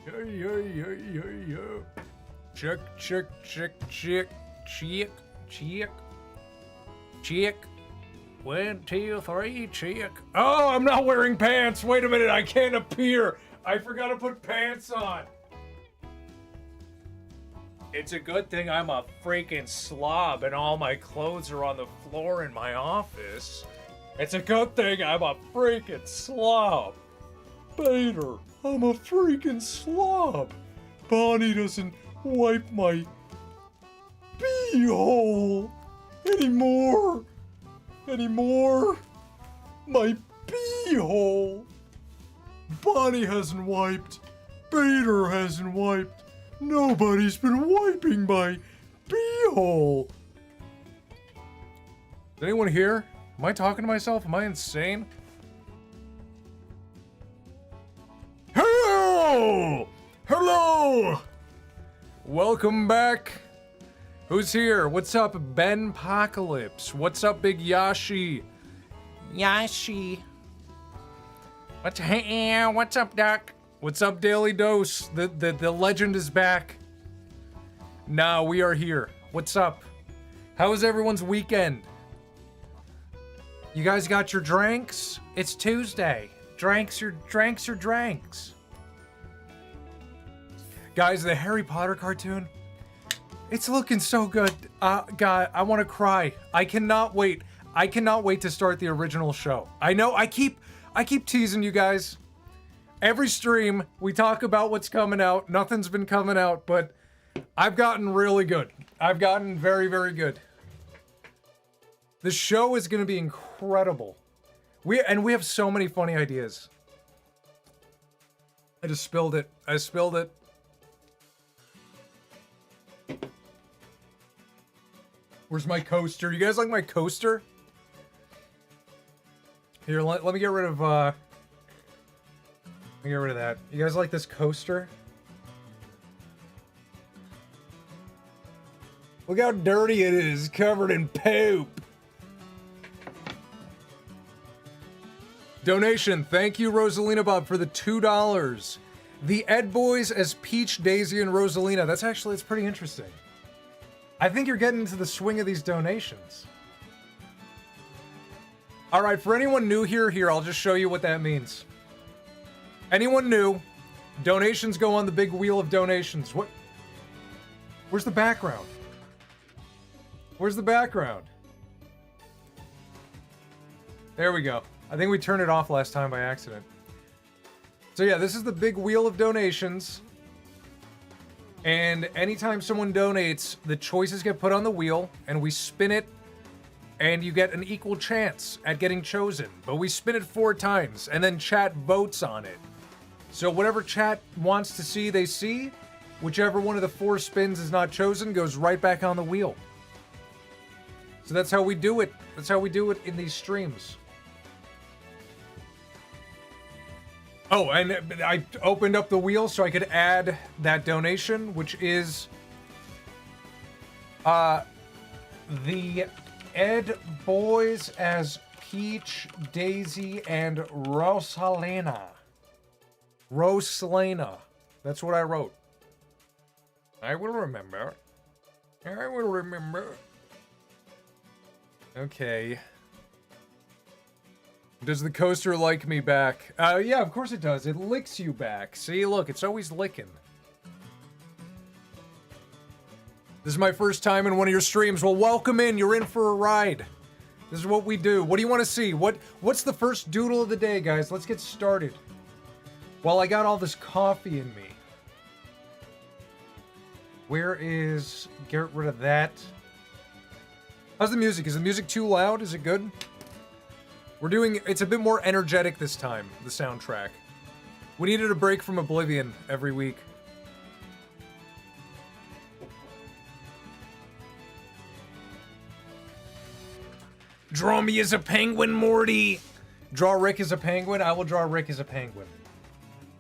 Check, check, check, check, check, check, check. 1, 2, 3, check. Oh, I'm not wearing pants. Wait a minute, I can't appear. I forgot to put pants on. It's a good thing I'm a freaking slob and all my clothes are on the floor in my office. It's a good thing I'm a freaking slob. Bader, I'm a freaking slob. Bonnie doesn't wipe my beehole anymore. My beehole. Bonnie hasn't wiped. Bader hasn't wiped. Nobody's been wiping my beehole. Is anyone here? Am I talking to myself? Am I insane? Hello! Hello! Welcome back. Who's here? What's up, Ben Apocalypse? What's up, Big Yashi? Yashi. What's up, Doc? What's up, Daily Dose? The legend is back. Nah, we are here. What's up? How was everyone's weekend? You guys got your drinks? It's Tuesday. Drinks or drinks. Guys, the Harry Potter cartoon, it's looking so good. God, I want to cry. I cannot wait. I cannot wait to start the original show. I know I keep teasing you guys. Every stream, we talk about what's coming out. Nothing's been coming out, but I've gotten really good. I've gotten very, very good. The show is going to be incredible. We have so many funny ideas. I just spilled it. I spilled it. Where's my coaster? You guys like my coaster? Here, let me get rid of, let me get rid of that. You guys like this coaster? Look how dirty it is, covered in poop. Donation, thank you, Rosalina Bob, for the $2. The Ed Boys as Peach, Daisy, and Rosalina. It's pretty interesting. I think you're getting into the swing of these donations. All right, for anyone new here, I'll just show you what that means. Anyone new, donations go on the big wheel of donations. What? Where's the background? Where's the background? There we go. I think we turned it off last time by accident. So yeah, this is the big wheel of donations. And anytime someone donates, the choices get put on the wheel, and we spin it, and you get an equal chance at getting chosen. But we spin it 4 times, and then chat votes on it. So whatever chat wants to see, they see. Whichever one of the 4 spins is not chosen goes right back on the wheel. So that's how we do it. That's how we do it in these streams. Oh, and I opened up the wheel so I could add that donation, which is the Ed Boys as Peach, Daisy, and Rosalina. Rosalina. That's what I wrote. I will remember. I will remember. Okay. Does the coaster like me back? Yeah, of course it does. It licks you back. See, look, it's always licking. This is my first time in one of your streams. Well, welcome in. You're in for a ride. This is what we do. What do you want to see? What's the first doodle of the day, guys? Let's get started. While I got all this coffee in me. Where is... Get rid of that. How's the music? Is the music too loud? Is it good? We're doing... It's a bit more energetic this time, the soundtrack. We needed a break from Oblivion every week. Draw me as a penguin, Morty! Draw Rick as a penguin? I will draw Rick as a penguin.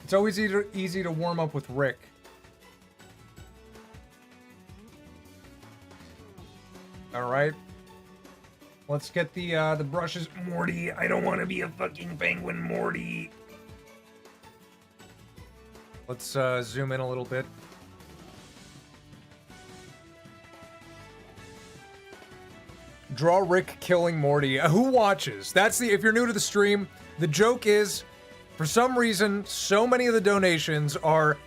It's always easy to warm up with Rick. Alright. Let's get the brushes. Morty, I don't want to be a fucking penguin, Morty. Let's zoom in a little bit. Draw Rick killing Morty. Who watches? That's the, if you're new to the stream, the joke is, for some reason, so many of the donations are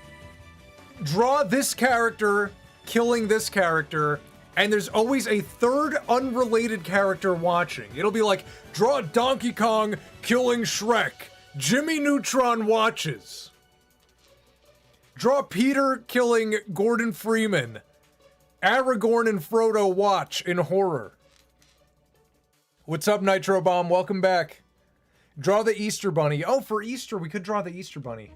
draw this character killing this character, and there's always a third unrelated character watching. It'll be like, draw Donkey Kong killing Shrek. Jimmy Neutron watches. Draw Peter killing Gordon Freeman. Aragorn and Frodo watch in horror. What's up, Nitro Bomb? Welcome back. Draw the Easter Bunny. Oh, for Easter, we could draw the Easter Bunny.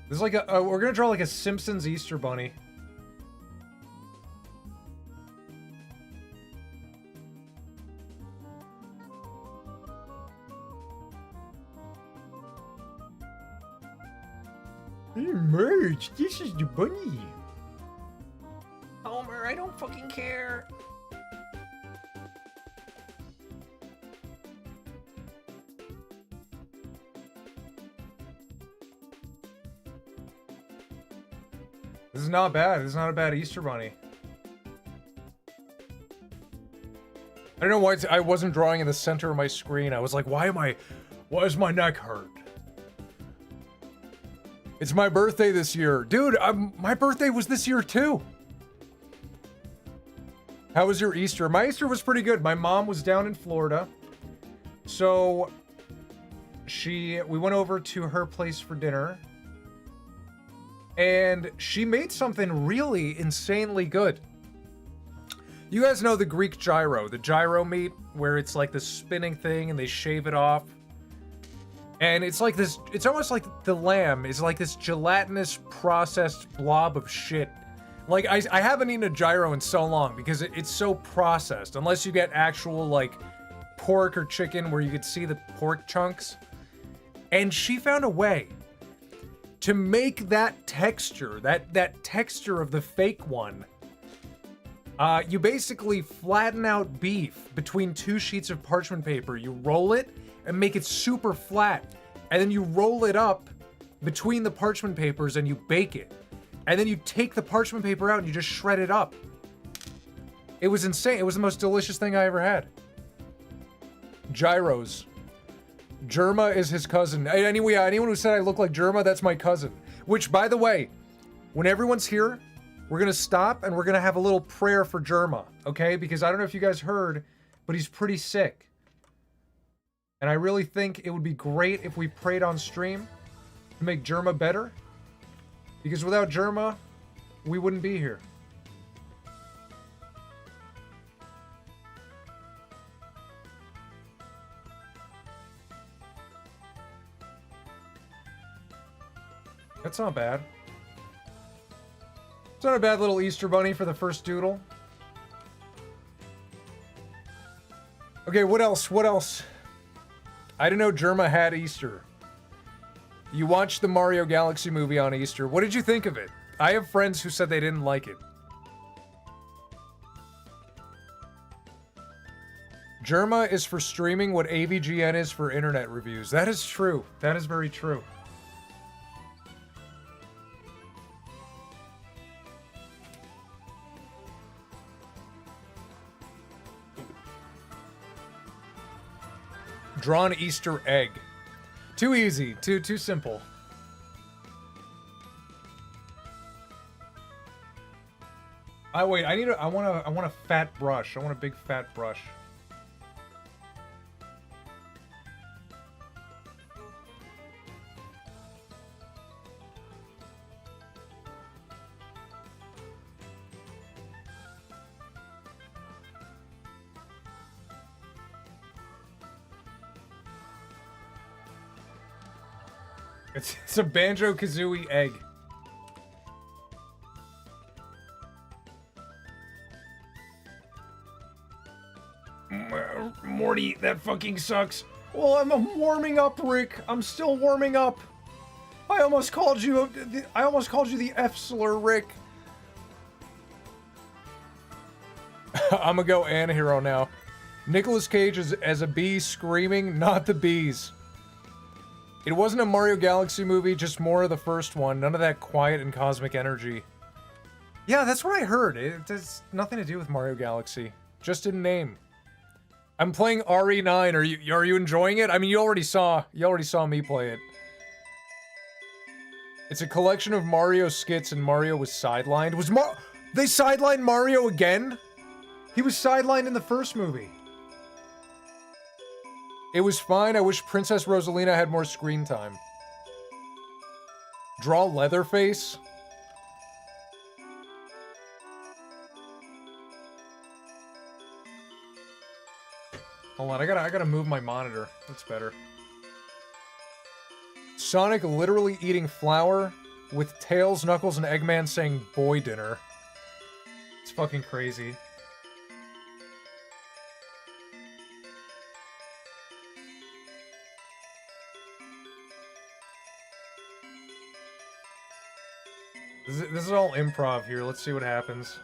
This is like a, we're gonna draw like a Simpsons Easter Bunny. Merge, this is the bunny. Homer, I don't fucking care. This is not bad. This is not a bad Easter Bunny. I don't know why I wasn't drawing in the center of my screen. I was like, why is my neck hurt? It's my birthday this year. Dude, my birthday was this year too. How was your Easter? My Easter was pretty good. My mom was down in Florida. So we went over to her place for dinner. And she made something really insanely good. You guys know the Greek gyro, the gyro meat, where it's like this spinning thing and they shave it off. And it's like this, it's almost like the lamb is like this gelatinous processed blob of shit. Like, I haven't eaten a gyro in so long because it's so processed. Unless you get actual, like, pork or chicken where you could see the pork chunks. And she found a way to make that texture, that texture of the fake one. You basically flatten out beef between two sheets of parchment paper. You roll it and make it super flat. And then you roll it up between the parchment papers and you bake it. And then you take the parchment paper out and you just shred it up. It was insane. It was the most delicious thing I ever had. Gyros. Germa is his cousin. Anyway, anyone who said I look like Germa, that's my cousin. Which, by the way, when everyone's here, we're gonna stop and we're gonna have a little prayer for Germa, okay? Because I don't know if you guys heard, but he's pretty sick. And I really think it would be great if we prayed on stream to make Germa better. Because without Germa, we wouldn't be here. That's not bad. It's not a bad little Easter bunny for the first doodle. Okay, what else? What else? I didn't know Germa had Easter. You watched the Mario Galaxy movie on Easter. What did you think of it? I have friends who said they didn't like it. Germa is for streaming what AVGN is for internet reviews. That is true. That is very true. Draw an Easter egg. Too easy. Too simple. Wait, I want a fat brush. I want a big fat brush. It's a Banjo-Kazooie egg. Morty, that fucking sucks. Well, I'm warming up, Rick. I'm still warming up. I almost called you the F slur, Rick. I'm gonna go Anahero now. Nicolas Cage as a bee screaming, not the bees. It wasn't a Mario Galaxy movie, just more of the first one. None of that quiet and cosmic energy. Yeah, that's what I heard. It has nothing to do with Mario Galaxy. Just in name. I'm playing RE9. Are you enjoying it? I mean, you already saw me play it. It's a collection of Mario skits, and Mario was sidelined. They sidelined Mario again? He was sidelined in the first movie. It was fine. I wish Princess Rosalina had more screen time. Draw Leatherface? Hold on, I gotta move my monitor. That's better. Sonic literally eating flour with Tails, Knuckles, and Eggman saying boy dinner. It's fucking crazy. This is all improv here. Let's see what happens.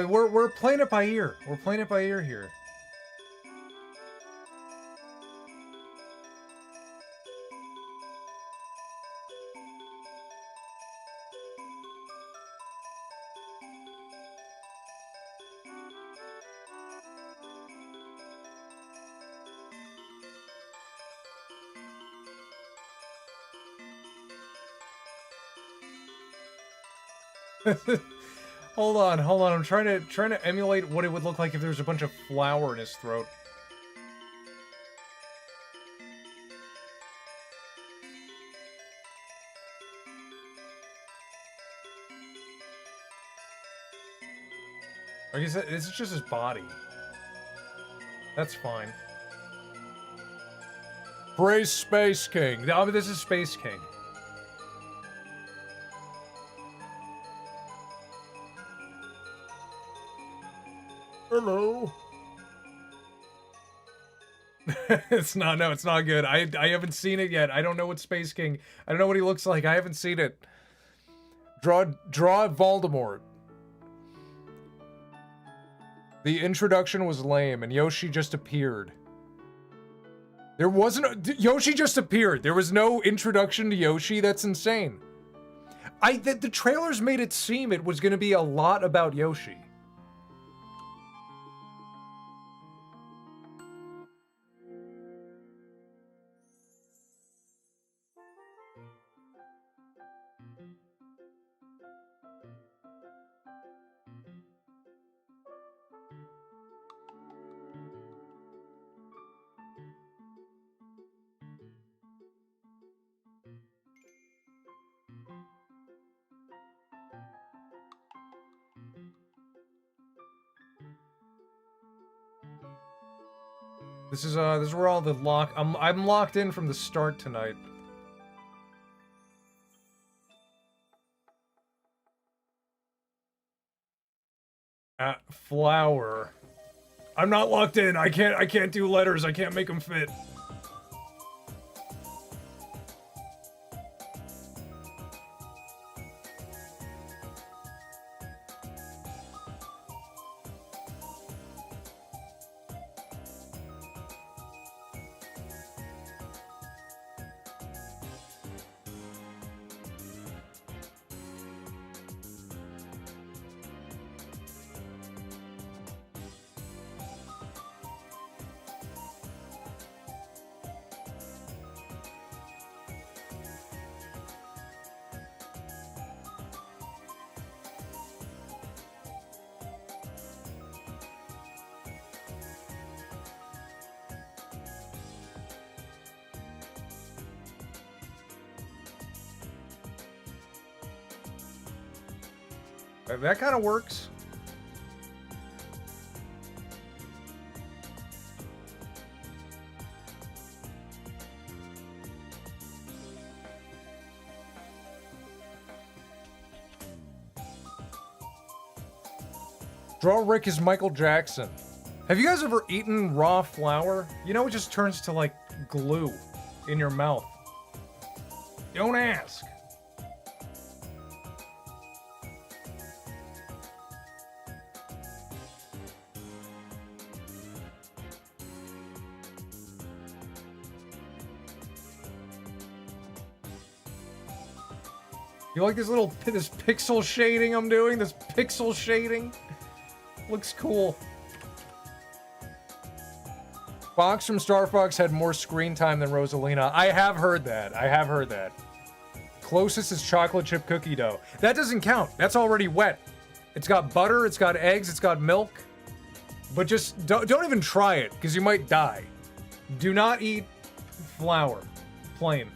We're playing it by ear. We're playing it by ear here. Hold on. I'm trying to emulate what it would look like if there was a bunch of flour in his throat. Like I said, this is just his body. That's fine. Praise Space King. Oh, but this is Space King. Hello. It's not good. I haven't seen it yet. I don't know what Space King. I don't know what he looks like. I haven't seen it. Draw Voldemort. The introduction was lame, and Yoshi just appeared. There wasn't Yoshi just appeared. There was no introduction to Yoshi. That's insane. The trailers made it seem it was going to be a lot about Yoshi. This is where all the I'm locked in from the start tonight. Flower. I'm not locked in. I can't do letters. I can't make them fit. That kind of works. Draw Rick as Michael Jackson. Have you guys ever eaten raw flour? You know, it just turns to like glue in your mouth. Don't ask. You like this this pixel shading I'm doing? This pixel shading? Looks cool. Fox from Star Fox had more screen time than Rosalina. I have heard that. I have heard that. Closest is chocolate chip cookie dough. That doesn't count. That's already wet. It's got butter, it's got eggs, it's got milk. But just don't even try it, because you might die. Do not eat flour. Plain.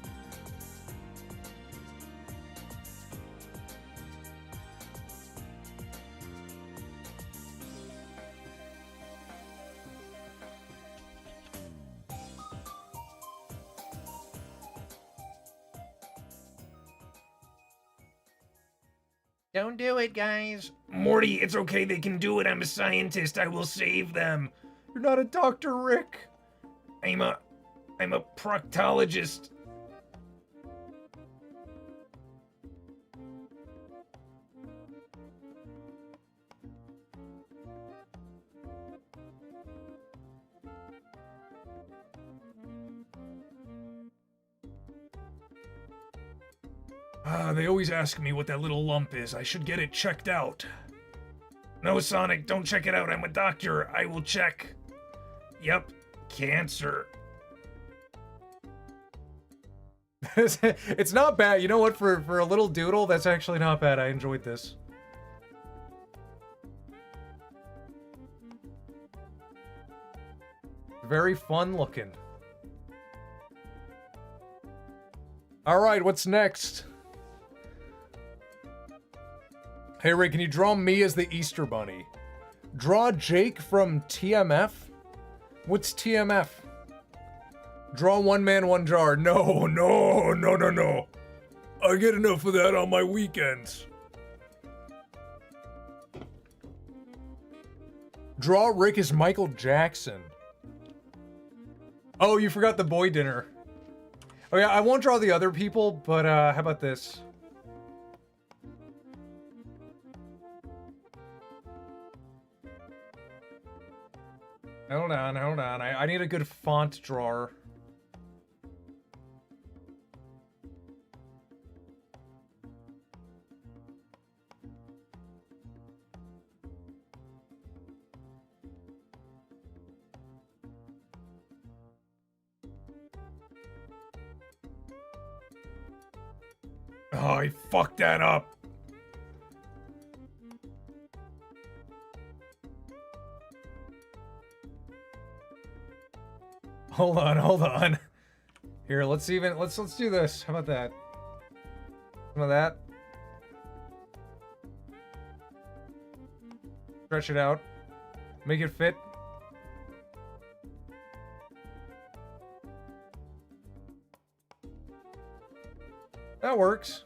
Don't do it, guys. Morty, it's okay, they can do it. I'm a scientist. I will save them. You're not a Dr. Rick. I'm a proctologist. They always ask me what that little lump is. I should get it checked out. No, Sonic, don't check it out. I'm a doctor. I will check. Yep, cancer. It's not bad. You know what? For a little doodle, that's actually not bad. I enjoyed this. Very fun looking. All right, what's next? Hey, Ray, can you draw me as the Easter Bunny? Draw Jake from TMF? What's TMF? Draw one man, one jar. No. I get enough of that on my weekends. Draw Rick as Michael Jackson. Oh, you forgot the boy dinner. Oh yeah, I won't draw the other people, but how about this? Hold on. I need a good font drawer. Oh, I fucked that up. Hold on. Here, let's do this. How about that? Some of that. Stretch it out. Make it fit. That works.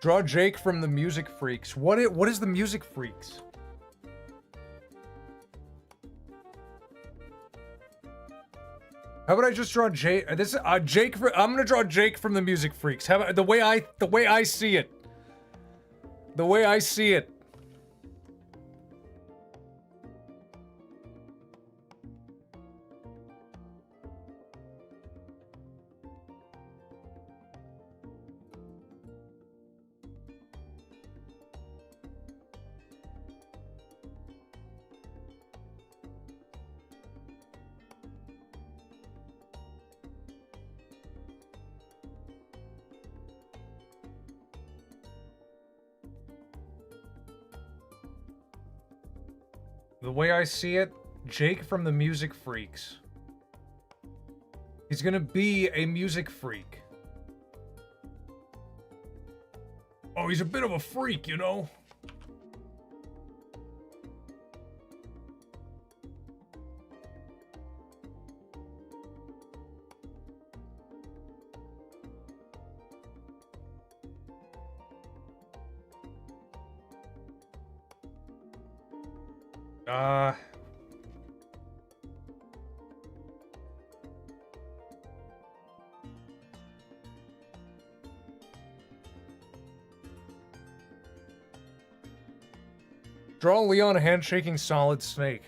Draw Jake from the Music Freaks. What is the Music Freaks? How about I just draw Jake? This is Jake. I'm gonna draw Jake from the Music Freaks. How about the way I see it? The way I see it. The way I see it, Jake from the Music Freaks. He's gonna be a music freak. Oh, he's a bit of a freak, you know? Uh... Draw Leon handshaking Solid Snake.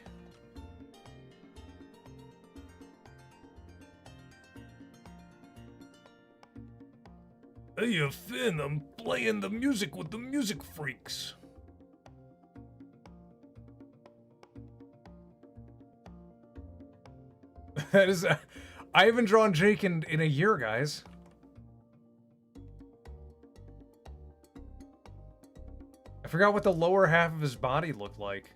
Hey, Finn, I'm playing the music with the music freaks. That is... I haven't drawn Jake in a year, guys. I forgot what the lower half of his body looked like.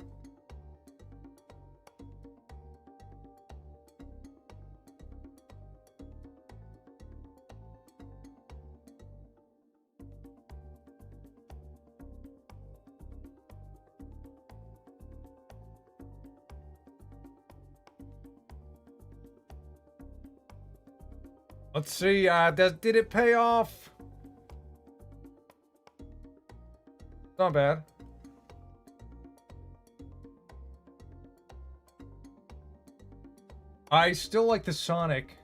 Let's see, did it pay off? Not bad. I still like the Sonic.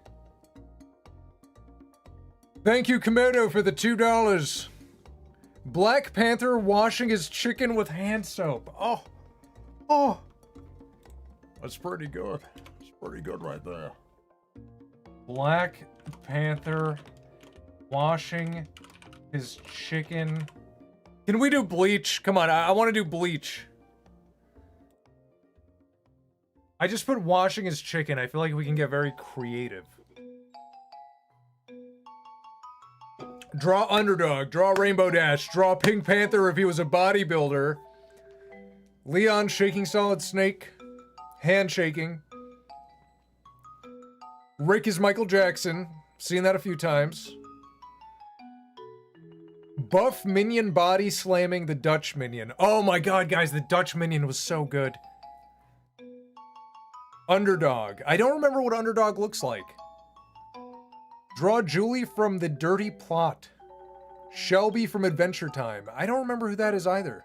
Thank you, Komodo, for the $2. Black Panther washing his chicken with hand soap. Oh. Oh. That's pretty good. It's pretty good right there. Black Panther washing his chicken. Can we do Bleach? Come on, I want to do Bleach. I just put washing his chicken. I feel like we can get very creative. Draw Underdog. Draw Rainbow Dash. Draw Pink Panther if he was a bodybuilder. Leon shaking Solid Snake. Handshaking. Rick is Michael Jackson. Seen that a few times. Buff Minion body slamming the Dutch Minion. Oh my god, guys, the Dutch Minion was so good. Underdog. I don't remember what Underdog looks like. Draw Julie from The Dirty Plot. Shelby from Adventure Time. I don't remember who that is either.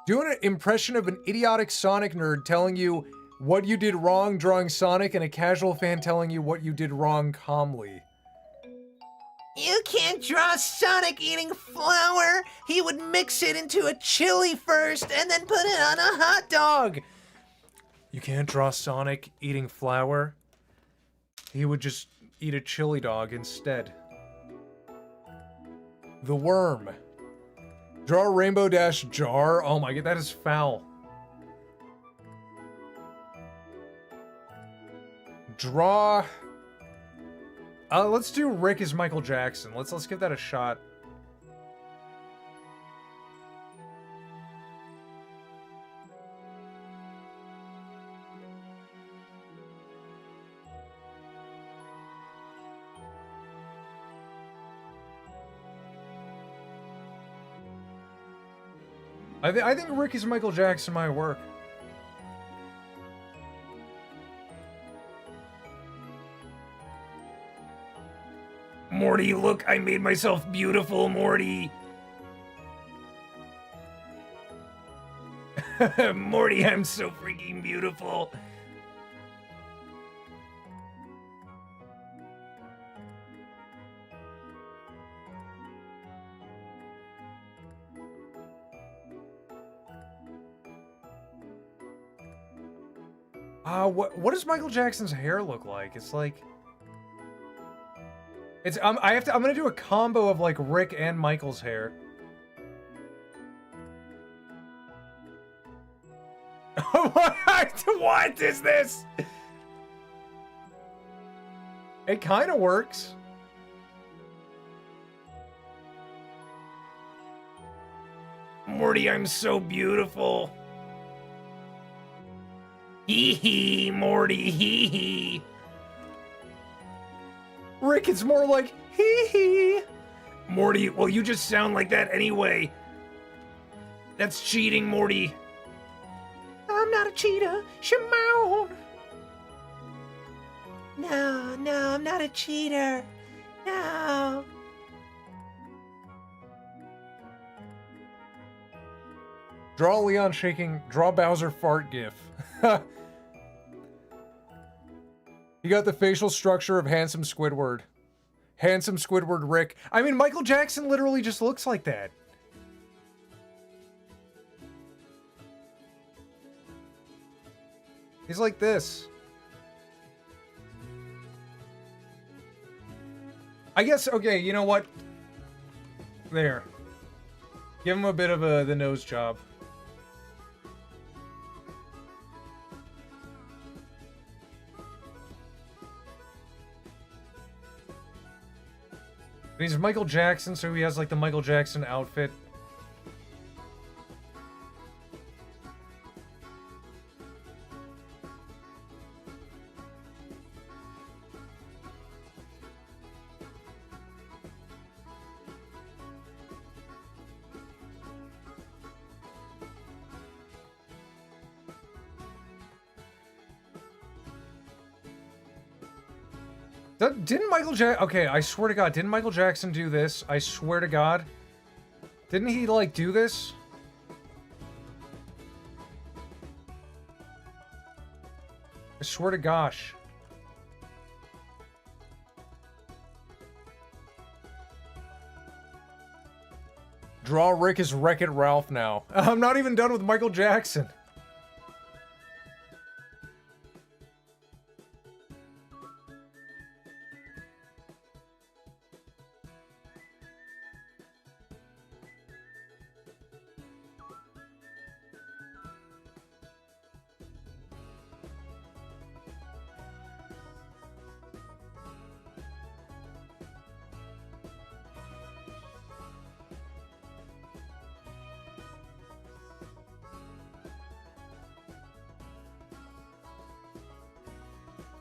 Do an impression of an idiotic Sonic nerd telling you what you did wrong drawing Sonic and a casual fan telling you what you did wrong calmly. You can't draw Sonic eating flour. He would mix it into a chili first and then put it on a hot dog. You can't draw Sonic eating flour. He would just eat a chili dog instead. The Worm. Draw a Rainbow Dash jar. Oh my god, that is foul. Draw... let's do Rick as Michael Jackson. Let's give that a shot. I think Rick as Michael Jackson might work. Morty, look, I made myself beautiful, Morty. Morty, I'm so freaking beautiful. What does Michael Jackson's hair look like? It's like... It's I'm gonna do a combo of like Rick and Michael's hair. What is this? It kind of works. Morty, I'm so beautiful. Hee hee, Morty, hee hee. Rick, it's more like hee hee. Morty, well, you just sound like that anyway. That's cheating, Morty. I'm not a cheater. Shimon. No, I'm not a cheater. No. Draw Leon shaking. Draw Bowser fart gif. You got the facial structure of handsome Squidward. Handsome Squidward Rick. I mean, Michael Jackson literally just looks like that. He's like this. I guess, okay, you know what? There. Give him a bit of the nose job. And he's Michael Jackson, so he has like the Michael Jackson outfit. Didn't Michael Jackson... Okay, I swear to God, didn't Michael Jackson do this? I swear to God. Didn't he, like, do this? I swear to gosh. Draw Rick as Wreck-It Ralph now. I'm not even done with Michael Jackson.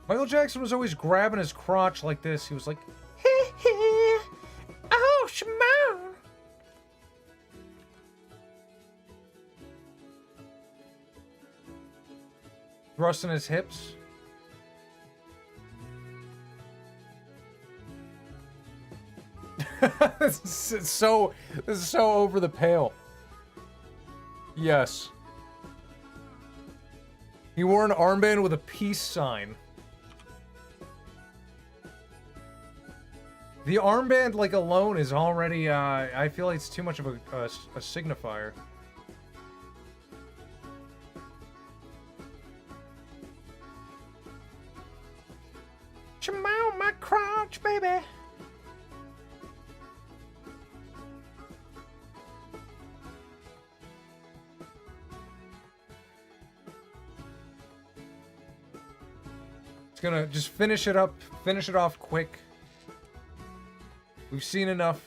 Michael Jackson was always grabbing his crotch like this. He was like, hee hee, oh, Shimon. Thrusting his hips. This is so over the pale. Yes. He wore an armband with a peace sign. The armband, like, alone is already, I feel like it's too much of a signifier. Chemow my crotch, baby. It's gonna just finish it off quick. We've seen enough.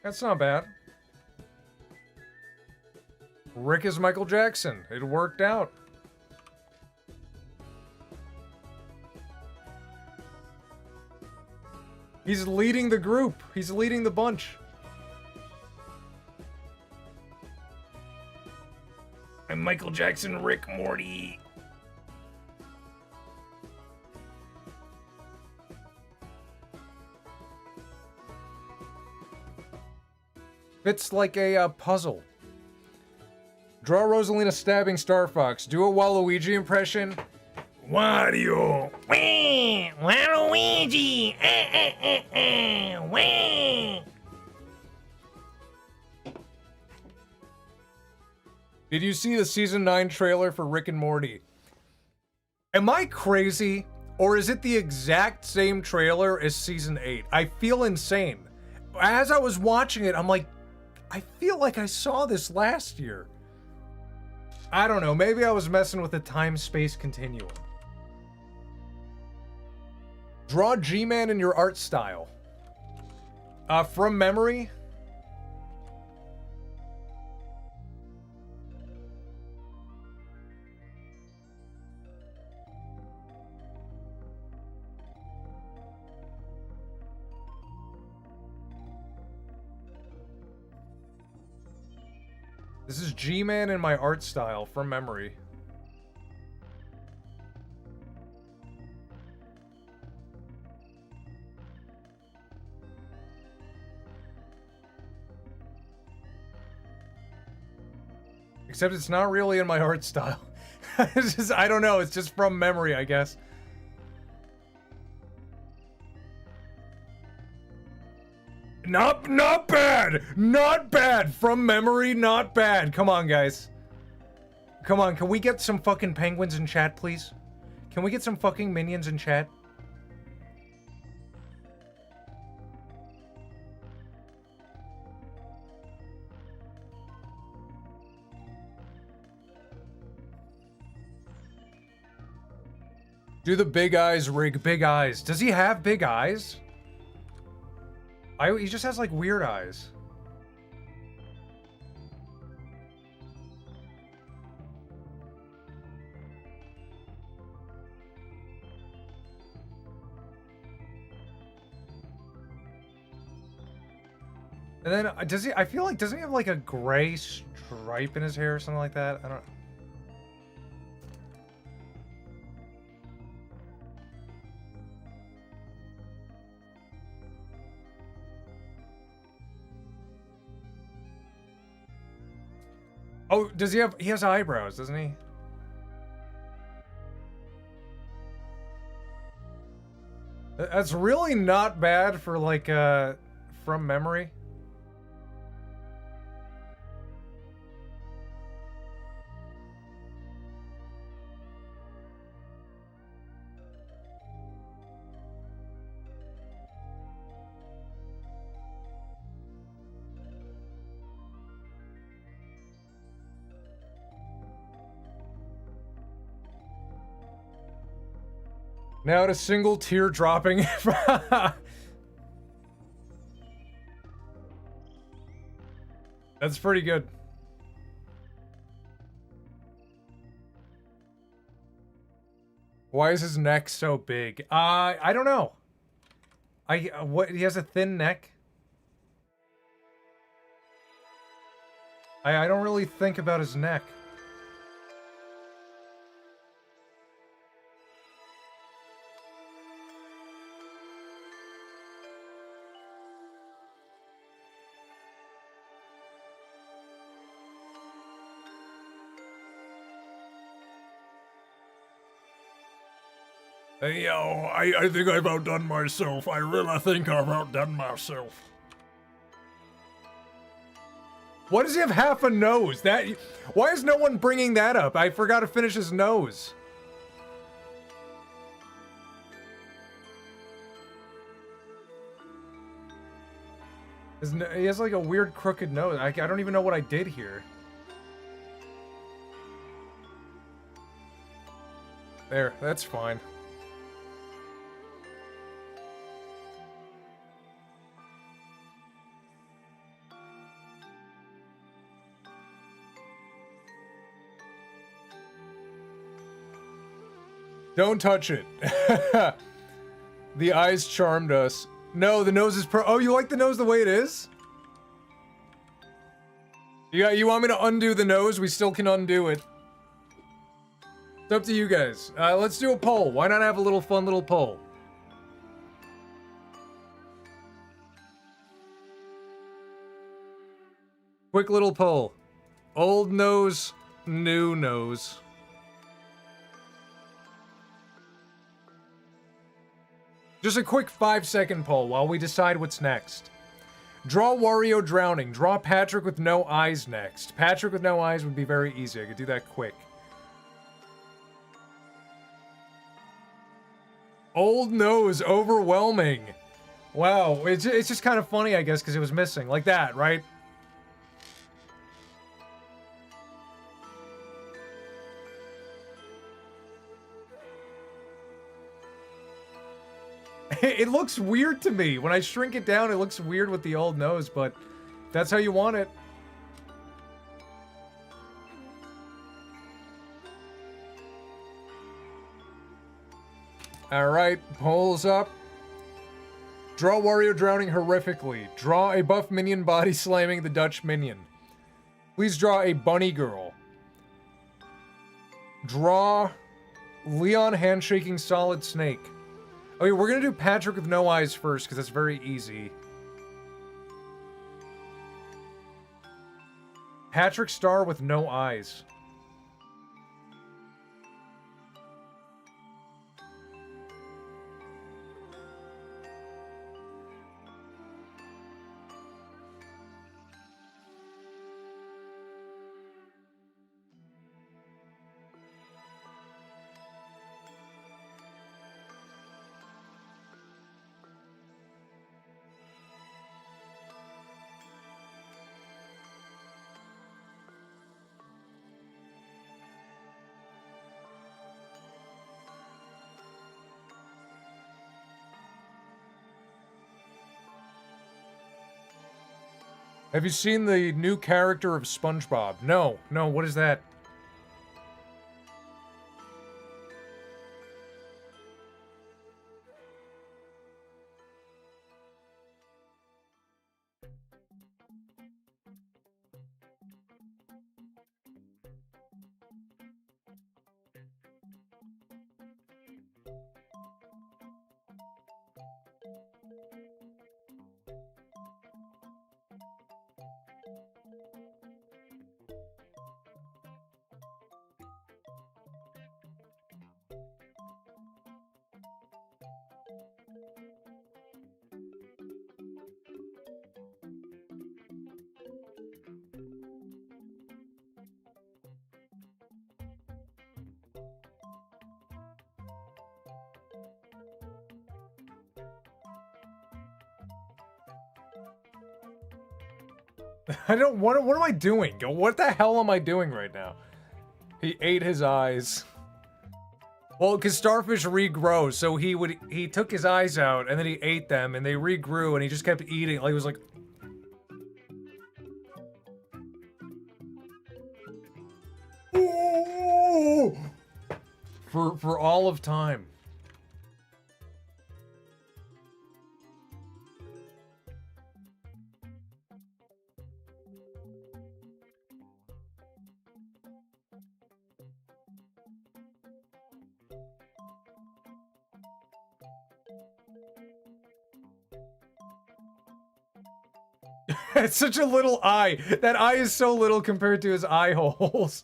That's not bad. Rick is Michael Jackson. It worked out. He's leading the group. He's leading the bunch. I'm Michael Jackson, Rick Morty. Fits like a puzzle. Draw Rosalina stabbing Star Fox. Do a Waluigi impression. Wario. Waluigi. Did you see the season 9 trailer for Rick and Morty? Am I crazy? Or is it the exact same trailer as season 8? I feel insane. As I was watching it, I'm like, I feel like I saw this last year. I don't know, maybe I was messing with the time-space continuum. Draw G-Man in your art style. From memory? This is G-Man in my art style from memory. Except it's not really in my art style. It's just, I don't know, it's just from memory, I guess. Not bad! Not bad! From memory, not bad. Come on, guys. Come on, can we get some fucking penguins in chat, please? Can we get some fucking minions in chat? Do the big eyes rig, big eyes. Does he have big eyes? He just has like weird eyes. And then does he? I feel like doesn't he have like a gray stripe in his hair or something like that? I don't. Oh, does he have? He has eyebrows, doesn't he? That's really not bad for like from memory. Now a single tear dropping. That's pretty good. Why is his neck so big? I don't know. What, he has a thin neck? I don't really think about his neck. Hey, yo, I think I've outdone myself. I really think I've outdone myself. Why does he have half a nose? Why is no one bringing that up? I forgot to finish his nose. He has like a weird crooked nose. I don't even know what I did here. There, that's fine. Don't touch it. The eyes charmed us. No, the nose is oh, you like the nose the way it is? You want me to undo the nose? We still can undo it. It's up to you guys. Let's do a poll. Why not have a little fun little poll? Quick little poll. Old nose, new nose. Just a quick 5-second poll while we decide what's next. Draw Wario drowning. Draw Patrick with no eyes next. Patrick with no eyes would be very easy. I could do that quick. Old nose, overwhelming. Wow, it's just kind of funny, I guess, because it was missing. Like that, right? It looks weird to me. When I shrink it down, it looks weird with the old nose, but that's how you want it. Alright, polls up. Draw Wario drowning horrifically. Draw a buff minion body slamming the Dutch minion. Please draw a bunny girl. Draw Leon handshaking solid snake. Okay, we're gonna do Patrick with no eyes first, because that's very easy. Patrick Star with no eyes. Have you seen the new character of SpongeBob? No, no, what is that? I don't, what am I doing? What the hell am I doing right now? He ate his eyes. Well, because starfish regrow, so he took his eyes out, and then he ate them, and they regrew, and he just kept eating, like, he was like... Ooh! For all of time. It's such a little eye. That eye is so little compared to his eye holes.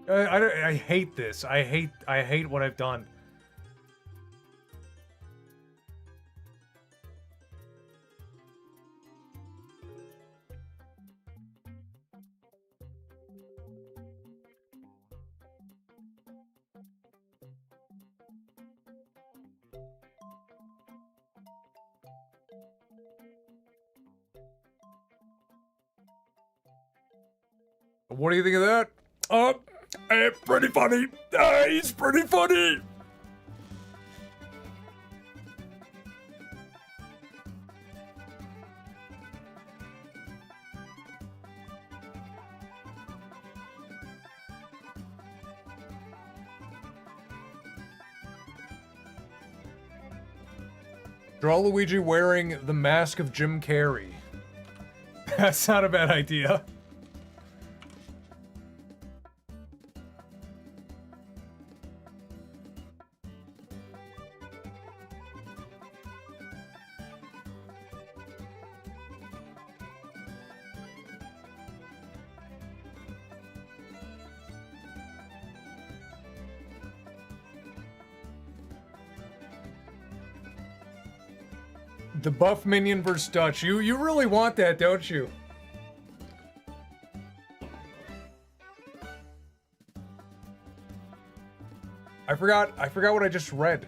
I hate this. I hate what I've done. What do you think of that? Pretty funny. He's pretty funny. Draw Luigi wearing the mask of Jim Carrey. That's not a bad idea. The buff minion versus Dutch. You really want that, don't you? I forgot what I just read.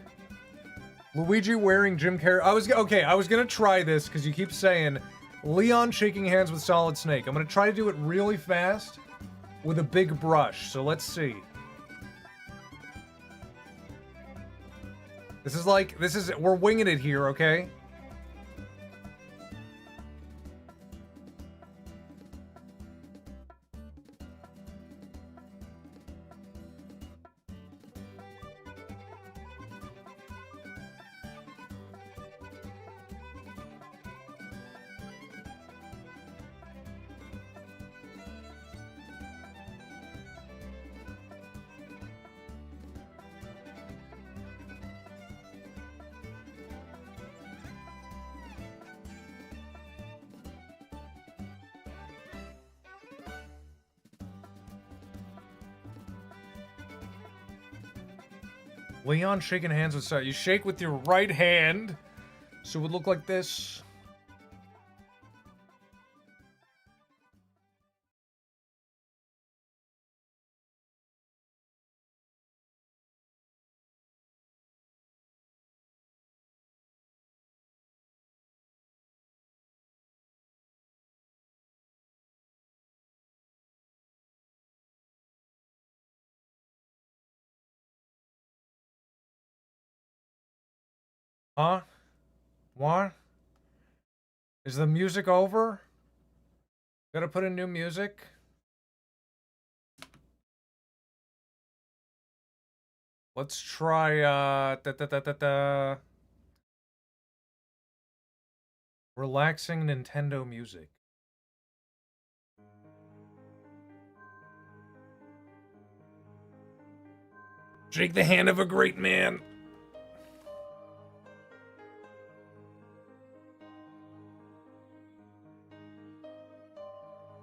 Luigi wearing Jim Carrey. I was gonna try this because you keep saying Leon shaking hands with Solid Snake. I'm gonna try to do it really fast with a big brush. So let's see. We're winging it here, okay? Leon shaking hands with Solid. You shake with your right hand, so it would look like this. Huh? What? Is the music over? Gotta put in new music? Let's try, relaxing Nintendo music. Shake the hand of a great man.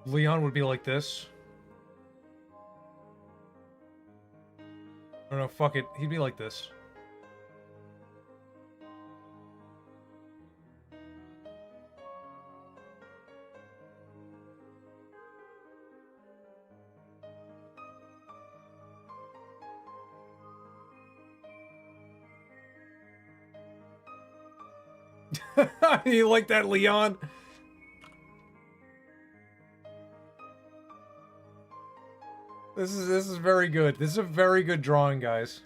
Leon would be like this. Or no, fuck it. He'd be like this. You like that, Leon? This is very good. This is a very good drawing, guys.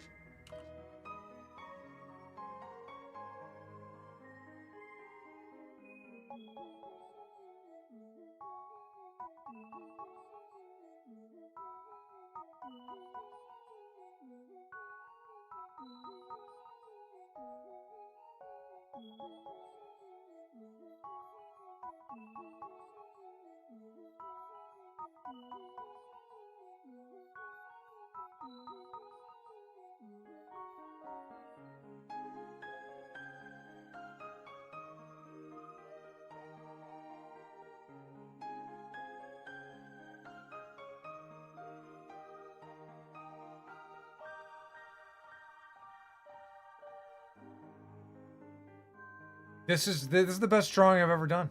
This is the best drawing I've ever done.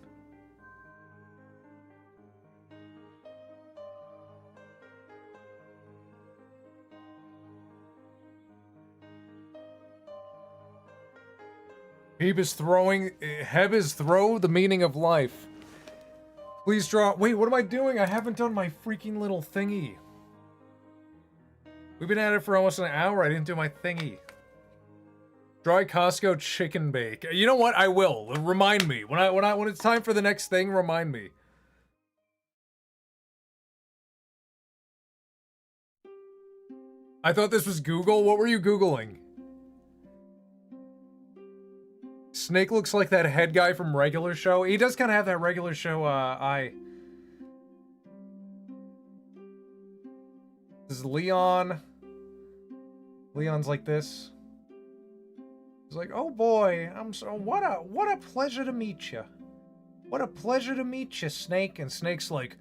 Heb is throw the meaning of life. Please draw. Wait, what am I doing? I haven't done my freaking little thingy. We've been at it for almost an hour. I didn't do my thingy. Dry Costco chicken bake. You know what? I will. Remind me. When it's time for the next thing, remind me. I thought this was Google. What were you Googling? Snake looks like that head guy from Regular Show. He does kind of have that Regular Show eye. This is Leon. Leon's like this. He's like, oh boy, what a pleasure to meet you. What a pleasure to meet you, Snake. And Snake's like,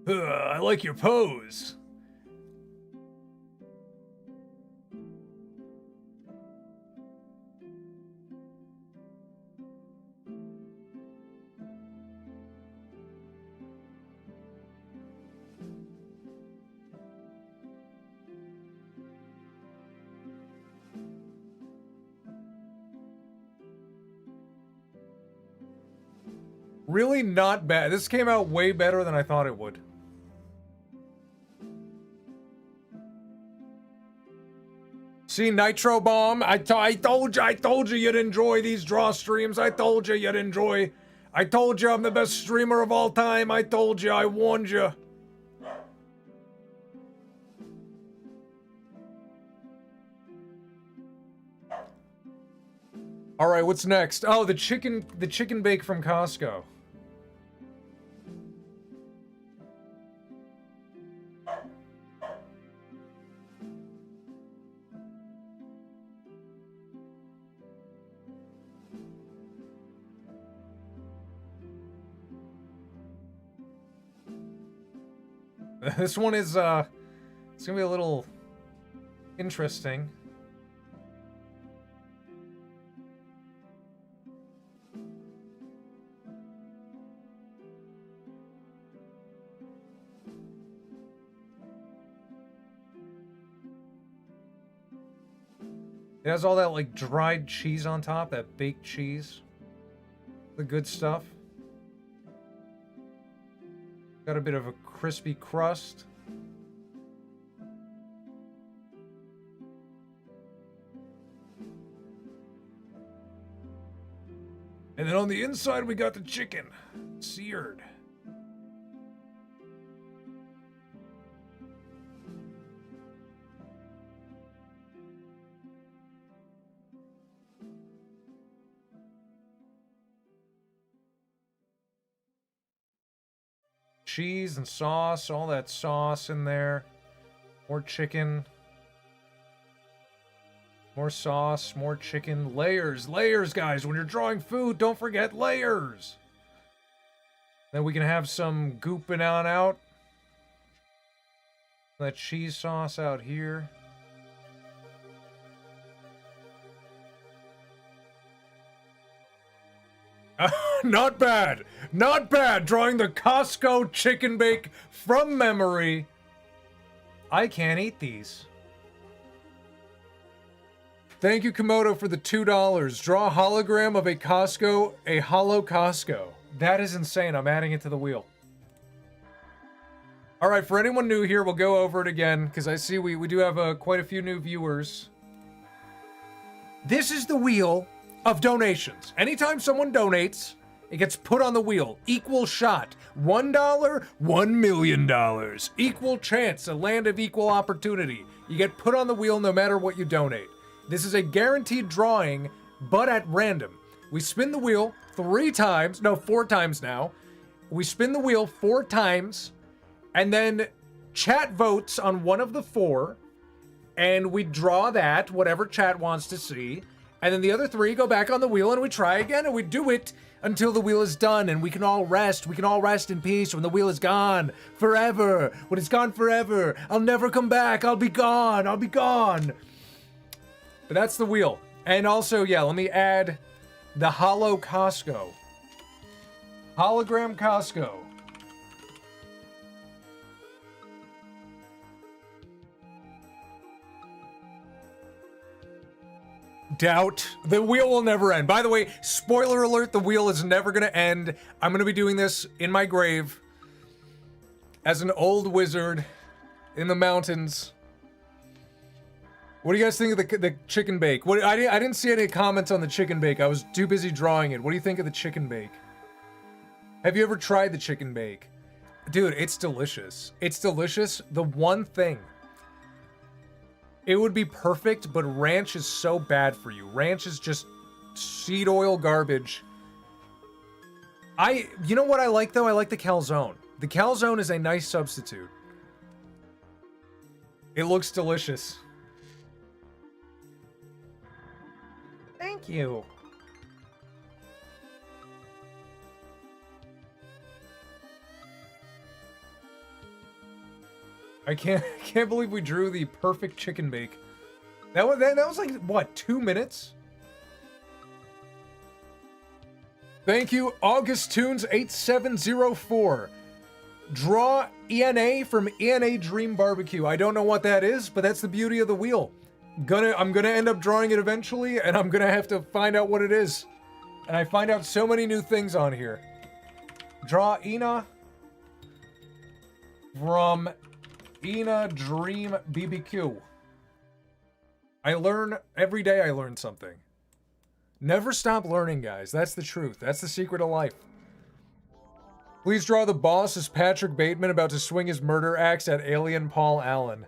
I like your pose. Really not bad. This came out way better than I thought it would. See, Nitro Bomb, I told you you'd enjoy these draw streams. I told you you'd enjoy. I told you I'm the best streamer of all time. I told you, I warned you. All right, what's next? Oh, the chicken bake from Costco. This one is, it's gonna be a little interesting. It has all that, like, dried cheese on top, that baked cheese. The good stuff. Got a bit of a crispy crust. And then on the inside, we got the chicken. Seared. Cheese and sauce, all that sauce in there. More chicken. More sauce, more chicken. Layers, layers, guys. When you're drawing food, don't forget layers. Then we can have some gooping on out. That cheese sauce out here. Not bad. Not bad. Drawing the Costco chicken bake from memory. I can't eat these. Thank you, Komodo, for the $2. Draw a hologram of a Costco, a hollow Costco. That is insane. I'm adding it to the wheel. All right, for anyone new here, we'll go over it again, because I see we do have quite a few new viewers. This is the wheel of donations. Anytime someone donates, it gets put on the wheel. Equal shot. $1, $1 million. Equal chance, a land of equal opportunity. You get put on the wheel no matter what you donate. This is a guaranteed drawing, but at random. We spin the wheel 4 times now. We spin the wheel 4 times, and then chat votes on one of the 4, and we draw that, whatever chat wants to see, and then the other 3 go back on the wheel, and we try again, and we do it until the wheel is done, and we can all rest. We can all rest in peace when the wheel is gone forever. When it's gone forever, I'll never come back. I'll be gone. I'll be gone. But that's the wheel. And also, yeah, let me add the hollow Costco. Hologram Costco. Doubt. The wheel will never end. By the way, spoiler alert, the wheel is never going to end. I'm going to be doing this in my grave as an old wizard in the mountains. What do you guys think of the chicken bake? I didn't see any comments on the chicken bake. I was too busy drawing it. What do you think of the chicken bake? Have you ever tried the chicken bake? Dude, it's delicious. It's delicious. The one thing, it would be perfect, but ranch is so bad for you. Ranch is just seed oil garbage. You know what I like, though? I like the calzone. The calzone is a nice substitute. It looks delicious. Thank you. I can't believe we drew the perfect chicken bake. That was like, what, 2 minutes? Thank you, August Tunes 8704. Draw ENA from ENA Dream Barbecue. I don't know what that is, but that's the beauty of the wheel. I'm gonna end up drawing it eventually, and I'm gonna have to find out what it is. And I find out so many new things on here. Draw Ina from Ina Dream BBQ. I learn every day. I learn something. Never stop learning, guys. That's the truth. That's the secret of life. Please draw the boss as Patrick Bateman about to swing his murder axe at alien Paul Allen.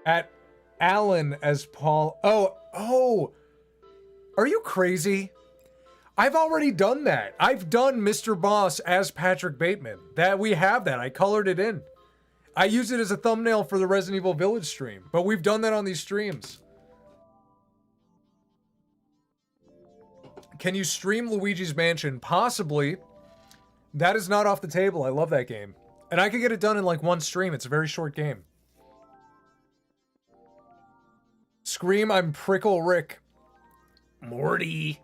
At Allen as Paul... Oh! Are you crazy? I've already done that. I've done Mr. Boss as Patrick Bateman. We have that. I colored it in. I used it as a thumbnail for the Resident Evil Village stream. But we've done that on these streams. Can you stream Luigi's Mansion? Possibly. That is not off the table. I love that game. And I could get it done in like one stream. It's a very short game. Scream, I'm Prickle Rick. Morty.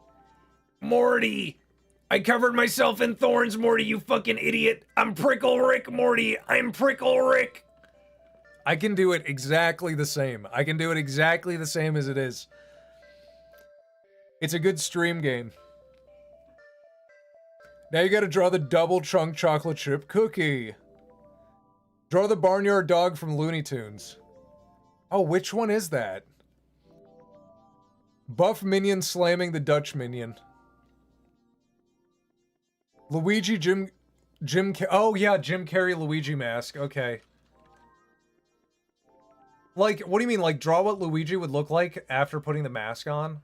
Morty. I covered myself in thorns, Morty, you fucking idiot. I'm Prickle Rick, Morty. I'm Prickle Rick. I can do it exactly the same. I can do it exactly the same as it is. It's a good stream game. Now you gotta draw the double chunk chocolate chip cookie. Draw the barnyard dog from Looney Tunes. Oh, which one is that? Buff minion slamming the Dutch minion. Luigi, oh yeah, Jim Carrey Luigi mask, okay. Like, what do you mean, like, draw what Luigi would look like after putting the mask on?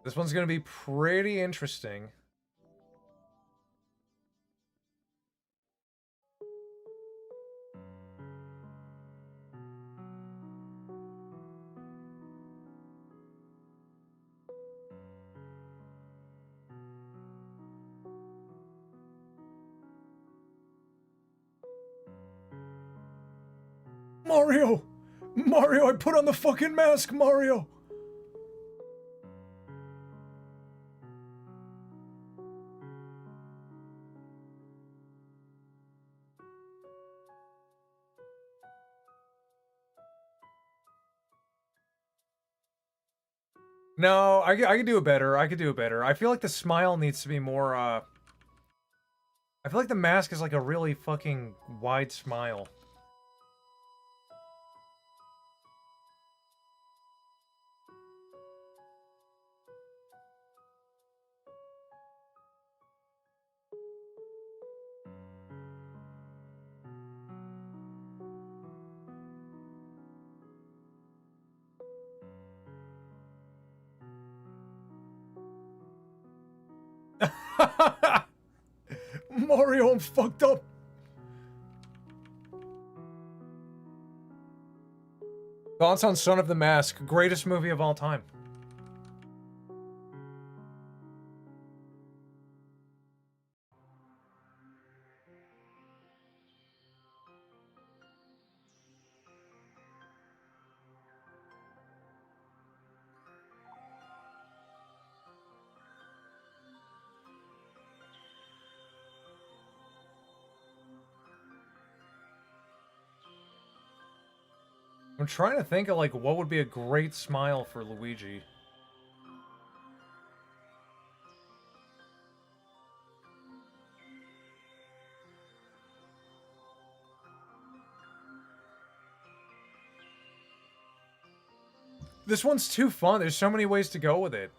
This one's gonna be pretty interesting. Mario! Mario, I put on the fucking mask, Mario! No, I could do it better. I could do it better. I feel like the smile needs to be more, I feel like the mask is like a really fucking wide smile. Mario, I'm fucked up. Thoughts on Son of the Mask, greatest movie of all time. I'm trying to think of, like, what would be a great smile for Luigi. This one's too fun. There's so many ways to go with it.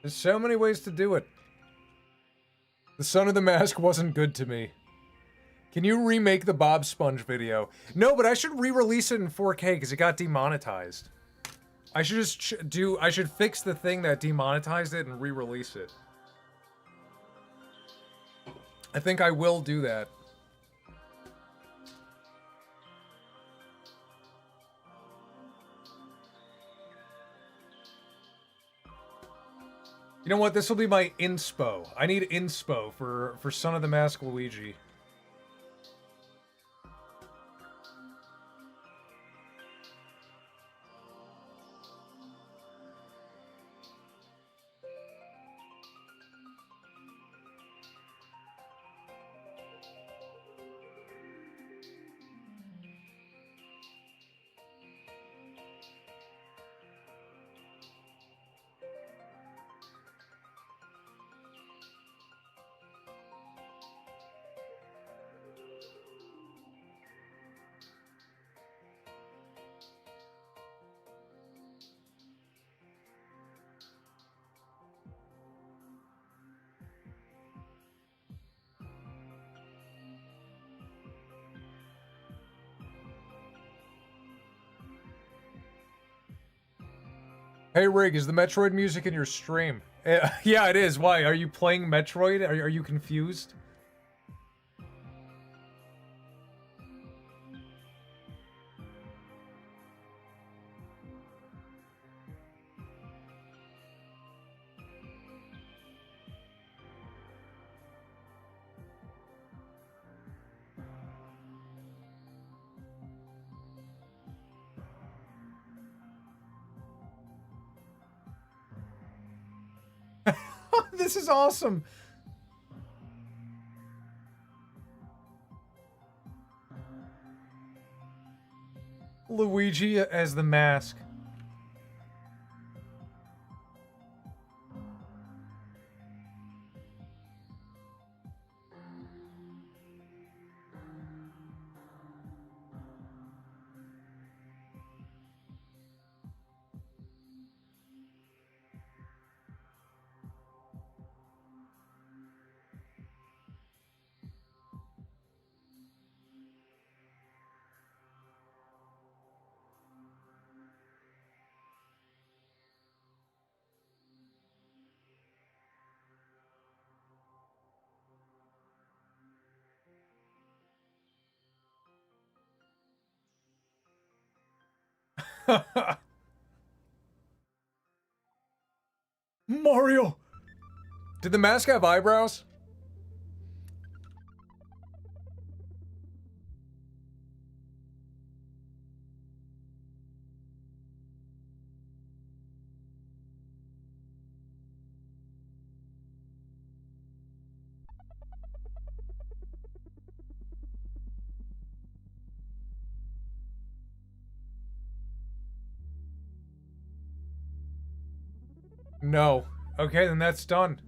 There's so many ways to do it. The Son of the Mask wasn't good to me. Can you remake the Bob Sponge video? No, but I should re-release it in 4K because it got demonetized. I should just I should fix the thing that demonetized it and re-release it. I think I will do that. You know what? This will be my inspo. I need inspo for Son of the Mask Luigi. Hey Rig, is the Metroid music in your stream? Yeah, it is. Why? Are you playing Metroid? Are you confused? This is awesome. Luigi as the mask. Mario! Did the mask have eyebrows? No. Okay, then that's done.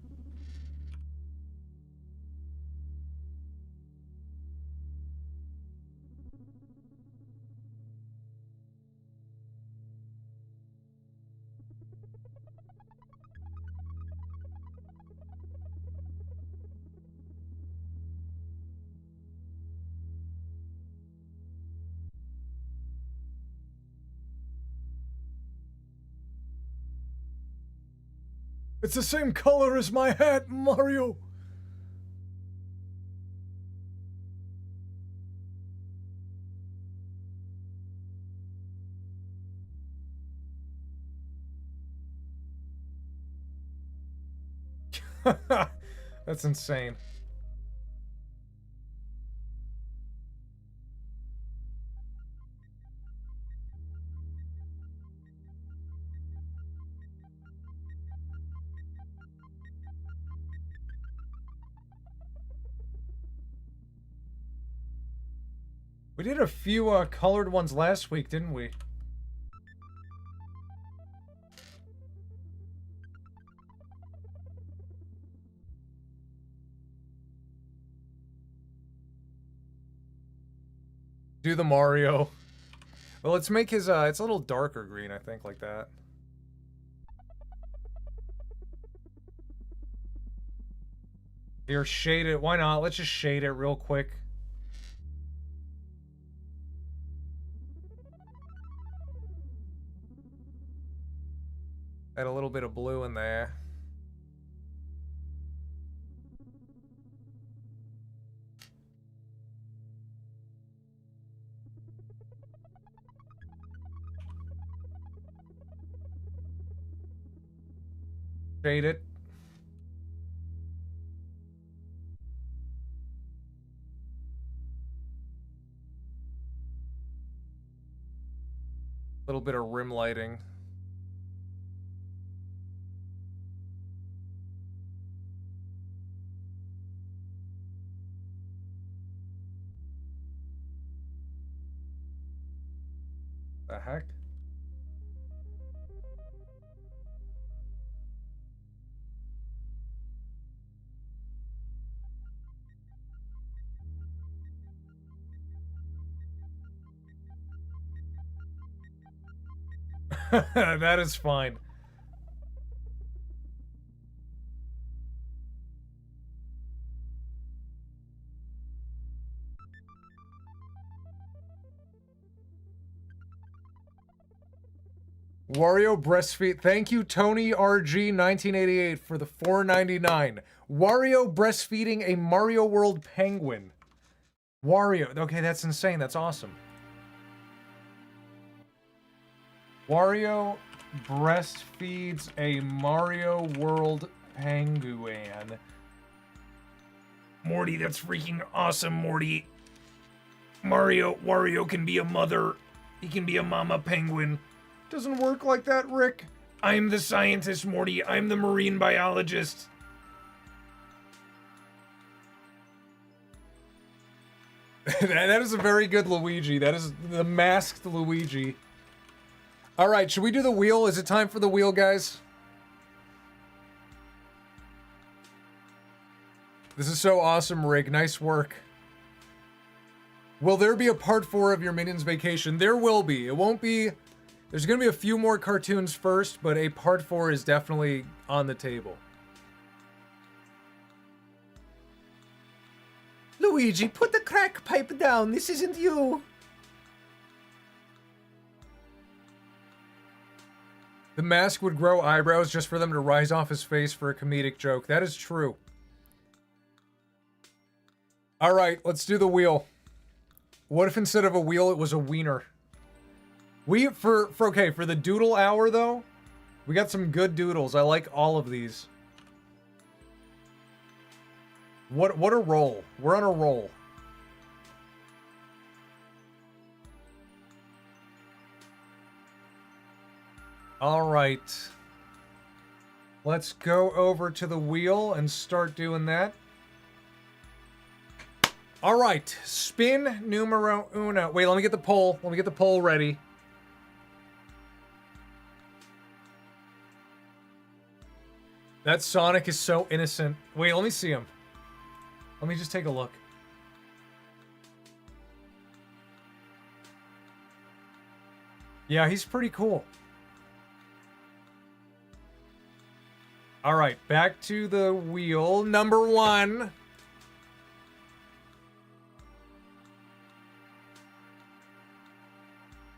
It's the same color as my hat, Mario! That's insane. We did a few colored ones last week, didn't we? Do the Mario. Well, let's make his, it's a little darker green, I think, like that. Here, shade it. Why not? Let's just shade it real quick. Add a little bit of blue in there. Shade it. Little bit of rim lighting. The heck? That is fine. Wario breastfeed. Thank you, Tony RG 1988 for the $4.99. Wario breastfeeding a Mario World penguin. Wario. Okay, that's insane. That's awesome. Wario breastfeeds a Mario World penguin. Morty, that's freaking awesome, Morty. Wario can be a mother. He can be a mama penguin. Doesn't work like that, Rick. I'm the scientist, Morty. I'm the marine biologist. That is a very good Luigi. That is the masked Luigi. All right, should we do the wheel? Is it time for the wheel, guys? This is so awesome, Rick. Nice work. Will there be a part 4 of your Minions Vacation? There will be. It won't be... There's going to be a few more cartoons first, but a part 4 is definitely on the table. Luigi, put the crack pipe down. This isn't you. The mask would grow eyebrows just for them to rise off his face for a comedic joke. That is true. All right, let's do the wheel. What if instead of a wheel, it was a wiener? For the doodle hour though, we got some good doodles. I like all of these. What a roll. We're on a roll. All right. Let's go over to the wheel and start doing that. All right. Spin numero uno. Wait, let me get the poll. Let me get the poll ready. That Sonic is so innocent. Wait, let me see him. Let me just take a look. Yeah, he's pretty cool. All right, back to the wheel. Number 1.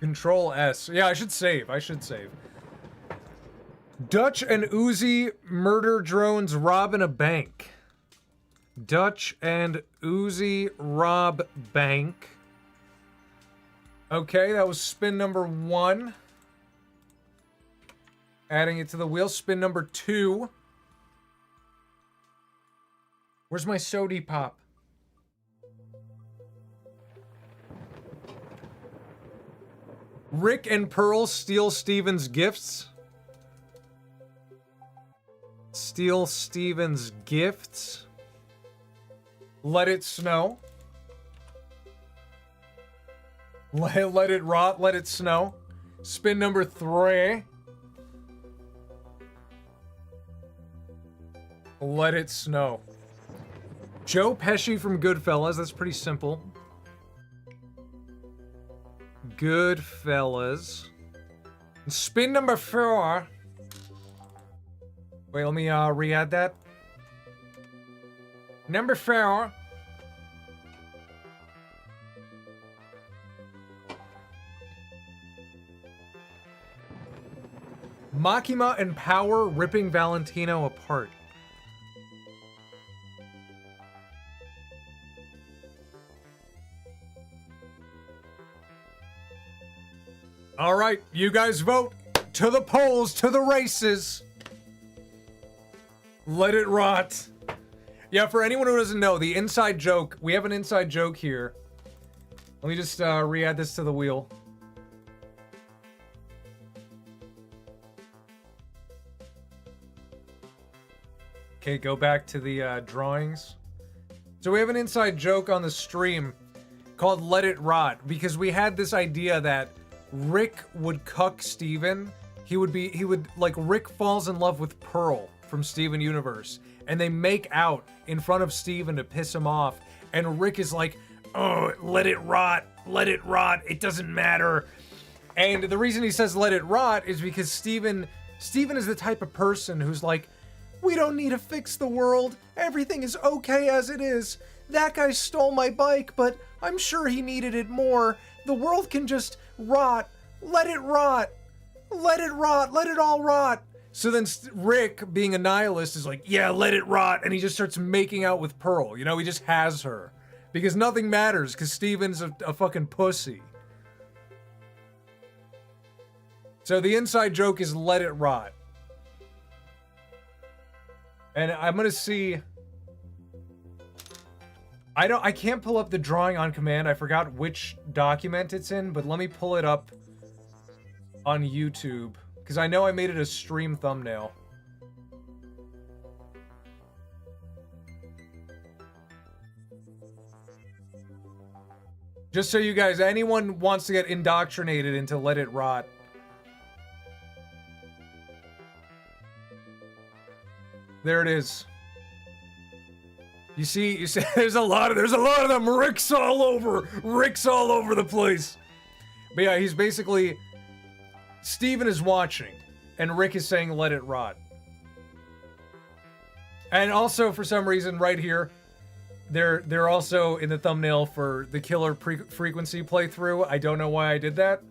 Control S. Yeah, I should save. Dutch and Uzi murder drones robbing a bank. Dutch and Uzi rob bank. Okay, that was spin number 1. Adding it to the wheel. Spin number 2. Where's my sody pop? Rick and Pearl steal Steven's gifts. Steal Steven's gifts. Let it snow. Let it rot, let it snow. Spin number 3. Let it snow. Joe Pesci from Goodfellas. That's pretty simple. Goodfellas. Spin number 4. Wait, let me re-add that. Number 4. Makima and Power ripping Valentino apart. All right, you guys vote. To the polls, to the races. Let it rot. Yeah, for anyone who doesn't know, the inside joke, we have an inside joke here. Let me just re-add this to the wheel. Okay, go back to the drawings. So we have an inside joke on the stream called Let It Rot, because we had this idea that Rick would cuck Steven. Rick falls in love with Pearl from Steven Universe, and they make out in front of Steven to piss him off, and Rick is like, oh, let it rot, it doesn't matter. And the reason he says let it rot is because Steven is the type of person who's like, we don't need to fix the world, everything is okay as it is. That guy stole my bike, but I'm sure he needed it more. The world can just rot, let it rot. Let it rot, let it all rot. So then Rick, being a nihilist, is like, yeah, let it rot, and he just starts making out with Pearl. You know, he just has her. Because nothing matters, because Steven's a fucking pussy. So the inside joke is let it rot. And I'm gonna see... I can't pull up the drawing on command. I forgot which document it's in, but let me pull it up on YouTube, because I know I made it a stream thumbnail. Just so you guys, anyone wants to get indoctrinated into Let It Rot. There it is. You see, there's a lot of them. Rick's all over the place. But yeah, he's basically... Steven is watching, and Rick is saying, let it rot. And also, for some reason, right here, they're also in the thumbnail for the Killer Frequency playthrough. I don't know why I did that.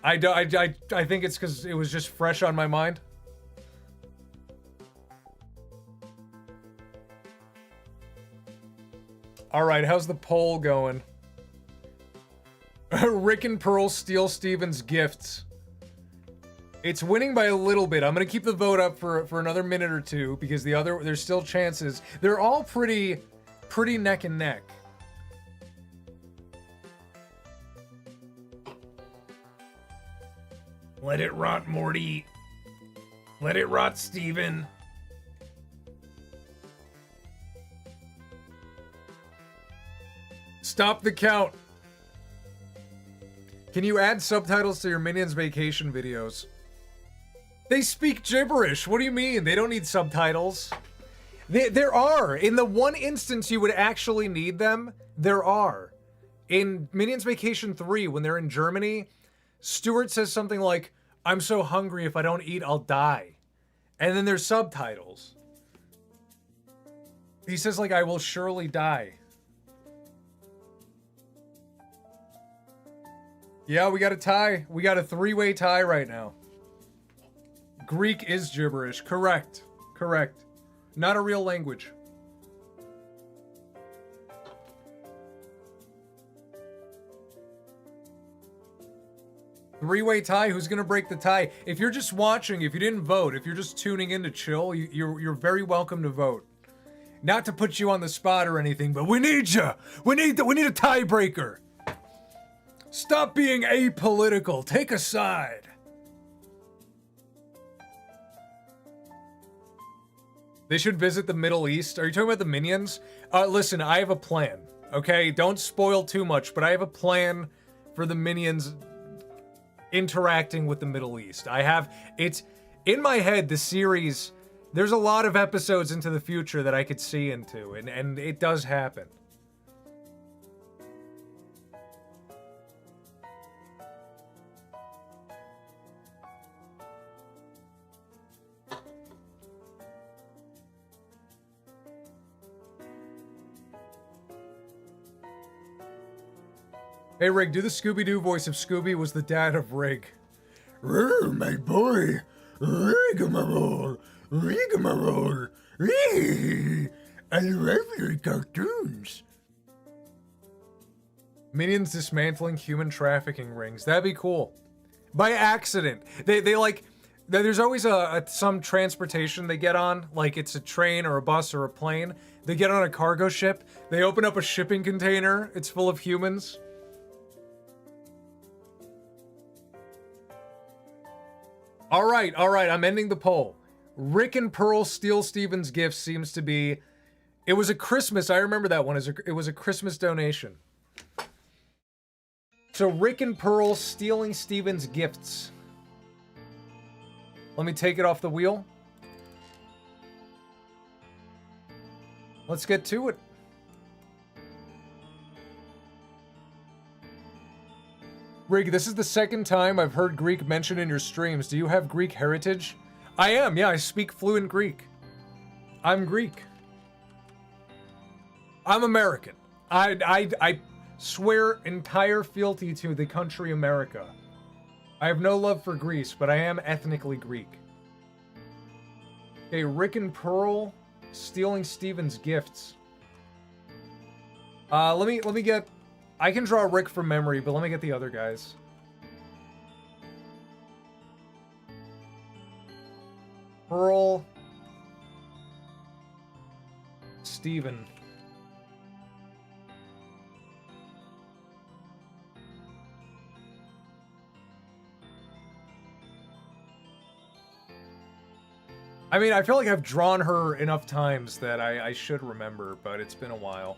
I think it's because it was just fresh on my mind. Alright, how's the poll going? Rick and Pearl steal Steven's gifts. It's winning by a little bit. I'm gonna keep the vote up for another minute or two, because there's still chances. They're all pretty neck and neck. Let it rot, Morty. Let it rot, Steven. Stop the count. Can you add subtitles to your Minions Vacation videos? They speak gibberish. What do you mean? They don't need subtitles. There are. In the one instance you would actually need them, there are. In Minions Vacation 3, when they're in Germany, Stuart says something like, I'm so hungry, if I don't eat, I'll die. And then there's subtitles. He says, like, I will surely die. Yeah, we got a tie. We got a three-way tie right now. Greek is gibberish. Correct. Correct. Not a real language. Three-way tie. Who's gonna break the tie? If you're just watching, if you didn't vote, if you're just tuning in to chill, you're very welcome to vote. Not to put you on the spot or anything, but we need you. We need a tiebreaker. Stop being apolitical. Take a side. They should visit the Middle East. Are you talking about the Minions? Listen, I have a plan. Okay, don't spoil too much, but I have a plan for the Minions interacting with the Middle East. It's in my head, the series, there's a lot of episodes into the future that I could see into, and it does happen. Hey, Rig, do the Scooby-Doo voice of Scooby was the dad of Rig. My boy. Rigmarole. Rigmarole. I love your cartoons. Minions dismantling human trafficking rings. That'd be cool. By accident. They like... There's always some transportation they get on, like it's a train or a bus or a plane. They get on a cargo ship. They open up a shipping container. It's full of humans. All right, I'm ending the poll. Rick and Pearl steal Steven's gift seems to be... It was a Christmas. I remember that one. It was a Christmas donation. So Rick and Pearl stealing Steven's gifts. Let me take it off the wheel. Let's get to it. Rig, this is the second time I've heard Greek mentioned in your streams. Do you have Greek heritage? I am, yeah, I speak fluent Greek. I'm Greek. I'm American. I swear entire fealty to the country America. I have no love for Greece, but I am ethnically Greek. Okay, Rick and Pearl stealing Steven's gifts. Let me get... I can draw Rick from memory, but let me get the other guys. Pearl. Steven. I mean, I feel like I've drawn her enough times that I should remember, but it's been a while.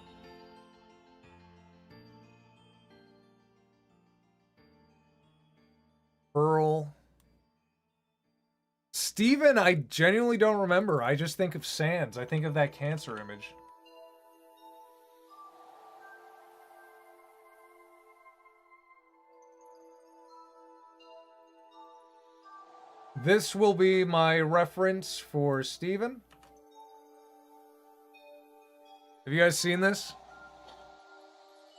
Pearl. Steven, I genuinely don't remember. I just think of Sans. I think of that cancer image. This will be my reference for Steven. Have you guys seen this?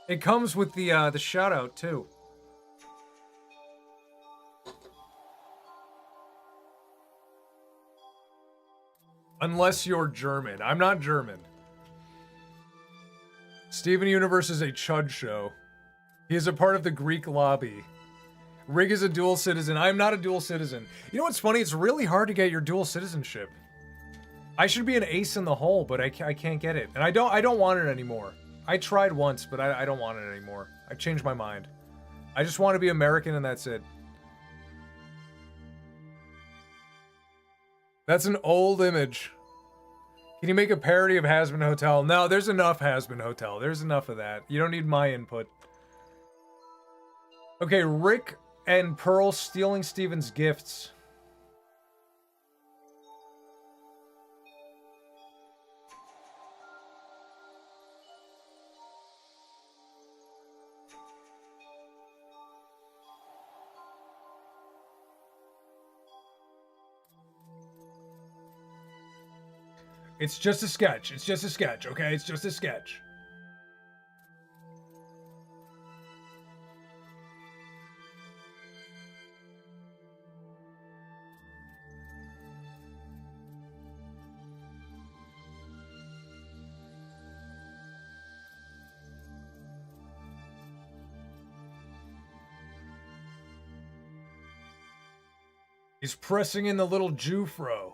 It comes with the shout out too. Unless you're German. I'm not German. Steven Universe is a chud show. He is a part of the Greek lobby. Rig is a dual citizen. I'm not a dual citizen. You know what's funny? It's really hard to get your dual citizenship. I should be an ace in the hole, but I can't get it. And I don't want it anymore. I tried once, but I don't want it anymore. I've changed my mind. I just want to be American and that's it. That's an old image. Can you make a parody of Has-Been Hotel? No, there's enough Has-Been Hotel. There's enough of that. You don't need my input. Okay, Rick and Pearl stealing Steven's gifts. It's just a sketch. It's just a sketch, okay? It's just a sketch. He's pressing in the little Jufro.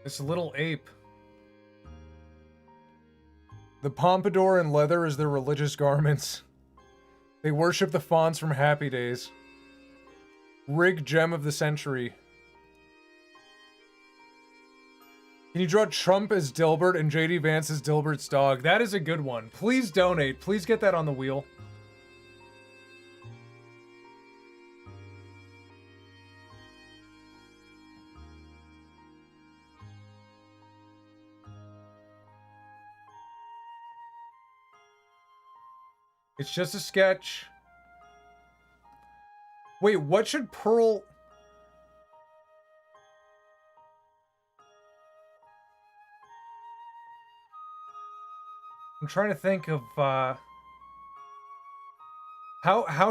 This little ape. The pompadour and leather is their religious garments. They worship the fonts from Happy Days. Rig gem of the century. Can you draw Trump as Dilbert and JD Vance as Dilbert's dog? That is a good one. Please donate. Please get that on the wheel. It's just a sketch. Wait, what should Pearl... I'm trying to think of, how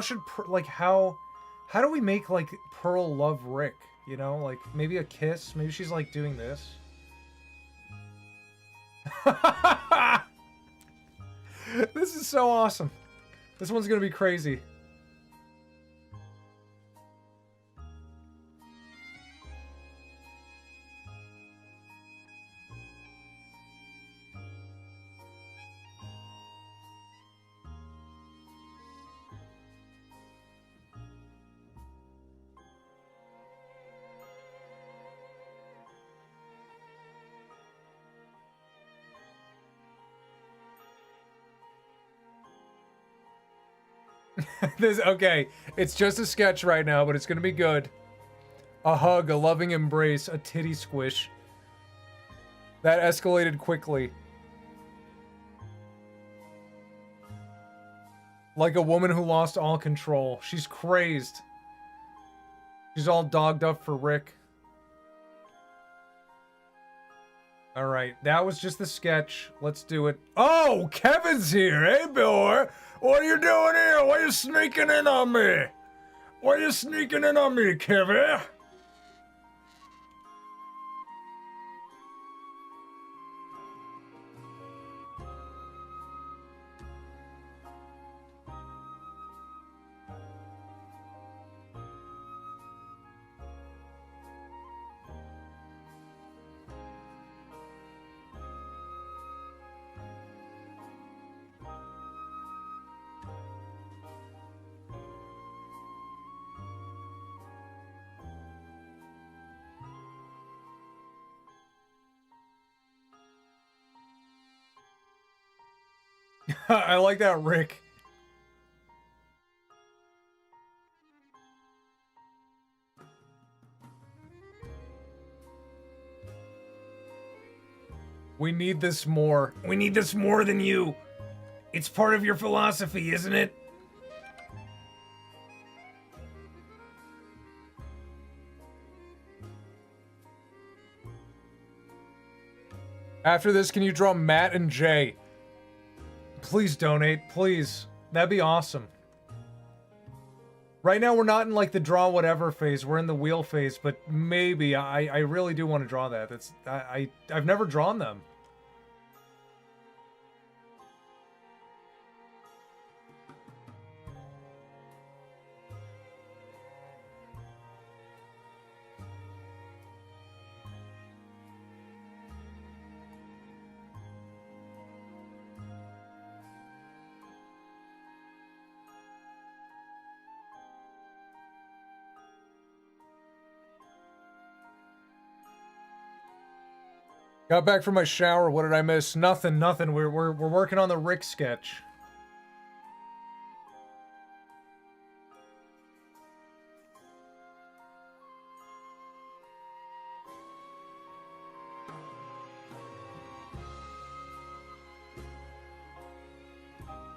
should, How do we make, like, Pearl love Rick? You know, like, maybe a kiss? Maybe she's, like, doing this. This is so awesome. This one's gonna be crazy. Okay, it's just a sketch right now, but it's gonna be good. A hug, a loving embrace, a titty squish. That escalated quickly. Like a woman who lost all control. She's crazed. She's all dogged up for Rick. Alright, that was just the sketch. Let's do it. Oh, Kevin's here. Hey, boy. What are you doing here? Why are you sneaking in on me? Why are you sneaking in on me, Kevin? I like that, Rick. We need this more. We need this more than you. It's part of your philosophy, isn't it? After this, can you draw Matt and Jay? Please donate, please. That'd be awesome. Right now, we're not in, like, the draw whatever phase. We're in the wheel phase, but maybe. I really do want to draw that. That's I've never drawn them. Got back from my shower. What did I miss? Nothing. We're working on the Rick sketch.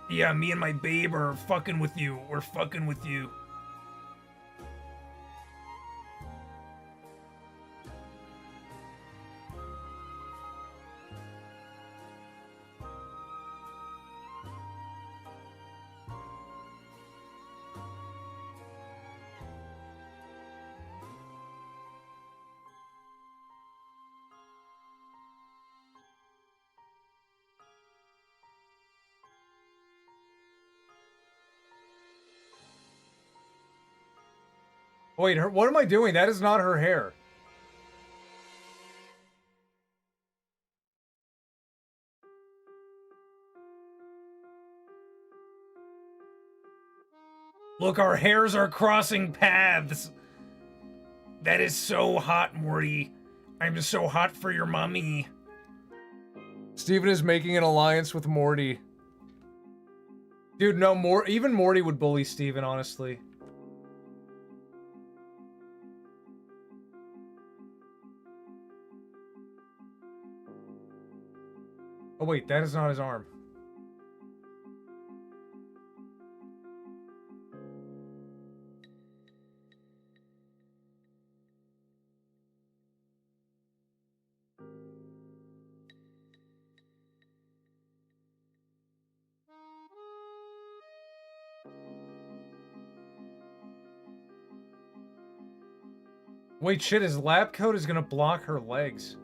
Yeah, me and my babe are fucking with you. We're fucking with you. Wait, what am I doing? That is not her hair. Look, our hairs are crossing paths. That is so hot, Morty. I'm just so hot for your mommy. Steven is making an alliance with Morty. Dude, no, even Morty would bully Steven, honestly. Oh wait, that is not his arm. Wait, shit, his lab coat is gonna block her legs.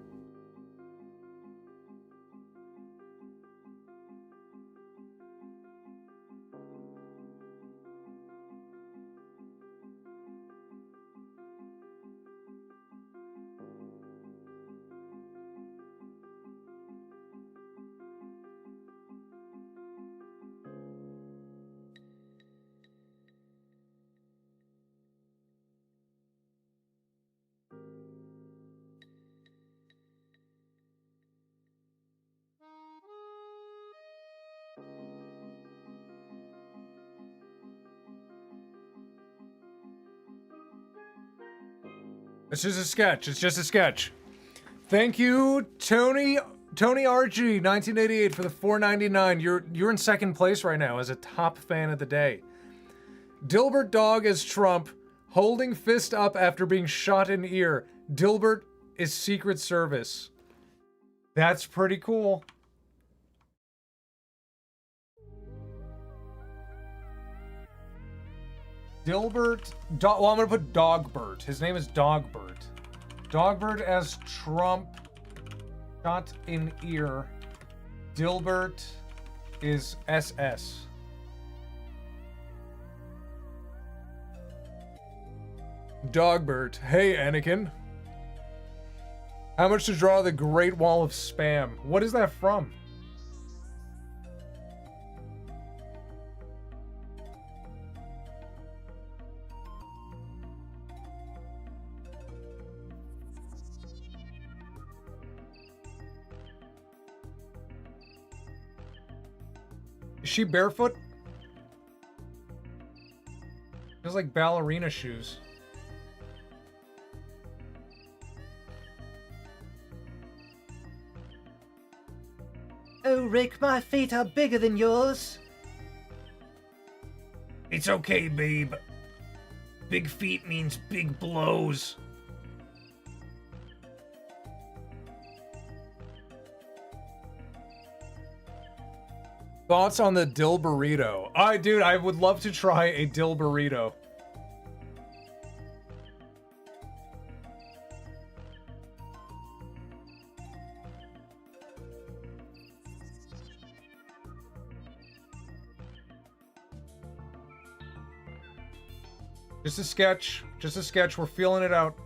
It's just a sketch. It's just a sketch. Thank you, Tony Archie, 1988 for the $4.99. You're in second place right now as a top fan of the day. Dilbert Dog as Trump, holding fist up after being shot in ear. Dilbert is Secret Service. That's pretty cool. Dilbert, well, I'm gonna put Dogbert. His name is Dogbert. Dogbert as Trump, shot in ear. Dilbert is SS. Dogbert, hey Anakin. How much to draw the Great Wall of Spam? What is that from? Is she barefoot? Feels like ballerina shoes. Oh, Rick, my feet are bigger than yours. It's okay, babe. Big feet means big blows. Thoughts on the dill burrito? Dude, I would love to try a dill burrito. Just a sketch. Just a sketch. We're feeling it out.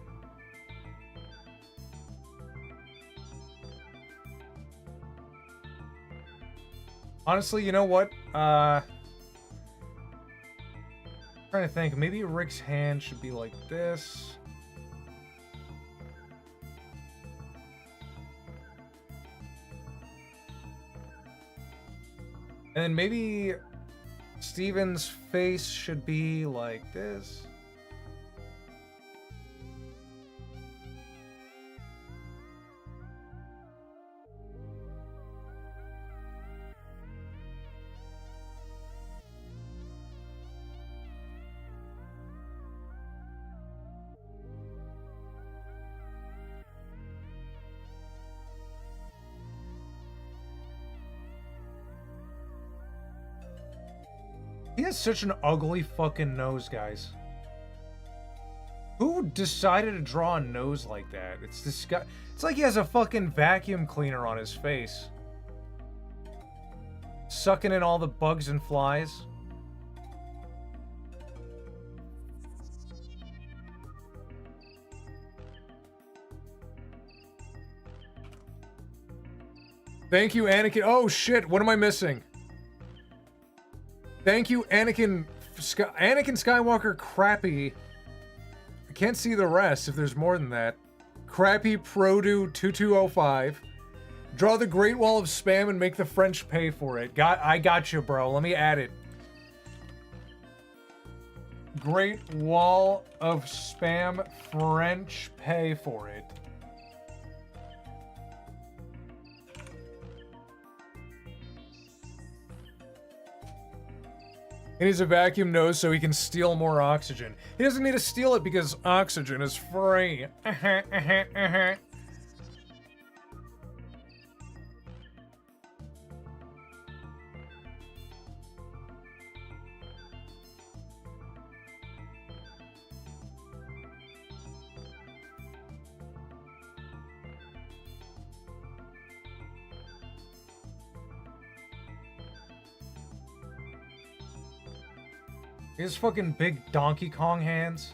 Honestly, you know what? Trying to think. Maybe Rick's hand should be like this. And then maybe Steven's face should be like this. He has such an ugly fucking nose, guys. Who decided to draw a nose like that? It's disgusting. It's like he has a fucking vacuum cleaner on his face. Sucking in all the bugs and flies. Thank you, Anakin. Oh shit, what am I missing? Thank you, Anakin Skywalker Crappy. I can't see the rest if there's more than that. Crappy Produ 2205. Draw the Great Wall of Spam and make the French pay for it. I got you, bro. Let me add it. Great Wall of Spam, French pay for it. He needs a vacuum nose so he can steal more oxygen. He doesn't need to steal it because oxygen is free. His fucking big Donkey Kong hands.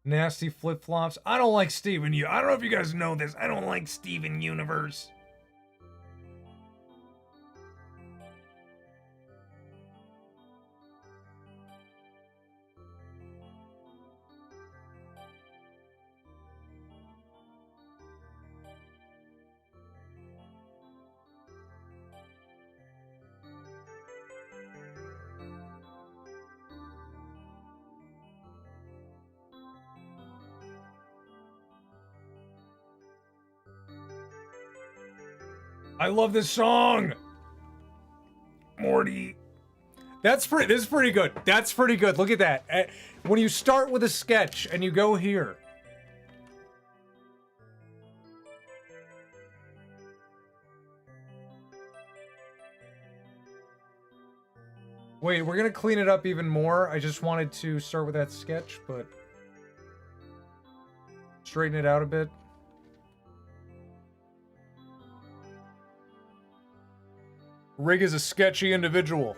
Nasty flip-flops. I don't like Steven. I don't know if you guys know this. I don't like Steven Universe. I love this song. Morty. This is pretty good. That's pretty good. Look at that. When you start with a sketch and you go here. Wait, we're gonna clean it up even more. I just wanted to start with that sketch, but straighten it out a bit. Rig is a sketchy individual.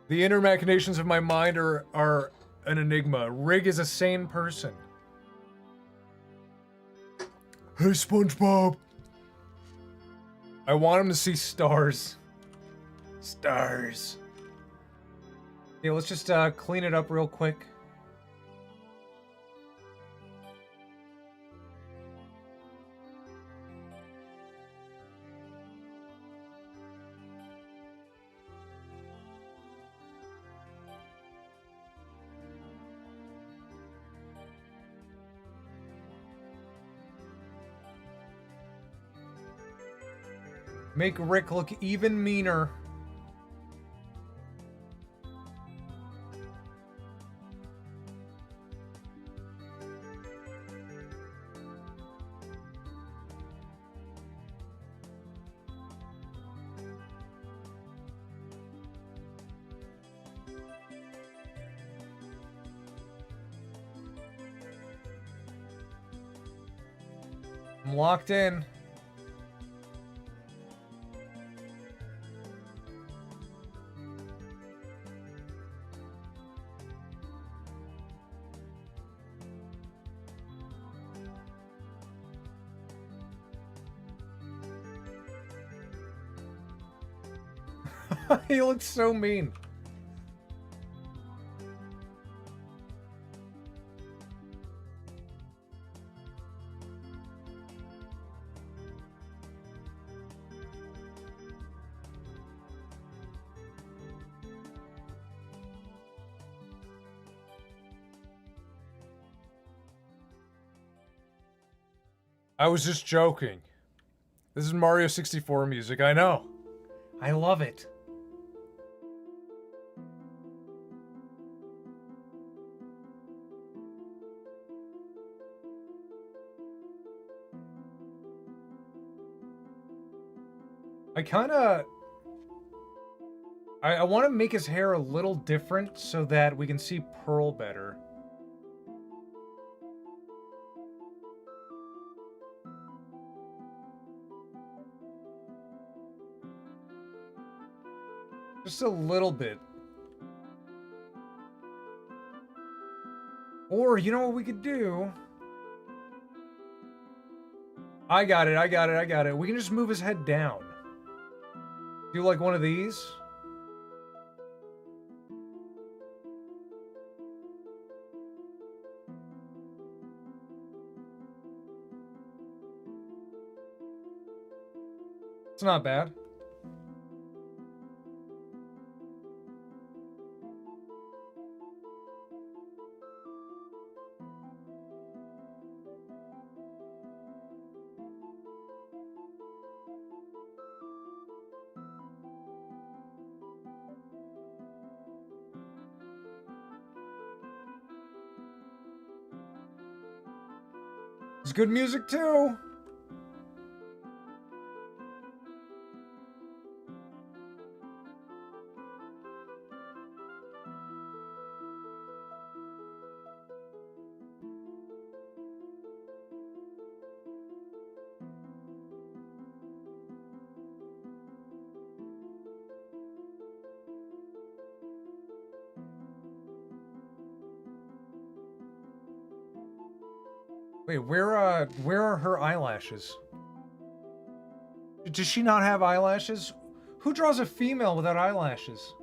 The inner machinations of my mind are an enigma. Rig is a sane person. Hey, SpongeBob. I want him to see stars. Stars. Okay, let's just clean it up real quick. Make Rick look even meaner. I'm locked in. He looks so mean. I was just joking. This is Mario 64 music, I know. I love it. I want to make his hair a little different so that we can see Pearl better. Just a little bit. Or, you know what we could do? I got it. We can just move his head down. Do like one of these? It's not bad. It's good music too. Wait, where are her eyelashes? Does she not have eyelashes? Who draws a female without eyelashes?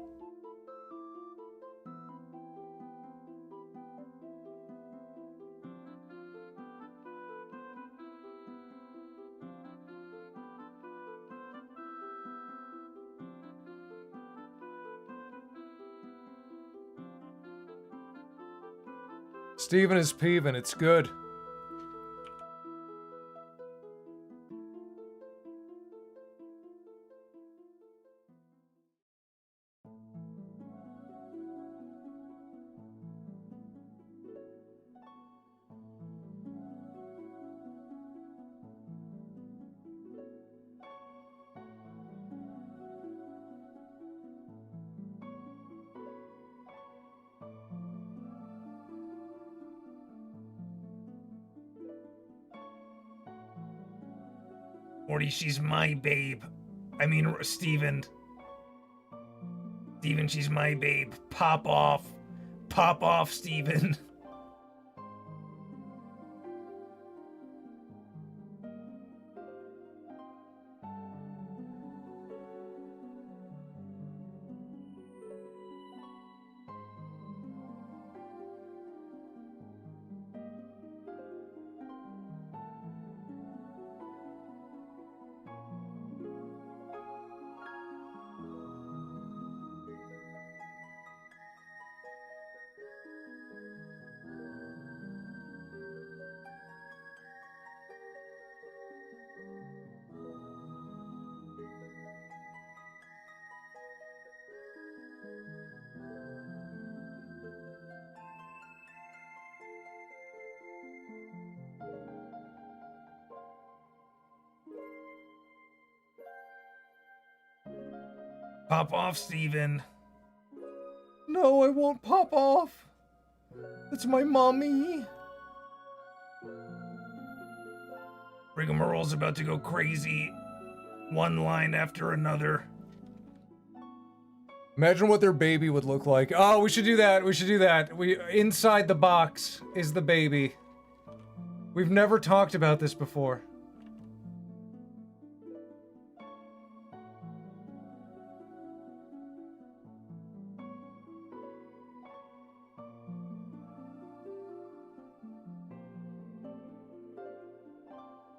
Steven is peeving, it's good. Morty, she's my babe. I mean, Steven. Steven, she's my babe. Pop off. Pop off, Steven. Pop off, Steven. No, I won't pop off. It's my mommy. Rigmarole's about to go crazy. One line after another. Imagine what their baby would look like. Oh, we should do that. We should do that. Inside the box is the baby. We've never talked about this before.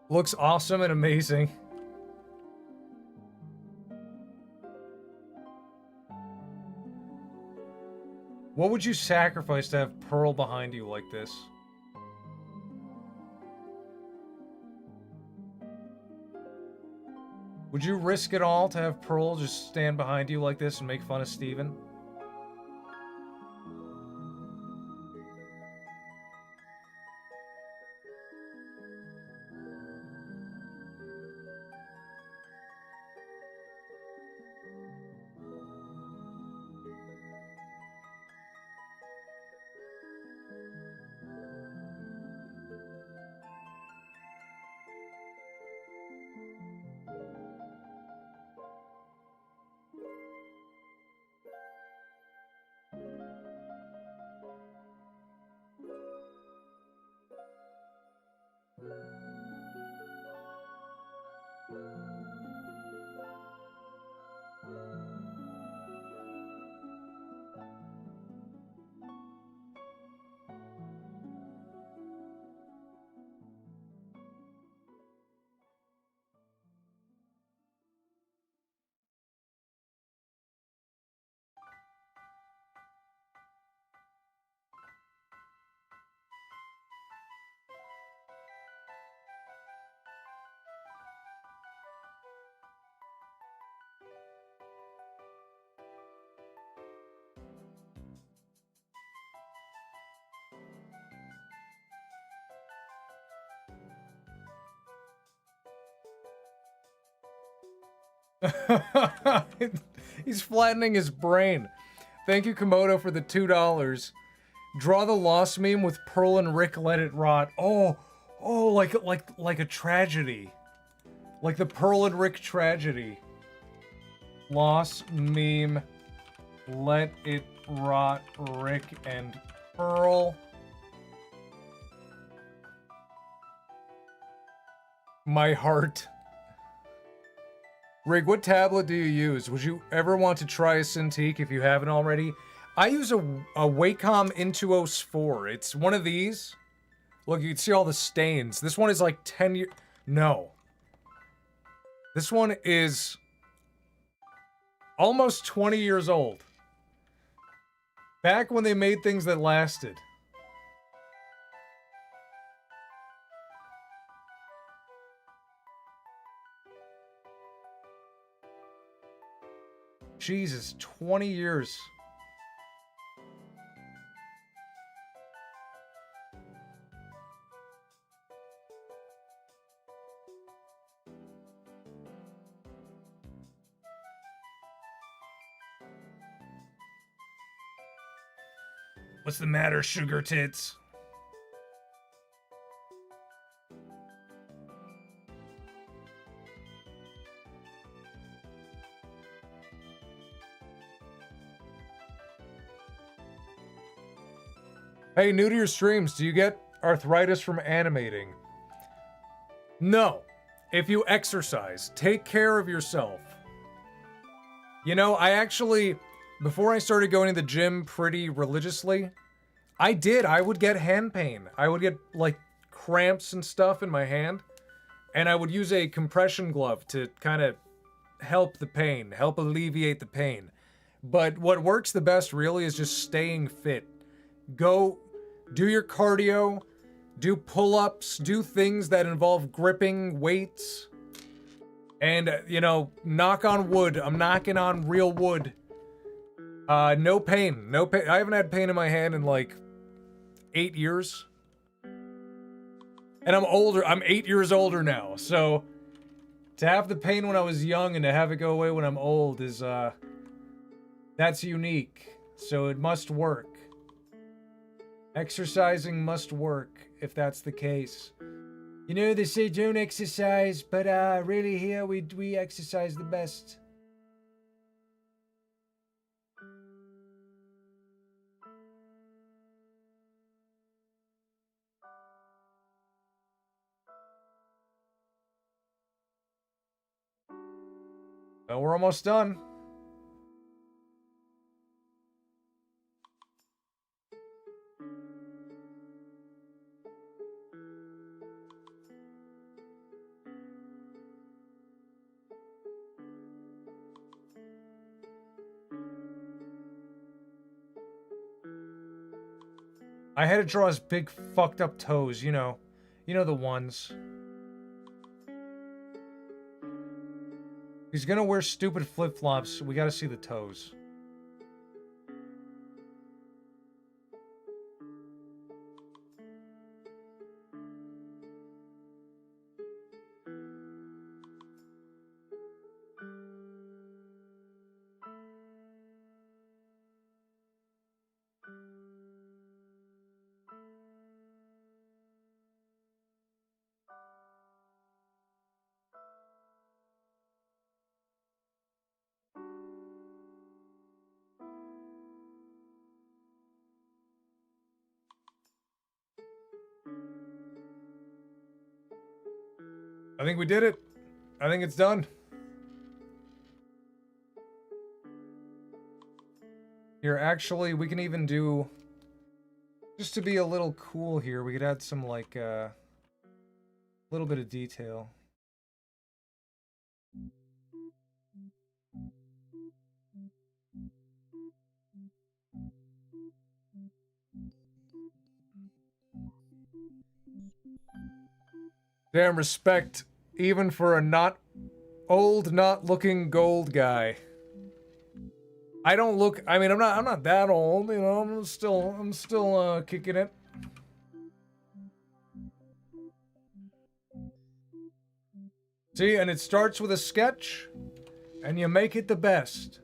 Looks awesome and amazing. What would you sacrifice to have Pearl behind you like this? Would you risk it all to have Pearl just stand behind you like this and make fun of Steven? He's flattening his brain. Thank you, Komodo, for the $2. Draw the lost meme with Pearl and Rick let it rot. Oh, like a tragedy. Like the Pearl and Rick tragedy. Lost meme, let it rot, Rick and Pearl. My heart. Rig, what tablet do you use? Would you ever want to try a Cintiq if you haven't already? I use a Wacom Intuos 4. It's one of these. Look, you can see all the stains. This one is like 10 years... No. This one is almost 20 years old. Back when they made things that lasted. Jesus, 20 years. What's the matter, sugar tits? Hey, new to your streams, do you get arthritis from animating? No. If you exercise, take care of yourself. You know, I actually, before I started going to the gym pretty religiously, I would get hand pain. I would get, like, cramps and stuff in my hand, and I would use a compression glove to kind of help the pain, help alleviate the pain. But what works the best, really, is just staying fit. Go... do your cardio, do pull-ups, do things that involve gripping weights. And, you know, knock on wood. I'm knocking on real wood. No pain. No pain. I haven't had pain in my hand in, like, 8 years. And I'm older. I'm 8 years older now. So, to have the pain when I was young and to have it go away when I'm old is, that's unique. So it must work. Exercising must work, if that's the case. You know, they say don't exercise, but really here we exercise the best. Well, we're almost done. I had to draw his big fucked up toes, you know. You know the ones. He's gonna wear stupid flip-flops. We gotta see the toes. I think we did it. I think it's done. Here, actually, we can even do... just to be a little cool here, we could add some, like, little bit of detail. Damn respect, even for a not old, not looking gold guy. I don't look, I mean, I'm not that old, you know, I'm still kicking it. See, and it starts with a sketch, And you make it the best.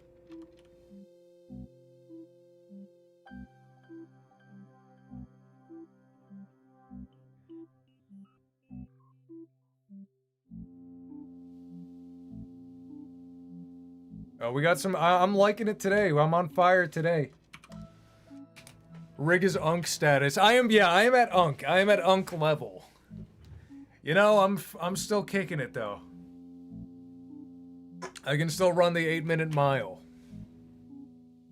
Oh, we got some. I'm liking it today. I'm on fire today. Rig is Unk status. I am at Unk. I am at Unk level. You know, I'm still kicking it though. I can still run the 8-minute mile.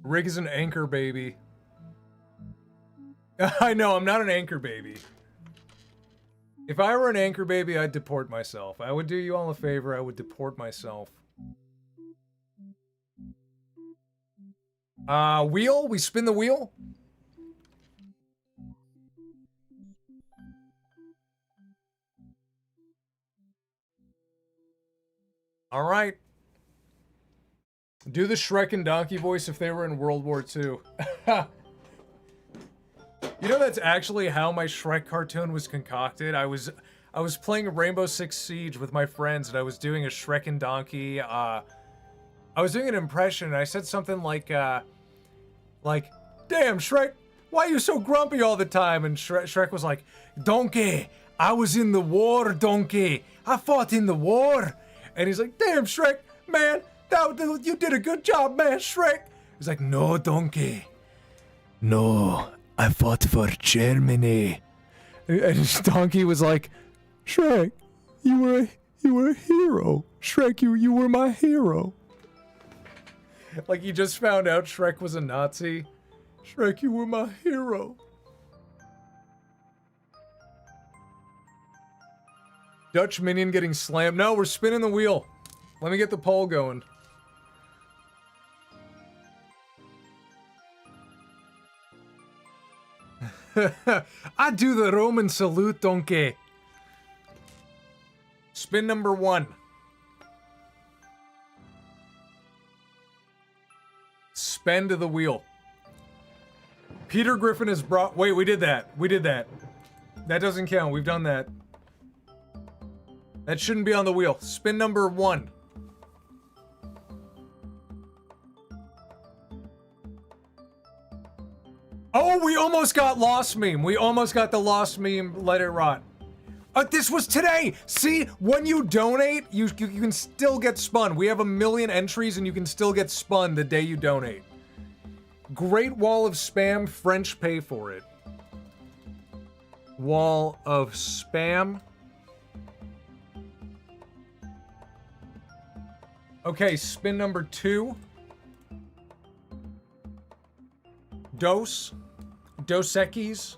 Rig is an anchor baby. I know, I'm not an anchor baby. If I were an anchor baby, I'd deport myself. I would do you all a favor, I would deport myself. Wheel? We spin the wheel? Alright. Do the Shrek and Donkey voice if they were in World War II. You know that's actually how my Shrek cartoon was concocted? I was playing Rainbow Six Siege with my friends and I was doing a Shrek and Donkey, I was doing an impression and I said something like, damn, Shrek, why are you so grumpy all the time? And Shrek was like, Donkey, I was in the war, Donkey. I fought in the war. And he's like, damn, Shrek, man, you did a good job, man, Shrek. He's like, no, Donkey. No, I fought for Germany. And Donkey was like, Shrek, you were a hero. Shrek, you were my hero. Like he just found out Shrek was a Nazi. Shrek, you were my hero. Dutch minion getting slammed. No, we're spinning the wheel. Let me get the poll going. I do the Roman salute, Donkey. Spin number 1. Spend the wheel. Peter Griffin has brought... Wait, we did that. We did that. That doesn't count. We've done that. That shouldn't be on the wheel. Spin number 1. Oh, we almost got Lost Meme. We almost got the Lost Meme, Let It Rot. This was today! See, when you donate, you can still get spun. We have 1 million entries and you can still get spun the day you donate. Great Wall of Spam, French pay for it. Wall of Spam. Okay, spin number 2. Dos Equis.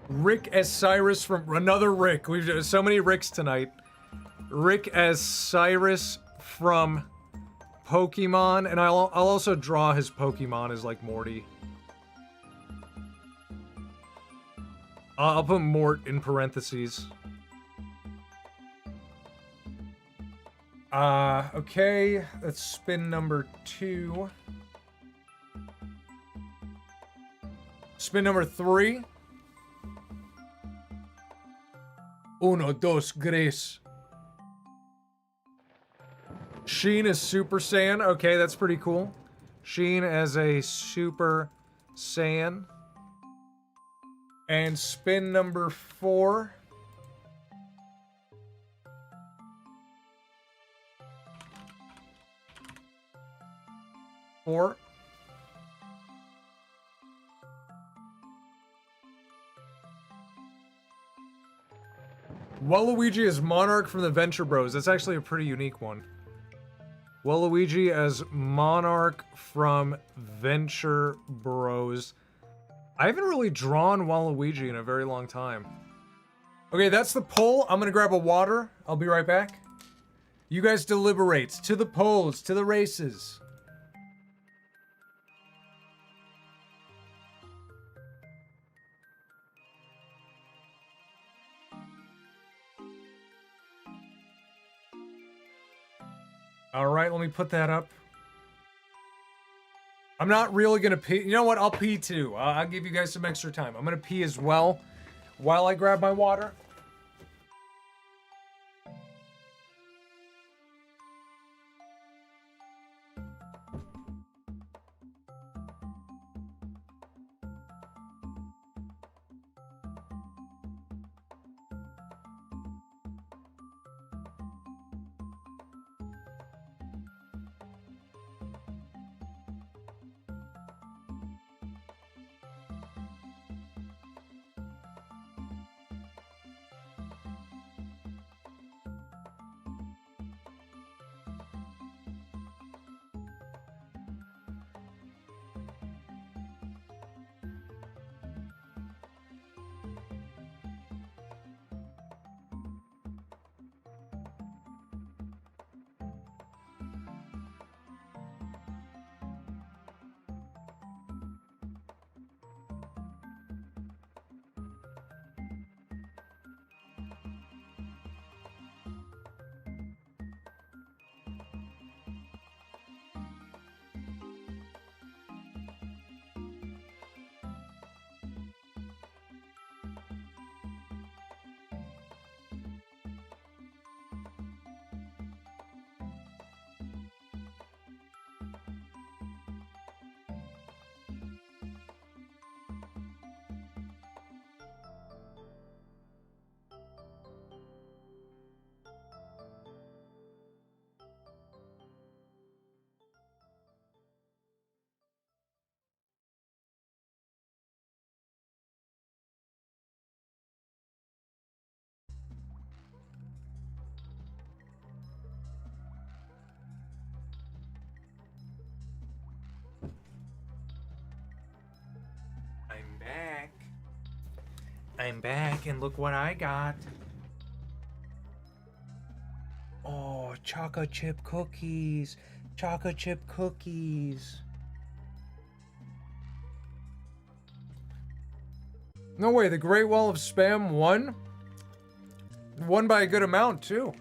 Rick as Cyrus from... Another Rick. We've done so many Ricks tonight. Rick as Cyrus from Pokemon. And I'll also draw his Pokemon as, like, Morty. I'll put Mort in parentheses. Okay. That's spin number 2. Spin number 3. Uno, dos, tres. Sheen is Super Saiyan. Okay, that's pretty cool. Sheen as a Super Saiyan. And spin number 4. Waluigi as Monarch from the Venture Bros. That's actually a pretty unique one. Waluigi as Monarch from Venture Bros. I haven't really drawn Waluigi in a very long time. Okay, that's the poll. I'm gonna grab a water. I'll be right back. You guys deliberate. To the polls, to the races. All right, let me put that up. I'm not really gonna pee. You know what? I'll pee too. I'll give you guys some extra time. I'm gonna pee as well while I grab my water. I'm back, and look what I got. Oh, chocolate chip cookies. Chocolate chip cookies. No way, the Great Wall of Spam won? Won by a good amount, too.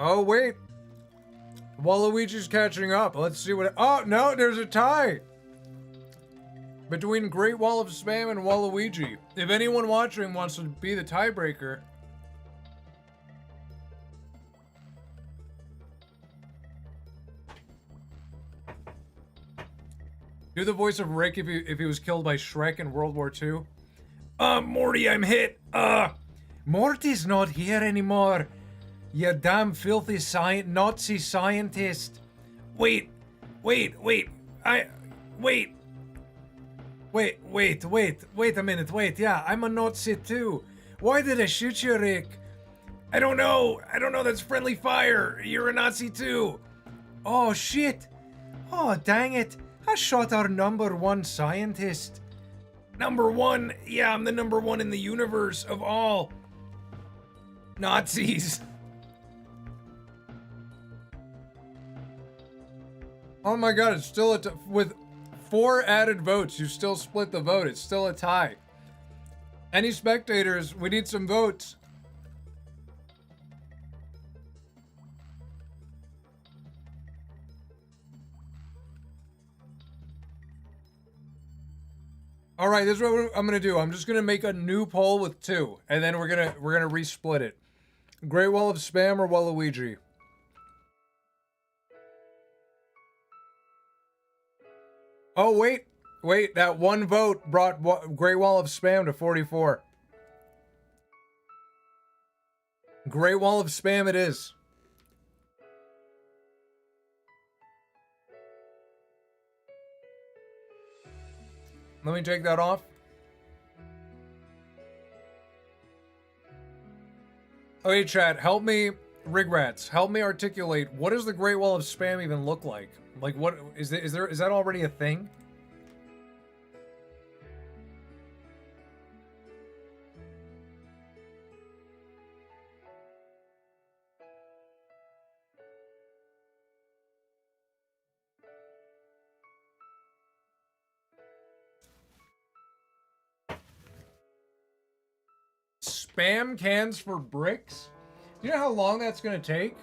Oh, wait. Waluigi's catching up. Let's see what... Oh, no, there's a tie! Between Great Wall of Spam and Waluigi. If anyone watching wants to be the tiebreaker... Do the voice of Rick if he was killed by Shrek in World War II. Morty, I'm hit. Morty's not here anymore. You damn filthy Nazi scientist. Wait a minute, Yeah, I'm a Nazi too. Why did I shoot you, Rick? I don't know, that's friendly fire. You're a Nazi too. Oh, shit. Oh, dang it. I shot our #1 scientist. #1? Yeah, I'm the #1 in the universe of all Nazis. Oh my god, it's still with 4 added votes, you still split the vote. It's still a tie. Any spectators, we need some votes. All right, this is what I'm gonna do. I'm just gonna make a new poll with 2, and then we're gonna resplit it. Great Wall of Spam or Waluigi? Oh wait, that one vote brought Great Wall of Spam to 44. Great Wall of Spam it is. Let me take that off. Okay, chat, help me, Rigrats, help me articulate, what does the Great Wall of Spam even look like? Like, what is that already a thing? Spam cans for bricks? Do you know how long that's gonna take?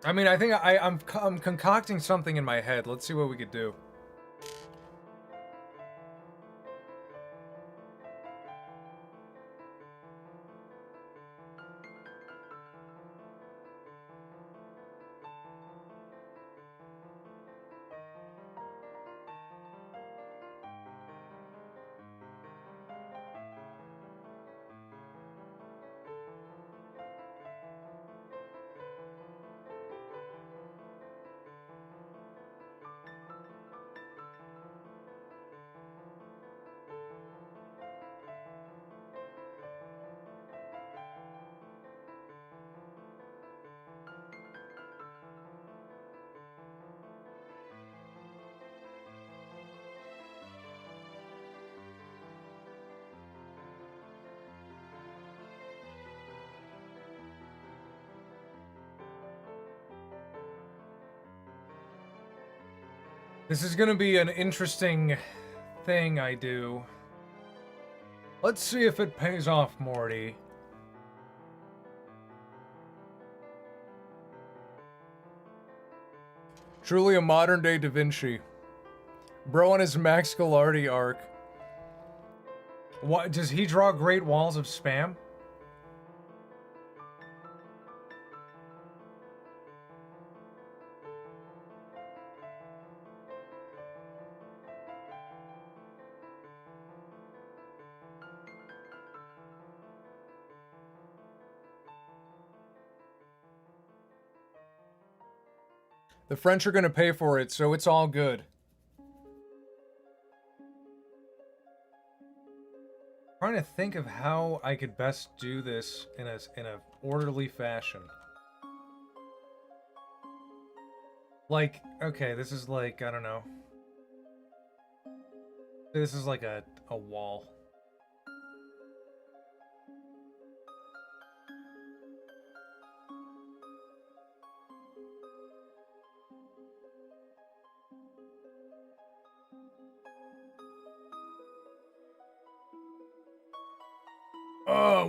I mean, I think I'm concocting something in my head. Let's see what we could do. This is gonna be an interesting thing I do. Let's see if it pays off, Morty. Truly a modern-day Da Vinci. Bro on his Max Galardi arc. What, does he draw great walls of spam? The French are gonna pay for it, so it's all good. trying to think of how I could best do this in a orderly fashion. Like, okay, this is like, I don't know. This is like a wall.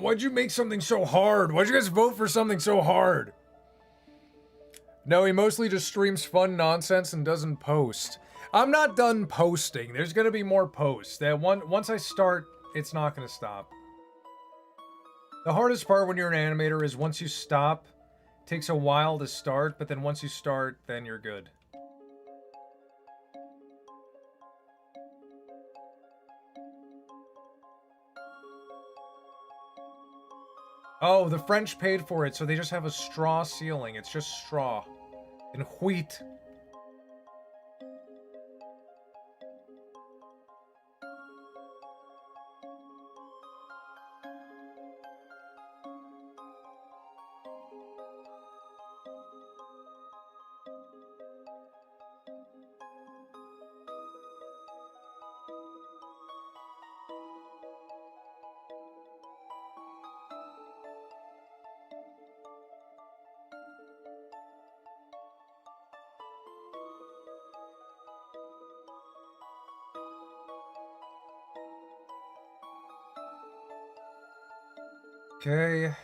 Why'd you make something so hard? Why'd you guys vote for something so hard? No, he mostly just streams fun nonsense and doesn't post. I'm not done posting. There's gonna be more posts. Once I start, it's not gonna stop. The hardest part when you're an animator is once you stop, it takes a while to start, but then once you start, then you're good. Oh, the French paid for it, so they just have a straw ceiling. It's just straw. And wheat. Okay.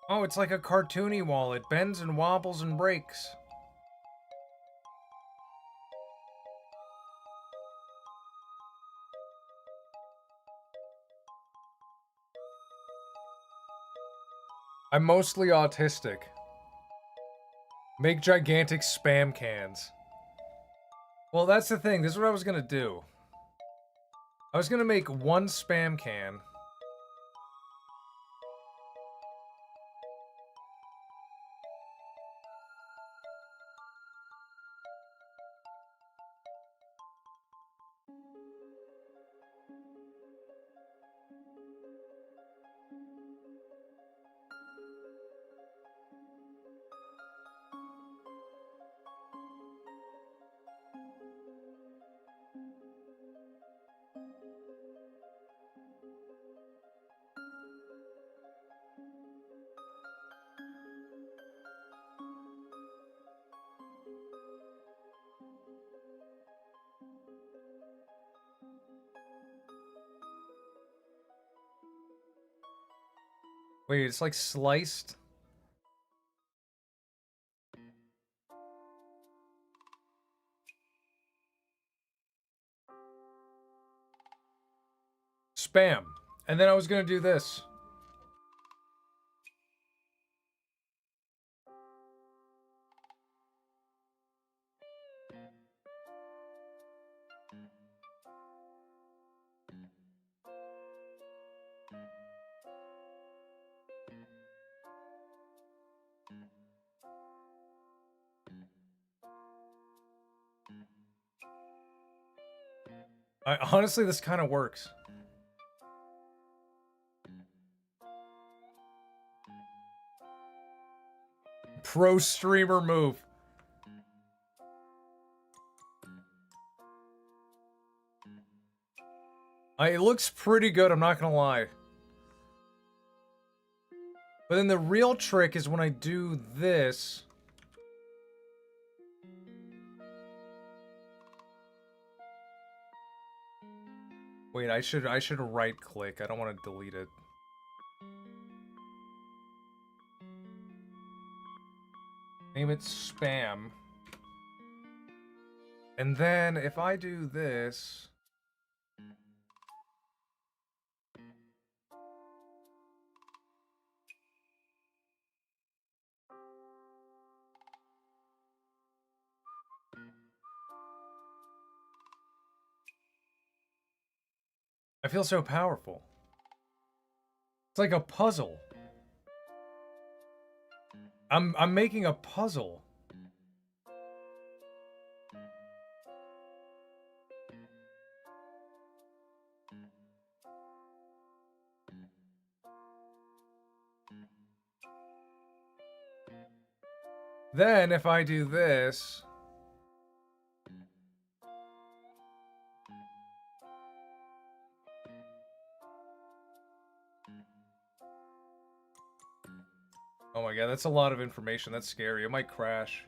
Oh, it's like a cartoony wall. It bends and wobbles and breaks. I'm mostly autistic. Make gigantic spam cans. Well, that's the thing. This is what I was gonna do. I was gonna make one spam can. Wait, it's like sliced? Spam. And then I was gonna do this. Honestly, this kind of works. Pro streamer move. It looks pretty good, I'm not gonna lie. But then the real trick is when I do this. Wait, I should right click. I don't want to delete it. Name it spam. And then if I do this, I feel so powerful. It's like a puzzle. I'm making a puzzle. Then if I do this, oh my god, that's a lot of information. That's scary. It might crash.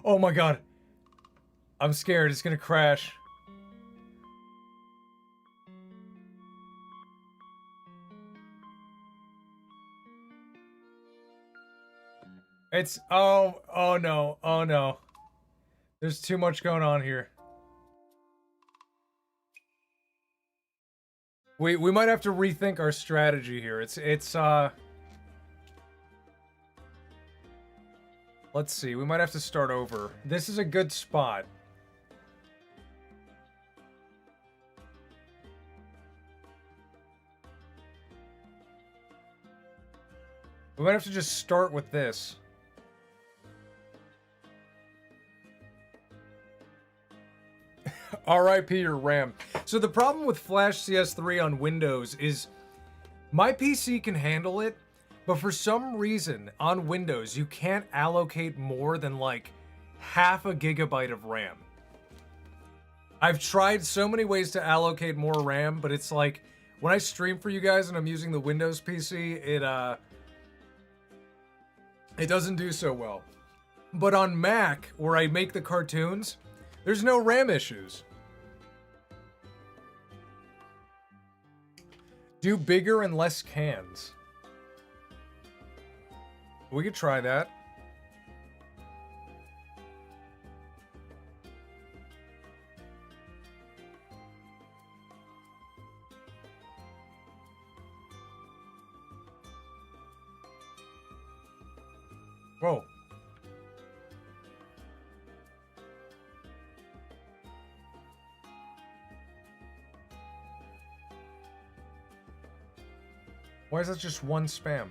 Oh my god. I'm scared. It's gonna crash. It's, oh no, oh no. There's too much going on here. We might have to rethink our strategy here. Let's see, we might have to start over. This is a good spot. We might have to just start with this. RIP your RAM. So the problem with Flash CS3 on Windows is my PC can handle it, but for some reason on Windows you can't allocate more than like half a gigabyte of RAM. I've tried so many ways to allocate more RAM, but it's like when I stream for you guys and I'm using the Windows PC, it doesn't do so well. But on Mac, where I make the cartoons, there's no RAM issues. Do bigger and less cans. We could try that. Whoa. Why is that just one spam?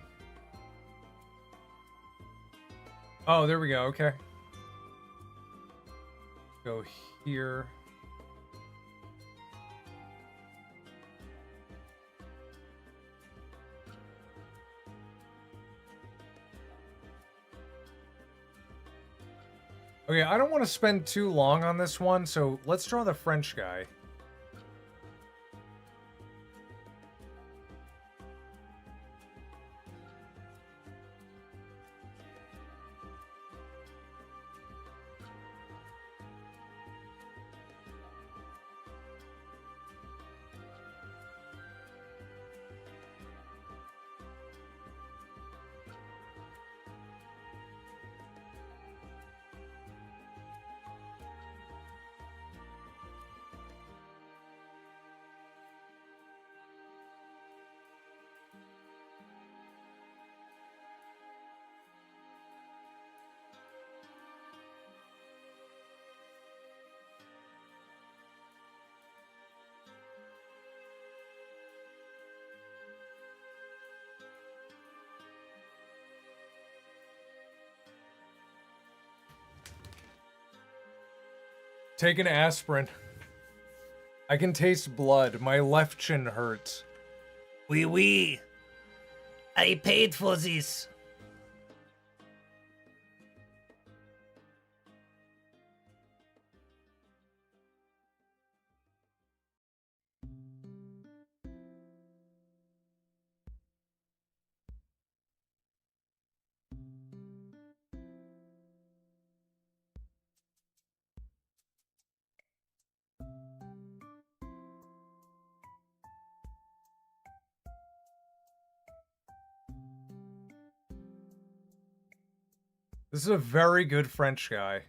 Oh, there we go. Okay. Go here. Okay, I don't want to spend too long on this one, so let's draw the French guy. Take an aspirin. I can taste blood. My left chin hurts. Oui, oui. I paid for this. This is a very good French guy.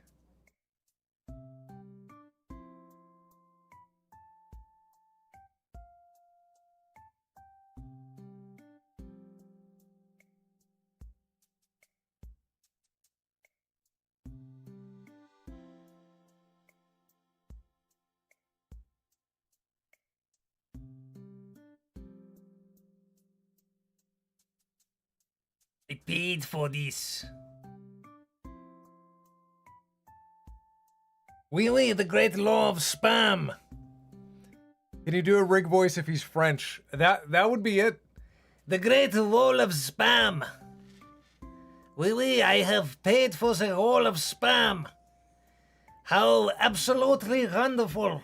paid for this. Oui, the great law of spam. Can you do a Rig voice if he's French? That would be it. The great role of spam. Oui, I have paid for the role of spam. How absolutely wonderful.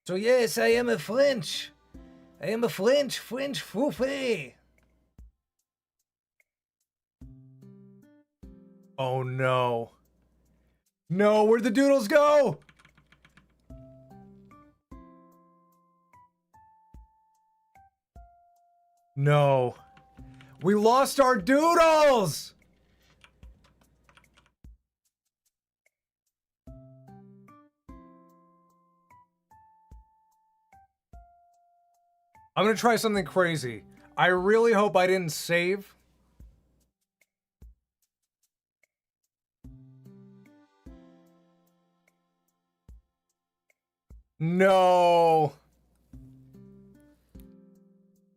So yes, I am a French. I am a French foufé. Oh no. No, where'd the doodles go? No. We lost our doodles! I'm gonna try something crazy. I really hope I didn't save. No.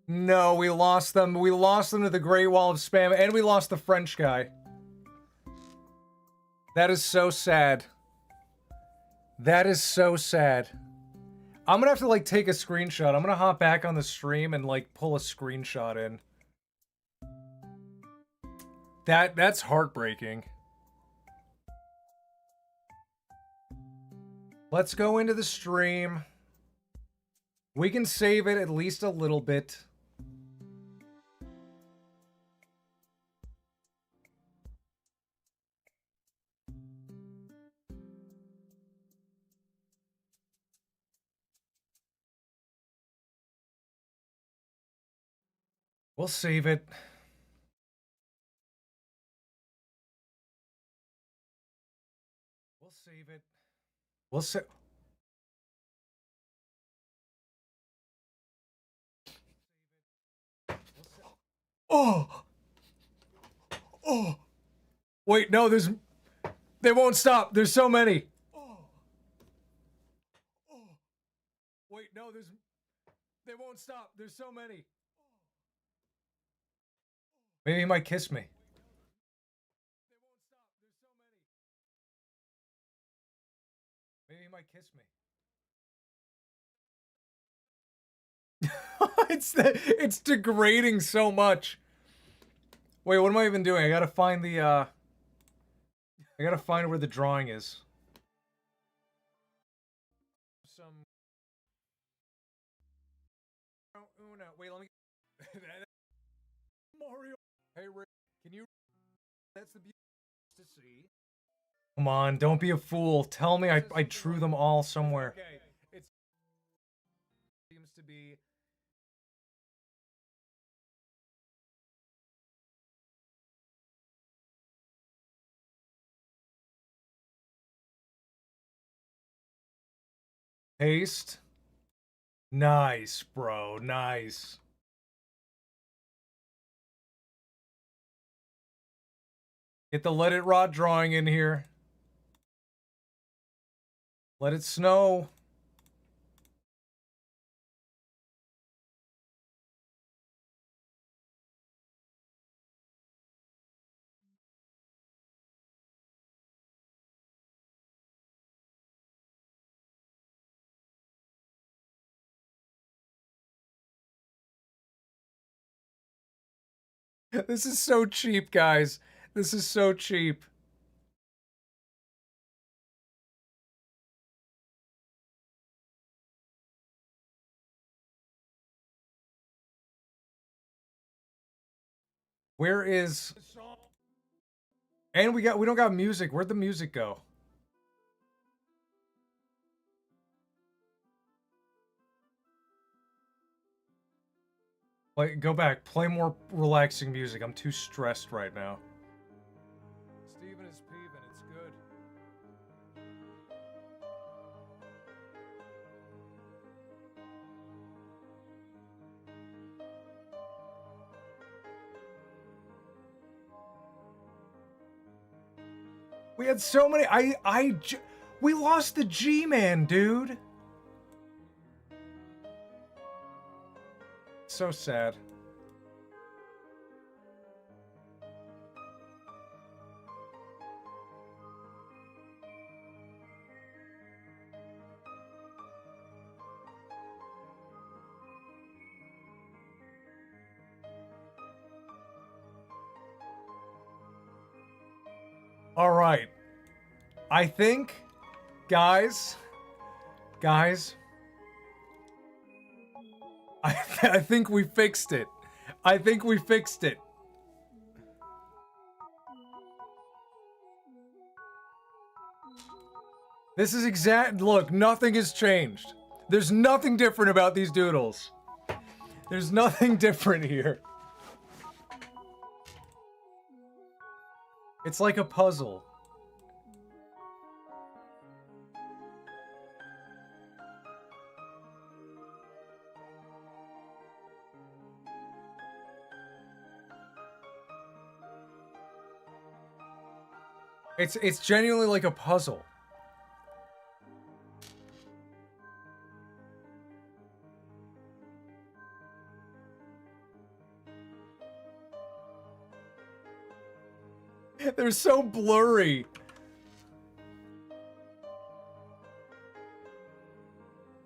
No, we lost them. We lost them to the Great Wall of Spam, and we lost the French guy. That is so sad. That is so sad. I'm gonna have to, like, take a screenshot. I'm gonna hop back on the stream and, like, pull a screenshot in. That's heartbreaking. Let's go into the stream. We can save it at least a little bit. We'll save it. We'll save it. We'll save. Oh! Oh! Wait, no, there's... They won't stop. There's so many. Oh! Oh! Wait, no, there's... They won't stop. There's so many. Maybe he might kiss me. Maybe he might kiss me. It's degrading so much. Wait, what am I even doing? I gotta find the, I gotta find where the drawing is. Wait, let me... Mario! Hey, Rick, can you... That's the beauty to see. Come on, don't be a fool. Tell me I drew them all somewhere. Okay, it seems to be... Paste. Nice, bro. Nice. Get the Let It Rot drawing in here. Let it snow. This is so cheap, guys. This is so cheap. Where is... And we don't got music. Where'd the music go? Like, go back. Play more relaxing music. I'm too stressed right now. Steven is peeving. It's good. We had so many... We lost the G-Man, dude. so sad. All right. I think, guys, I think we fixed it. I think we fixed it. This is exact. Look, nothing has changed. There's nothing different about these doodles. There's nothing different here. It's like a puzzle. It's genuinely like a puzzle. They're so blurry.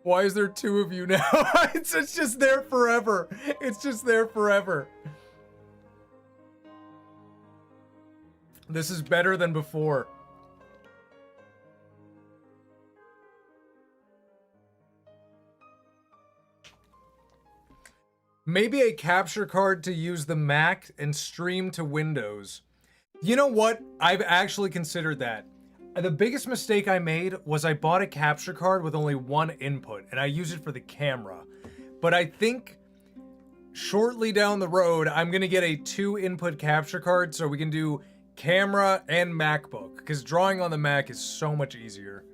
Why is there two of you now? It's just there forever. It's just there forever. This is better than before. Maybe a capture card to use the Mac and stream to Windows. You know what? I've actually considered that. The biggest mistake I made was I bought a capture card with only one input, and I use it for the camera. But I think shortly down the road, I'm gonna get a 2-input capture card so we can do camera and MacBook, because drawing on the Mac is so much easier.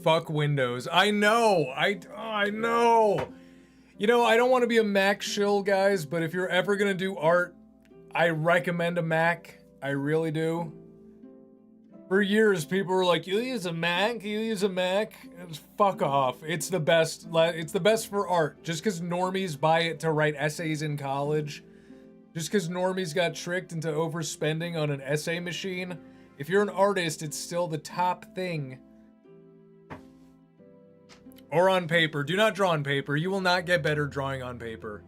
Fuck Windows. I know! I know! You know, I don't want to be a Mac shill, guys, but if you're ever gonna do art, I recommend a Mac. I really do. For years, people were like, "You use a Mac? You use a Mac?" Fuck off. It's the best. It's the best for art. Just because normies buy it to write essays in college, just because normies got tricked into overspending on an essay machine, if you're an artist, it's still the top thing. Or on paper. Do not draw on paper. You will not get better drawing on paper.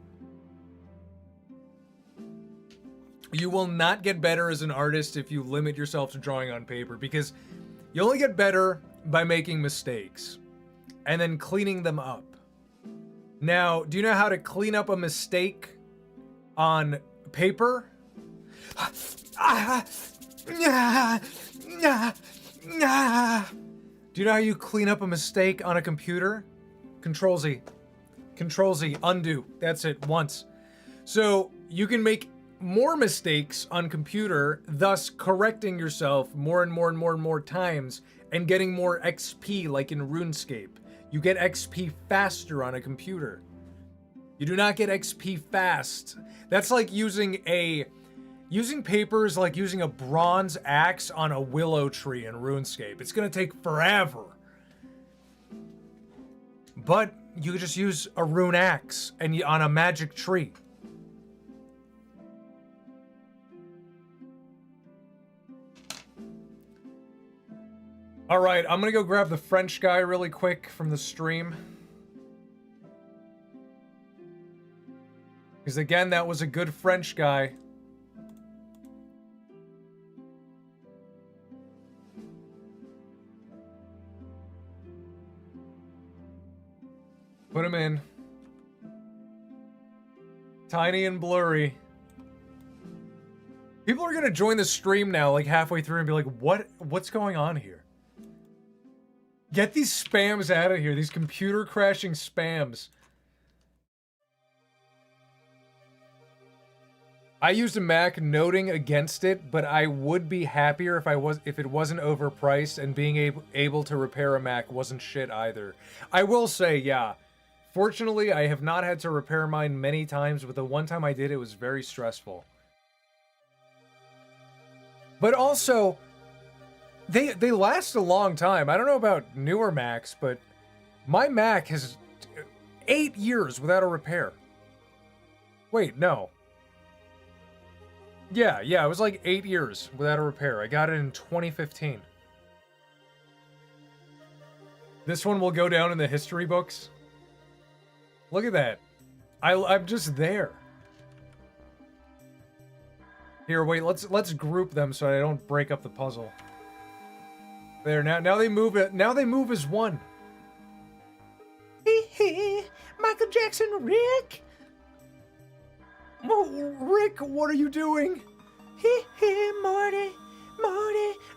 You will not get better as an artist if you limit yourself to drawing on paper, because you only get better by making mistakes and then cleaning them up. Now, do you know how to clean up a mistake on paper? Do you know how you clean up a mistake on a computer? Control Z. Control Z. Undo. That's it. Once. So you can make more mistakes on computer, thus correcting yourself more and more and more and more times and getting more XP, like in RuneScape. You get XP faster on a computer. You do not get XP fast. That's like using paper is like using a bronze axe on a willow tree in RuneScape. It's gonna take forever. But you just use a rune axe and on a magic tree. All right, I'm gonna go grab the French guy really quick from the stream. Because again, that was a good French guy. Put him in. Tiny and blurry. People are gonna join the stream now, like halfway through, and be like, what's going on here? Get these spams out of here, these computer crashing spams. I used a Mac, noting against it, but I would be happier if it wasn't overpriced, and being able to repair a Mac wasn't shit either. I will say, yeah. Fortunately, I have not had to repair mine many times, but the one time I did, it was very stressful. But also, they last a long time. I don't know about newer Macs, but my Mac has... 8 years without a repair. Wait, no. Yeah, it was like 8 years without a repair. I got it in 2015. This one will go down in the history books. Look at that. I'm just there. Here, wait, let's group them so I don't break up the puzzle. There, now they move it. Now they move as one. Michael Jackson, Rick. Oh, Rick, what are you doing? Morty,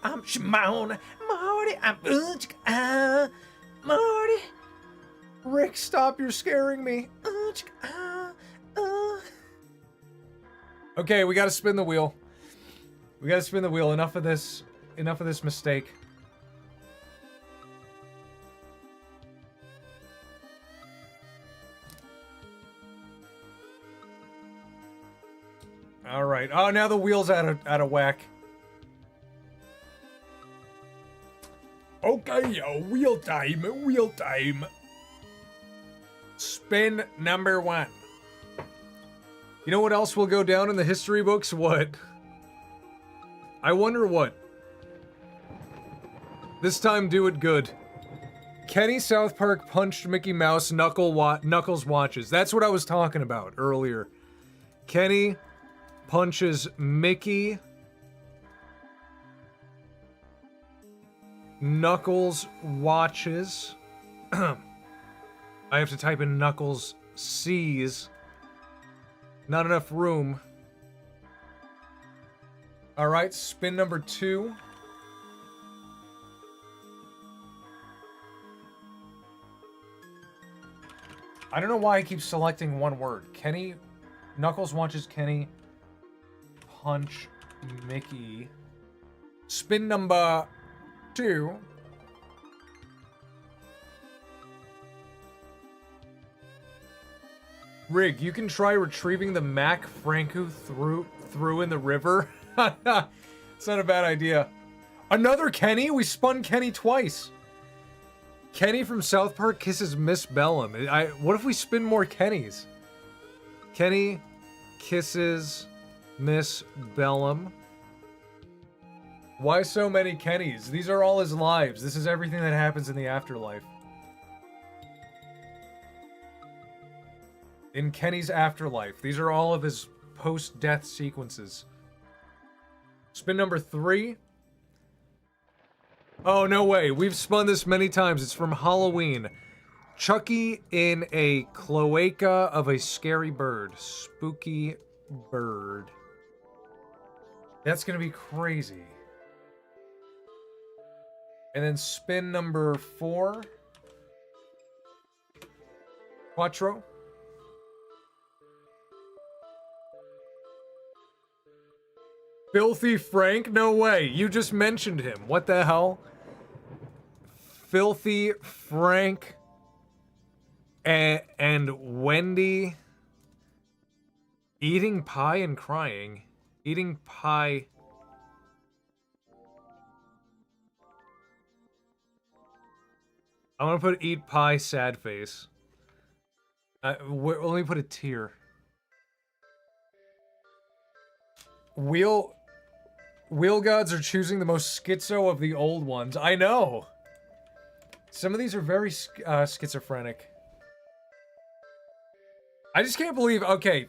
I'm Shimon, Morty, I'm Morty. Rick, stop, you're scaring me. Okay, we gotta spin the wheel. We gotta spin the wheel. Enough of this mistake. All right. Oh, now the wheel's out of whack. Okay, wheel time. Spin number 1. You know what else will go down in the history books? What? I wonder what. This time, do it good. Kenny South Park punched Mickey Mouse, Knuckles watches. That's what I was talking about earlier. Kenny punches Mickey. Knuckles watches. I have to type in Knuckles sees. Not enough room. Alright, spin number 2. I don't know why I keep selecting one word. Kenny. Knuckles watches Kenny punch Mickey. Spin number 2. Rig, you can try retrieving the Mac Franco threw in the river. It's not a bad idea. Another Kenny? We spun Kenny twice. Kenny from South Park kisses Miss Bellum. What if we spin more Kennys? Kenny kisses Miss Bellum. Why so many Kennys? These are all his lives. This is everything that happens in the afterlife. In Kenny's afterlife. These are all of his post-death sequences. Spin number 3. Oh, no way. We've spun this many times. It's from Halloween. Chucky in a cloaca of a scary bird. Spooky bird. That's gonna be crazy. And then spin number 4. Quattro. Filthy Frank? No way. You just mentioned him. What the hell? Filthy Frank and Wendy eating pie and crying. Eating pie. I want to put eat pie sad face. Let me put a tear. Wheel gods are choosing the most schizo of the old ones. I know. Some of these are very schizophrenic. I just can't believe. Okay,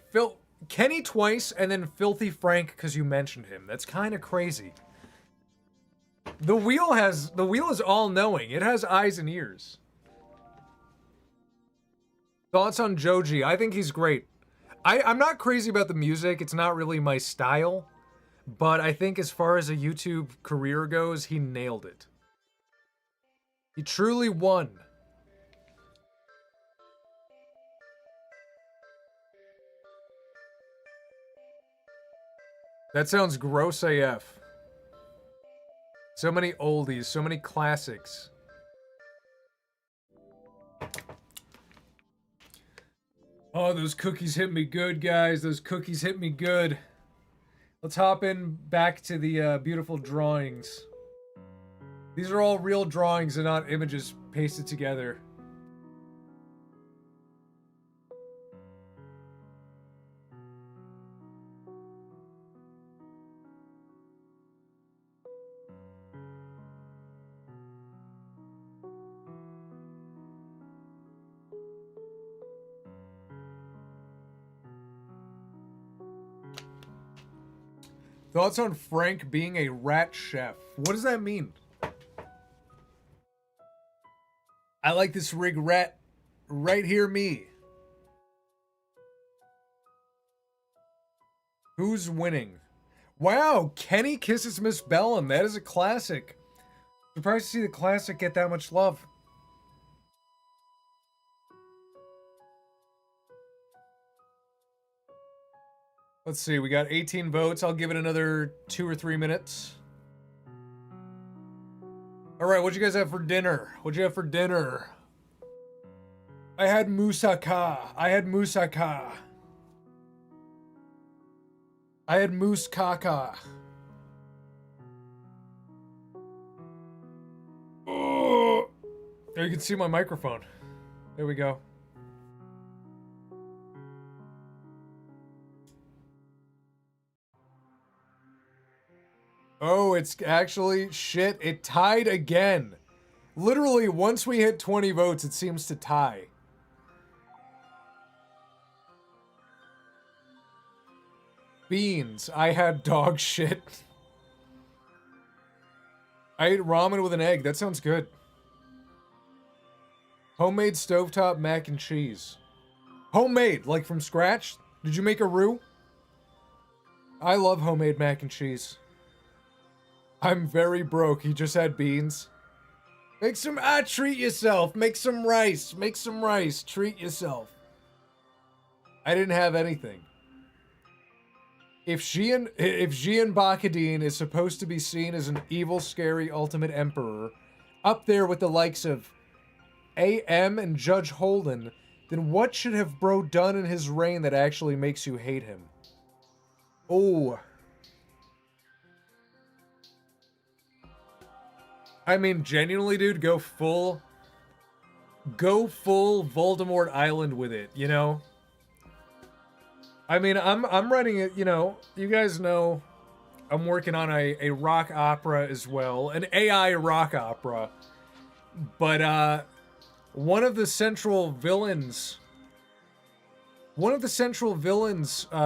Kenny twice and then Filthy Frank because you mentioned him. That's kind of crazy. The wheel is all knowing. It has eyes and ears. Thoughts on Joji? I think he's great. I'm not crazy about the music. It's not really my style. But I think as far as a YouTube career goes, he nailed it. He truly won. That sounds gross AF. So many oldies, so many classics. Oh, those cookies hit me good, guys. Those cookies hit me good. Let's hop in back to the beautiful drawings. These are all real drawings and not images pasted together. Thoughts on Frank being a rat chef? What does that mean? I like this rig rat right here, me. Who's winning? Wow, Kenny kisses Miss Bellum. That is a classic. Surprised to see the classic get that much love. Let's see, we got 18 votes. I'll give it another 2 or 3 minutes. All right, what'd you guys have for dinner? What'd you have for dinner? I had moussaka. I had moussaka. I had moose caca. Oh, there you can see my microphone. There we go. Oh, it's actually shit. It tied again. Literally, once we hit 20 votes, it seems to tie. Beans. I had dog shit. I ate ramen with an egg. That sounds good. Homemade stovetop mac and cheese. Homemade, like from scratch? Did you make a roux? I love homemade mac and cheese. I'm very broke. He just had beans. Make some, treat yourself. Make some rice. Make some rice. Treat yourself. I didn't have anything. If Gian Bakadine is supposed to be seen as an evil, scary ultimate emperor, up there with the likes of AM and Judge Holden, then what should have bro done in his reign that actually makes you hate him? Oh. I mean, genuinely, dude, go full Voldemort Island with it, you know? I mean, I'm writing it, you know, you guys know I'm working on a rock opera as well, an AI rock opera. But one of the central villains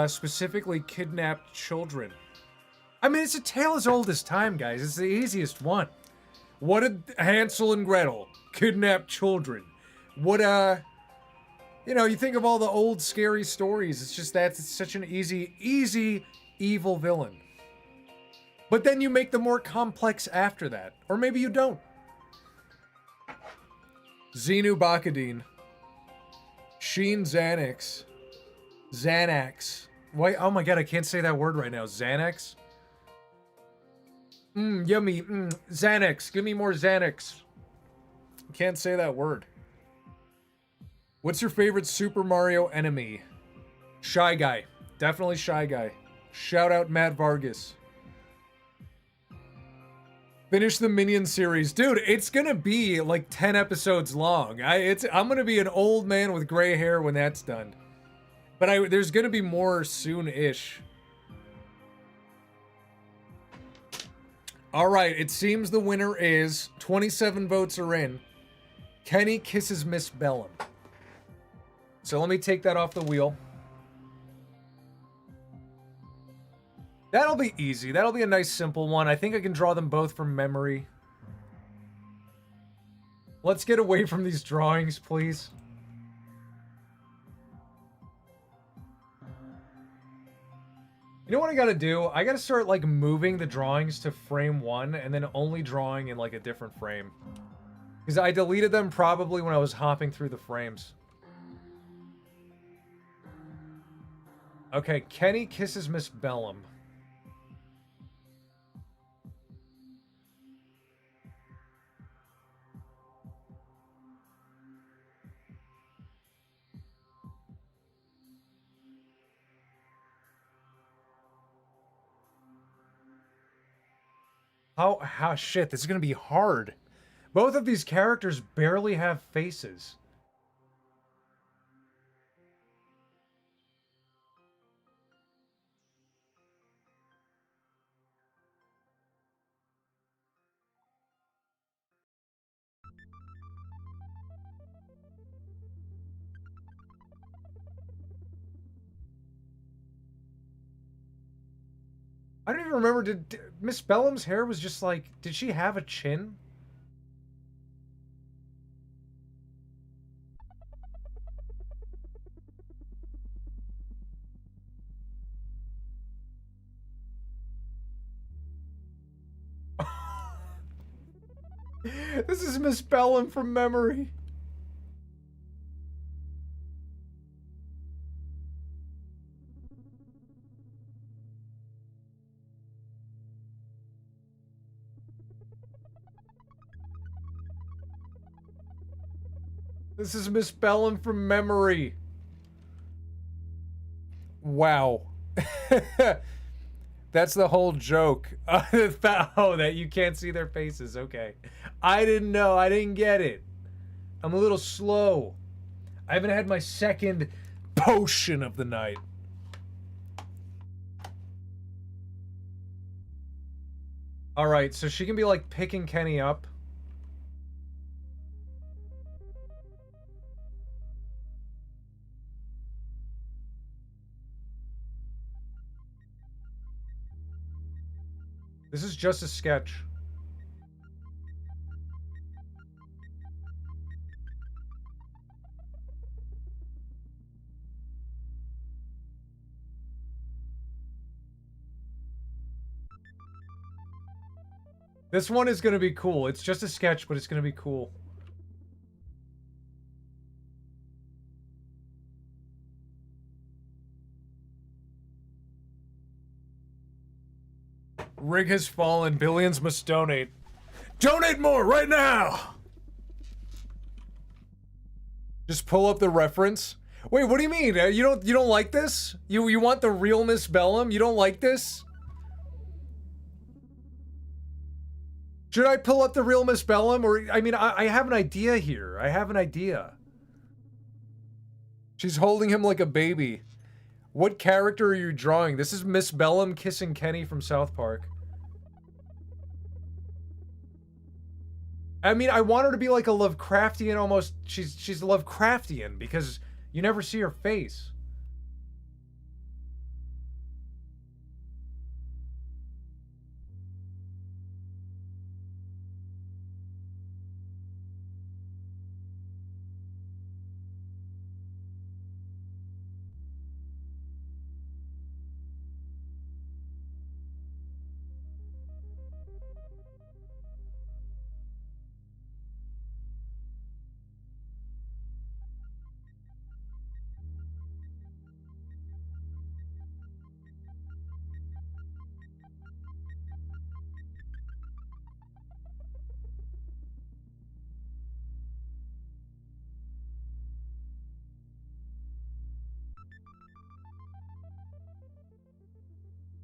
specifically kidnapped children. I mean, it's a tale as old as time, guys. It's the easiest one. What did Hansel and Gretel? Kidnap children. What, you know, you think of all the old scary stories. It's just it's such an easy evil villain. But then you make them more complex after that. Or maybe you don't. Xenu Bakadine. Sheen Xanax. Xanax. Why? Oh my god, I can't say that word right now. Xanax? Yummy. Xanax. Give me more Xanax. Can't say that word. What's your favorite Super Mario enemy? Shy Guy. Definitely Shy Guy. Shout out Matt Vargas. Finish the Minion series. Dude, it's gonna be like 10 episodes long. I'm gonna be an old man with gray hair when that's done. But there's gonna be more soon-ish. Alright, it seems the winner is 27 votes are in. Kenny kisses Miss Bellum. So let me take that off the wheel. That'll be easy. That'll be a nice simple one. I think I can draw them both from memory. Let's get away from these drawings, please. You know what I gotta do? I gotta start, like, moving the drawings to frame 1 and then only drawing in, like, a different frame. Because I deleted them probably when I was hopping through the frames. Okay, Kenny kisses Miss Bellum. How shit, this is gonna be hard. Both of these characters barely have faces. I don't even remember. Did Miss Bellum's hair was just like? Did she have a chin? This is Miss Bellum from memory. This is Miss Bellum from memory. Wow. That's the whole joke. Oh, that you can't see their faces. Okay. I didn't know. I didn't get it. I'm a little slow. I haven't had my second potion of the night. Alright, so she can be like picking Kenny up. This is just a sketch. This one is gonna be cool. It's just a sketch, but it's gonna be cool. Rig has fallen. Billions must donate. Donate more right now! Just pull up the reference. Wait, what do you mean? You don't like this? You want the real Miss Bellum? You don't like this? Should I pull up the real Miss Bellum? Or, I mean, I have an idea here. I have an idea. She's holding him like a baby. What character are you drawing? This is Miss Bellum kissing Kenny from South Park. I mean, I want her to be like a Lovecraftian almost. She's Lovecraftian because you never see her face.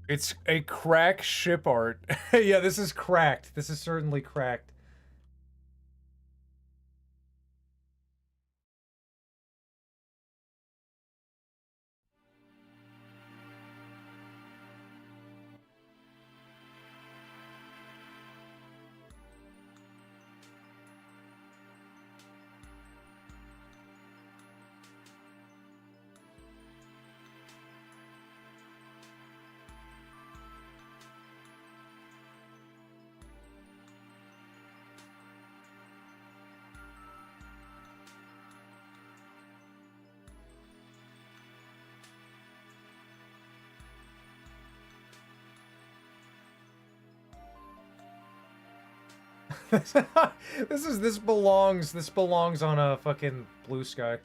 It's a crack ship art. Yeah, this is cracked. This is certainly cracked. This belongs on a fucking blue sky.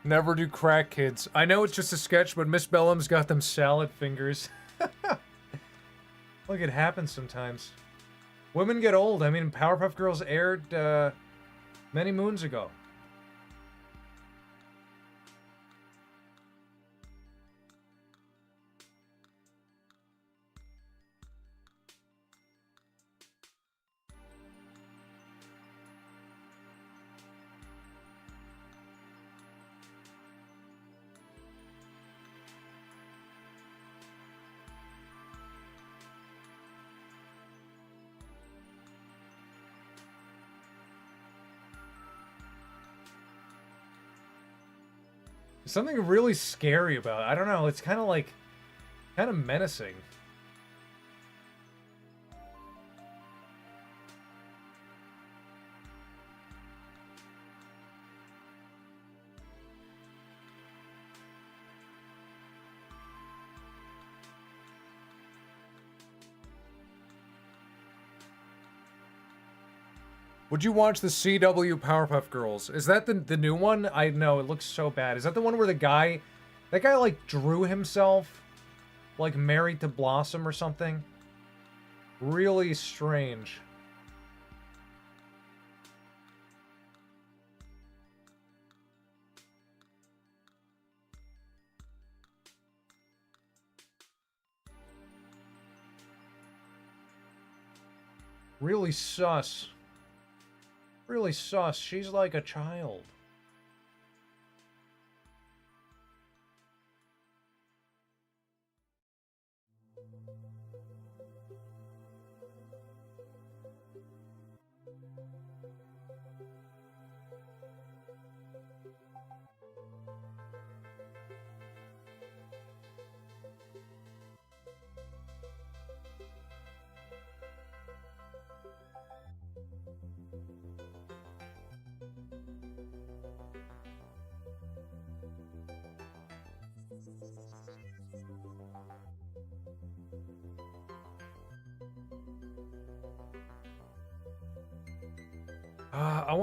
Never do crack, kids. I know it's just a sketch, but Miss Bellum's got them salad fingers. Look, it happens sometimes. Women get old. I mean, Powerpuff Girls aired many moons ago. Something really scary about it. I don't know. It's kind of like, kind of menacing. Would you watch the CW Powerpuff Girls? Is that the new one? I know, it looks so bad. Is that the one where the guy... That guy, like, drew himself, like, married to Blossom or something? Really strange. Really sus. Really sus. She's like a child.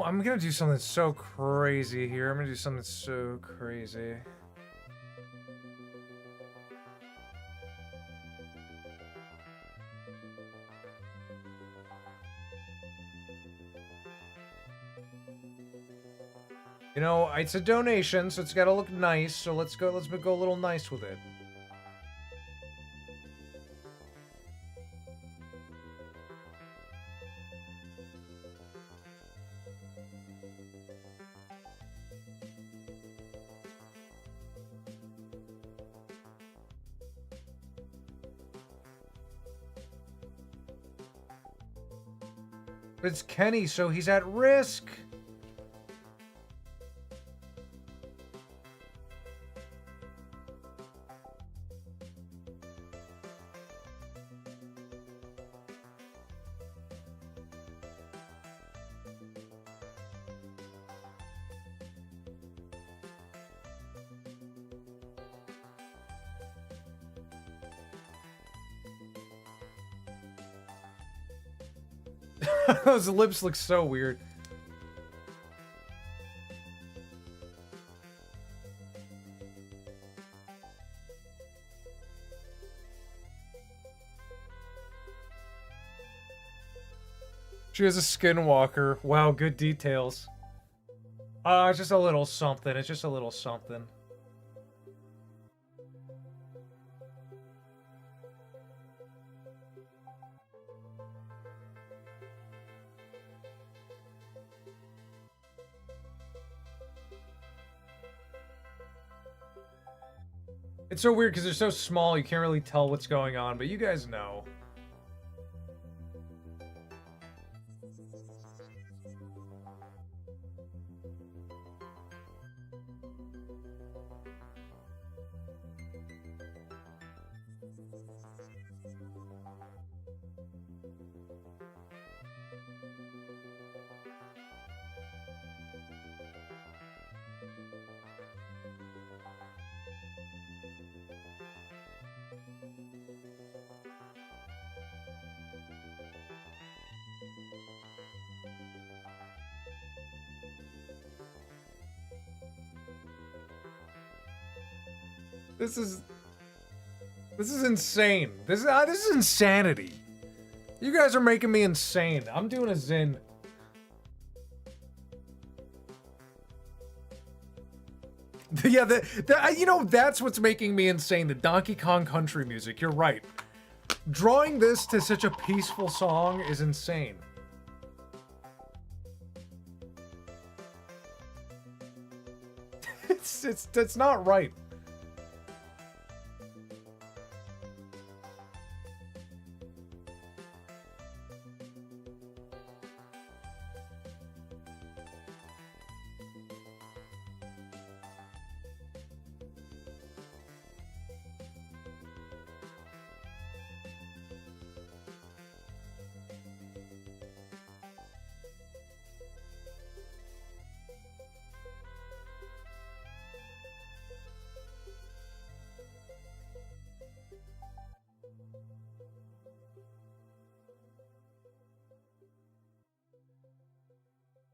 I'm gonna do something so crazy here. I'm gonna do something so crazy. You know, it's a donation, so it's gotta look nice. So let's go a little nice with it. But it's Kenny, so he's at risk. Those lips look so weird. She has a skinwalker. Wow, good details. It's just a little something. It's just a little something. It's so weird because they're so small, you can't really tell what's going on, but you guys know. This is insane. This is insanity. You guys are making me insane. I'm doing a Zin. Yeah, you know, that's what's making me insane. The Donkey Kong country music. You're right. Drawing this to such a peaceful song is insane. That's not right.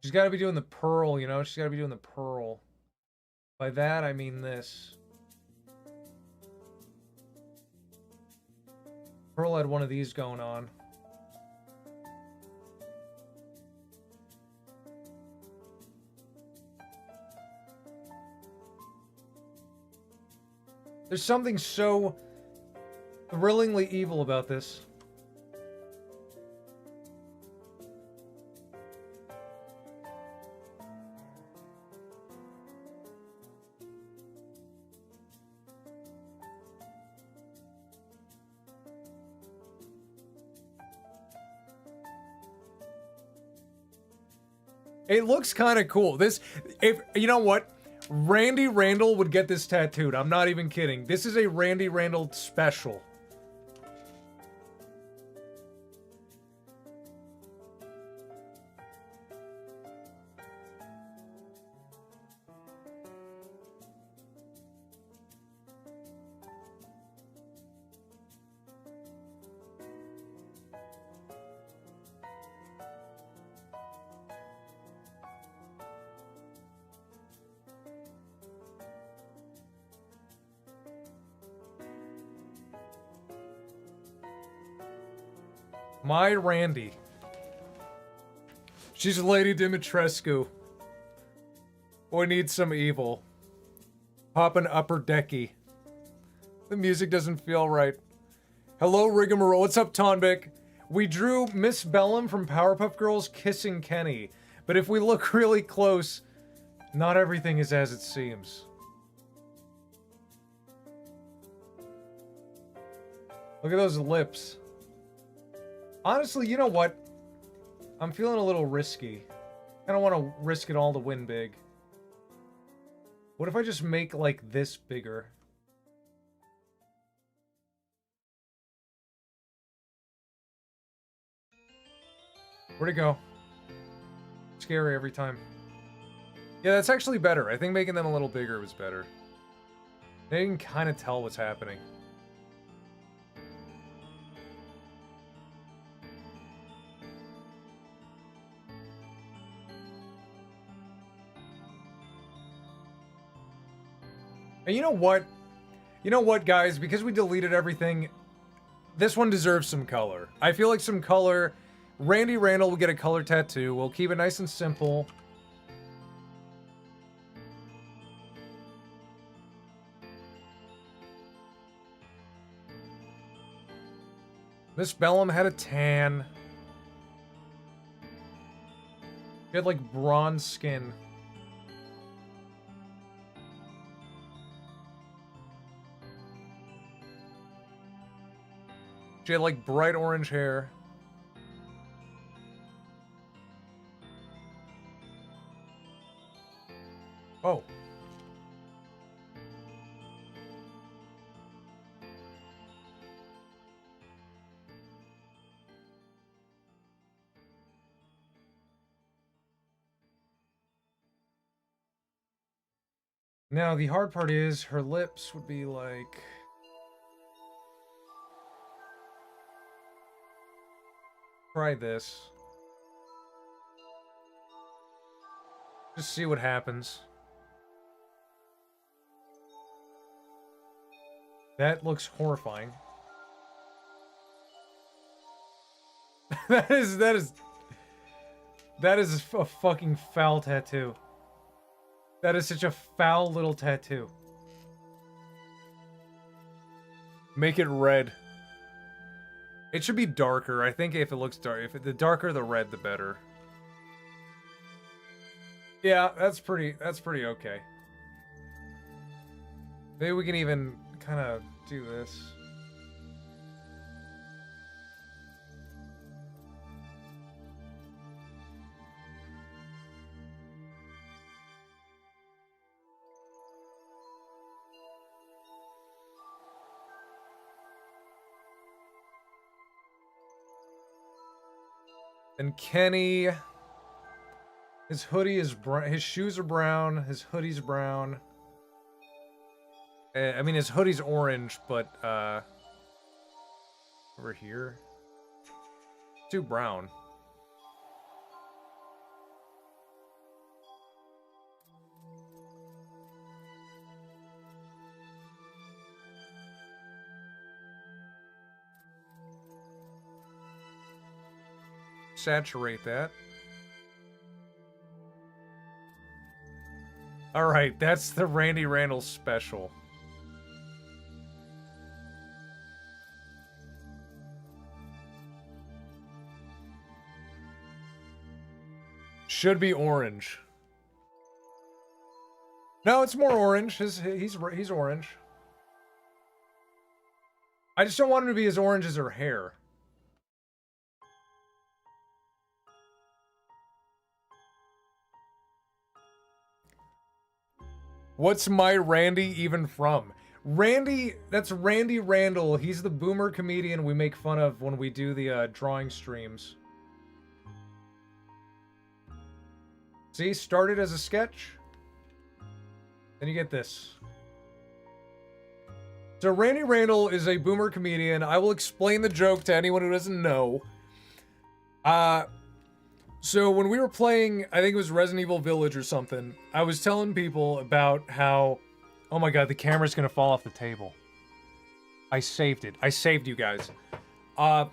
She's got to be doing the pearl, you know? She's got to be doing the pearl. By that, I mean this. Pearl had one of these going on. There's something so thrillingly evil about this. It looks kind of cool. This, if you know what, Randy Randall would get this tattooed. I'm not even kidding. This is a Randy Randall special. My Randy. She's Lady Dimitrescu. Boy needs some evil. Pop an upper decky. The music doesn't feel right. Hello, Rigmarole. What's up, Tonbic? We drew Miss Bellum from Powerpuff Girls kissing Kenny. But if we look really close, not everything is as it seems. Look at those lips. Honestly, you know what? I'm feeling a little risky. I don't want to risk it all to win big. What if I just make, like, this bigger? Where'd it go? Scary every time. Yeah, that's actually better. I think making them a little bigger was better. They can kind of tell what's happening. And you know what? You know what, guys? Because we deleted everything, this one deserves some color. I feel like some color. Randy Randall will get a color tattoo. We'll keep it nice and simple. Miss Bellum had a tan. She had, like, bronze skin. She had, like, bright orange hair. Oh. Now, the hard part is her lips would be like... Try this. Just see what happens. That looks horrifying. That is a fucking foul tattoo. That is such a foul little tattoo. Make it red. It should be darker. I think if it looks dark, the darker the red, the better. Yeah, that's pretty okay. Maybe we can even kind of do this. And Kenny, his hoodie is brown, his shoes are brown, his hoodie's brown. I mean, his hoodie's orange, but, over here, too brown. saturate that. Alright, that's the Randy Randall special. Should be orange. No, it's more orange. He's orange. I just don't want him to be as orange as her hair. What's my Randy even from? Randy, that's Randy Randall. He's the boomer comedian we make fun of when we do the drawing streams. See, started as a sketch. Then you get this. So Randy Randall is a boomer comedian. I will explain the joke to anyone who doesn't know. So when we were playing, I think it was Resident Evil Village or something, I was telling people about how, oh my god, the camera's gonna fall off the table. I saved it. I saved you guys. I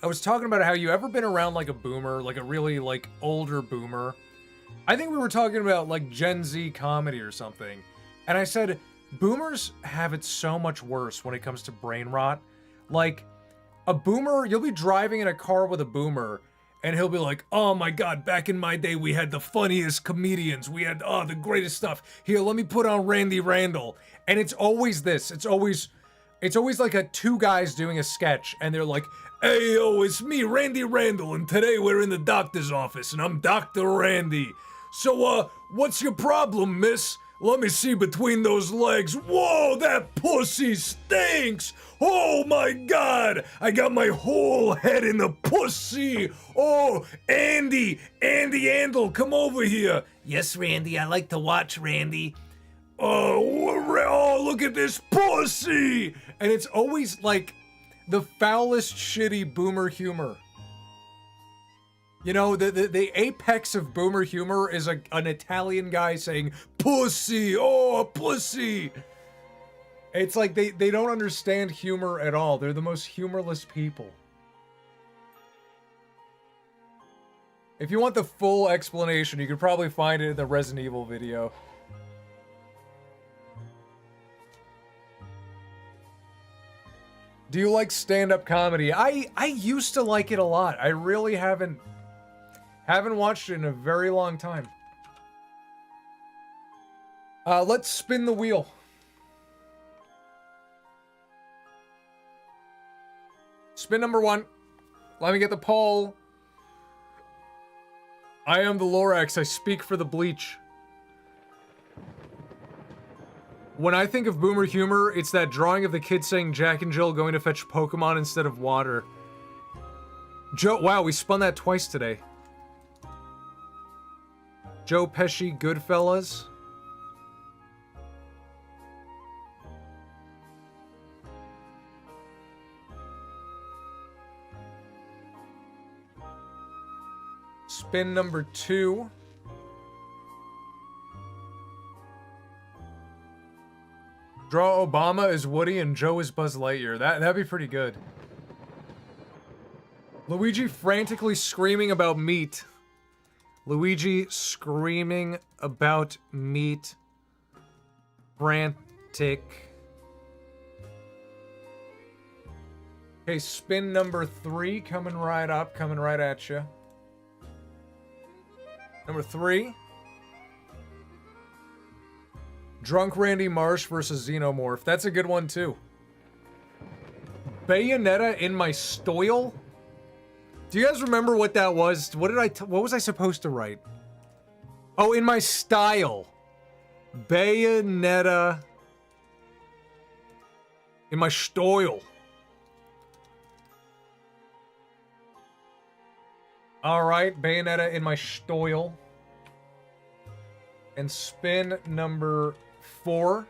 was talking about how you ever been around like a boomer, like a really like older boomer. I think we were talking about like Gen Z comedy or something. And I said, boomers have it so much worse when it comes to brain rot. Like, a boomer, you'll be driving in a car with a boomer, and he'll be like, oh my god, back in my day we had the funniest comedians. We had, the greatest stuff. Here, let me put on Randy Randall. And it's always this. It's always like two guys doing a sketch, and they're like, hey, yo, it's me, Randy Randall, and today we're in the doctor's office, and I'm Dr. Randy. So, what's your problem, miss? Let me see between those legs. Whoa, that pussy stinks! Oh my god! I got my whole head in the pussy! Oh, Andy Andel, come over here! Yes, Randy, I like to watch Randy. Oh, look at this pussy! And it's always like the foulest, shitty boomer humor. You know, the apex of boomer humor is an Italian guy saying, pussy, oh, pussy. It's like they don't understand humor at all. They're the most humorless people. If you want the full explanation, you could probably find it in the Resident Evil video. Do you like stand-up comedy? I used to like it a lot. I really haven't watched it in a very long time. Let's spin the wheel. Spin number 1. Let me get the poll. I am the Lorax. I speak for the Bleach. When I think of boomer humor, it's that drawing of the kid saying Jack and Jill going to fetch Pokemon instead of water. Joe, wow, we spun that twice today. Joe Pesci, Goodfellas. Spin number 2. Draw Obama as Woody and Joe as Buzz Lightyear. That'd be pretty good. Luigi frantically screaming about meat. Luigi screaming about meat. Frantic. Okay, spin number 3 coming right up, coming right at you. Number 3. Drunk Randy Marsh versus Xenomorph. That's a good one too. Bayonetta in my stoyle? Do you guys remember what that was? What was I supposed to write? Oh, in my style. Bayonetta in my stoyle. Alright, Bayonetta in my stoyle. And spin number 4.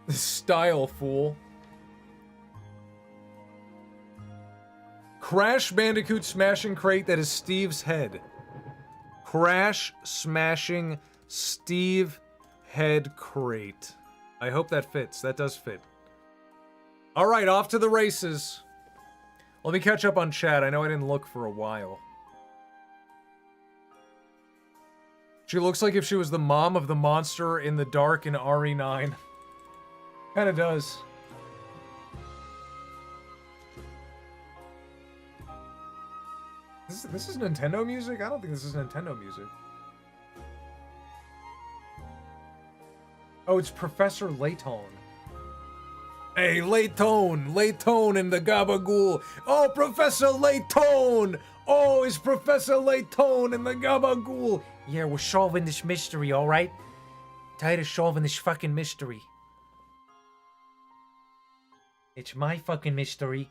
Style fool. Crash Bandicoot smashing crate that is Steve's head. Crash smashing Steve head crate. I hope that fits. That does fit. Alright, off to the races. Let me catch up on chat. I know I didn't look for a while. She looks like if she was the mom of the monster in the dark in RE9. Kinda does. This is Nintendo music? I don't think this is Nintendo music. Oh, it's Professor Laytone. Hey, Laytone! Laytone in the Gabagool! Oh, Professor Laytone! Oh, it's Professor Laytone in the Gabagool! Yeah, we're solving this mystery, alright? Tired of solving this fucking mystery. It's my fucking mystery.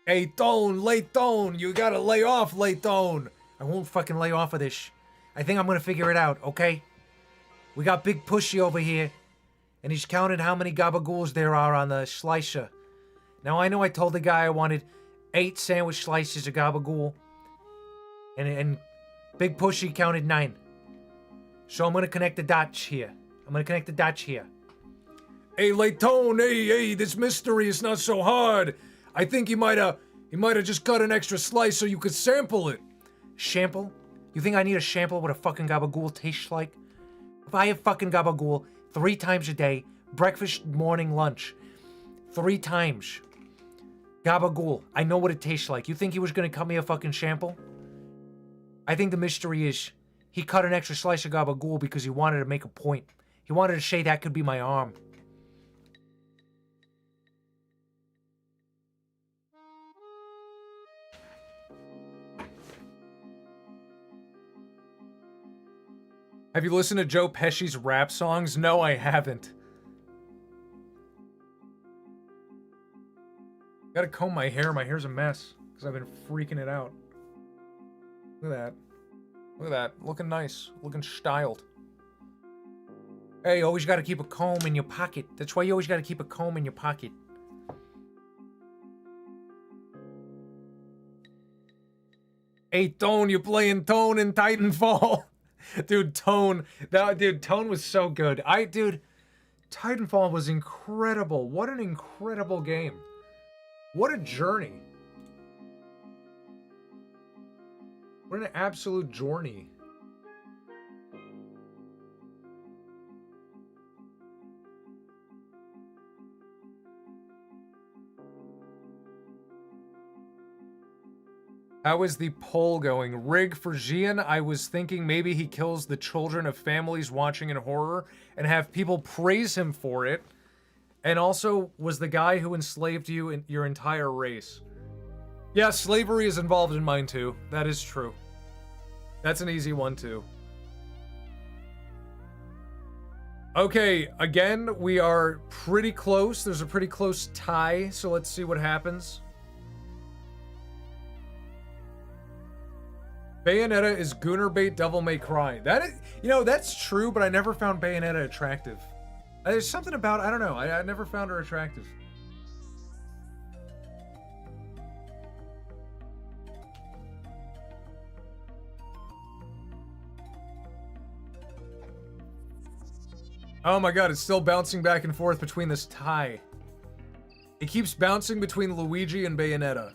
Hey, Tone! Laytone! You gotta lay off, Laytone! I won't fucking lay off of this. I think I'm gonna figure it out, okay? We got Big Pushy over here, and he's counted how many gabagools there are on the slicer. Now, I know I told the guy I wanted 8 sandwich slices of gabagool, and Big Pushy counted 9. So I'm gonna connect the dots here. Hey, Laytone! Hey, this mystery is not so hard! I think he might have just cut an extra slice so you could sample it. Sample? You think I need a sample what a fucking gabagool tastes like? If I have fucking gabagool 3 times a day, breakfast, morning, lunch, 3 times. Gabagool, I know what it tastes like. You think he was gonna cut me a fucking sample? I think the mystery is he cut an extra slice of gabagool because he wanted to make a point. He wanted to say that could be my arm. Have you listened to Joe Pesci's rap songs? No, I haven't. Gotta comb my hair. My hair's a mess because I've been freaking it out. Look at that. Look at that. Looking nice. Looking styled. Hey, you always gotta keep a comb in your pocket. That's why you always gotta keep a comb in your pocket. Hey, Tone, you playing Tone in Titanfall? Dude, Tone was so good. Titanfall was incredible. What an incredible game. What a journey. What an absolute journey. How is the poll going? Rig for Gian, I was thinking maybe he kills the children of families watching in horror and have people praise him for it. And also was the guy who enslaved you in your entire race. Yeah, slavery is involved in mine too. That is true. That's an easy one too. Okay, again, we are pretty close. There's a pretty close tie, so let's see what happens. Bayonetta is Gooner Bait Devil May Cry. That is, that's true, but I never found Bayonetta attractive. There's something about, I don't know, I never found her attractive. Oh my god, it's still bouncing back and forth between this tie. It keeps bouncing between Luigi and Bayonetta.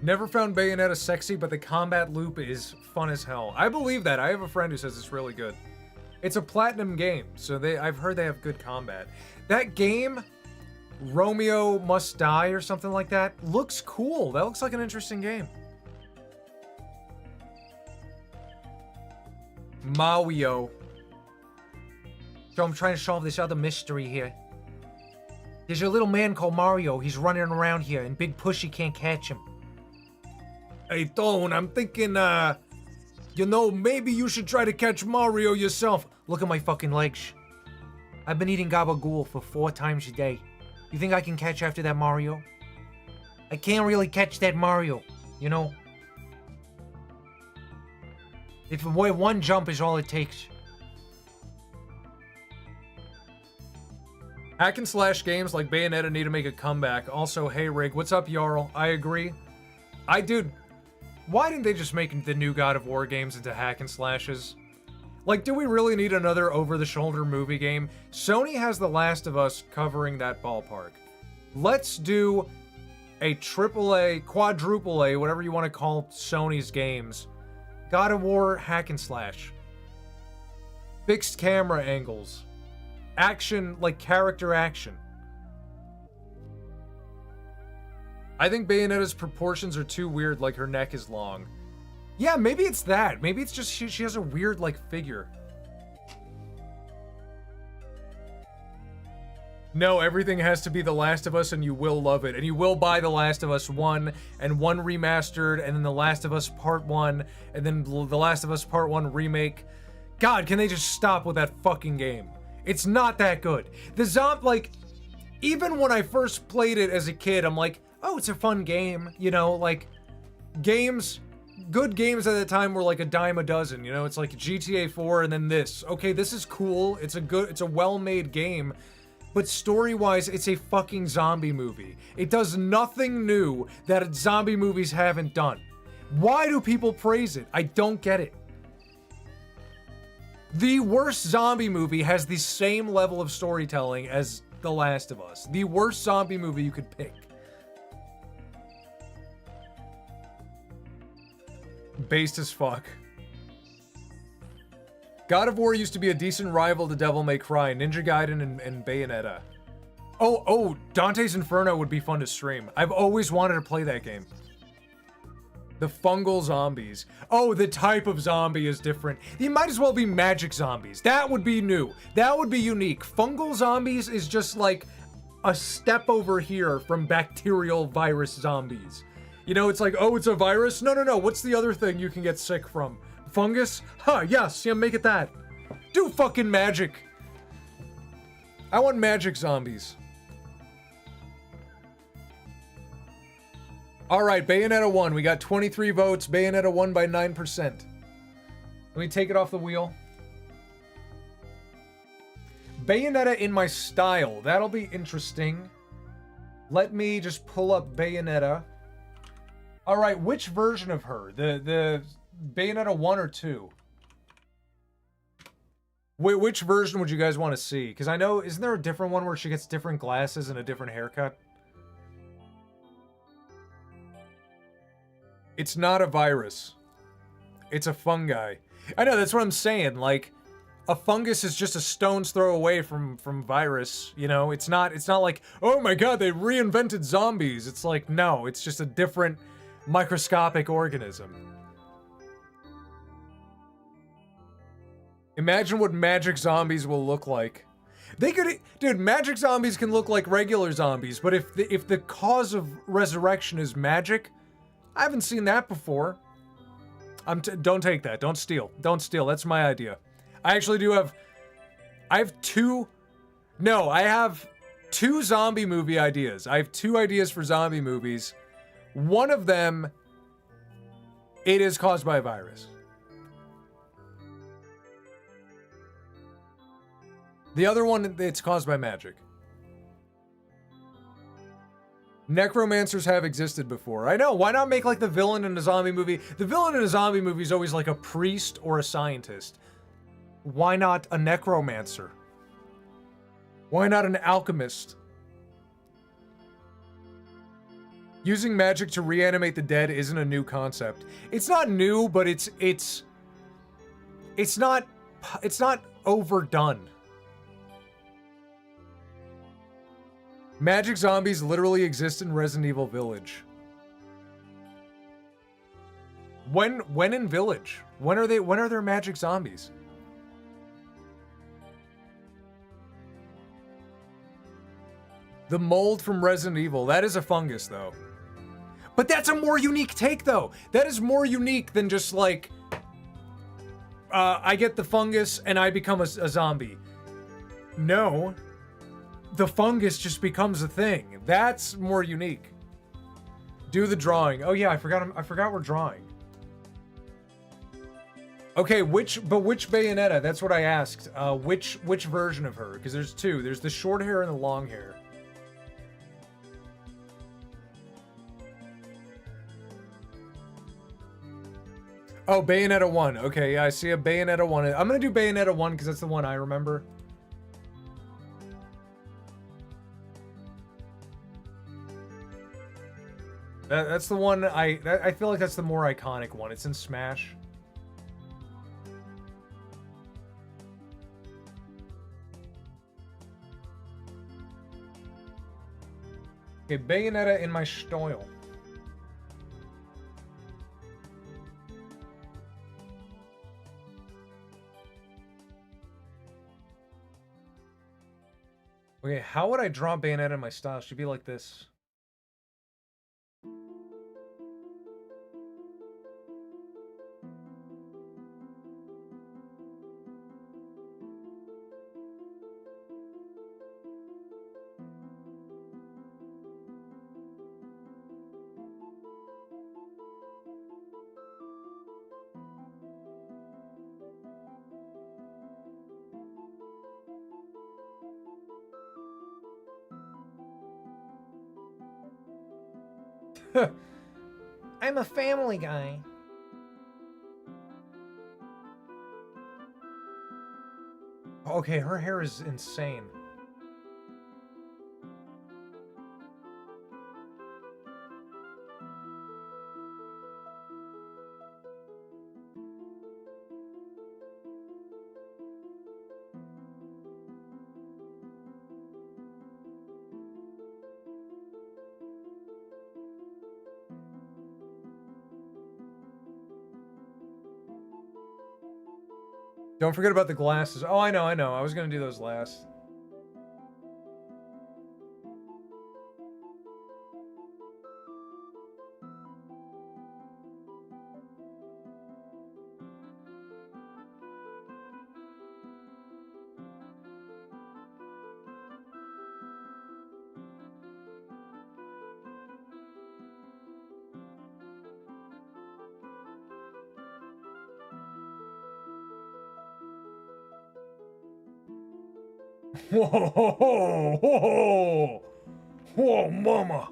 Never found Bayonetta sexy, but the combat loop is fun as hell. I believe that. I have a friend who says it's really good. It's a platinum game, so I've heard they have good combat. That game, Romeo Must Die or something like that, looks cool. That looks like an interesting game. Mario. So I'm trying to solve this other mystery here. There's a little man called Mario. He's running around here, and Big Pushy can't catch him. Hey, Tone, I'm thinking, maybe you should try to catch Mario yourself. Look at my fucking legs. I've been eating gabagool for 4 times a day. You think I can catch after that Mario? I can't really catch that Mario, you know? If one jump is all it takes. Hack and slash games like Bayonetta need to make a comeback. Also, hey Rig, what's up, Jarl? I agree. Why didn't they just make the new God of War games into hack and slashes? Like, do we really need another over-the-shoulder movie game? Sony has The Last of Us covering that ballpark. Let's do a AAA, quadruple A, whatever you want to call Sony's games. God of War hack and slash. Fixed camera angles. Action, like character action. I think Bayonetta's proportions are too weird, like her neck is long. Yeah, maybe it's that. Maybe it's just she has a weird, like, figure. No, everything has to be The Last of Us and you will love it. And you will buy The Last of Us 1 and 1 remastered and then The Last of Us Part 1 and then The Last of Us Part 1 remake. God, can they just stop with that fucking game? It's not that good. Like, even when I first played it as a kid, I'm like, oh, it's a fun game. You know, like, good games at the time were like a dime a dozen, you know? It's like GTA 4 and then this. Okay, this is cool. It's a well-made game. But story-wise, it's a fucking zombie movie. It does nothing new that zombie movies haven't done. Why do people praise it? I don't get it. The worst zombie movie has the same level of storytelling as The Last of Us. The worst zombie movie you could pick. Based as fuck. God of War used to be a decent rival to Devil May Cry, Ninja Gaiden, and Bayonetta. Oh, Dante's Inferno would be fun to stream. I've always wanted to play that game. The fungal zombies. Oh, the type of zombie is different. You might as well be magic zombies. That would be new. That would be unique. Fungal zombies is just like a step over here from bacterial virus zombies. You know, it's like, oh, it's a virus? No. What's the other thing you can get sick from? Fungus? Huh, yes, yeah, make it that. Do fucking magic. I want magic zombies. Alright, Bayonetta 1. We got 23 votes. Bayonetta won by 9%. Let me take it off the wheel. Bayonetta in my style. That'll be interesting. Let me just pull up Bayonetta. Alright, which version of her? The Bayonetta 1 or 2? Wait, which version would you guys want to see? Because I know, isn't there a different one where she gets different glasses and a different haircut? It's not a virus. It's a fungi. I know, that's what I'm saying. Like, a fungus is just a stone's throw away from virus, you know? It's not like, oh my god, they reinvented zombies. It's like, no, it's just a different microscopic organism. Imagine what magic zombies will look like. They could, dude, magic zombies can look like regular zombies, but if the cause of resurrection is magic, I haven't seen that before. Don't take that. Don't steal. Don't steal. That's my idea. I actually do have, I have two zombie movie ideas. I have 2 ideas for zombie movies. One of them, it is caused by a virus. The other one, it's caused by magic. Necromancers have existed before. I know, why not make like the villain in a zombie movie? The villain in a zombie movie is always like a priest or a scientist. Why not a necromancer? Why not an alchemist? Using magic to reanimate the dead isn't a new concept. It's not new, but it's not overdone. Magic zombies literally exist in Resident Evil Village. When in Village? When are there magic zombies? The mold from Resident Evil, that is a fungus though. But that's a more unique take though. That is more unique than just like, I get the fungus and I become a zombie. No. The fungus just becomes a thing. That's more unique. Do the drawing. Oh yeah, I forgot we're drawing. Okay, which Bayonetta? That's what I asked. Which version of her? Because there's 2. There's the short hair and the long hair. Oh, Bayonetta 1. Okay, yeah, I see a Bayonetta 1. I'm gonna do Bayonetta 1 because that's the one I remember. That's the one I feel like that's the more iconic one. It's in Smash. Okay, Bayonetta in my style. Okay, how would I draw Bayonetta in my style? Should be like this. I'm a family guy. Okay, her hair is insane. Don't forget about the glasses. Oh, I know. I was gonna do those last. Whoa, whoa, whoa, whoa, mama.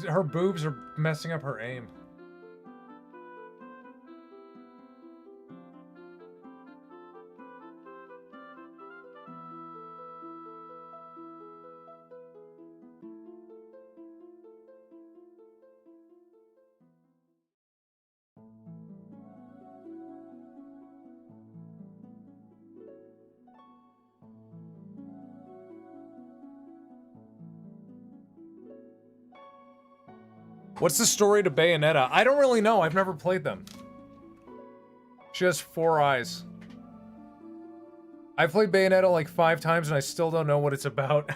Her boobs are messing up her aim. What's the story to Bayonetta? I don't really know. I've never played them. She has 4 eyes. I played Bayonetta like 5 times and I still don't know what it's about.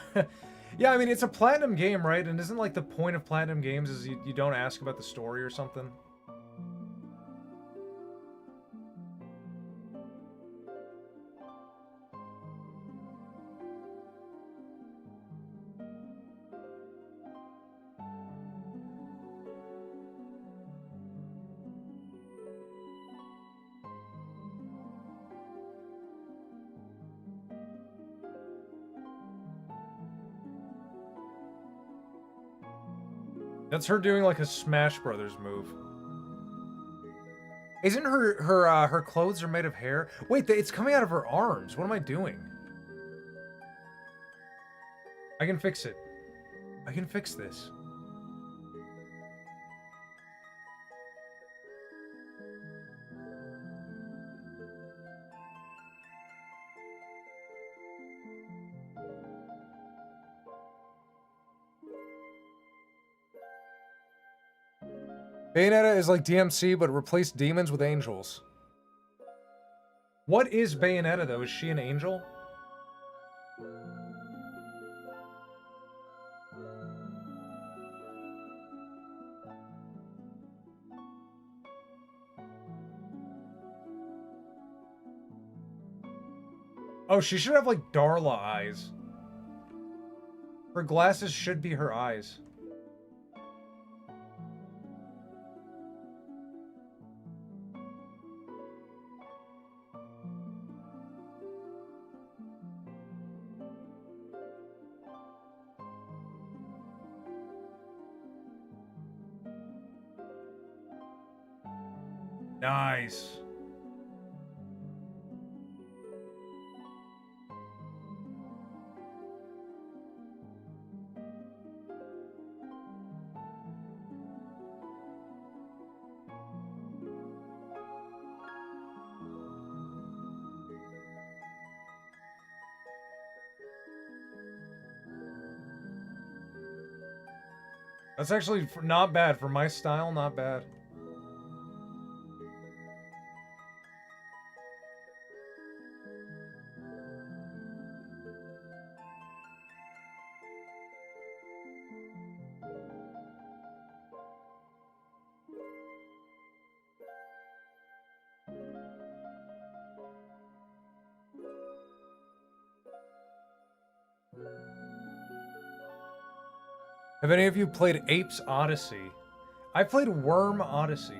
Yeah, I mean, it's a platinum game, right? And isn't like the point of platinum games is you don't ask about the story or something? That's her doing like a Smash Brothers move. Isn't her clothes are made of hair? Wait, it's coming out of her arms. What am I doing? I can fix it. I can fix this. Bayonetta is like DMC, but replace demons with angels. What is Bayonetta, though? Is she an angel? Oh, she should have like Darla eyes. Her glasses should be her eyes. Nice. That's actually not bad. For my style, not bad. Have any of you played Apes Odyssey? I played Worm Odyssey.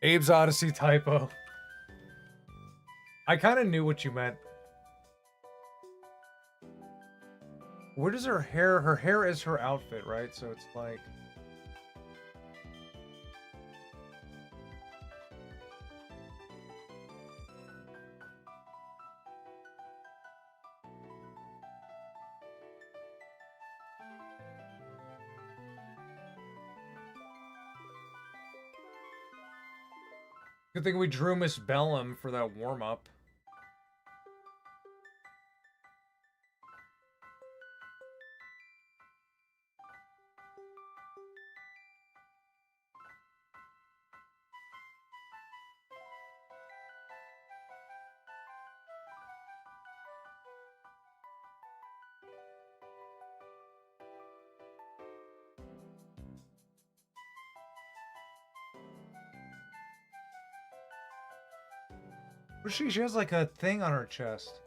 Abe's Odyssey typo. I kind of knew what you meant. Where does her hair? Her hair is her outfit, right? So it's like... Good thing we drew Miss Bellum for that warm-up. What's she? She has like a thing on her chest.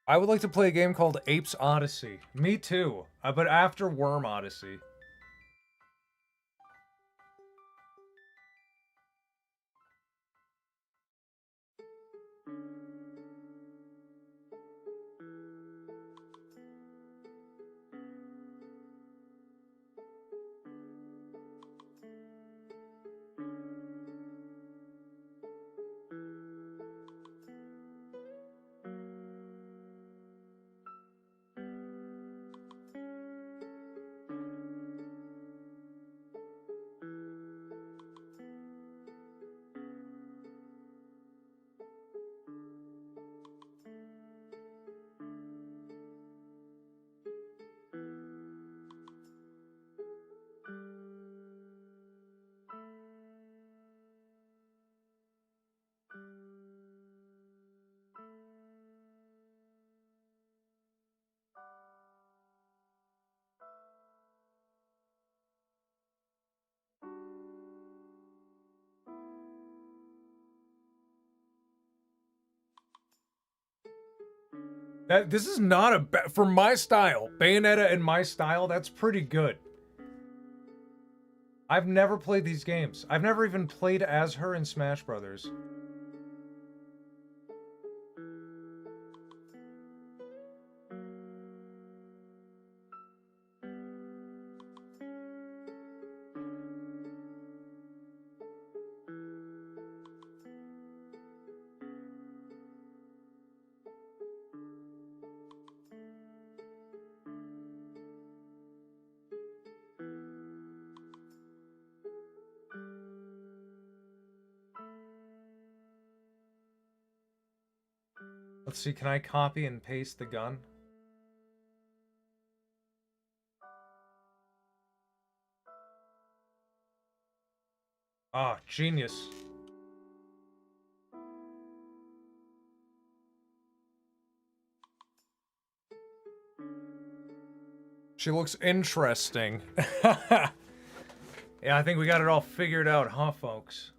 I would like to play a game called Apes Odyssey. Me too, but after Worm Odyssey. This is not a for my style. Bayonetta and my style, that's pretty good. I've never played these games. I've never even played as her in Smash Brothers. Let's see, can I copy and paste the gun? Ah, genius. She looks interesting. Yeah, I think we got it all figured out, huh, folks?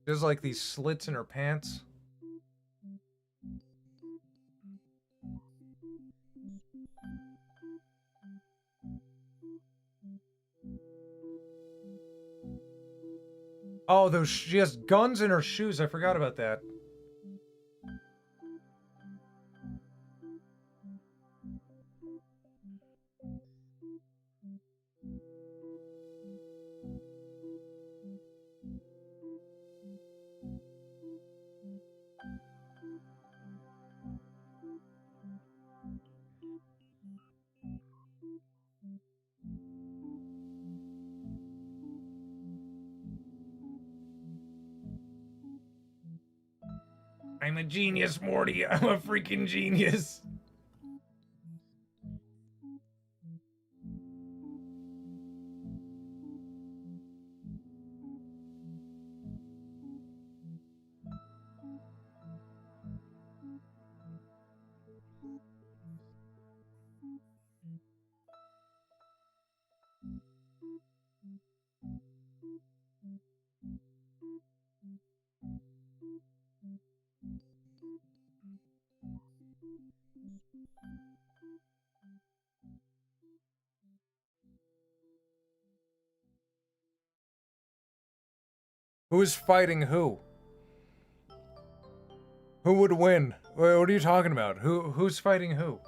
There's like these slits in her pants. Oh, those she has guns in her shoes. I forgot about that. I'm a genius, Morty. I'm a freaking genius. Who's fighting who? Who would win? Wait, what are you talking about? Who's fighting who?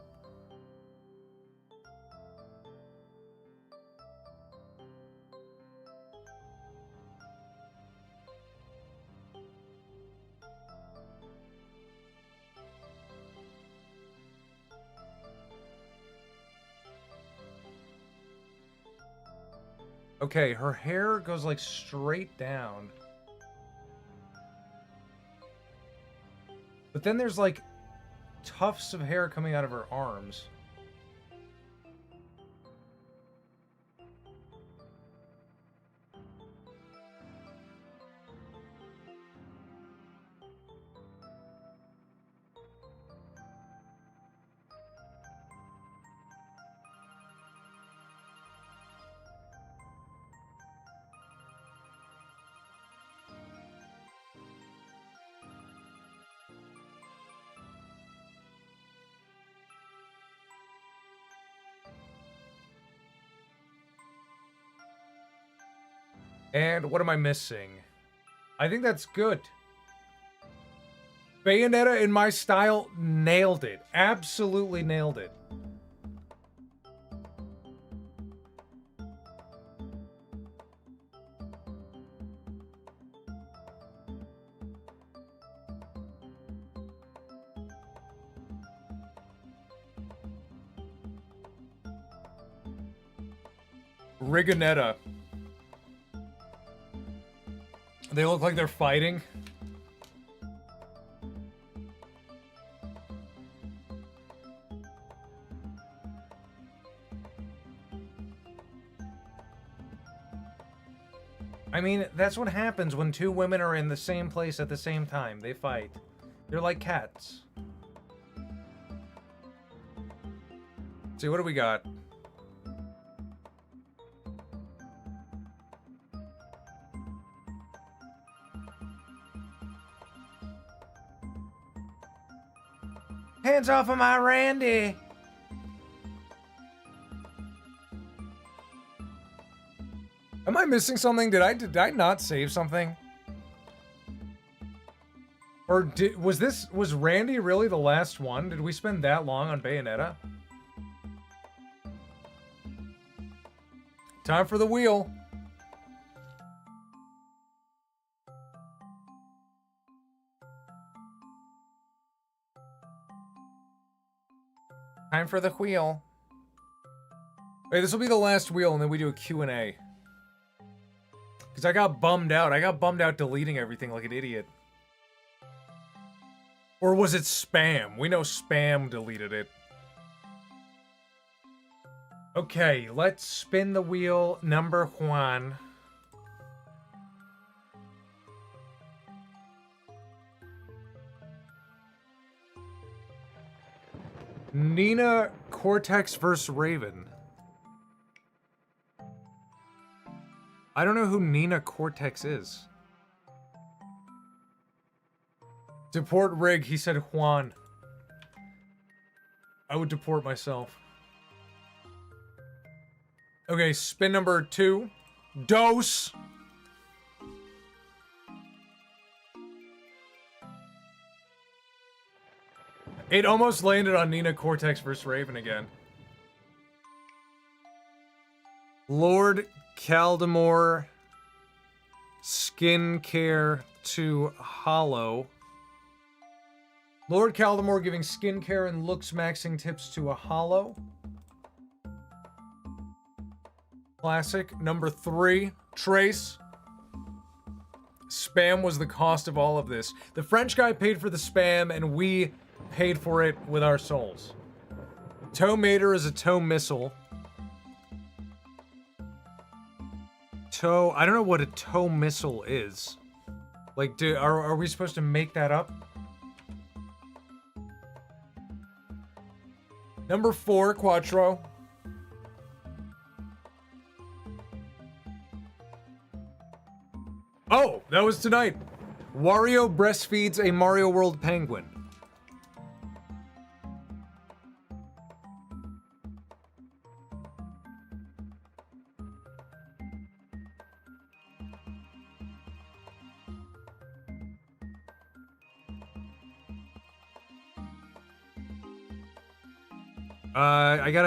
Okay, her hair goes like straight down. But then there's like tufts of hair coming out of her arms. And what am I missing? I think that's good. Bayonetta in my style nailed it. Absolutely nailed it. Rigonetta. They look like they're fighting. I mean, that's what happens when two women are in the same place at the same time. They fight. They're like cats. see, what do we got? Hands off of my Randy. Am I missing something? Did I not save something? Or was Randy really the last one? Did we spend that long on Bayonetta? Time for the wheel. Time for the wheel. Wait, this will be the last wheel, and then we do a Q&A. Because I got bummed out. I got bummed out deleting everything like an idiot. Or was it spam? We know spam deleted it. Okay, let's spin the wheel number 1. Nina Cortex vs. Raven. I don't know who Nina Cortex is. Deport Rig, he said Juan. I would deport myself. Okay, spin number 2. Dose! It almost landed on Nina Cortex vs. Raven again. Lord Caldemore. Skincare to Hollow. Lord Caldemore giving skincare and looks maxing tips to a Hollow. Classic. Number 3, Trace. Spam was the cost of all of this. The French guy paid for the spam, and we paid for it with our souls. Toe Mater is a toe missile. Toe... I don't know what a toe missile is. Like, are we supposed to make that up? Number 4, Quattro. Oh, that was tonight. Wario breastfeeds a Mario World penguin.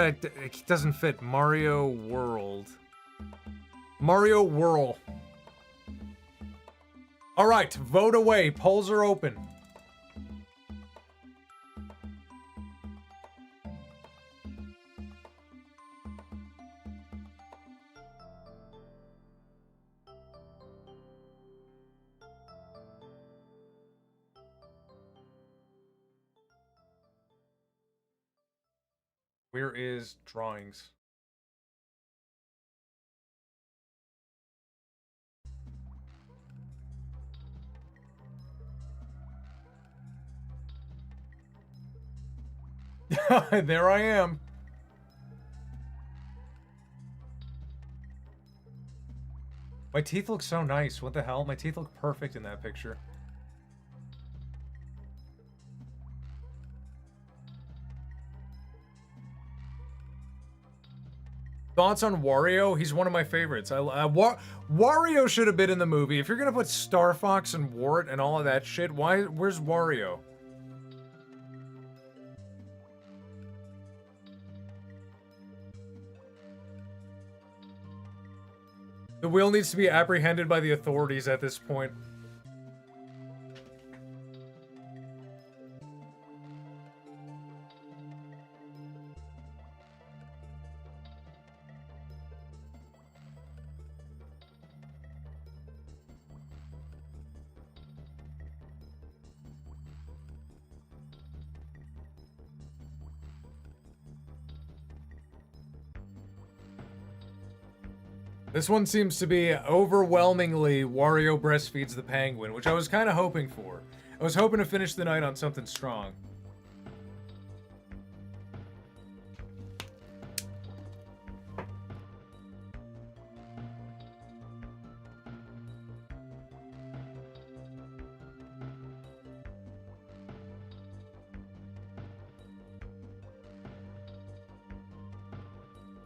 It doesn't fit. Mario World. Mario Whirl. Alright, vote away. Polls are open. Where is drawings? There I am. My teeth look so nice. What the hell? My teeth look perfect in that picture. Thoughts on Wario? He's one of my favorites. Wario should have been in the movie. If you're gonna put Star Fox and Wart and all of that shit, where's Wario? The wheel needs to be apprehended by the authorities at this point. This one seems to be overwhelmingly Wario breastfeeds the penguin, which I was kind of hoping for. I was hoping to finish the night on something strong.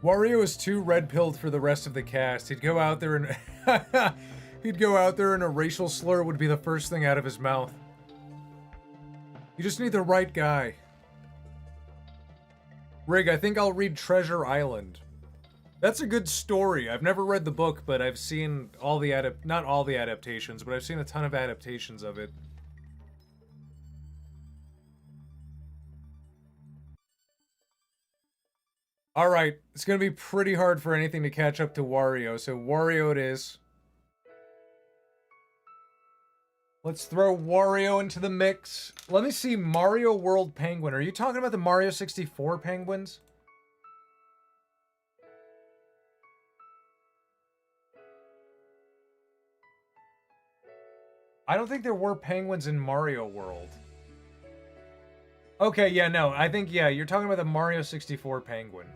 Wario is too red-pilled for the rest of the cast. He'd go out there and... He'd go out there and a racial slur would be the first thing out of his mouth. You just need the right guy. Rig, I think I'll read Treasure Island. That's a good story. I've never read the book, but I've seen all the not all the adaptations, but I've seen a ton of adaptations of it. Alright, it's gonna be pretty hard for anything to catch up to Wario, so Wario it is. Let's throw Wario into the mix. Let me see Mario World Penguin. Are you talking about the Mario 64 penguins? I don't think there were penguins in Mario World. Okay, yeah, no. I think, yeah, you're talking about the Mario 64 penguin.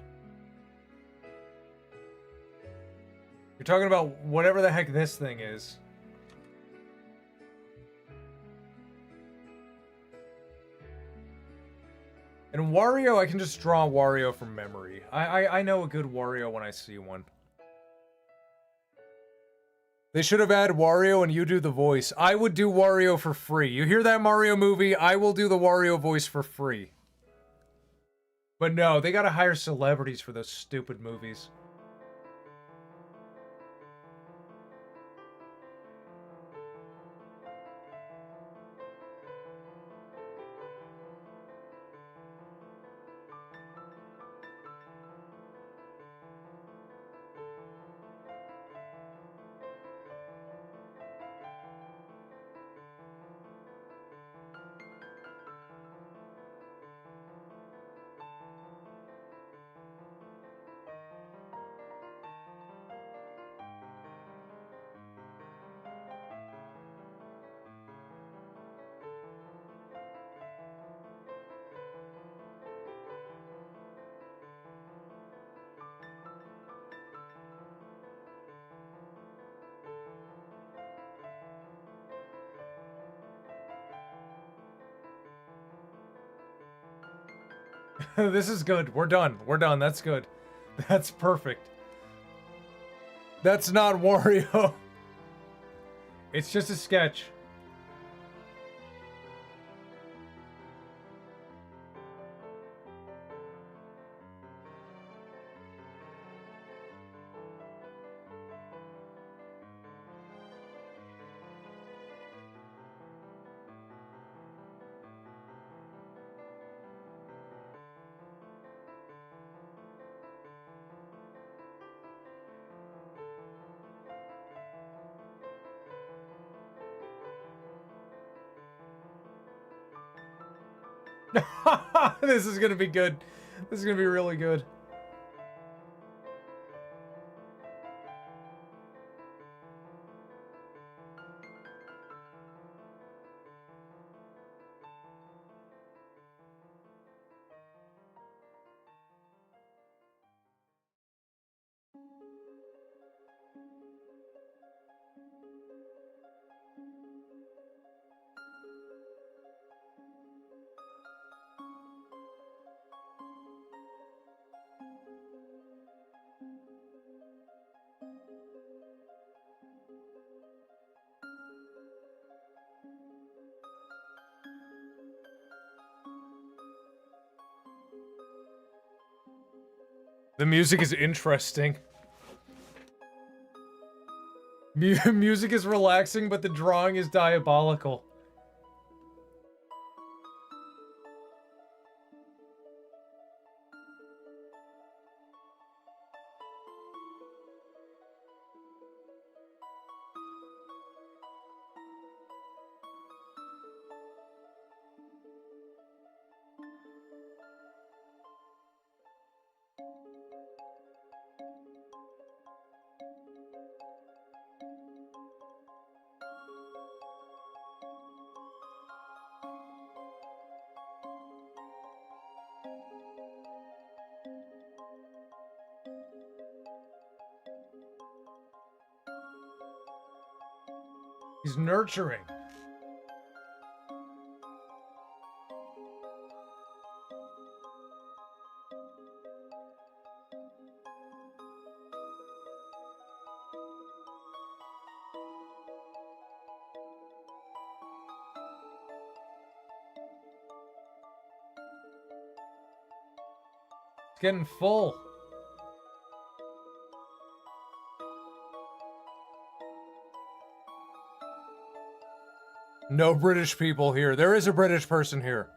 You're talking about whatever the heck this thing is. And Wario, I can just draw Wario from memory. I know a good Wario when I see one. They should have added Wario and you do the voice. I would do Wario for free. You hear that, Mario movie? I will do the Wario voice for free. But no, they gotta hire celebrities for those stupid movies. This is good. We're done. We're done. That's good. That's perfect. That's not Wario. It's just a sketch. This is gonna be good. This is gonna be really good. The music is interesting. Music is relaxing, but the drawing is diabolical. He's nurturing. It's getting full. No British people here. There is a British person here.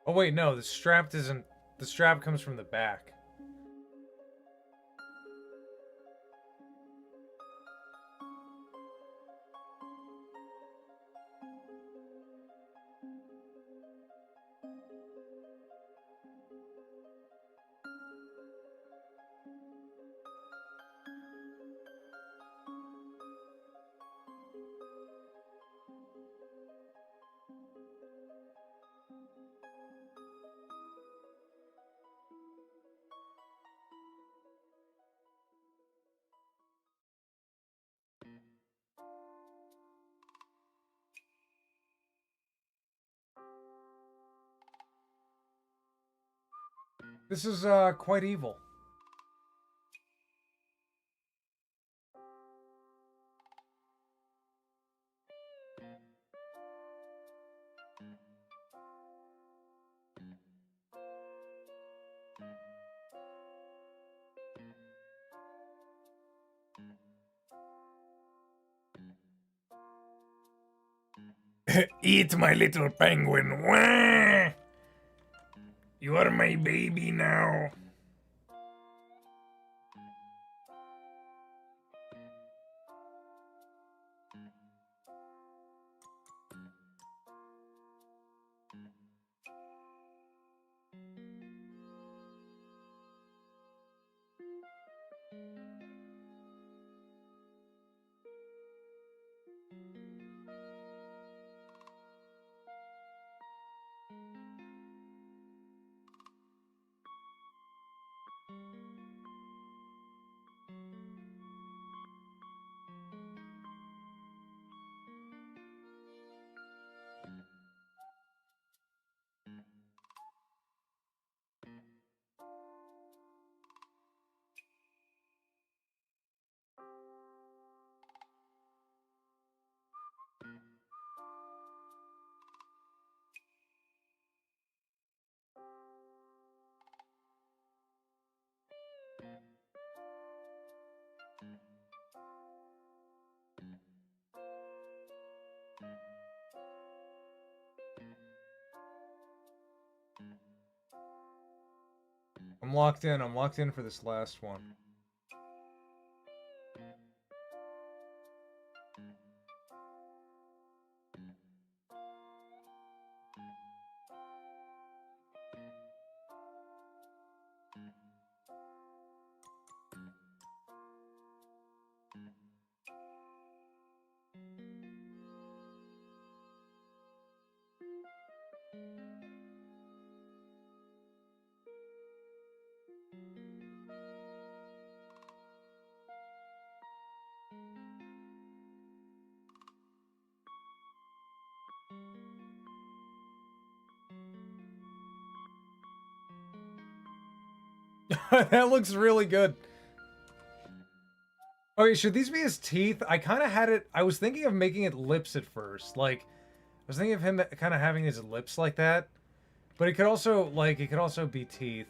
Oh wait, no, the strap doesn't. The strap comes from the back. This is quite evil. Eat, my little penguin. Wah! You are my baby now. I'm locked in. I'm locked in for this last one. That looks really good. Okay, should these be his teeth? I kind of had it. I was thinking of making it lips at first. Like, I was thinking of him kind of having his lips like that. But it could also, like, it could also be teeth.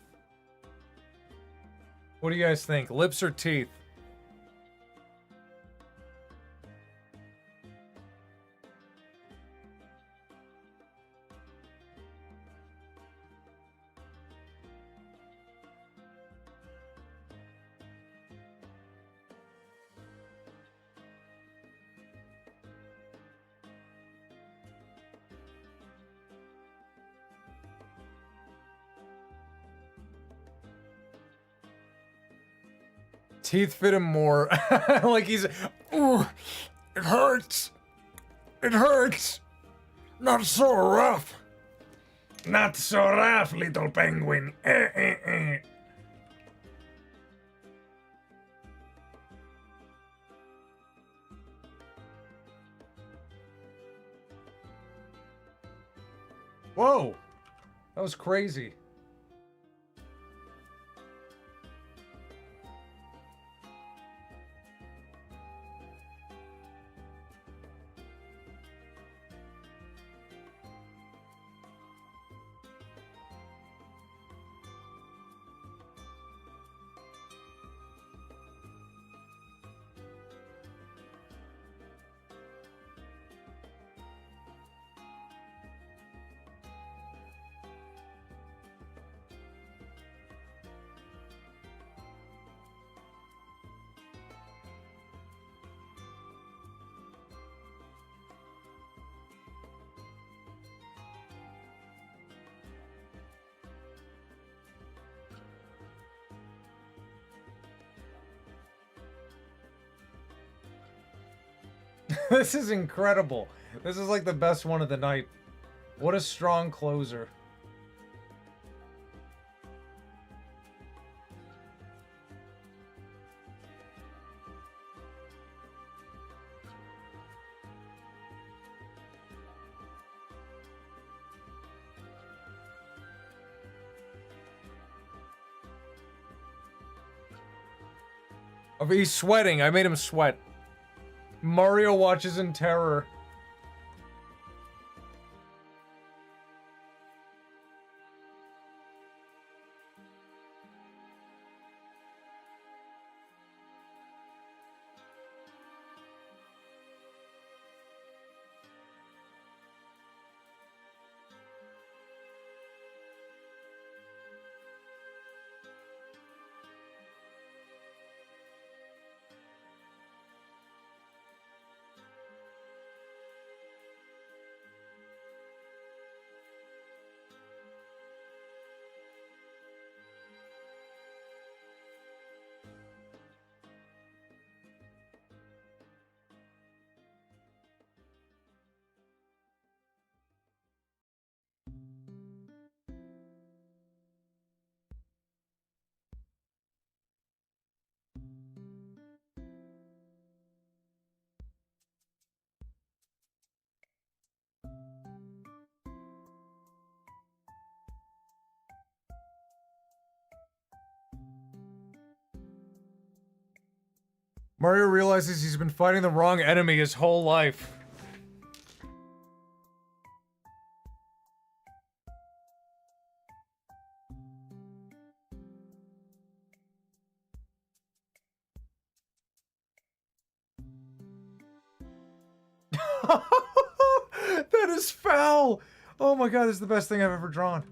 What do you guys think? Lips or teeth? teeth fit him more. Like he's, Ooh, it hurts. It hurts. Not so rough. Not so rough, little penguin. whoa, that was crazy. This is incredible. This is like the best one of the night. What a strong closer. Oh, he's sweating. I made him sweat. Mario watches in terror. Mario realizes he's been fighting the wrong enemy his whole life. That is foul! Oh my god, this is the best thing I've ever drawn.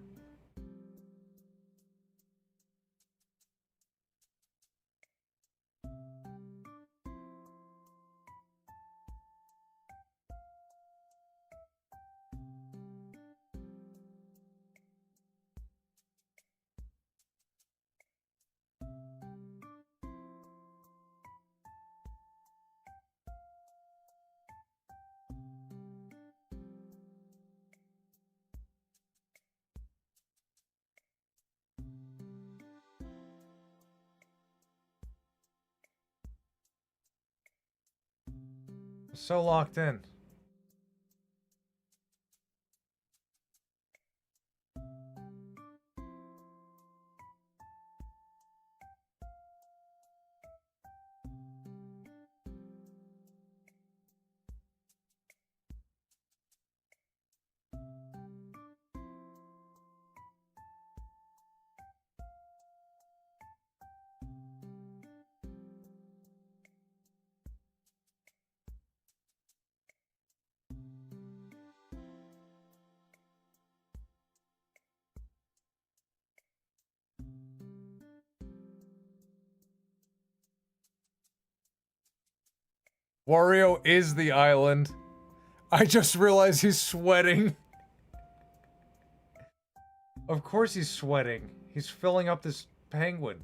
So locked in. Wario is the island. I just realized he's sweating. Of course he's sweating. He's filling up this penguin.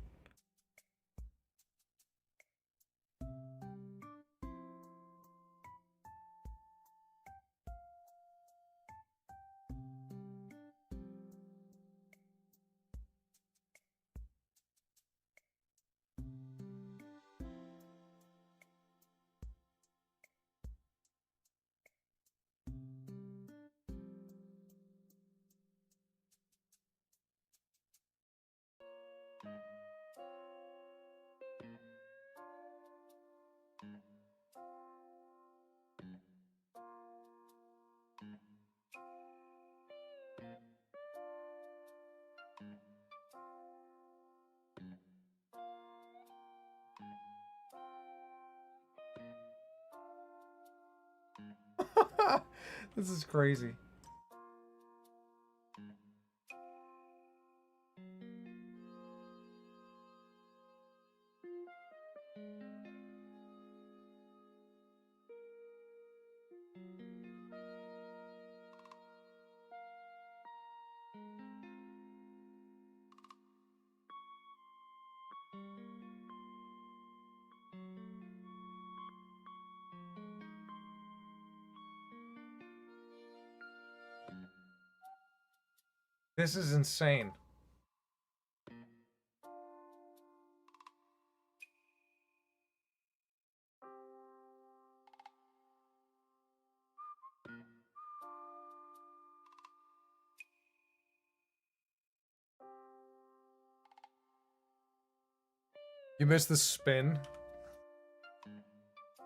This is crazy. This is insane. You missed the spin.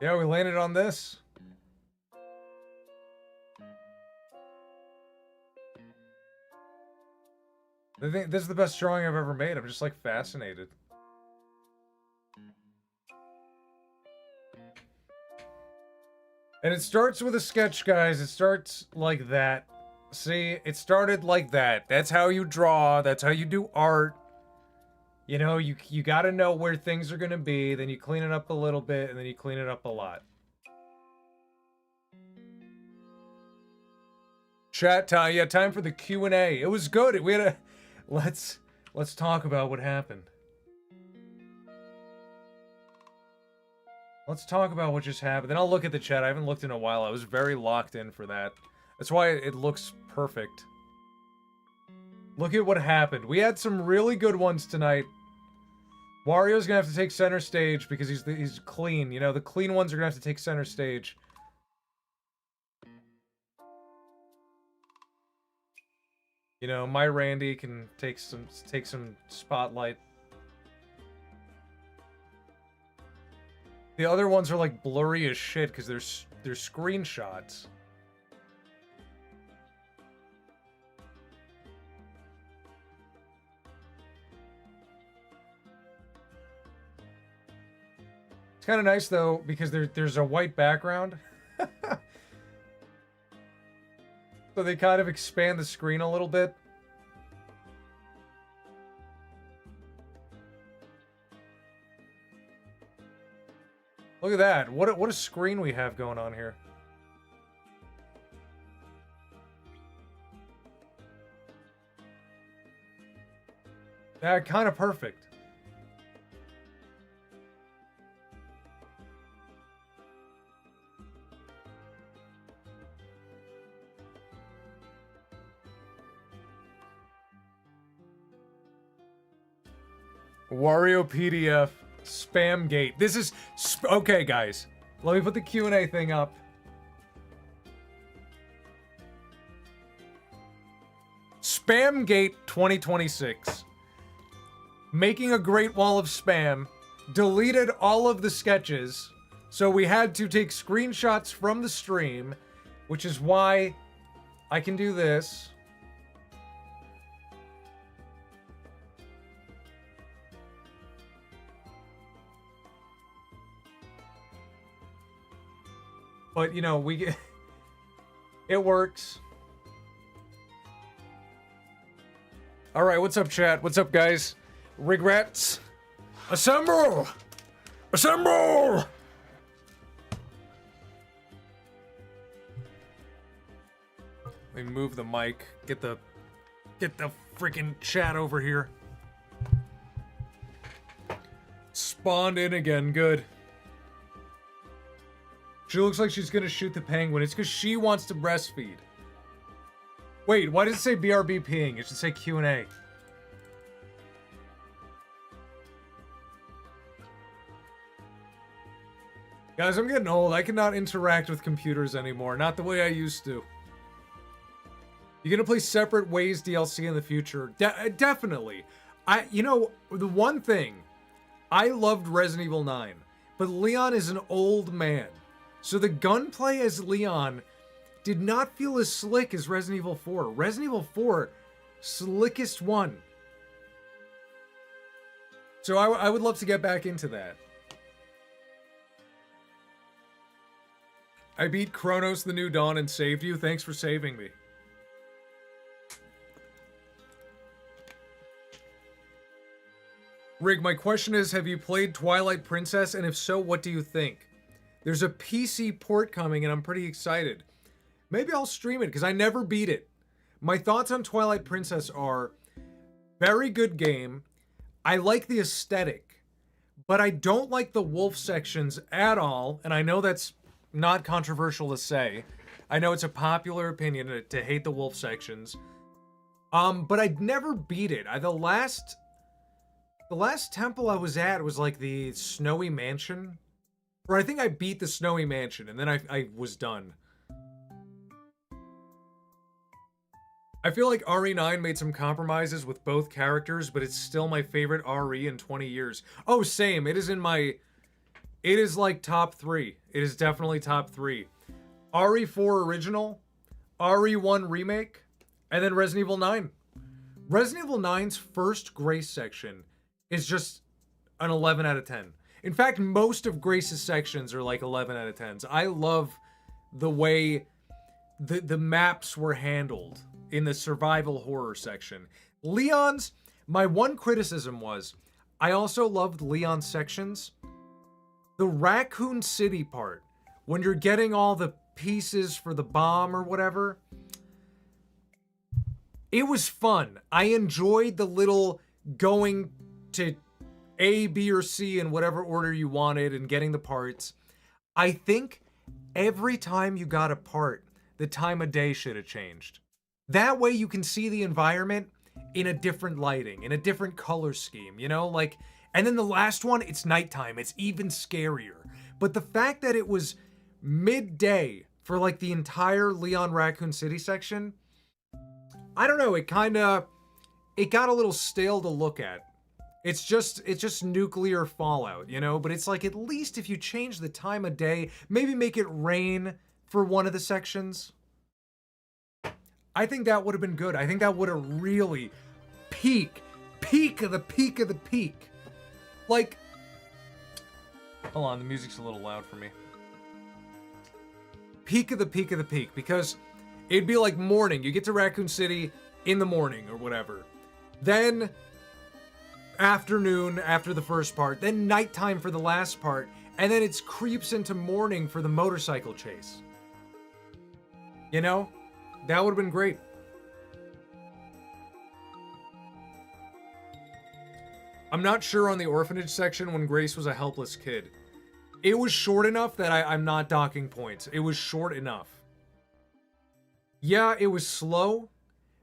Yeah, we landed on this. I think this is the best drawing I've ever made. I'm just like fascinated. And it starts with a sketch, guys. It starts like that. See, it started like that. That's how you draw. That's how you do art. You know, you got to know where things are going to be. Then you clean it up a little bit, and then you clean it up a lot. Chat time. Yeah, time for the Q&A. It was good. We had a... Let's talk about what happened. Let's talk about what just happened. Then I'll look at the chat. I haven't looked in a while. I was very locked in for that. That's why it looks perfect. Look at what happened. We had some really good ones tonight. Wario's gonna have to take center stage because he's clean. You know, the clean ones are gonna have to take center stage. You know, my Randy can take some spotlight. The other ones are like blurry as shit because they're screenshots. It's kind of nice though because there's a white background. So they kind of expand the screen a little bit. Look at that. What a screen we have going on here. That kind of perfect. Wario PDF spam gate. This is okay, guys. Let me put the Q&A thing up. Spam gate 2026. Making a great wall of spam. Deleted all of the sketches. So we had to take screenshots from the stream, which is why I can do this. But, you know, it works. All right, what's up, chat? What's up, guys? Regrets? Assemble! Assemble! Let me move the mic. Get the freaking chat over here. Spawned in again. Good. She looks like she's gonna shoot the penguin. It's because she wants to breastfeed. Wait, why does it say BRB peeing? It should say Q&A. Guys, I'm getting old. I cannot interact with computers anymore. Not the way I used to. You're gonna play separate ways DLC in the future? Definitely. You know, the one thing, I loved Resident Evil 9, but Leon is an old man. So the gunplay as Leon did not feel as slick as Resident Evil 4. Resident Evil 4, slickest one. So I would love to get back into that. I beat Chronos the New Dawn and saved you. Thanks for saving me. Rig, my question is, have you played Twilight Princess? And if so, what do you think? There's a PC port coming and I'm pretty excited. Maybe I'll stream it because I never beat it. My thoughts on Twilight Princess are very good game. I like the aesthetic, but I don't like the wolf sections at all. And I know that's not controversial to say. I know it's a popular opinion to hate the wolf sections. But I'd never beat it. The last temple I was at was like the Snowy Mansion. Or I think I beat the Snowy Mansion and then I was done. I feel like RE9 made some compromises with both characters, but it's still my favorite RE in 20 years. Oh, same. It is in my... It is like top 3. It is definitely top 3. RE4 original, RE1 remake, and then Resident Evil 9. Resident Evil 9's first Grace section is just an 11 out of 10. In fact, most of Grace's sections are like 11 out of 10s. I love the way the maps were handled in the survival horror section. Leon's, my one criticism was, I also loved Leon's sections. The Raccoon City part, when you're getting all the pieces for the bomb or whatever, it was fun. I enjoyed the little going to A, B, or C in whatever order you wanted and getting the parts. I think every time you got a part, the time of day should have changed. That way you can see the environment in a different lighting, in a different color scheme, you know? Like, and then the last one, it's nighttime. It's even scarier. But the fact that it was midday for like the entire Leon Raccoon City section, I don't know, it got a little stale to look at. It's just nuclear fallout, you know? But it's like, at least if you change the time of day, maybe make it rain for one of the sections. I think that would have been good. I think that would have really peak of the peak of the peak. Like, hold on, the music's a little loud for me. Peak of the peak of the peak, because it'd be like morning. You get to Raccoon City in the morning or whatever. Then afternoon after the first part, then nighttime for the last part, and then it creeps into morning for the motorcycle chase. You know? That would have been great. I'm not sure on the orphanage section when Grace was a helpless kid. It was short enough that I'm not docking points. It was short enough. Yeah, it was slow,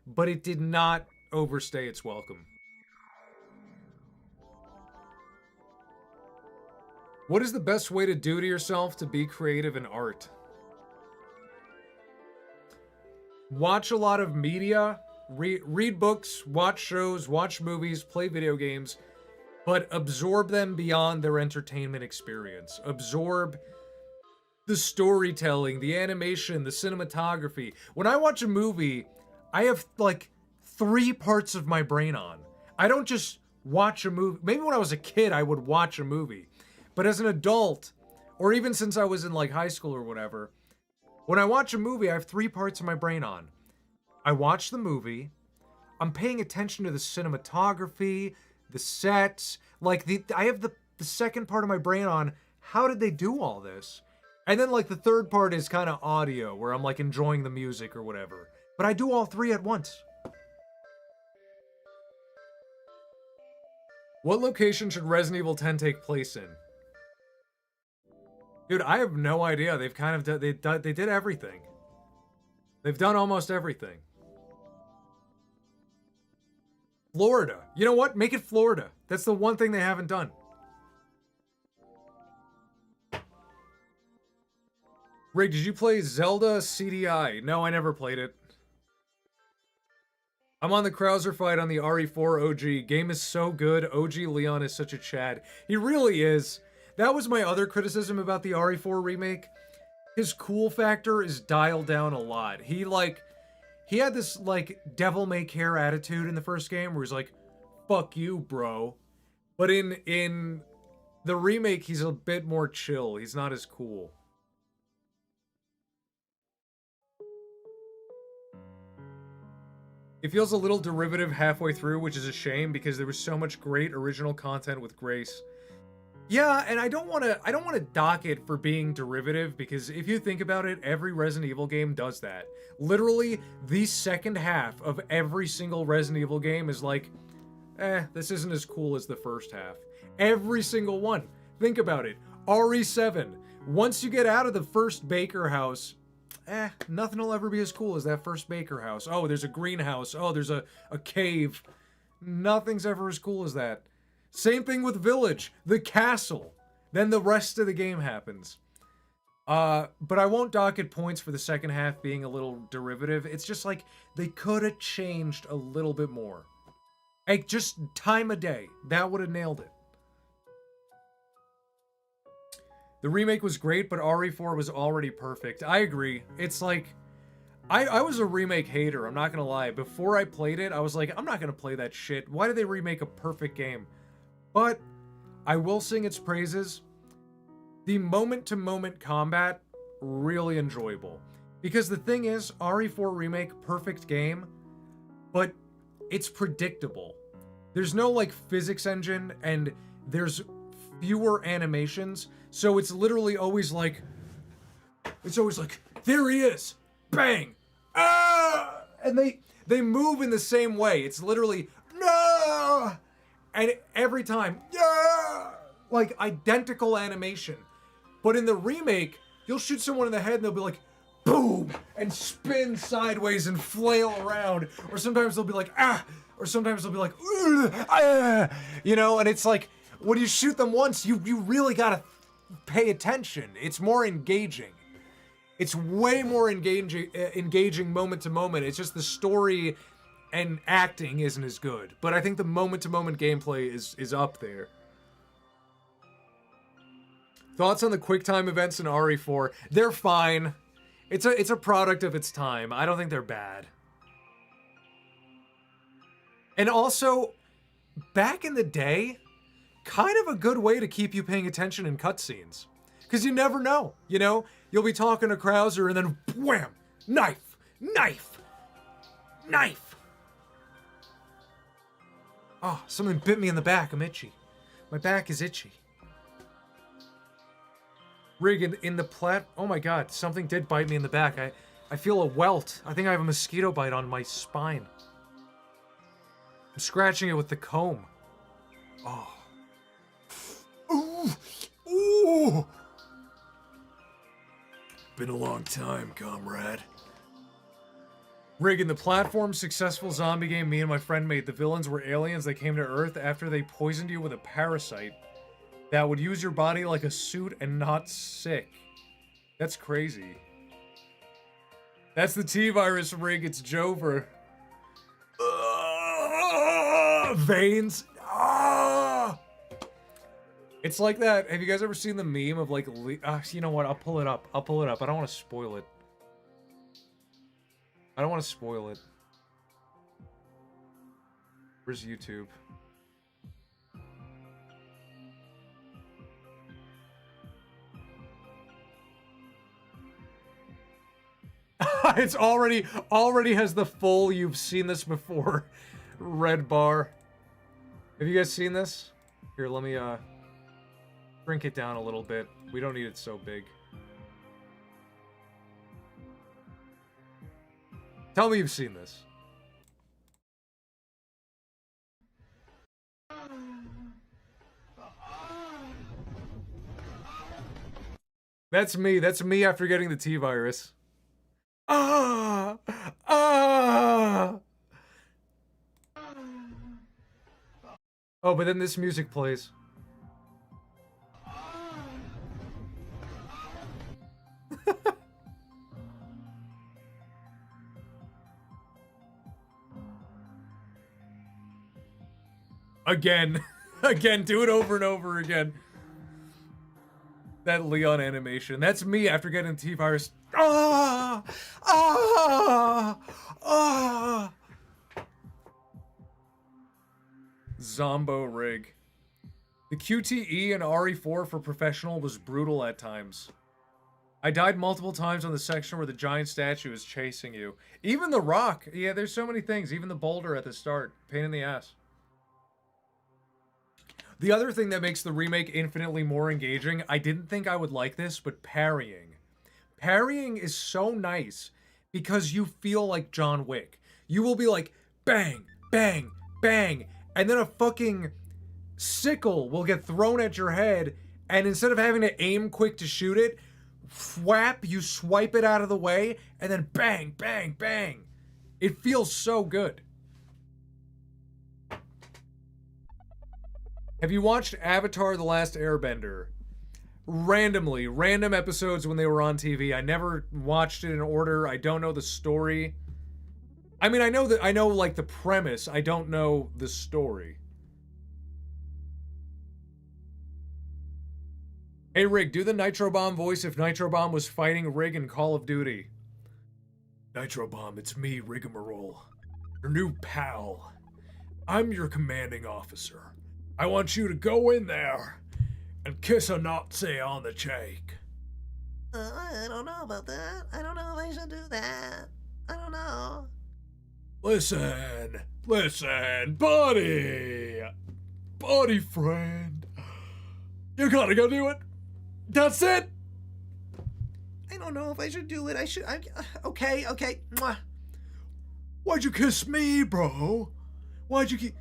but it did not overstay its welcome. What is the best way to do to yourself to be creative in art? Watch a lot of media, read books, watch shows, watch movies, play video games, but absorb them beyond their entertainment experience. Absorb the storytelling, the animation, the cinematography. When I watch a movie, I have like 3 parts of my brain on. I don't just watch a movie. Maybe when I was a kid, I would watch a movie. But as an adult, or even since I was in like high school or whatever, when I watch a movie, I have 3 parts of my brain on. I watch the movie, I'm paying attention to the cinematography, the sets, like I have the second part of my brain on, how did they do all this? And then like the third part is kind of audio, where I'm like enjoying the music or whatever. But I do all 3 at once. What location should Resident Evil 10 take place in? Dude, I have no idea. They've kind of they did everything. They've done almost everything. Florida. You know what? Make it Florida. That's the one thing they haven't done. Rig, did you play Zelda CDI? No, I never played it. I'm on the Krauser fight on the RE4 OG. Game is so good. OG Leon is such a Chad. He really is. That was my other criticism about the RE4 remake. His cool factor is dialed down a lot. He had this like devil may care attitude in the first game where he's like, "Fuck you, bro." But in the remake, he's a bit more chill. He's not as cool. It feels a little derivative halfway through, which is a shame because there was so much great original content with Grace. Yeah, and I don't want to dock it for being derivative because if you think about it, every Resident Evil game does that. Literally, the second half of every single Resident Evil game is like, this isn't as cool as the first half. Every single one. Think about it. RE7. Once you get out of the first Baker house, nothing will ever be as cool as that first Baker house. Oh, there's a greenhouse. Oh, there's a cave. Nothing's ever as cool as that. Same thing with Village, the castle. Then the rest of the game happens. But I won't dock it points for the second half being a little derivative. It's just like they could have changed a little bit more. Like just time of day. That would have nailed it. The remake was great, but RE4 was already perfect. I agree. It's like, I was a remake hater, I'm not gonna lie. Before I played it, I was like, I'm not gonna play that shit. Why did they remake a perfect game? But I will sing its praises. The moment-to-moment combat, really enjoyable. Because the thing is, RE4 remake, perfect game, but it's predictable. There's no, like, physics engine, and there's fewer animations, so it's literally always like, there he is! Bang! Ah! And they move in the same way. It's literally, no! And every time, yeah! Like, identical animation. But in the remake, you'll shoot someone in the head and they'll be like, boom! And spin sideways and flail around. Or sometimes they'll be like, ah! Or sometimes they'll be like, ah! You know, and it's like, when you shoot them once, you really gotta pay attention. It's more engaging. It's way more engaging moment to moment. It's just the story and acting isn't as good. But I think the moment-to-moment gameplay is up there. Thoughts on the QuickTime events in RE4? They're fine. It's a product of its time. I don't think they're bad. And also, back in the day, kind of a good way to keep you paying attention in cutscenes. Because you never know, you know? You'll be talking to Krauser and then wham! Knife! Knife! Knife! Oh, something bit me in the back. I'm itchy. My back is itchy. Rig, in the oh my god, something did bite me in the back. I feel a welt. I think I have a mosquito bite on my spine. I'm scratching it with the comb. Oh. Ooh! Ooh! Been a long time, comrade. Rig, in the platform successful zombie game me and my friend made, the villains were aliens that came to Earth after they poisoned you with a parasite that would use your body like a suit and not sick. That's crazy. That's the T-virus, Rig. It's Jover. Veins. It's like that. Have you guys ever seen the meme of like... you know what? I'll pull it up. I don't want to spoil it. I don't want to spoil it. Where's YouTube? It's already has the full "you've seen this before" red bar. Have you guys seen this? Here, let me shrink it down a little bit. We don't need it so big. Tell me you've seen this. That's me. That's me after getting the T-virus. Ah! Ah! Oh, but then this music plays. Again. Again, do it over and over again. That Leon animation. That's me after getting T-virus. Ah! Ah! Ah! Zombo rig. The QTE and RE4 for professional was brutal at times. I died multiple times on the section where the giant statue is chasing you. Even the rock. Yeah, there's so many things. Even the boulder at the start. Pain in the ass. The other thing that makes the remake infinitely more engaging, I didn't think I would like this, but parrying. Parrying is so nice because you feel like John Wick. You will be like, bang, bang, bang, and then a fucking sickle will get thrown at your head, and instead of having to aim quick to shoot it, whap, you swipe it out of the way, and then bang, bang, bang. It feels so good. Have you watched Avatar: The Last Airbender? Randomly, random episodes when they were on TV. I never watched it in order. I don't know the story. I mean, I know like the premise. I don't know the story. Hey Rig, do the Nitro Bomb voice if Nitro Bomb was fighting Rig in Call of Duty. Nitro Bomb, it's me, Rigmarole. Your new pal. I'm your commanding officer. I want you to go in there and kiss a Nazi on the cheek. I don't know about that. I don't know if I should do that. I don't know. Listen, buddy. Buddy friend. You gotta go do it. That's it. I don't know if I should do it. Okay. Mwah. Why'd you kiss me, bro? Why'd you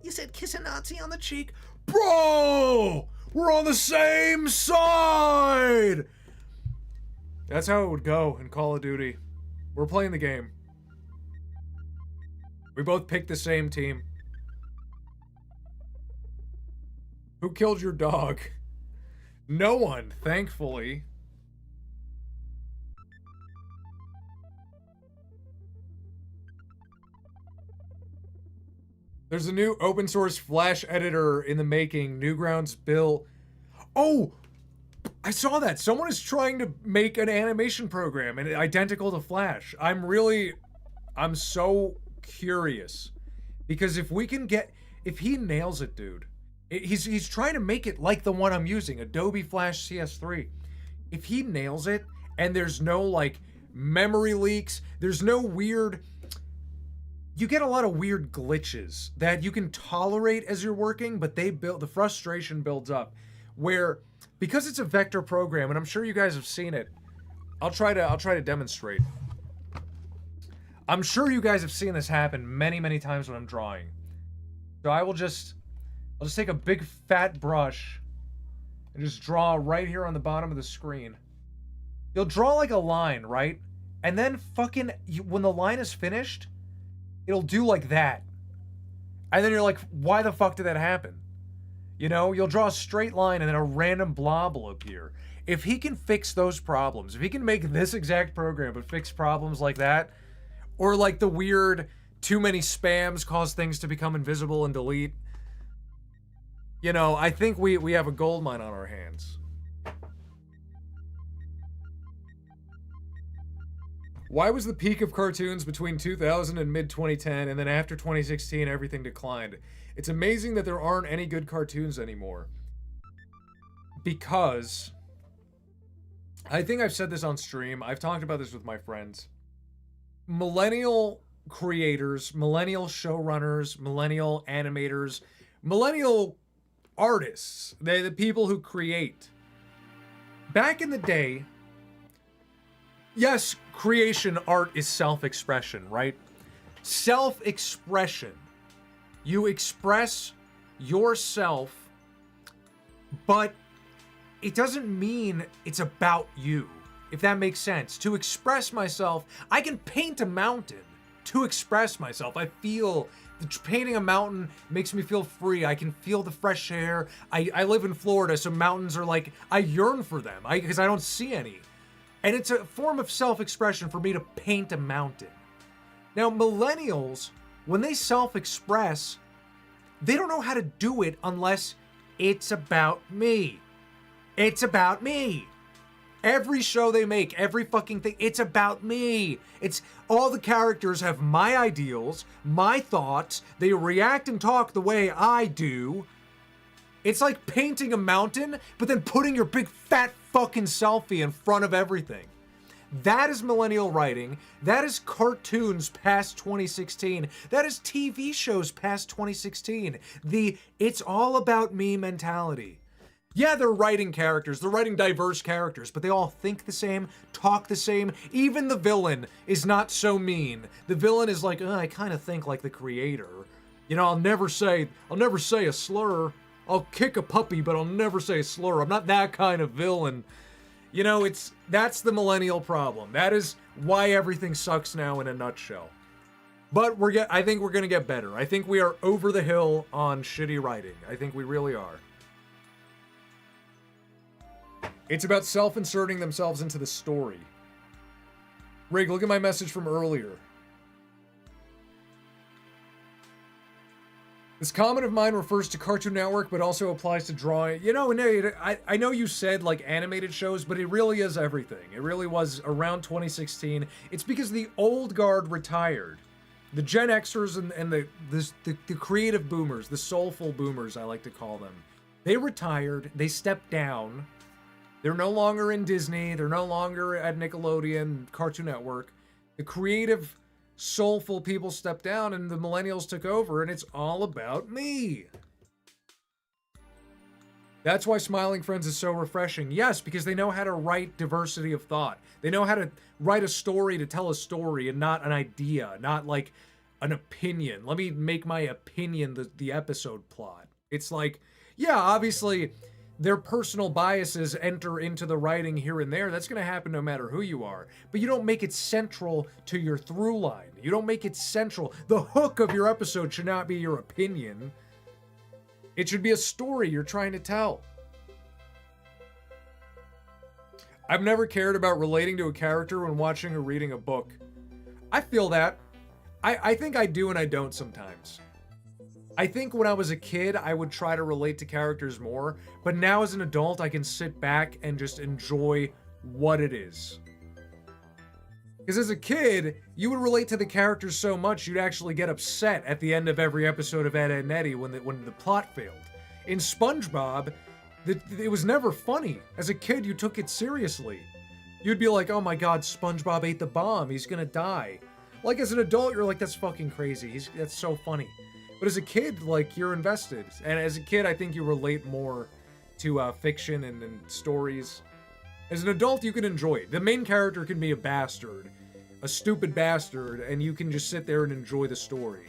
You said kiss a Nazi on the cheek. Bro! We're on the same side! That's how it would go in Call of Duty. We're playing the game. We both picked the same team. Who killed your dog? No one, thankfully. There's a new open source Flash editor in the making. Newgrounds Bill. Oh! I saw that. Someone is trying to make an animation program and identical to Flash. I'm so curious. Because if he nails it, dude. He's trying to make it like the one I'm using, Adobe Flash CS3. If he nails it, and there's no, like, memory leaks, there's no weird... You get a lot of weird glitches that you can tolerate as you're working, but the frustration builds up. Where, because it's a vector program, and I'm sure you guys have seen it, I'll try to demonstrate. I'm sure you guys have seen this happen many, many times when I'm drawing. So I'll just take a big fat brush and just draw right here on the bottom of the screen. You'll draw like a line, right? And then when the line is finished, it'll do like that. And then you're like, why the fuck did that happen? You know, you'll draw a straight line and then a random blob will appear. If he can fix those problems, if he can make this exact program but fix problems like that, or like the weird too many spams cause things to become invisible and delete, you know, I think we have a gold mine on our hands. Why was the peak of cartoons between 2000 and mid-2010, and then after 2016, everything declined? It's amazing that there aren't any good cartoons anymore. Because... I think I've said this on stream. I've talked about this with my friends. Millennial creators, millennial showrunners, millennial animators, millennial artists, the people who create. Back in the day... Yes, creation art is self-expression, right? Self-expression. You express yourself, but it doesn't mean it's about you, if that makes sense. To express myself, I can paint a mountain to express myself. I feel painting a mountain makes me feel free. I can feel the fresh air. I live in Florida, so mountains are like, I yearn for them because I don't see any. And it's a form of self-expression for me to paint a mountain. Now, millennials, when they self-express, They don't know how to do it unless it's about me. It's about me. Every show they make, every fucking thing, it's about me. It's all the characters have my ideals, my thoughts. They react and talk the way I do. It's like painting a mountain, but then putting your big fat fucking selfie in front of everything. That is millennial writing. That is cartoons past 2016. That is TV shows past 2016. The it's all about me mentality. Yeah, they're writing characters. They're writing diverse characters, but they all think the same, talk the same. Even the villain is not so mean. The villain is like, I kind of think like the creator. You know, I'll never say a slur. I'll kick a puppy, but I'll never say a slur. I'm not that kind of villain. You know, that's the millennial problem. That is why everything sucks now in a nutshell. But I think we're gonna get better. I think we are over the hill on shitty writing. I think we really are. It's about self-inserting themselves into the story. Rig, look at my message from earlier. This comment of mine refers to Cartoon Network, but also applies to drawing. You know, I know you said, like, animated shows, but it really is everything. It really was around 2016. It's because the old guard retired. The Gen Xers and the creative boomers, the soulful boomers, I like to call them. They retired. They stepped down. They're no longer in Disney. They're no longer at Nickelodeon, Cartoon Network. The creative, soulful people stepped down and the millennials took over, and it's all about me. That's why Smiling Friends is so refreshing. Yes, because they know how to write diversity of thought. They know how to write a story to tell a story and not an idea, not like an opinion. Let me make my opinion the episode plot. It's like, yeah, obviously their personal biases enter into the writing here and there. That's going to happen no matter who you are. But you don't make it central to your through line. You don't make it central. The hook of your episode should not be your opinion. It should be a story you're trying to tell. I've never cared about relating to a character when watching or reading a book. I feel that. I think I do and I don't sometimes. I think when I was a kid, I would try to relate to characters more, but now as an adult, I can sit back and just enjoy what it is. Because as a kid, you would relate to the characters so much, you'd actually get upset at the end of every episode of Ed, Edd n Eddy when the plot failed. In SpongeBob, it was never funny. As a kid, you took it seriously. You'd be like, oh my god, SpongeBob ate the bomb, he's gonna die. Like, as an adult, you're like, that's fucking crazy, that's so funny. But as a kid, like, you're invested. And as a kid, I think you relate more to fiction and stories. As an adult, you can enjoy it. The main character can be a bastard, a stupid bastard, and you can just sit there and enjoy the story.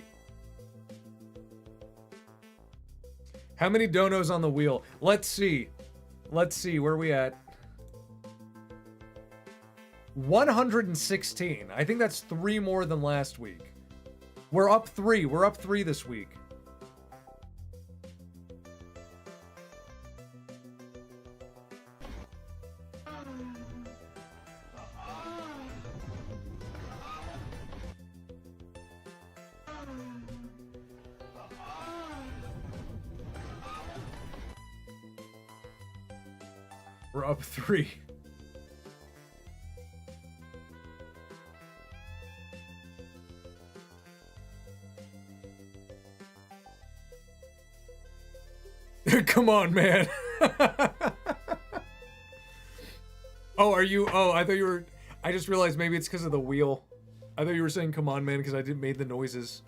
How many donos on the wheel? Let's see. Let's see, where are we at? 116. I think that's 3 more than last week. We're up 3. We're up 3 this week. We're up 3. Come on, man. Oh, are you? Oh, I thought you were. I just realized maybe it's because of the wheel. I thought you were saying come on, man, because I didn't make the noises.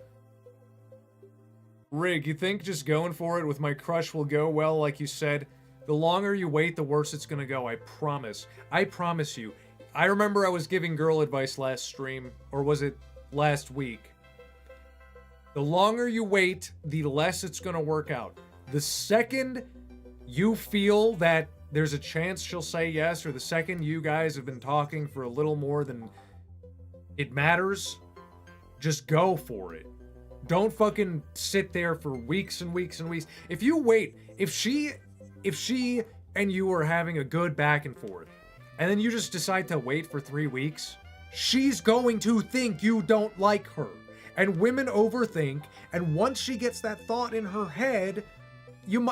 Rig, you think just going for it with my crush will go well, like you said? The longer you wait, the worse it's gonna go. I promise. I promise you. I remember I was giving girl advice last stream, or was it last week? The longer you wait, the less it's gonna work out. The second you feel that there's a chance she'll say yes, or the second you guys have been talking for a little more than it matters, just go for it. Don't fucking sit there for weeks and weeks and weeks. If you wait, if she and you are having a good back and forth, and then you just decide to wait for 3 weeks, she's going to think you don't like her. And women overthink, and once she gets that thought in her head,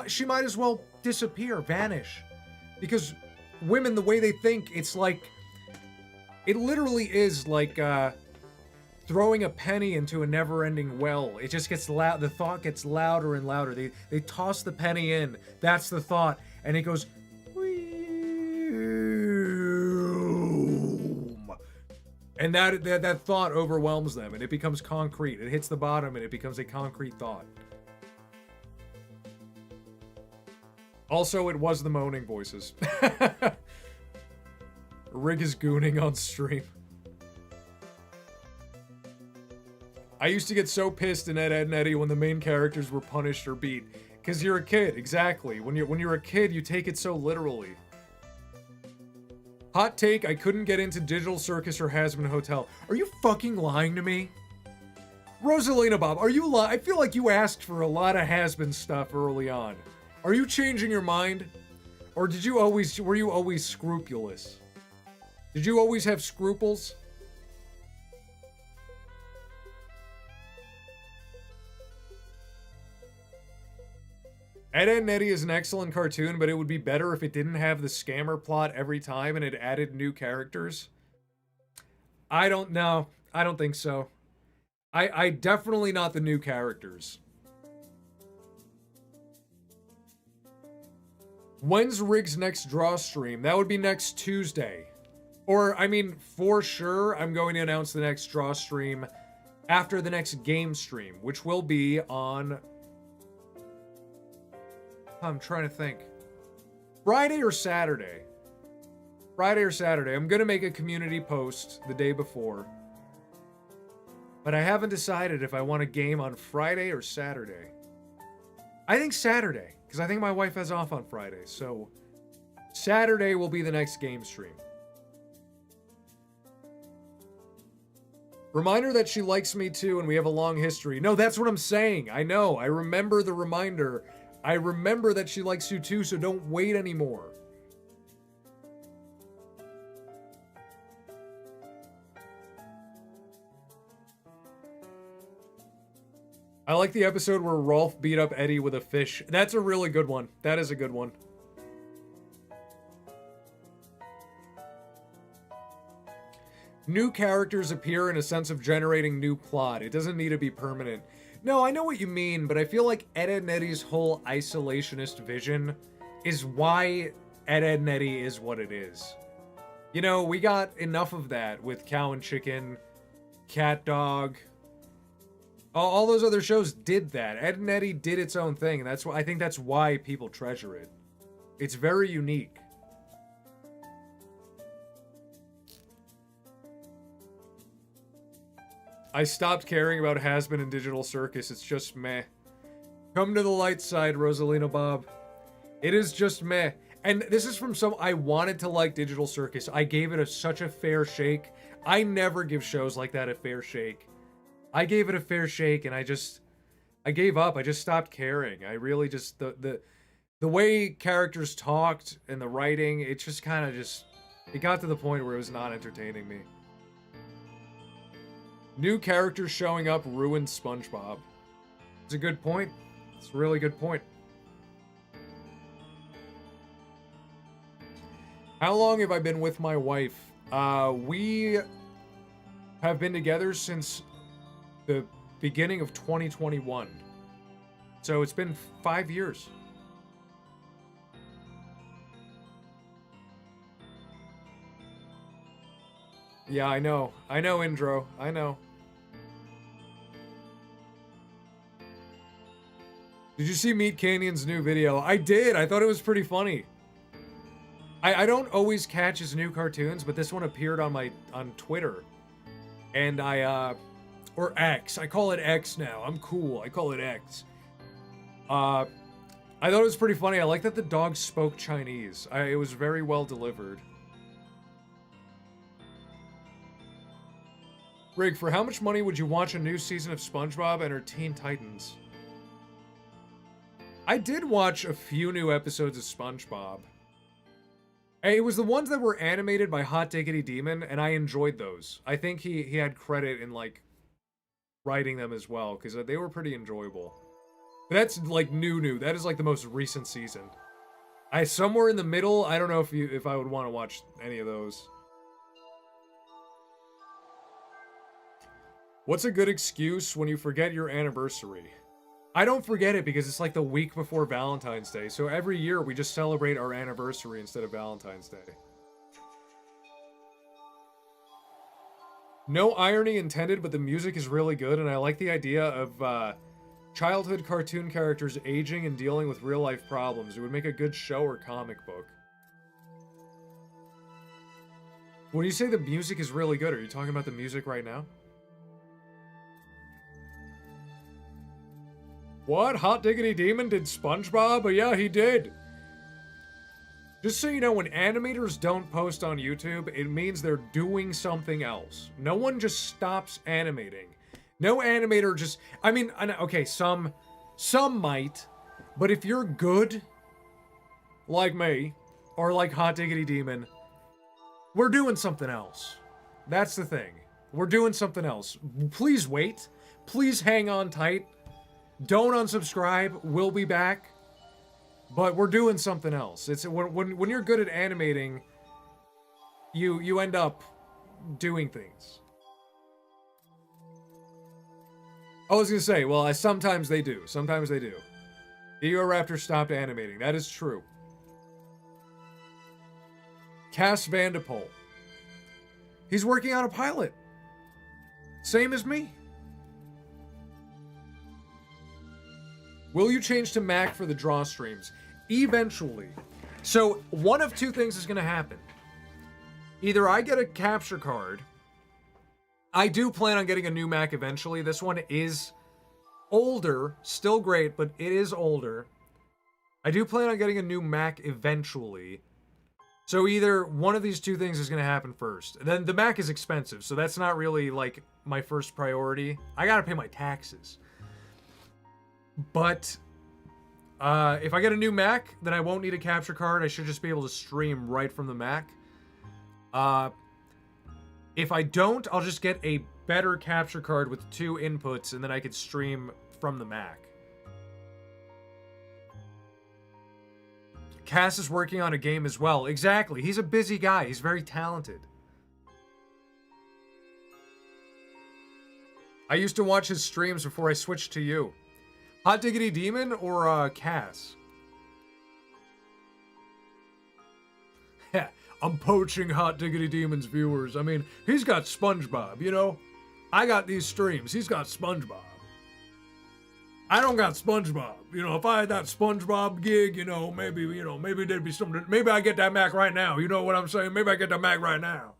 she might as well disappear, vanish. Because women, the way they think, it's like, it literally is like throwing a penny into a never-ending well. It just gets loud. The thought gets louder and louder. They toss the penny in. That's the thought, and it goes. And that thought overwhelms them, and it becomes concrete. It hits the bottom, and it becomes a concrete thought. Also, it was the moaning voices. Rig is gooning on stream. I used to get so pissed in Ed, Edd and Eddy when the main characters were punished or beat. Because you're a kid, exactly. When you're a kid, you take it so literally. Hot take, I couldn't get into Digital Circus or Hasbin Hotel. Are you fucking lying to me? Rosalina Bob, are you lying? I feel like you asked for a lot of Hasbin stuff early on. Are you changing your mind? Or were you always scrupulous? Did you always have scruples? Ed, Edd and Eddy is an excellent cartoon, but it would be better if it didn't have the scammer plot every time and it added new characters. I don't know. I don't think so. I definitely not the new characters. When's Rig's next draw stream? That would be next Tuesday. Or, I mean, for sure, I'm going to announce the next draw stream after the next game stream, which will be on... I'm trying to think. Friday or Saturday? Friday or Saturday. I'm going to make a community post the day before. But I haven't decided if I want a game on Friday or Saturday. I think Saturday, because I think my wife has off on Friday. So Saturday will be the next game stream. Reminder that she likes me too and we have a long history. No, that's what I'm saying. I know. I remember the reminder. I remember that she likes you too, so don't wait anymore. I like the episode where Rolf beat up Eddie with a fish. That's a really good one. That is a good one. New characters appear in a sense of generating new plot. It doesn't need to be permanent. No, I know what you mean, but I feel like Ed, Edd and Eddy's whole isolationist vision is why Ed, Edd and Eddy is what it is. You know, we got enough of that with Cow and Chicken, Cat Dog. All those other shows did that. Ed and Eddy did its own thing, and I think that's why people treasure it. It's very unique. I stopped caring about Hasbin and Digital Circus. It's just meh. Come to the light side, Rosalina Bob. It is just meh. And this is from I wanted to like Digital Circus. I gave it such a fair shake. I never give shows like that a fair shake. I gave it a fair shake and I gave up. I just stopped caring. I really just, the way characters talked and the writing, it just kind of it got to the point where it was not entertaining me. New characters showing up ruined SpongeBob. It's a good point. It's a really good point. How long have I been with my wife? We have been together since the beginning of 2021. So it's been 5 years. Yeah, I know. I know, Indro. I know. Did you see Meat Canyon's new video? I did. I thought it was pretty funny. I don't always catch his new cartoons, but this one appeared on Twitter. And or X. I call it X now. I'm cool. I call it X. I thought it was pretty funny. I like that the dog spoke Chinese. It was very well delivered. Rig, for how much money would you watch a new season of SpongeBob and or Teen Titans? I did watch a few new episodes of SpongeBob. It was the ones that were animated by Hot Diggity Demon, and I enjoyed those. I think he had credit in, like, writing them as well, because they were pretty enjoyable. That's like new. That is like the most recent season. Somewhere in the middle, I don't know if I would want to watch any of those. What's a good excuse when you forget your anniversary? I don't forget it because it's like the week before Valentine's Day. So every year we just celebrate our anniversary instead of Valentine's Day. No irony intended, but the music is really good, and I like the idea of childhood cartoon characters aging and dealing with real-life problems. It would make a good show or comic book. When you say the music is really good, are you talking about the music right now? What? Hot Diggity Demon did SpongeBob? Oh, yeah, he did. Just so you know, when animators don't post on YouTube, it means they're doing something else. No one just stops animating. No animator just... I mean, okay, some might, but if you're good, like me, or like Hot Diggity Demon, we're doing something else. That's the thing. We're doing something else. Please wait. Please hang on tight. Don't unsubscribe. We'll be back. But we're doing something else. It's when you're good at animating, you end up doing things. I was gonna say, well, sometimes they do. Sometimes they do. Eoraptor stopped animating. That is true. Cass Vandepol. He's working on a pilot. Same as me. Will you change to Mac for the draw streams? Eventually. So, one of two things is going to happen. Either I get a capture card. I do plan on getting a new Mac eventually. This one is older. Still great, but it is older. I do plan on getting a new Mac eventually. So either one of these two things is going to happen first. Then the Mac is expensive, so that's not really, like, my first priority. I got to pay my taxes. But if I get a new Mac, then I won't need a capture card. I should just be able to stream right from the Mac. If I don't, I'll just get a better capture card with 2 inputs, and then I could stream from the Mac. Cass is working on a game as well. Exactly. He's a busy guy. He's very talented. I used to watch his streams before I switched to you. Hot Diggity Demon or Cass? I'm poaching Hot Diggity Demon's viewers. I mean, he's got SpongeBob, you know? I got these streams. He's got SpongeBob. I don't got SpongeBob. You know, if I had that SpongeBob gig, maybe there'd be something. Maybe I get that Mac right now. You know what I'm saying? Maybe I get that Mac right now.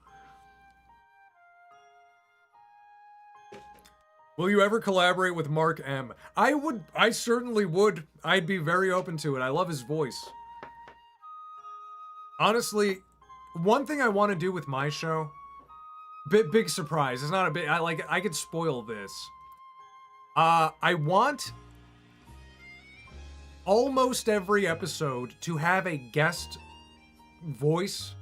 Will you ever collaborate with Mark M? I certainly would. I'd be very open to it. I love his voice. Honestly, one thing I want to do with my show, big surprise. It's not a big, I could spoil this. I want almost every episode to have a guest voice.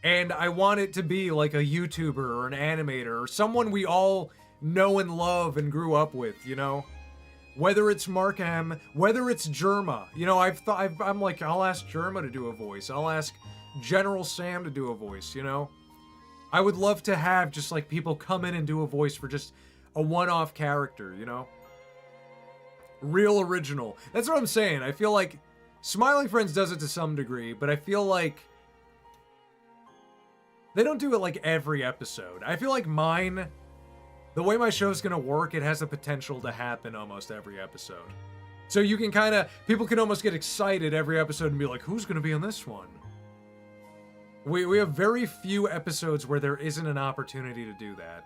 And I want it to be like a YouTuber or an animator or someone we all know and love and grew up with, whether it's Mark M, whether it's Germa, I'm like, I'll ask Germa to do a voice. I'll ask General Sam to do a voice, I would love to have just like people come in and do a voice for just a one-off character, real original. That's what I'm saying. I feel like Smiling Friends does it to some degree, but I feel like they don't do it like every episode. I feel like mine, the way my show's gonna work, it has the potential to happen almost every episode. So you can people can almost get excited every episode and be like, who's gonna be on this one? We have very few episodes where there isn't an opportunity to do that.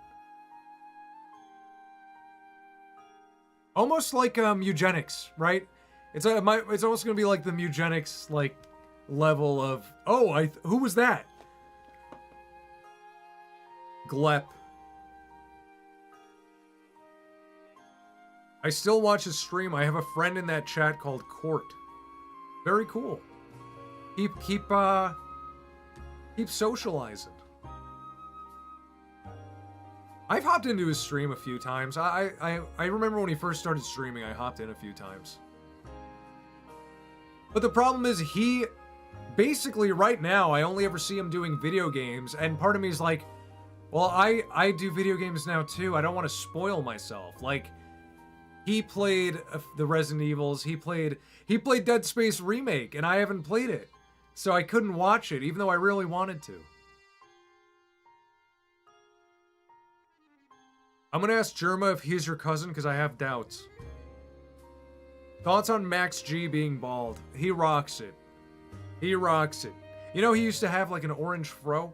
Almost like eugenics, right? It's almost gonna be like the eugenics level of, who was that? Glep. I still watch his stream. I have a friend in that chat called Court. Very cool. Keep socializing. I've hopped into his stream a few times. I remember when he first started streaming, I hopped in a few times. But the problem is he, basically right now, I only ever see him doing video games, and part of me is like, well, I do video games now too. I don't want to spoil myself. Like, he played the Resident Evils, he played Dead Space Remake, and I haven't played it. So I couldn't watch it, even though I really wanted to. I'm gonna ask Germa if he's your cousin, because I have doubts. Thoughts on Max G being bald? He rocks it. He rocks it. You know he used to have like an orange fro?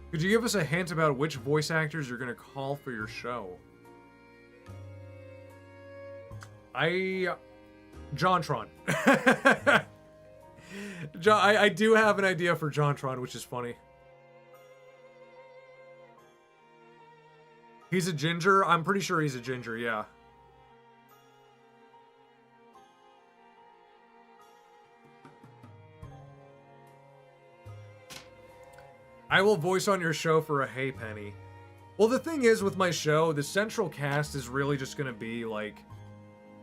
Could you give us a hint about which voice actors you're gonna call for your show? JonTron. I do have an idea for JonTron, which is funny. He's a ginger? I'm pretty sure he's a ginger, yeah. I will voice on your show for a hey penny. Well, the thing is with my show, the central cast is really just gonna be like...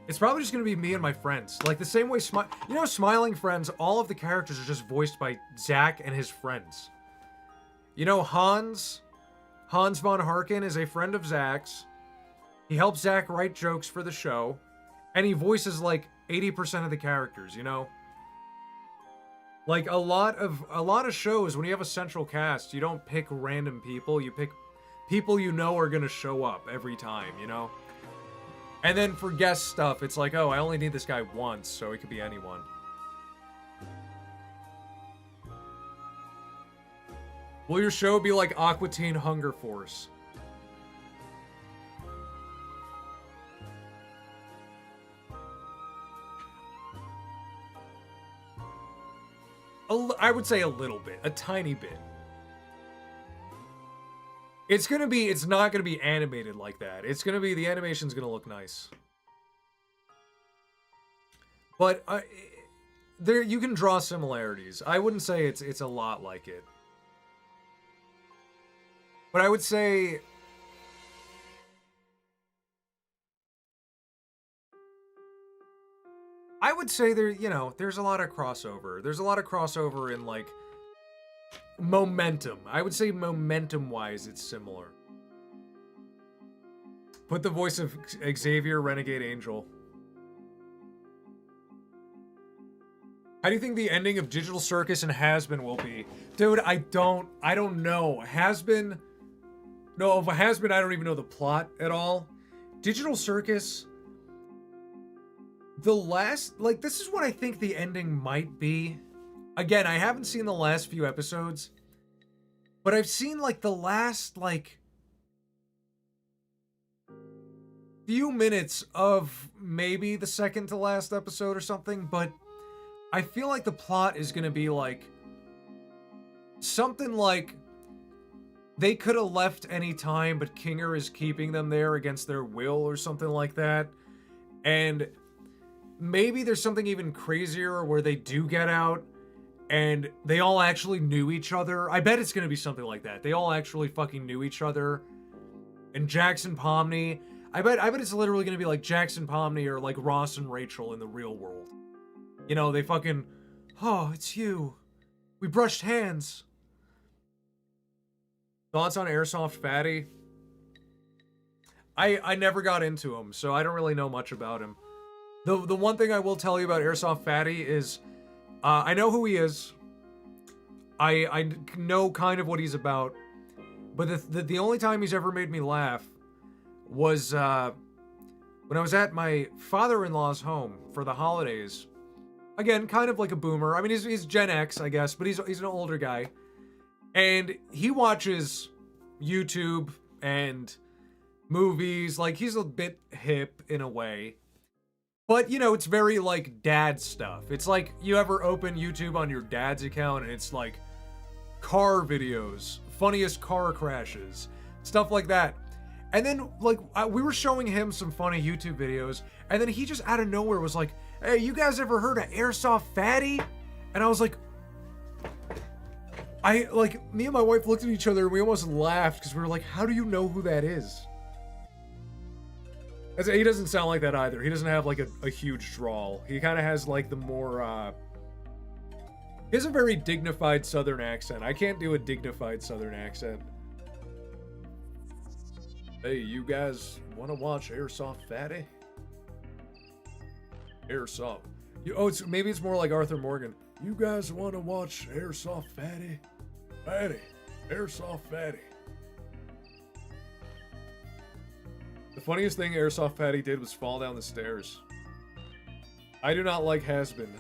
It's probably just gonna be me and my friends. Like the same way Smiling Friends, all of the characters are just voiced by Zach and his friends. You know, Hans von Harken is a friend of Zach's. He helps Zach write jokes for the show. And he voices like 80% of the characters, you know? Like a lot of shows, when you have a central cast, you don't pick random people, you pick people you know are gonna show up every time, you know? And then for guest stuff, it's like, oh, I only need this guy once, so it could be anyone. Will your show be like Aqua Teen Hunger Force? I would say a little bit, a tiny bit. It's not gonna be animated like that. The animation's gonna look nice. But there, you can draw similarities. I wouldn't say it's a lot like it. But I would say... there's a lot of crossover. There's a lot of crossover in, like, momentum. I would say momentum-wise, it's similar. Put the voice of Xavier, Renegade Angel. How do you think the ending of Digital Circus and Has-Been will be? Dude, I don't know. Has-Been... No, of Has-Been, I don't even know the plot at all. Digital Circus... this is what I think the ending might be. Again, I haven't seen the last few episodes, but I've seen, like, the last, like, few minutes of maybe the second to last episode or something, but I feel like the plot is gonna be, like, something like they could have left any time, but Kinger is keeping them there against their will or something like that, and... Maybe there's something even crazier where they do get out and they all actually knew each other. I bet it's going to be something like that. They all actually fucking knew each other. And Jackson Pomney, I bet it's literally going to be like Jackson Pomney or like Ross and Rachel in the real world. You know, they fucking, oh, it's you. We brushed hands. Thoughts on Airsoft Fatty? I never got into him, so I don't really know much about him. The one thing I will tell you about Airsoft Fatty is, I know who he is. I know kind of what he's about. But the only time he's ever made me laugh was when I was at my father-in-law's home for the holidays. Again, kind of like a boomer. I mean, he's Gen X, I guess, but he's an older guy. And he watches YouTube and movies. Like, he's a bit hip in a way. But, you know, it's very, like, dad stuff. It's like you ever open YouTube on your dad's account and it's like car videos, funniest car crashes, stuff like that. And then, like, we were showing him some funny YouTube videos, and then he just out of nowhere was like, hey, you guys ever heard of Airsoft Fatty? And I was like, Me and my wife looked at each other and we almost laughed because we were like, how do you know who that is? He doesn't sound like that either. He doesn't have like a huge drawl. He kind of has like the more, he has a very dignified southern accent. I can't do a dignified southern accent. Hey, you guys want to watch Airsoft Fatty? Airsoft. Maybe it's more like Arthur Morgan. You guys want to watch Airsoft Fatty? Fatty. Airsoft Fatty. The funniest thing Airsoft Fatty did was fall down the stairs. I do not like has-been.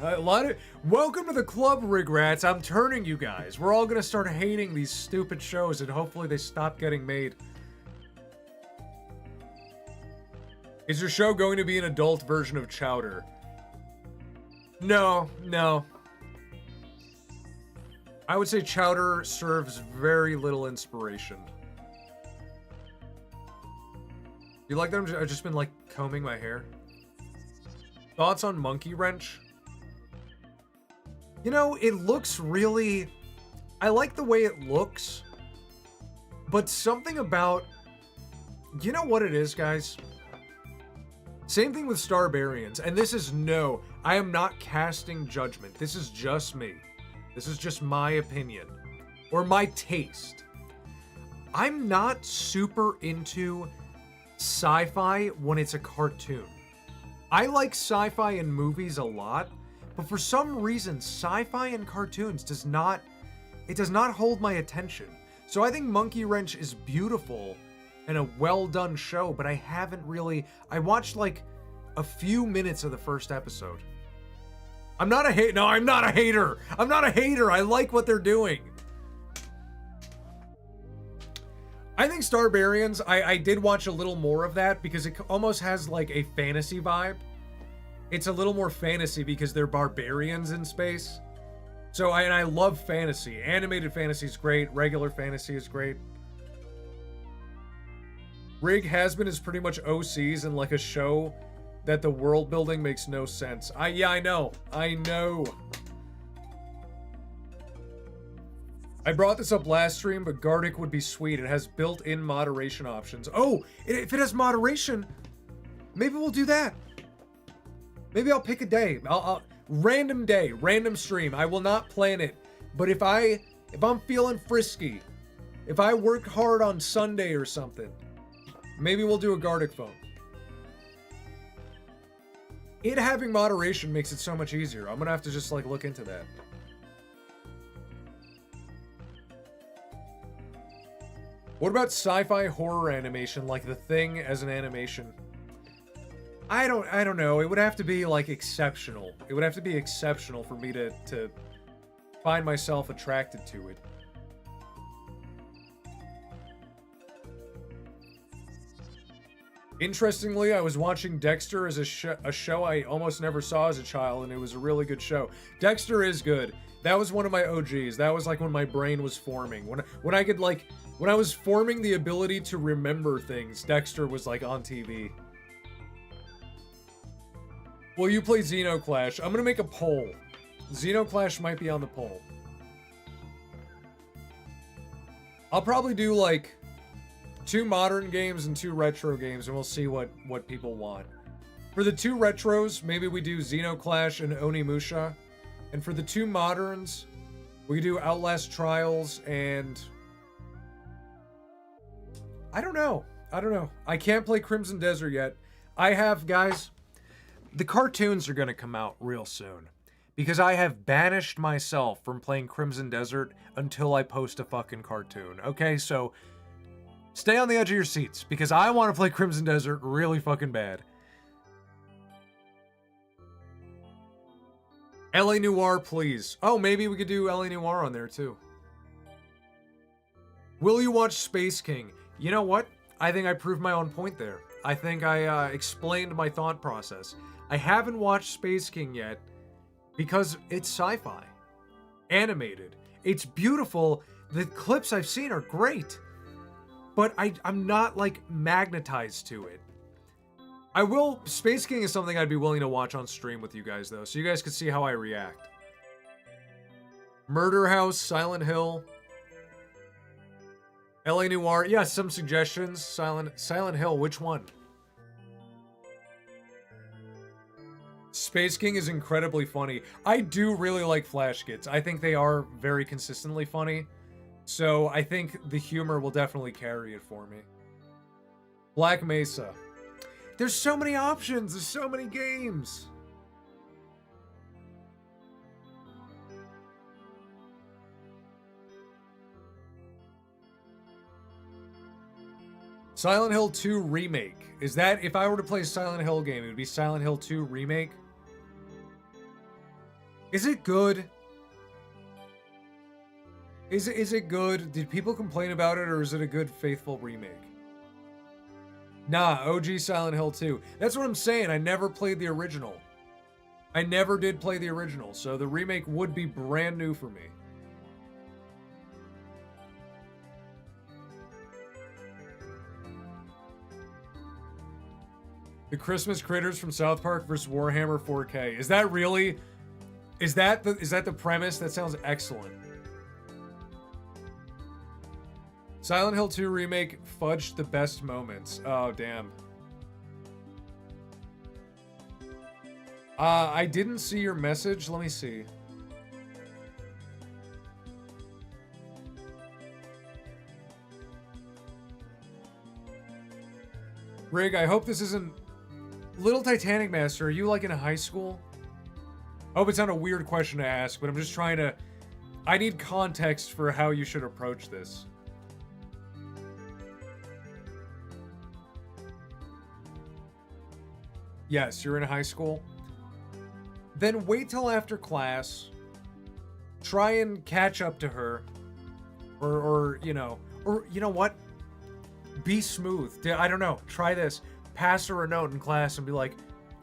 Welcome to the club, Rigrats. I'm turning you guys. We're all gonna start hating these stupid shows and hopefully they stop getting made. Is your show going to be an adult version of Chowder? No. I would say Chowder serves very little inspiration. You like that I've just been like combing my hair? Thoughts on Monkey Wrench? You know, it looks really... I like the way it looks. But something about... You know what it is, guys? Same thing with Starbarians. And this is I am not casting judgment. This is just me. This is just my opinion. Or my taste. I'm not super into sci-fi when it's a cartoon. I like sci-fi in movies a lot, but for some reason, sci-fi in cartoons does not hold my attention. So I think Monkey Wrench is beautiful and a well-done show, but I watched like a few minutes of the first episode. I'm not a hater. I'm not a hater. I like what they're doing. I think Starbarians, I did watch a little more of that because it almost has like a fantasy vibe. It's a little more fantasy because they're barbarians in space. So, I love fantasy. Animated fantasy is great. Regular fantasy is great. Rig Has-Been is pretty much OCs and like a show that the world building makes no sense. I know. I brought this up last stream, but Gardic would be sweet. It has built-in moderation options. Oh, if it has moderation, maybe we'll do that. Maybe I'll pick a day. I'll random day, random stream. I will not plan it. But if I'm feeling frisky, if I work hard on Sunday or something, maybe we'll do a Gardic phone. It having moderation makes it so much easier. I'm gonna have to just like look into that. What about sci-fi horror animation, like The Thing as an animation? I don't know. It would have to be like exceptional. It would have to be exceptional for me to find myself attracted to it. Interestingly, I was watching Dexter as a show I almost never saw as a child, and it was a really good show. Dexter is good. That was one of my OGs. That was like when my brain was forming. When I was forming the ability to remember things, Dexter was like on TV. Will you play Xenoclash? I'm gonna make a poll. Xenoclash might be on the poll. I'll probably do like 2 modern games and 2 retro games, and we'll see what people want. For the 2 retros, maybe we do Xenoclash and Onimusha. And for the 2 moderns, we do Outlast Trials and... I don't know. I can't play Crimson Desert yet. I have, guys, the cartoons are going to come out real soon. Because I have banished myself from playing Crimson Desert until I post a fucking cartoon. Okay, so stay on the edge of your seats, because I want to play Crimson Desert really fucking bad. LA Noire, please. Oh, maybe we could do LA Noire on there, too. Will you watch Space King? You know what? I think I proved my own point there. I think I explained my thought process. I haven't watched Space King yet because it's sci-fi. Animated. It's beautiful. The clips I've seen are great. But I'm not, like, magnetized to it. Space King is something I'd be willing to watch on stream with you guys, though, so you guys could see how I react. Murder House, Silent Hill. LA Noire. Yeah, some Suggestions. Silent Hill. Which one? Space King is incredibly funny. I do really like Flash skits. I think they are very consistently funny. So I think the humor will definitely carry it for me. Black Mesa. There's so many options. There's so many games. Silent Hill 2 Remake. Is that, if I were to play a Silent Hill game, it would be Silent Hill 2 Remake? Is it good? Is it good? Did people complain about it, or is it a good, faithful remake? Nah, OG Silent Hill 2. That's what I'm saying. I never played the original. I never did play the original, so the remake would be brand new for me. The Christmas Critters from South Park versus Warhammer 4K. Is that really? Is that the premise? That sounds excellent. Silent Hill 2 Remake fudged the best moments. Oh, damn. I didn't see your message. Let me see. Rig, I hope this isn't... Little Titanic Master, are you like in a high school? I hope it's not a weird question to ask, but I'm just trying to... I need context for how you should approach this. Yes, you're in high school. Then wait till after class. Try and catch up to her. Or you know what? Be smooth. I don't know. Try this. Pass her a note in class and be like,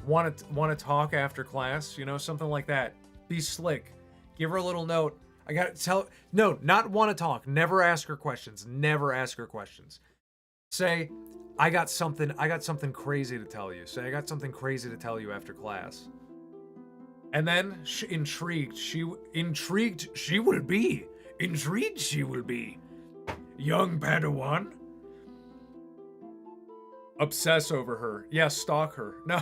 want to talk after class? You know, something like that. Be slick. Give her a little note. I got to tell... No, not want to talk. Never ask her questions. Never ask her questions. Say... I got something crazy to tell you. Say, I got something crazy to tell you after class. And then, intrigued she will be. Intrigued she will be. Young Padawan. Obsess over her. Yeah, stalk her. No.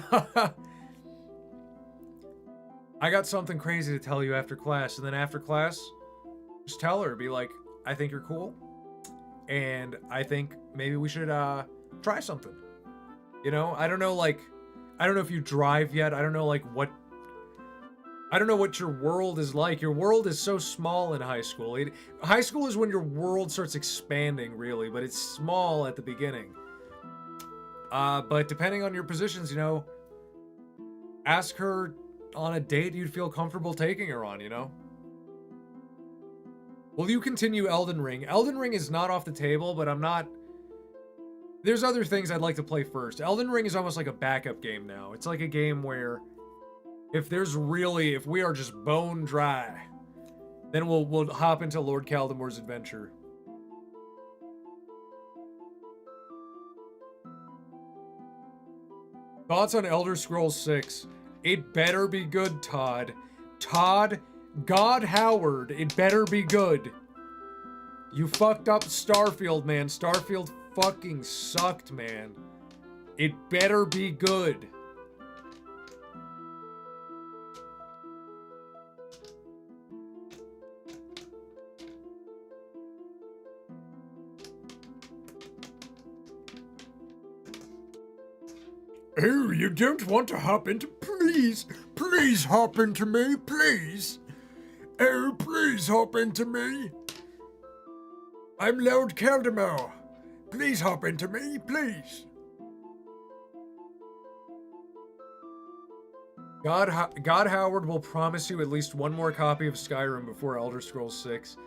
I got something crazy to tell you after class. And then after class, just tell her. Be like, I think you're cool. And I think maybe we should, try something. You know, I don't know if you drive yet. I don't know what your world is like. Your world is so small in high school. High school is when your world starts expanding, really, but it's small at the beginning. But depending on your positions, you know, ask her on a date you'd feel comfortable taking her on, you know? Will you continue Elden Ring? Elden Ring is not off the table, but I'm not... There's other things I'd like to play first. Elden Ring is almost like a backup game now. It's like a game where if we are just bone dry, then we'll hop into Lord Caldemore's adventure. Thoughts on Elder Scrolls 6? It better be good, Todd. God Howard, it better be good. You fucked up Starfield, man. Starfield fucking sucked, man. It better be good. Oh, you don't want to hop into... Please hop into me, please. Oh, please hop into me. I'm Lord Caldemore. Please hop into me, please. God Howard will promise you at least one more copy of Skyrim before Elder Scrolls 6.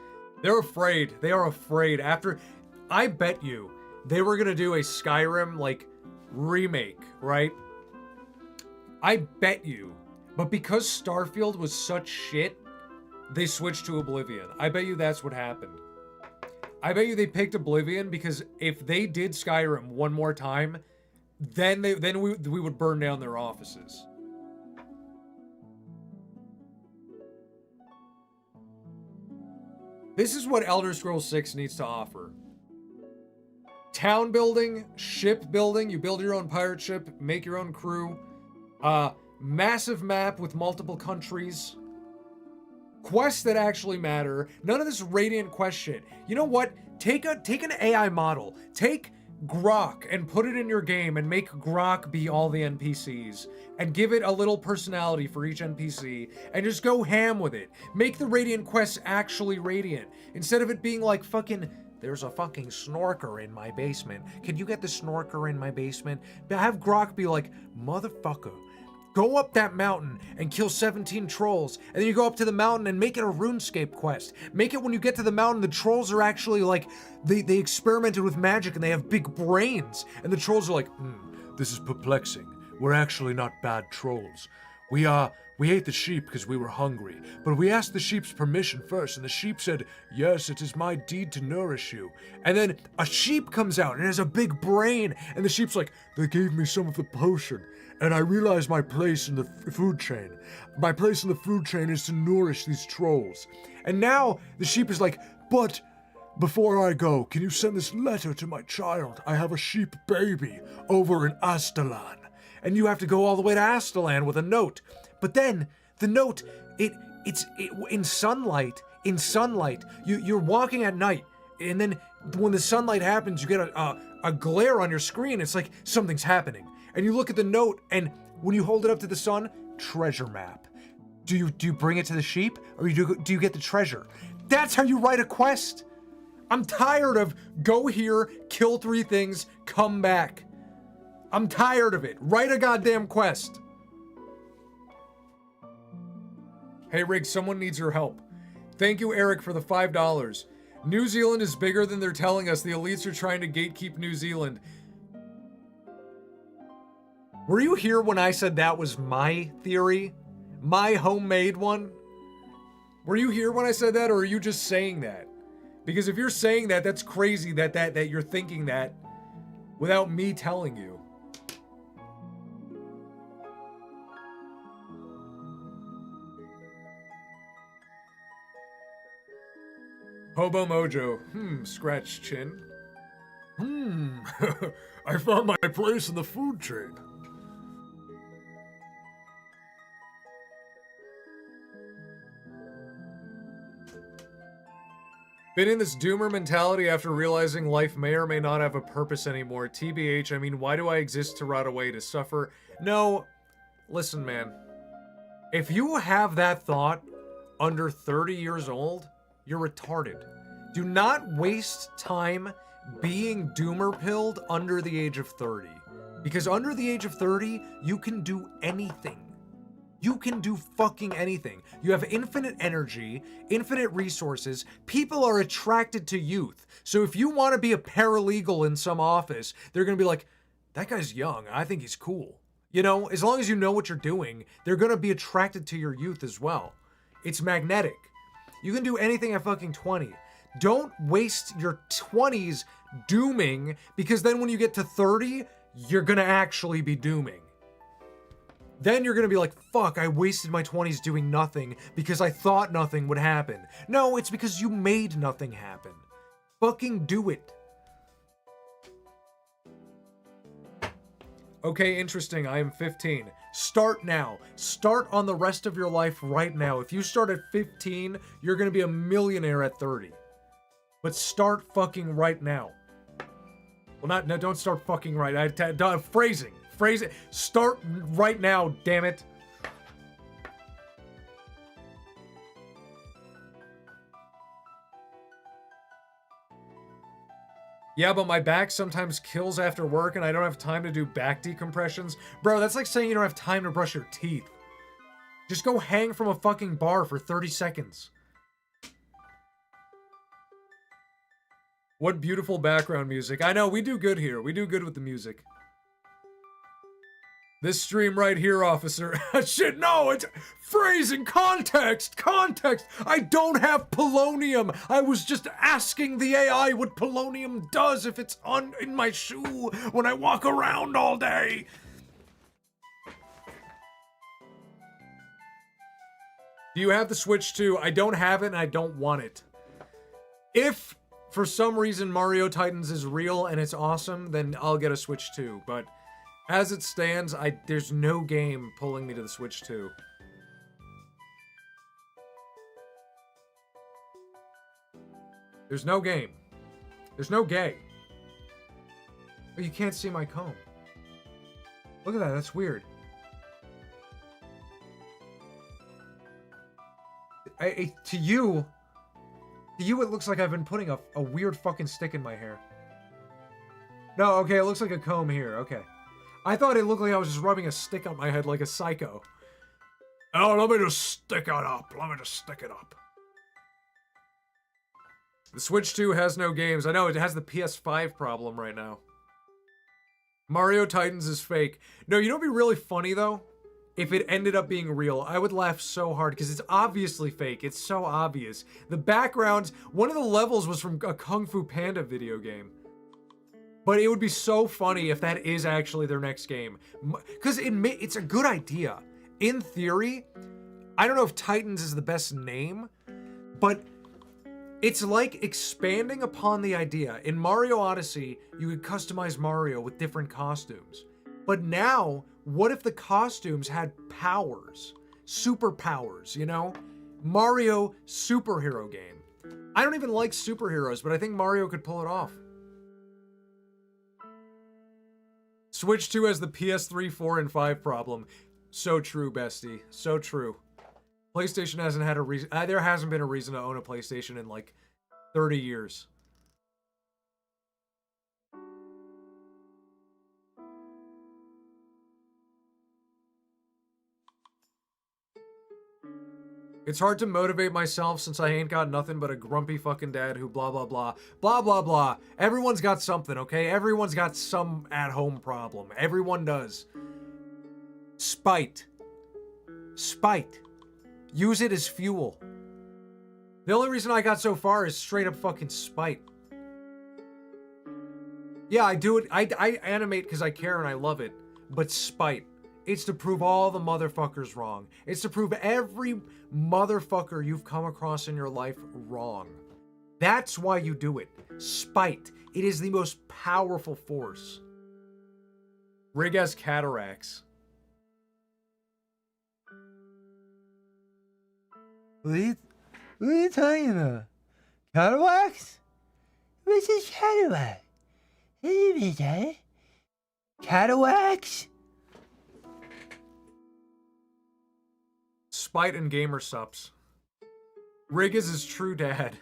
They're afraid. They are afraid. I bet you they were gonna do a Skyrim, remake, right? I bet you. But because Starfield was such shit, they switched to Oblivion. I bet you that's what happened. I bet you they picked Oblivion because if they did Skyrim one more time, then we would burn down their offices. This is what Elder Scrolls 6 needs to offer. town building, ship building. You build your own pirate ship, make your own crew. Massive map with multiple countries. Quests that actually matter. None of this Radiant quest shit. You know what? Take an AI model. Take Grok and put it in your game and make Grok be all the NPCs and give it a little personality for each NPC and just go ham with it. Make the Radiant quests actually Radiant instead of it being like fucking, there's a fucking snorker in my basement. Can you get the snorker in my basement? Have Grok be like, motherfucker, go up that mountain and kill 17 trolls, and then you go up to the mountain and make it a RuneScape quest. Make it when you get to the mountain, the trolls are actually like, they experimented with magic and they have big brains. And the trolls are like, this is perplexing. We're actually not bad trolls. We ate the sheep because we were hungry, but we asked the sheep's permission first, and the sheep said, yes, it is my deed to nourish you. And then a sheep comes out and it has a big brain, and the sheep's like, they gave me some of the potion, and I realized my place in the food chain. My place in the food chain is to nourish these trolls. And now the sheep is like, but before I go, can you send this letter to my child? I have a sheep baby over in Astalan. And you have to go all the way to Astalan with a note. But then the note, it's in sunlight. You're walking at night, and then when the sunlight happens, you get a glare on your screen. It's like something's happening. And you look at the note, and when you hold it up to the sun, treasure map. Do you bring it to the sheep, or do you get the treasure? That's how you write a quest. I'm tired of go here, kill 3 things, come back. I'm tired of it. Write a goddamn quest. Hey Rig, someone needs your help. Thank you, Eric, for the $5. New Zealand is bigger than they're telling us. The elites are trying to gatekeep New Zealand. Were you here when I said that was my theory? My homemade one? Were you here when I said that, or are you just saying that? Because if you're saying that, that's crazy that you're thinking that without me telling you. Hobo Mojo. Scratch chin. I found my place in the food chain. Been in this doomer mentality after realizing life may or may not have a purpose anymore. TBH, I mean, why do I exist to rot away, to suffer? No, listen, man. If you have that thought under 30 years old, you're retarded. Do not waste time being doomer pilled under the age of 30. Because under the age of 30, you can do anything. You can do fucking anything. You have infinite energy, infinite resources. People are attracted to youth. So if you want to be a paralegal in some office, they're going to be like, that guy's young. I think he's cool. You know, as long as you know what you're doing, they're going to be attracted to your youth as well. It's magnetic. You can do anything at fucking 20. Don't waste your 20s dooming, because then when you get to 30, you're going to actually be dooming. Then you're gonna be like, fuck, I wasted my 20s doing nothing because I thought nothing would happen. No, it's because you made nothing happen. Fucking do it. Okay, interesting. I am 15. Start now. Start on the rest of your life right now. If you start at 15, you're gonna be a millionaire at 30. But start fucking right now. Well, no, don't start fucking right. Phrasing. Phrase it. Start right now, damn it. Yeah, but my back sometimes kills after work and I don't have time to do back decompressions. Bro, that's like saying you don't have time to brush your teeth. Just go hang from a fucking bar for 30 seconds. What beautiful background music. I know, we do good here. We do good with the music. This stream right here, officer. Shit, no, it's phrasing, context. I don't have polonium. I was just asking the AI what polonium does if it's in my shoe when I walk around all day. Do you have the Switch 2? I don't have it and I don't want it. If for some reason Mario Titans is real and it's awesome, then I'll get a Switch 2. But as it stands, there's no game pulling me to the Switch 2. There's no game. There's no gay. Oh, you can't see my comb. Look at that, that's weird. To you, it looks like I've been putting a weird fucking stick in my hair. No, okay, it looks like a comb here, okay. I thought it looked like I was just rubbing a stick on my head like a psycho. Oh, let me just stick it up. Let me just stick it up. The Switch 2 has no games. I know, it has the PS5 problem right now. Mario Titans is fake. No, you know what'd be really funny, though? If it ended up being real, I would laugh so hard, because it's obviously fake. It's so obvious. The backgrounds, one of the levels was from a Kung Fu Panda video game. But it would be so funny if that is actually their next game. Because it's a good idea. In theory, I don't know if Titans is the best name, but it's like expanding upon the idea. In Mario Odyssey, you could customize Mario with different costumes. But now, what if the costumes had powers? Superpowers, you know? Mario superhero game. I don't even like superheroes, but I think Mario could pull it off. Switch 2 has the PS3, 4, and 5 problem. So true, bestie. So true. PlayStation hasn't had a reason. There hasn't been a reason to own a PlayStation in like 30 years. It's hard to motivate myself since I ain't got nothing but a grumpy fucking dad who blah blah blah. Blah blah blah. Everyone's got something, okay? Everyone's got some at-home problem. Everyone does. Spite. Spite. Use it as fuel. The only reason I got so far is straight up fucking spite. Yeah, I do it. I animate because I care and I love it. But spite. It's to prove all the motherfuckers wrong. It's to prove every motherfucker you've come across in your life wrong. That's why you do it. Spite. It is the most powerful force. Rig has cataracts. What are you talking about? Cataracts? What's a cataract? Cataracts? Spite and gamer sups. Rig is his true dad.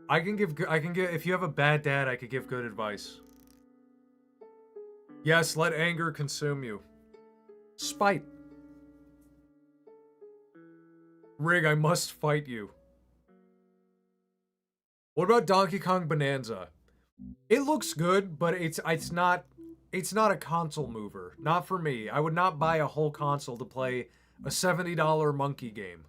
If you have a bad dad, I could give good advice. Yes, let anger consume you. Spite. Rig, I must fight you. What about Donkey Kong Bonanza? It looks good, but it's not a console mover. Not for me. I would not buy a whole console to play a $70 monkey game.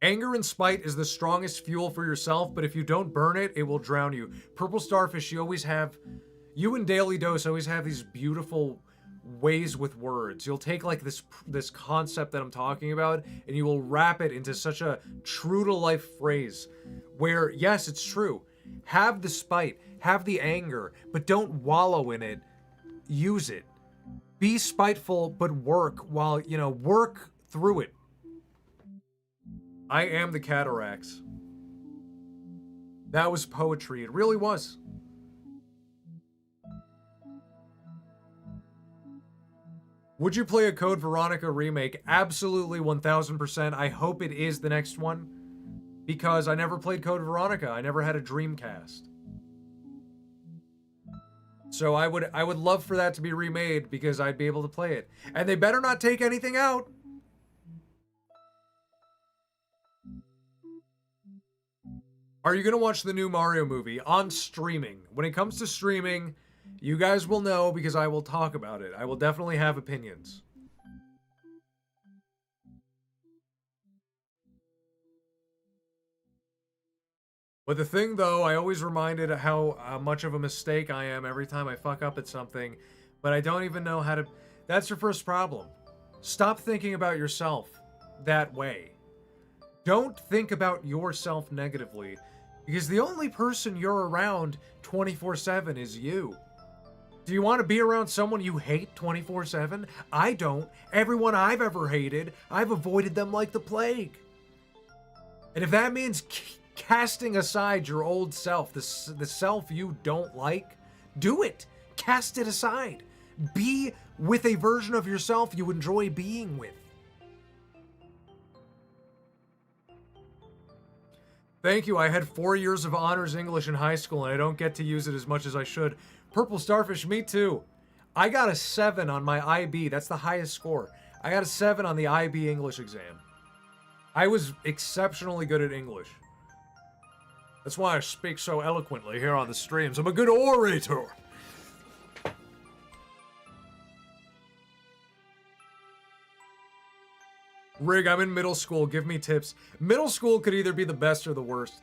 Anger and spite is the strongest fuel for yourself, but if you don't burn it, it will drown you. Purple Starfish, you and Daily Dose always have these beautiful ways with words. You'll take like this concept that I'm talking about and you will wrap it into such a true to life phrase where, yes, it's true. Have the spite, have the anger, but don't wallow in it. Use it. Be spiteful, but work through it. I am the cataracts. That was poetry. It really was. Would you play a Code Veronica remake? Absolutely 1000%. I hope it is the next one. Because I never played Code Veronica. I never had a Dreamcast. So I would love for that to be remade because I'd be able to play it. And they better not take anything out. Are you going to watch the new Mario movie on streaming? When it comes to streaming, you guys will know because I will talk about it. I will definitely have opinions. But the thing, though, I always reminded how much of a mistake I am every time I fuck up at something, but I don't even know how to... That's your first problem. Stop thinking about yourself that way. Don't think about yourself negatively, because the only person you're around 24/7 is you. Do you want to be around someone you hate 24/7? I don't. Everyone I've ever hated, I've avoided them like the plague. And if that means casting aside your old self, the self you don't like, do it. Cast it aside. Be with a version of yourself you enjoy being with. Thank you. I had 4 years of honors English in high school and I don't get to use it as much as I should. Purple Starfish, me too. I got a 7 on my IB. That's the highest score. I got a 7 on the IB English exam. I was exceptionally good at English. That's why I speak so eloquently here on the streams. I'm a good orator. Rig, I'm in middle school. Give me tips. Middle school could either be the best or the worst.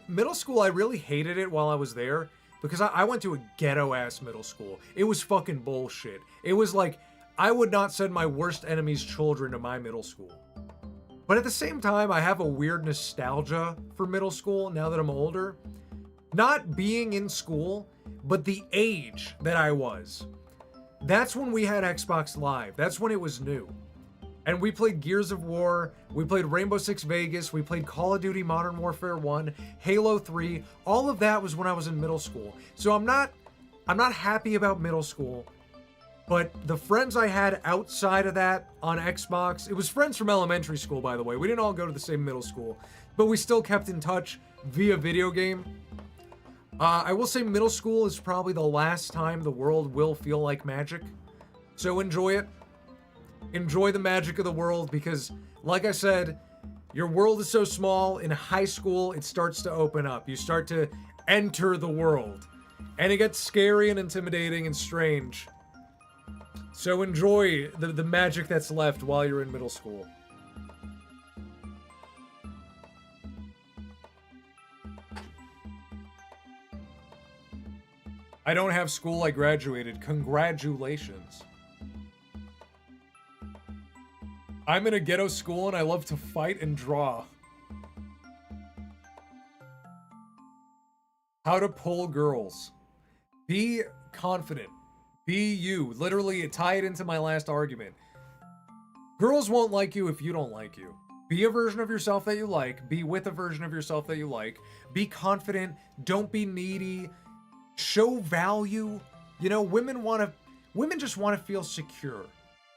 Middle school, I really hated it while I was there because I went to a ghetto-ass middle school. It was fucking bullshit. It was like, I would not send my worst enemy's children to my middle school. But at the same time, I have a weird nostalgia for middle school now that I'm older. Not being in school, but the age that I was. That's when we had Xbox Live. That's when it was new. And we played Gears of War, we played Rainbow Six Vegas, we played Call of Duty Modern Warfare 1, Halo 3. All of that was when I was in middle school. So I'm not happy about middle school. But the friends I had outside of that on Xbox, it was friends from elementary school, by the way. We didn't all go to the same middle school, but we still kept in touch via video game. I will say middle school is probably the last time the world will feel like magic. So enjoy it. Enjoy the magic of the world because, like I said, your world is so small. In high school, it starts to open up. You start to enter the world. And it gets scary and intimidating and strange. So enjoy the magic that's left while you're in middle school. I don't have school, I graduated. Congratulations. I'm in a ghetto school and I love to fight and draw. How to pull girls. Be confident. Be you. Literally, tie it into my last argument. Girls won't like you if you don't like you. Be a version of yourself that you like. Be with a version of yourself that you like. Be confident. Don't be needy. Show value. You know, women just want to feel secure.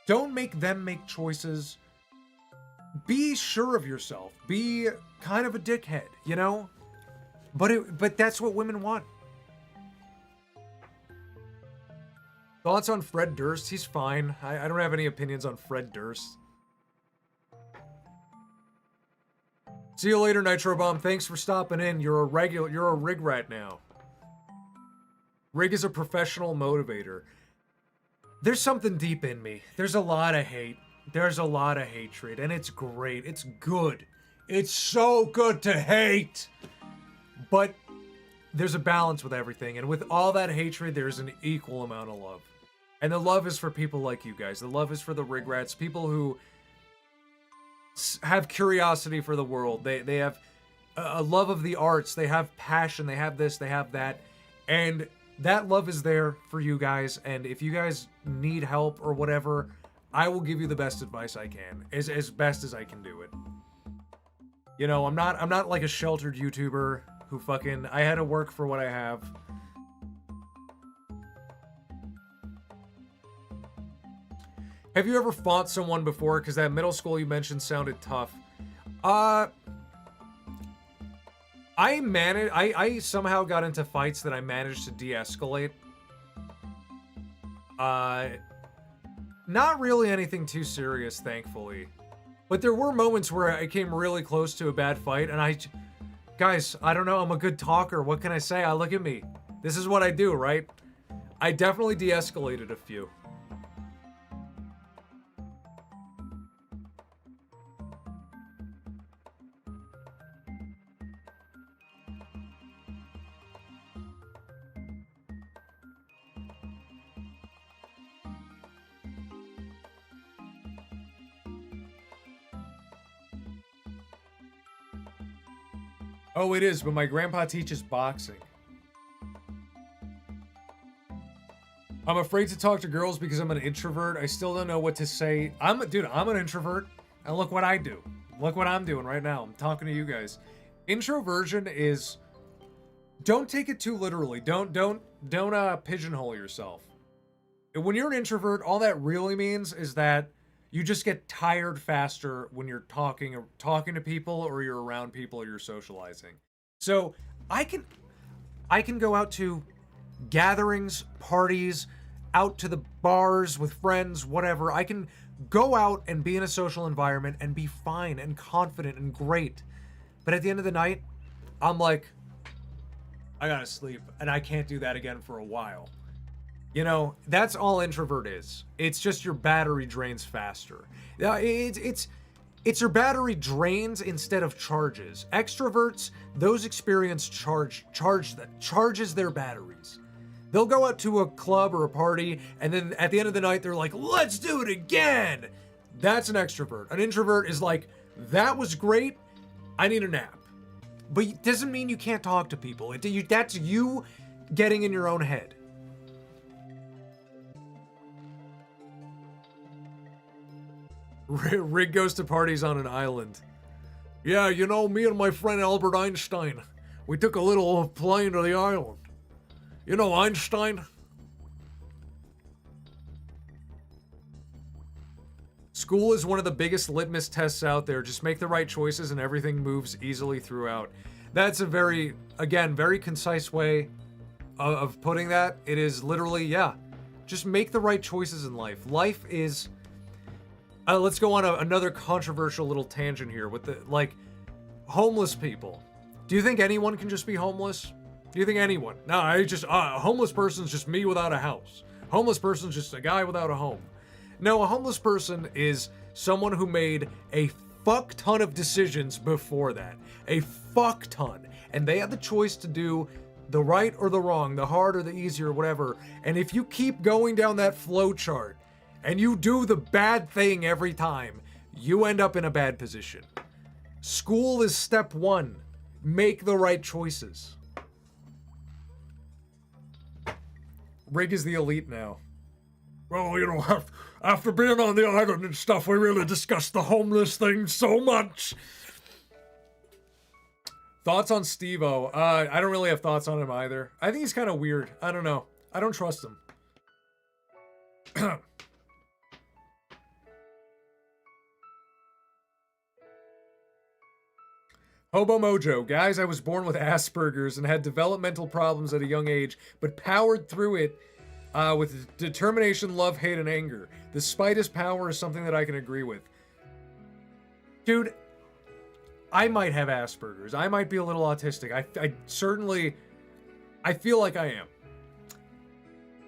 Don't make them make choices. Be sure of yourself. Be kind of a dickhead, you know? But that's what women want. Thoughts on Fred Durst? He's fine. I don't have any opinions on Fred Durst. See you later, Nitro Bomb. Thanks for stopping in. You're a rig rat now. Rig is a professional motivator. There's something deep in me. There's a lot of hate. There's a lot of hatred, and it's great. It's good. It's so good to hate. But there's a balance with everything, and with all that hatred, there's an equal amount of love. And the love is for people like you guys. The love is for the rig rats, people who have curiosity for the world. They have a love of the arts. They have passion. They have this. They have that. And that love is there for you guys. And if you guys need help or whatever, I will give you the best advice I can, as best as I can do it. You know, I'm not like a sheltered YouTuber who fucking, I had to work for what I have. Have you ever fought someone before? Because that middle school you mentioned sounded tough. I somehow got into fights that I managed to de-escalate. Not really anything too serious, thankfully. But there were moments where I came really close to a bad fight, and guys, I don't know, I'm a good talker. What can I say? Look at me. This is what I do, right? I definitely de-escalated a few. Oh, it is, but my grandpa teaches boxing. I'm afraid to talk to girls because I'm an introvert. I still don't know what to say. Dude, I'm an introvert. And look what I do. Look what I'm doing right now. I'm talking to you guys. Introversion is, don't take it too literally. Don't pigeonhole yourself. When you're an introvert, all that really means is that you just get tired faster when you're talking to people, or you're around people, or you're socializing. So I can go out to gatherings, parties, out to the bars with friends, whatever. I can go out and be in a social environment and be fine and confident and great. But at the end of the night, I'm like, I gotta sleep, and I can't do that again for a while. You know, that's all introvert is. It's just your battery drains faster. It's your battery drains instead of charges. Extroverts, those experience charges their batteries. They'll go out to a club or a party, and then at the end of the night, they're like, let's do it again. That's an extrovert. An introvert is like, that was great, I need a nap. But it doesn't mean you can't talk to people. That's you getting in your own head. Rig goes to parties on an island. Yeah, you know, me and my friend Albert Einstein, we took a little plane to the island. You know Einstein? School is one of the biggest litmus tests out there. Just make the right choices and everything moves easily throughout. That's a very concise way of putting that. It is literally, yeah, just make the right choices in life. Life is... let's go on another controversial little tangent here with the, like, homeless people. Do you think anyone can just be homeless? Do you think anyone? No, a homeless person's just me without a house. Homeless person's just a guy without a home. No, a homeless person is someone who made a fuck ton of decisions before that. A fuck ton. And they had the choice to do the right or the wrong, the hard or the easy or whatever. And if you keep going down that flow chart, and you do the bad thing every time, you end up in a bad position. School is step one. Make the right choices. Rig is the elite now. Well, you know, after being on the island and stuff, we really discussed the homeless thing so much. Thoughts on Steve-O? I don't really have thoughts on him either. I think he's kind of weird. I don't know. I don't trust him. Hobo Mojo. Guys, I was born with Asperger's and had developmental problems at a young age, but powered through it with determination, love, hate, and anger. Despite his power is something that I can agree with. Dude, I might have Asperger's. I might be a little autistic. I certainly... I feel like I am.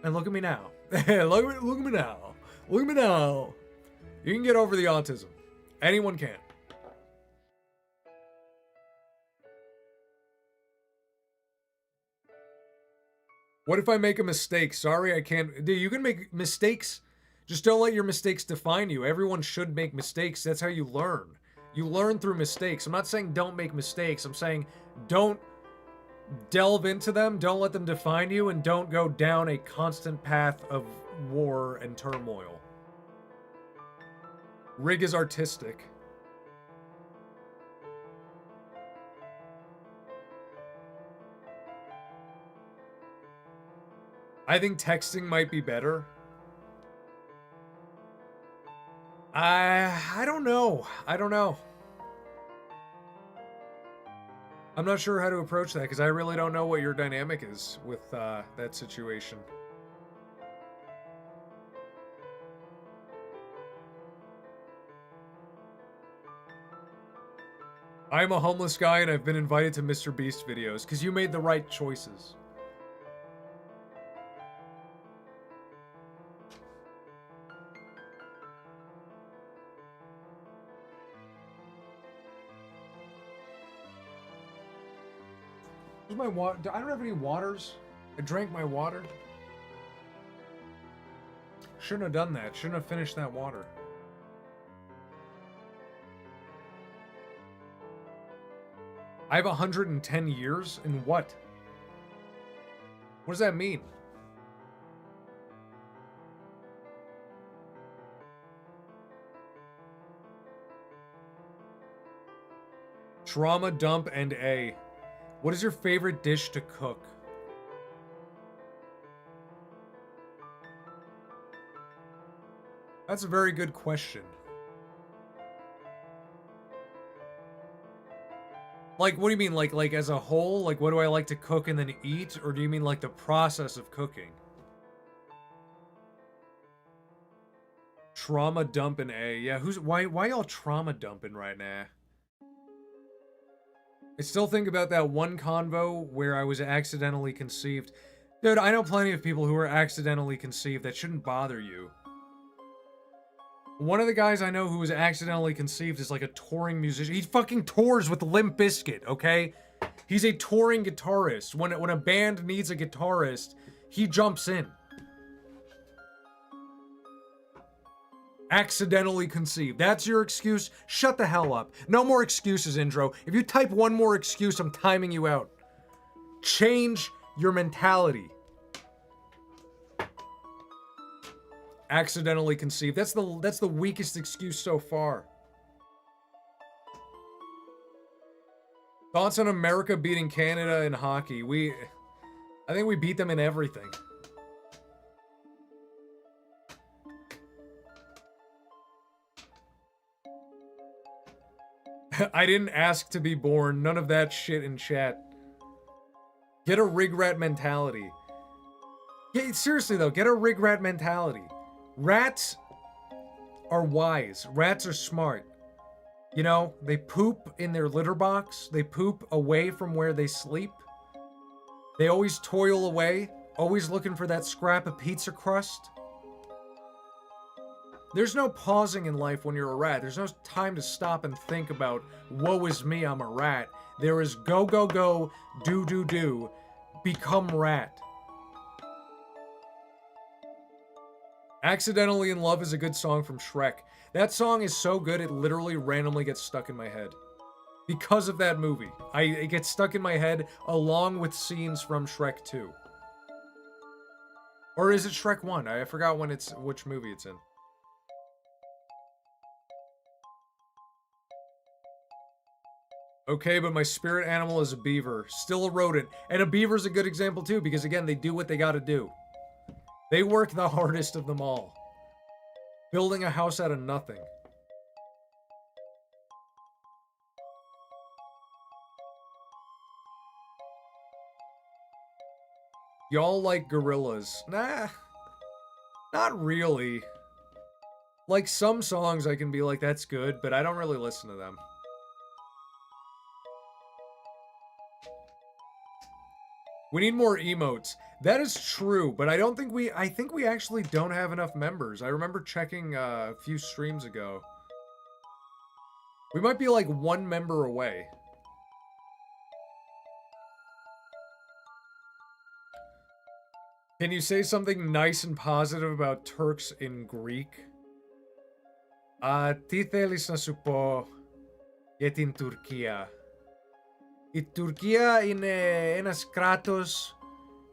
And look at me now. look at me now. Look at me now. You can get over the autism. Anyone can. What if I make a mistake? Sorry, I can't. Dude, you can make mistakes. Just don't let your mistakes define you. Everyone should make mistakes. That's how you learn. You learn through mistakes. I'm not saying don't make mistakes. I'm saying don't delve into them. Don't let them define you, and don't go down a constant path of war and turmoil. Rig is artistic. I think texting might be better. I don't know. I don't know. I'm not sure how to approach that because I really don't know what your dynamic is with that situation. I'm a homeless guy and I've been invited to Mr. Beast videos because you made the right choices. Where's my water? I don't have any waters. I drank my water. Shouldn't have done that. Shouldn't have finished that water. I have 110 years in what? What does that mean? Trauma dump and A. What is your favorite dish to cook? That's a very good question. Like, what do you mean? Like as a whole? Like, what do I like to cook and then eat? Or do you mean like the process of cooking? Trauma dumping A. Yeah, why y'all trauma dumping right now? I still think about that one convo where I was accidentally conceived. Dude, I know plenty of people who are accidentally conceived. That shouldn't bother you. One of the guys I know who was accidentally conceived is like a touring musician. He fucking tours with Limp Bizkit, okay? He's a touring guitarist. When a band needs a guitarist, he jumps in. Accidentally conceived. That's your excuse? Shut the hell up. No more excuses, Indro. If you type one more excuse, I'm timing you out. Change your mentality. Accidentally conceived. That's the weakest excuse so far. Thoughts on America beating Canada in hockey? I think we beat them in everything. I didn't ask to be born. None of that shit in chat. Get a rig-rat mentality. Yeah, seriously though, get a rig-rat mentality. Rats are wise. Rats are smart. You know, they poop in their litter box. They poop away from where they sleep. They always toil away, always looking for that scrap of pizza crust. There's no pausing in life when you're a rat. There's no time to stop and think about, woe is me, I'm a rat. There is go, go, go, do, do, do, become rat. Accidentally in Love is a good song from Shrek. That song is so good, it literally randomly gets stuck in my head. Because of that movie. It gets stuck in my head along with scenes from Shrek 2. Or is it Shrek 1? I forgot which movie it's in. Okay, but my spirit animal is a beaver. Still a rodent. And a beaver's a good example too, because again, they do what they gotta do. They work the hardest of them all. Building a house out of nothing. Y'all like gorillas? Nah. Not really. Like some songs I can be like, that's good, but I don't really listen to them. We need more emotes. That is true, but I think we actually don't have enough members. I remember checking a few streams ago. We might be like one member away. Can you say something nice and positive about Turks in Greek? Τι θέλεις να σου πω για την Τουρκία? Η Τουρκία είναι ένας κράτος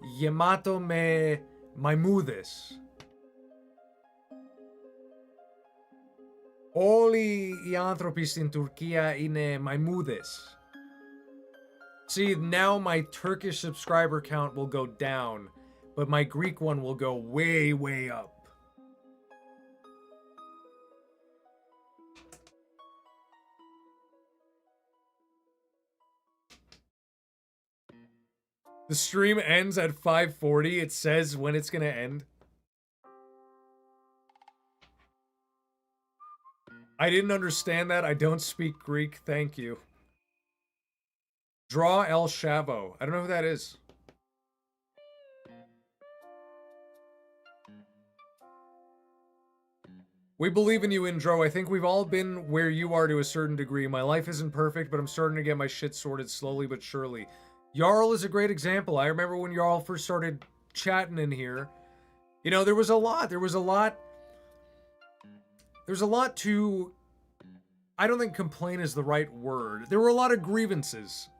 γεμάτο με μαϊμούδες. Όλοι οι άνθρωποι στην Τουρκία είναι μαϊμούδες. See, now my Turkish subscriber count will go down, but my Greek one will go way, way up. The stream ends at 5:40. It says when it's gonna end. I didn't understand that. I don't speak Greek. Thank you. Draw El Chavo. I don't know who that is. We believe in you, Indro. I think we've all been where you are to a certain degree. My life isn't perfect, but I'm starting to get my shit sorted slowly but surely. Jarl is a great example. I remember when Jarl first started chatting in here. You know, there was a lot to... I don't think complain is the right word. There were a lot of grievances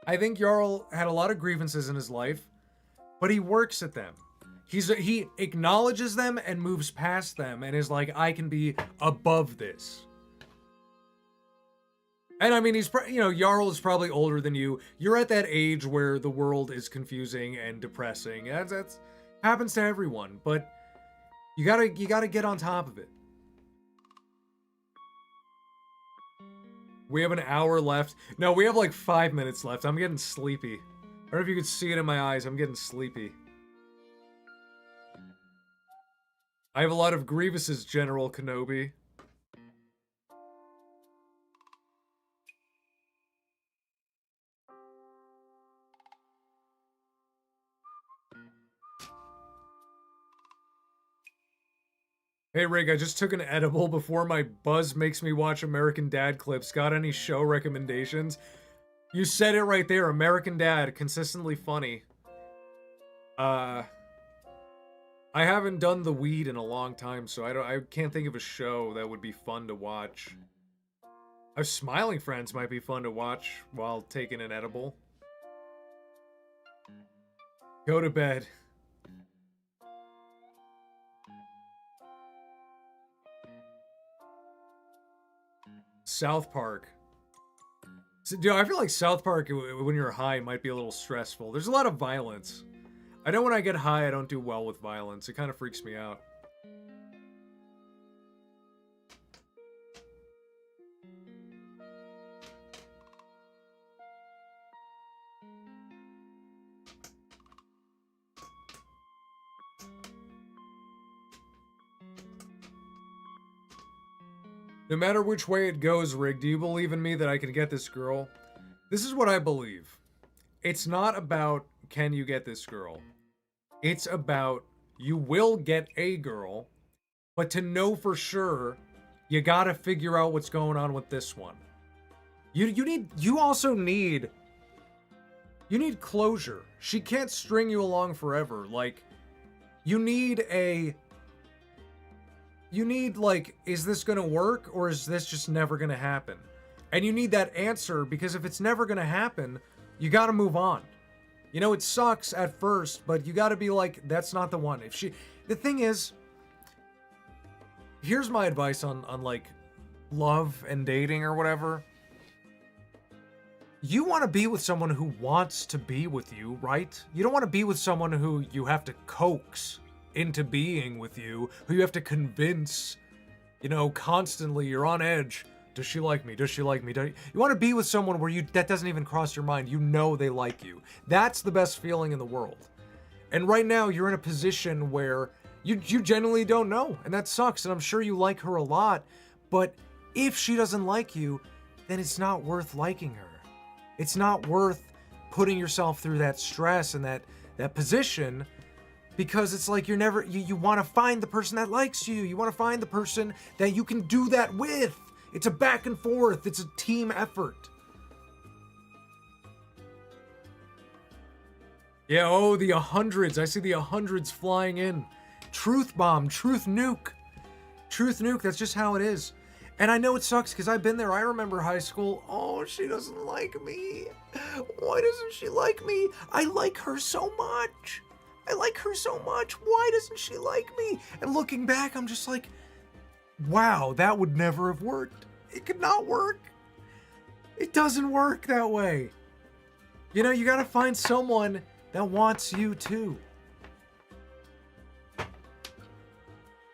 I think Jarl had a lot of grievances in his life, but he works at them. He acknowledges them and moves past them and is like, I can be above this. And I mean, Jarl is probably older than you. You're at that age where the world is confusing and depressing. That's happens to everyone, but you gotta get on top of it. We have an hour left. No, we have like 5 minutes left. I'm getting sleepy. I don't know if you could see it in my eyes. I'm getting sleepy. I have a lot of grievances, General Kenobi. Hey Rig, I just took an edible before my buzz makes me watch American Dad clips. Got any show recommendations? You said it right there, American Dad, consistently funny. I haven't done the weed in a long time, so I can't think of a show that would be fun to watch. Smiling Friends might be fun to watch while taking an edible. Go to bed. South Park. So, dude, I feel like South Park, when you're high, might be a little stressful. There's a lot of violence. I know when I get high, I don't do well with violence. It kind of freaks me out. No matter which way it goes, Rig, do you believe in me that I can get this girl? This is what I believe. It's not about, can you get this girl? It's about, you will get a girl, but to know for sure, you gotta figure out what's going on with this one. You also need closure. She can't string you along forever. Like, you need, like, is this gonna work, or is this just never gonna happen? And you need that answer, because if it's never gonna happen, you gotta move on. You know, it sucks at first, but you gotta be like, that's not the one. The thing is, here's my advice on like, love and dating or whatever. You want to be with someone who wants to be with you, right? You don't want to be with someone who you have to coax into being with you, who you have to convince, constantly. You're on edge. Does she like me? Does she like me? You want to be with someone where that doesn't even cross your mind. You know they like you. That's the best feeling in the world. And right now, you're in a position where you genuinely don't know, and that sucks, and I'm sure you like her a lot, but if she doesn't like you, then it's not worth liking her. It's not worth putting yourself through that stress and that position, because it's like you want to find the person that likes you. You want to find the person that you can do that with. It's a back and forth. It's a team effort. Yeah, oh, the 100s. I see the 100s flying in. Truth bomb, truth nuke. Truth nuke, that's just how it is. And I know it sucks because I've been there. I remember high school. Oh, she doesn't like me. Why doesn't she like me? I like her so much. I like her so much. Why doesn't she like me? And looking back, I'm just like, wow, that would never have worked. It could not work. It doesn't work that way. You gotta find someone that wants you too.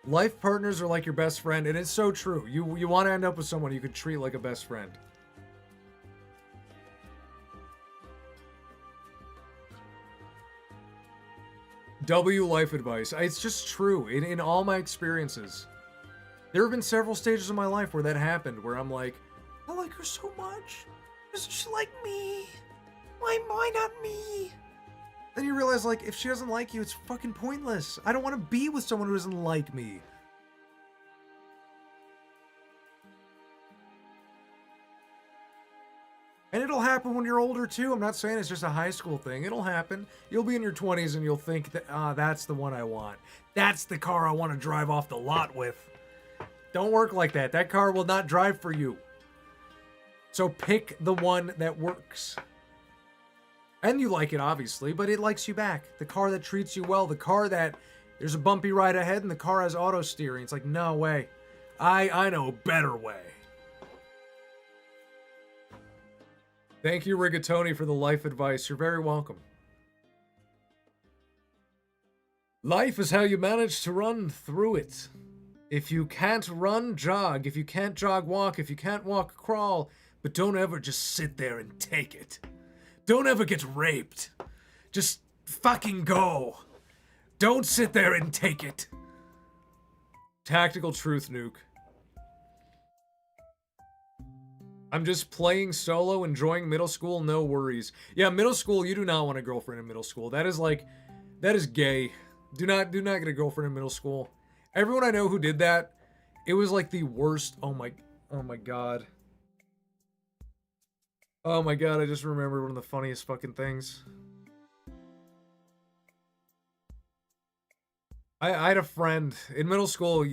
Life partners are like your best friend, and it's so true. You want to end up with someone you could treat like a best friend. W life advice. It's just true. In all my experiences, there have been several stages of my life where that happened, where I'm like, I like her so much. Doesn't she like me? Why not me? Then you realize, like, if she doesn't like you, it's fucking pointless. I don't want to be with someone who doesn't like me. And it'll happen when you're older, too. I'm not saying it's just a high school thing. It'll happen. You'll be in your 20s and you'll think that, that's the one I want. That's the car I want to drive off the lot with. Don't work like that. That car will not drive for you. So pick the one that works. And you like it, obviously, but it likes you back. The car that treats you well, the car that there's a bumpy ride ahead and the car has auto steering. It's like, no way. I know a better way. Thank you, Rigatoni, for the life advice. You're very welcome. Life is how you manage to run through it. If you can't run, jog. If you can't jog, walk. If you can't walk, crawl. But don't ever just sit there and take it. Don't ever get raped. Just fucking go. Don't sit there and take it. Tactical truth, Nuke. I'm just playing solo, enjoying middle school, no worries. Yeah, middle school, you do not want a girlfriend in middle school. That is gay. Do not get a girlfriend in middle school. Everyone I know who did that, it was like the worst. Oh my god. Oh my god, I just remembered one of the funniest fucking things. I had a friend in middle school.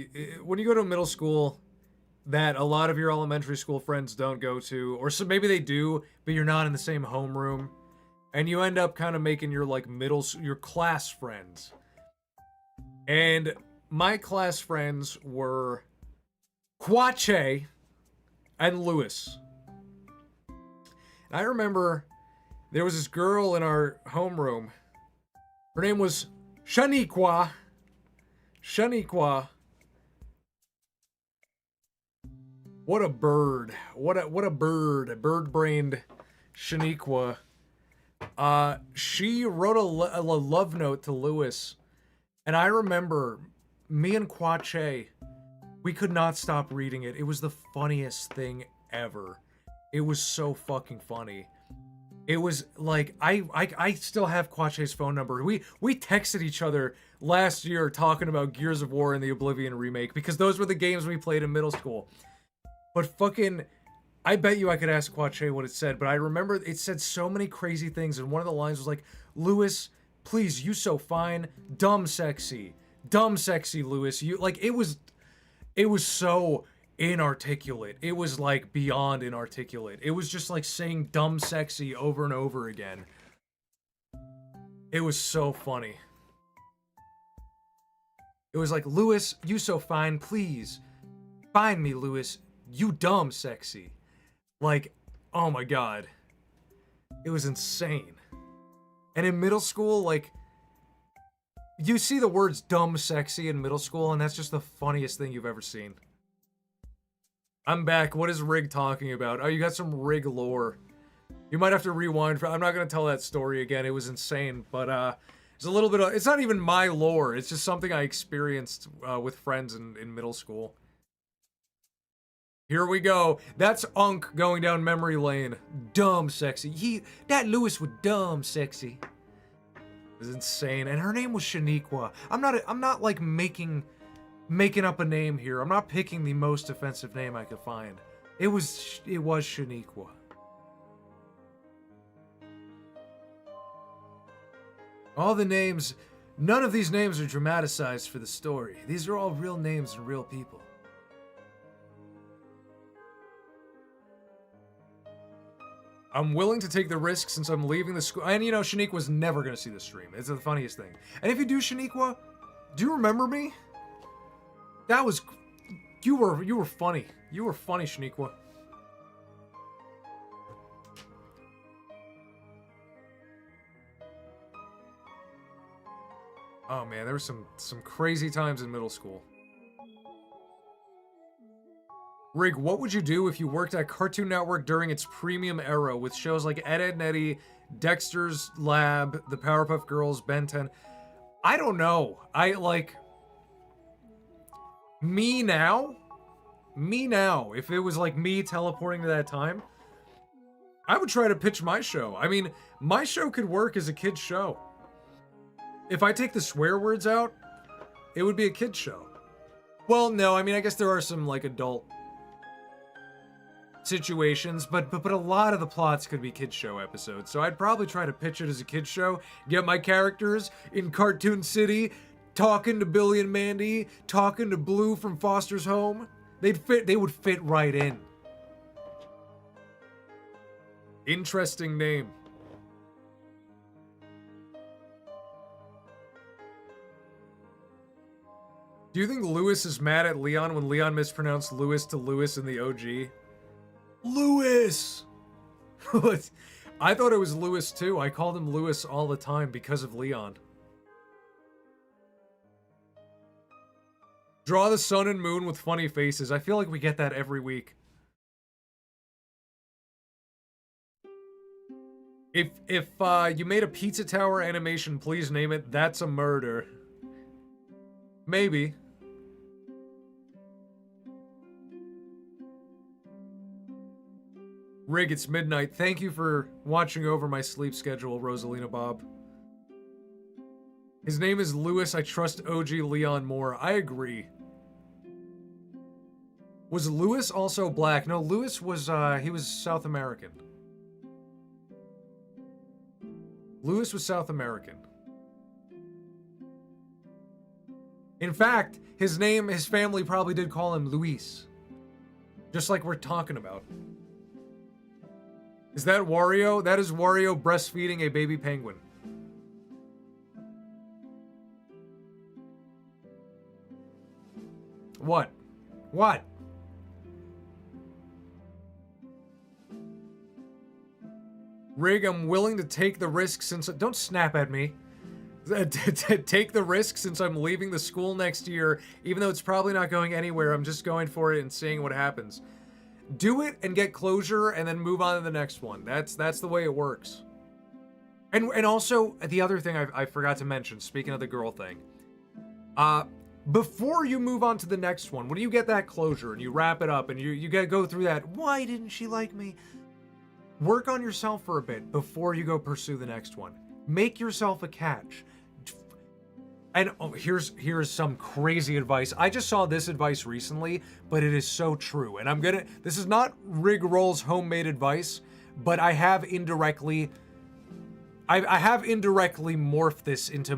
When you go to a middle school that a lot of your elementary school friends don't go to, or so maybe they do, but you're not in the same homeroom, and you end up kind of making your like your class friends. And my class friends were Kwache and Lewis. And I remember there was this girl in our homeroom. Her name was Shaniqua. Shaniqua. What a bird. What a bird. A bird-brained Shaniqua. She wrote a love note to Lewis. And I remember me and Kwache, we could not stop reading it. It was the funniest thing ever. It was so fucking funny. It was like, I still have Kwache's phone number. We texted each other last year talking about Gears of War and the Oblivion remake, because those were the games we played in middle school. But fucking, I bet you I could ask Kwache what it said, but I remember it said so many crazy things, and one of the lines was like, Lewis, please, you so fine, dumb sexy, Lewis. You like, it was so inarticulate. It was like beyond inarticulate. It was just like saying dumb sexy over and over again. It was so funny. It was like, Lewis, you so fine, please find me, Lewis, you dumb sexy. Like, oh my god, it was insane. And in middle school, like, you see the words dumb sexy in middle school, and that's just the funniest thing you've ever seen. I'm back. What is Rig talking about? Oh, you got some Rig lore. You might have to rewind. I'm not going to tell that story again. It was insane, but it's a little bit of, it's not even my lore. It's just something I experienced with friends in middle school. Here we go. That's Unk going down memory lane. Dumb sexy. That Lewis was dumb sexy. It was insane. And her name was Shaniqua. I'm not like making up a name here. I'm not picking the most offensive name I could find. It was Shaniqua. All the names, none of these names are dramatized for the story. These are all real names and real people. I'm willing to take the risk since I'm leaving the school. And you know, Shaniqua's never going to see the stream. It's the funniest thing. And if you do, Shaniqua, do you remember me? That was... You were funny. You were funny, Shaniqua. Oh man, there were some crazy times in middle school. Rig, what would you do if you worked at Cartoon Network during its premium era with shows like Ed, Edd n Eddy, Dexter's Lab, The Powerpuff Girls, Ben 10? I don't know. Me now, if it was like me teleporting to that time, I would try to pitch my show. I mean, my show could work as a kid's show. If I take the swear words out, it would be a kid's show. Well, no, I mean, I guess there are some, like, adult situations, but a lot of the plots could be kids show episodes. So I'd probably try to pitch it as a kids show, get my characters in Cartoon City, talking to Billy and Mandy, talking to Blue from Foster's Home. They would fit right in. Interesting name. Do you think Lewis is mad at Leon when Leon mispronounced Lewis to Lewis in the OG? Lewis! I thought it was Lewis too. I called him Lewis all the time because of Leon. Draw the sun and moon with funny faces. I feel like we get that every week. If you made a pizza tower animation, please name it That's a Murder. Maybe. Rig, it's midnight. Thank you for watching over my sleep schedule, Rosalina Bob. His name is Lewis. I trust OG Leon more. I agree. Was Lewis also black? No, Lewis was, he was South American. Lewis was South American. In fact, his family probably did call him Luis. Just like we're talking about. Is that Wario? That is Wario breastfeeding a baby penguin. What? What? Rig, I'm willing to take the risk since... Don't snap at me. Take the risk since I'm leaving the school next year, even though it's probably not going anywhere. I'm just going for it and seeing what happens. Do it and get closure and then move on to the next one. That's the way it works. And also, the other thing I forgot to mention, speaking of the girl thing. Before you move on to the next one, when you get that closure and you wrap it up and you gotta go through that, why didn't she like me? Work on yourself for a bit before you go pursue the next one. Make yourself a catch. And here's some crazy advice. I just saw this advice recently, but it is so true. And this is not Rig Roll's homemade advice, but I have indirectly morphed this into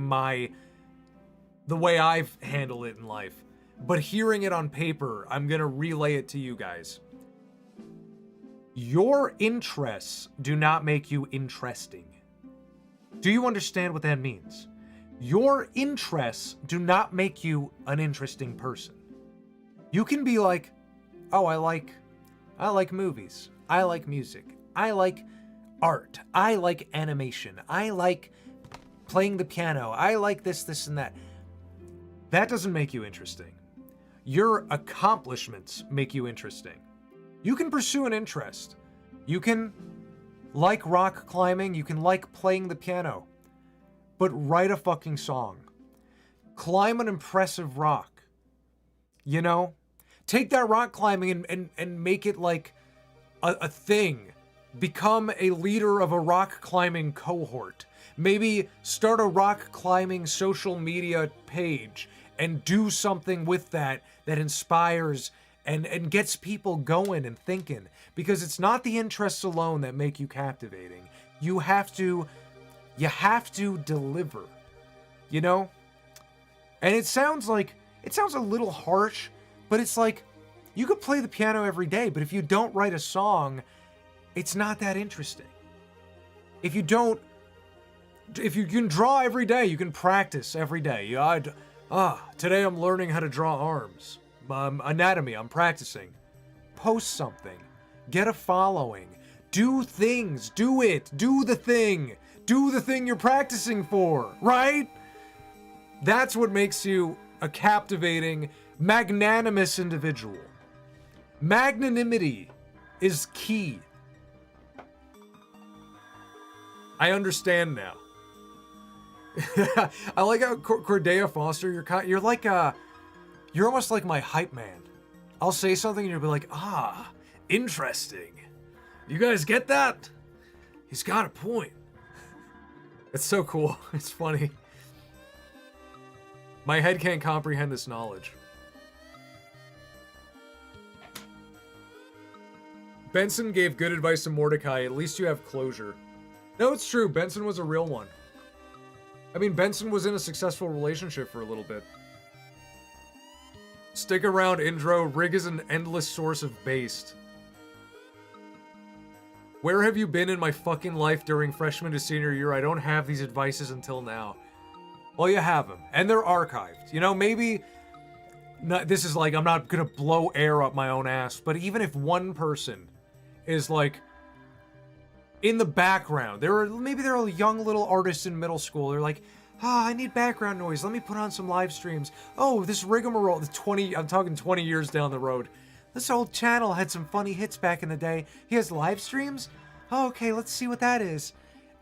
the way I've handled it in life. But hearing it on paper, I'm gonna relay it to you guys. Your interests do not make you interesting. Do you understand what that means? Your interests do not make you an interesting person. You can be like, oh, I like movies. I like music. I like art. I like animation. I like playing the piano. I like this, and that. That doesn't make you interesting. Your accomplishments make you interesting. You can pursue an interest. You can like rock climbing. You can like playing the piano. But write a fucking song. Climb an impressive rock. You know? Take that rock climbing and make it like a thing. Become a leader of a rock climbing cohort. Maybe start a rock climbing social media page and do something with that inspires and gets people going and thinking. Because it's not the interests alone that make you captivating. You have to deliver, you know? And it sounds a little harsh, but it's like, you could play the piano every day, but if you don't write a song, it's not that interesting. If you can draw every day, you can practice every day. Today I'm learning how to draw arms. Anatomy, I'm practicing. Post something. Get a following. Do things. Do it. Do the thing. Do the thing you're practicing for, right? That's what makes you a captivating, magnanimous individual. Magnanimity is key. I understand now. I like how Cordelia Foster, you're almost like my hype man. I'll say something and you'll be like, interesting. You guys get that? He's got a point. It's so cool. It's funny. My head can't comprehend this knowledge. Benson gave good advice to Mordecai. At least you have closure. No, it's true. Benson was a real one. I mean, Benson was in a successful relationship for a little bit. Stick around, Indro. Rig is an endless source of based. Where have you been in my fucking life during freshman to senior year? I don't have these advices until now. Well, you have them, and they're archived. You know, maybe this is like, I'm not gonna blow air up my own ass, but even if one person is like in the background, maybe they're a young little artist in middle school, they're like, I need background noise, let me put on some live streams. Oh, this rigmarole, I'm talking 20 years down the road. This old channel had some funny hits back in the day. He has live streams? Oh, okay, let's see what that is.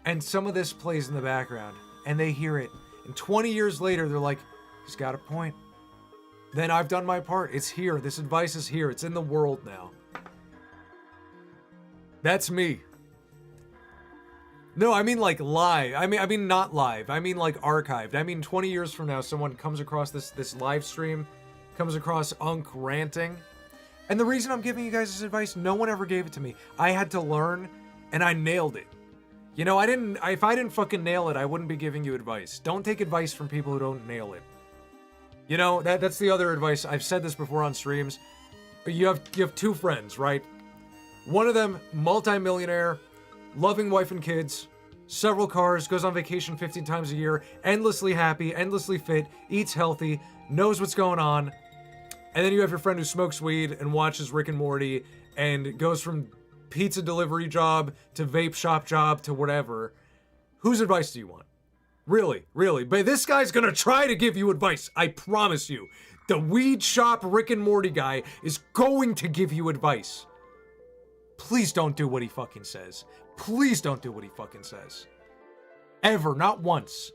And some of this plays in the background, and they hear it. And 20 years later, they're like, he's got a point. Then I've done my part. It's here. This advice is here. It's in the world now. That's me. No, I mean like live. I mean not live. I mean like archived. I mean 20 years from now, someone comes across this live stream, comes across Unk ranting. And the reason I'm giving you guys this advice, no one ever gave it to me. I had to learn, and I nailed it. You know, if I didn't fucking nail it, I wouldn't be giving you advice. Don't take advice from people who don't nail it. You know, that's the other advice. I've said this before on streams. You have two friends, right? One of them, multi-millionaire, loving wife and kids, several cars, goes on vacation 15 times a year, endlessly happy, endlessly fit, eats healthy, knows what's going on. And then you have your friend who smokes weed and watches Rick and Morty and goes from pizza delivery job to vape shop job to whatever. Whose advice do you want? Really, really. But this guy's gonna try to give you advice. I promise you. The weed shop Rick and Morty guy is going to give you advice. Please don't do what he fucking says. Please don't do what he fucking says. Ever, not once.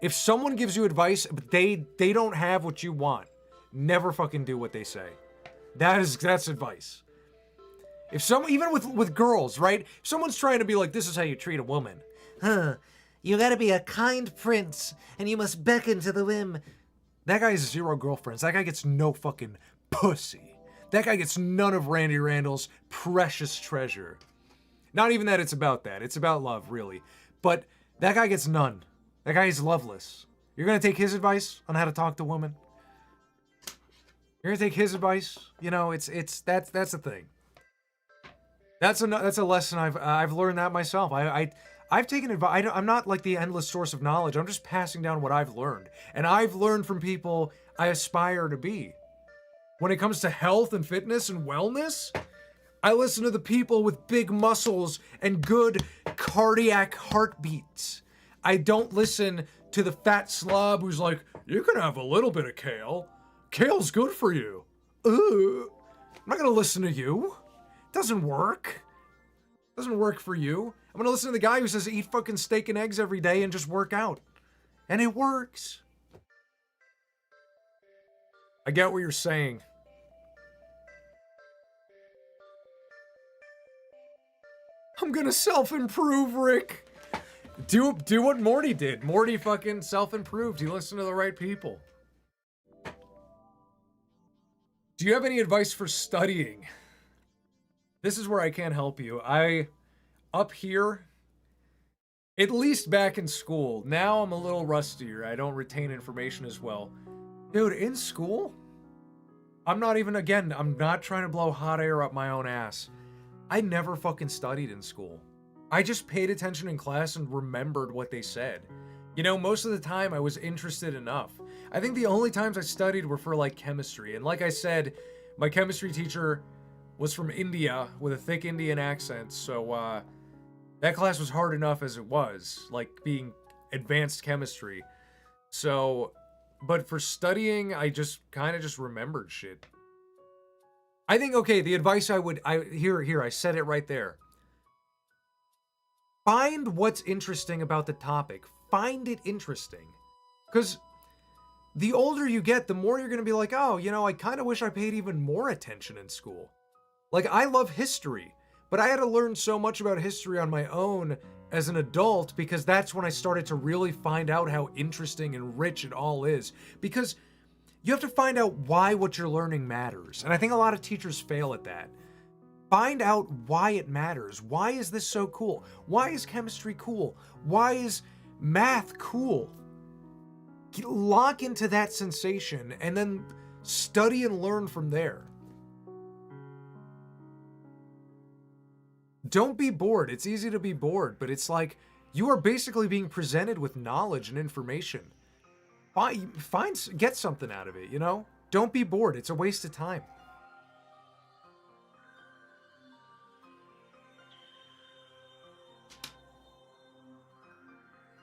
If someone gives you advice, but they don't have what you want, never fucking do what they say. That's advice. If someone, even with girls, right? If someone's trying to be like, this is how you treat a woman. You gotta be a kind prince, and you must beckon to the whim. That guy has 0 girlfriends. That guy gets no fucking pussy. That guy gets none of Randy Randall's precious treasure. Not even that it's about that. It's about love, really. But that guy gets none. That guy is loveless. You're gonna take his advice on how to talk to women? You're gonna take his advice? You know, that's the thing. That's a lesson I've learned that myself. I've taken advice. I'm not like the endless source of knowledge. I'm just passing down what I've learned. And I've learned from people I aspire to be. When it comes to health and fitness and wellness, I listen to the people with big muscles and good cardiac heartbeats. I don't listen to the fat slob who's like, you can have a little bit of kale. Kale's good for you. I'm not gonna listen to you. Doesn't work. Doesn't work for you. I'm gonna listen to the guy who says eat fucking steak and eggs every day and just work out. And it works. I get what you're saying. I'm gonna self-improve, Rick. Do what Morty did. Morty fucking self-improved. He listened to the right people. Do you have any advice for studying? This is where I can't help you. Up here, at least back in school, now I'm a little rustier. I don't retain information as well. Dude, in school, I'm not trying to blow hot air up my own ass. I never fucking studied in school. I just paid attention in class and remembered what they said. You know, most of the time I was interested enough. I think the only times I studied were for like chemistry. And like I said, my chemistry teacher was from India with a thick Indian accent. So that class was hard enough as it was, like being advanced chemistry. So, but for studying, I just kind of just remembered shit. I think, okay, the advice I said it right there. Find what's interesting about the topic. Find it interesting. Because the older you get, the more you're going to be like, oh, you know, I kind of wish I paid even more attention in school. Like, I love history, but I had to learn so much about history on my own as an adult because that's when I started to really find out how interesting and rich it all is. Because you have to find out why what you're learning matters. And I think a lot of teachers fail at that. Find out why it matters. Why is this so cool? Why is chemistry cool? Why is math cool? Lock into that sensation and then study and learn from there. Don't be bored. It's easy to be bored, but it's like you are basically being presented with knowledge and information. Get something out of it, you know? Don't be bored. It's a waste of time.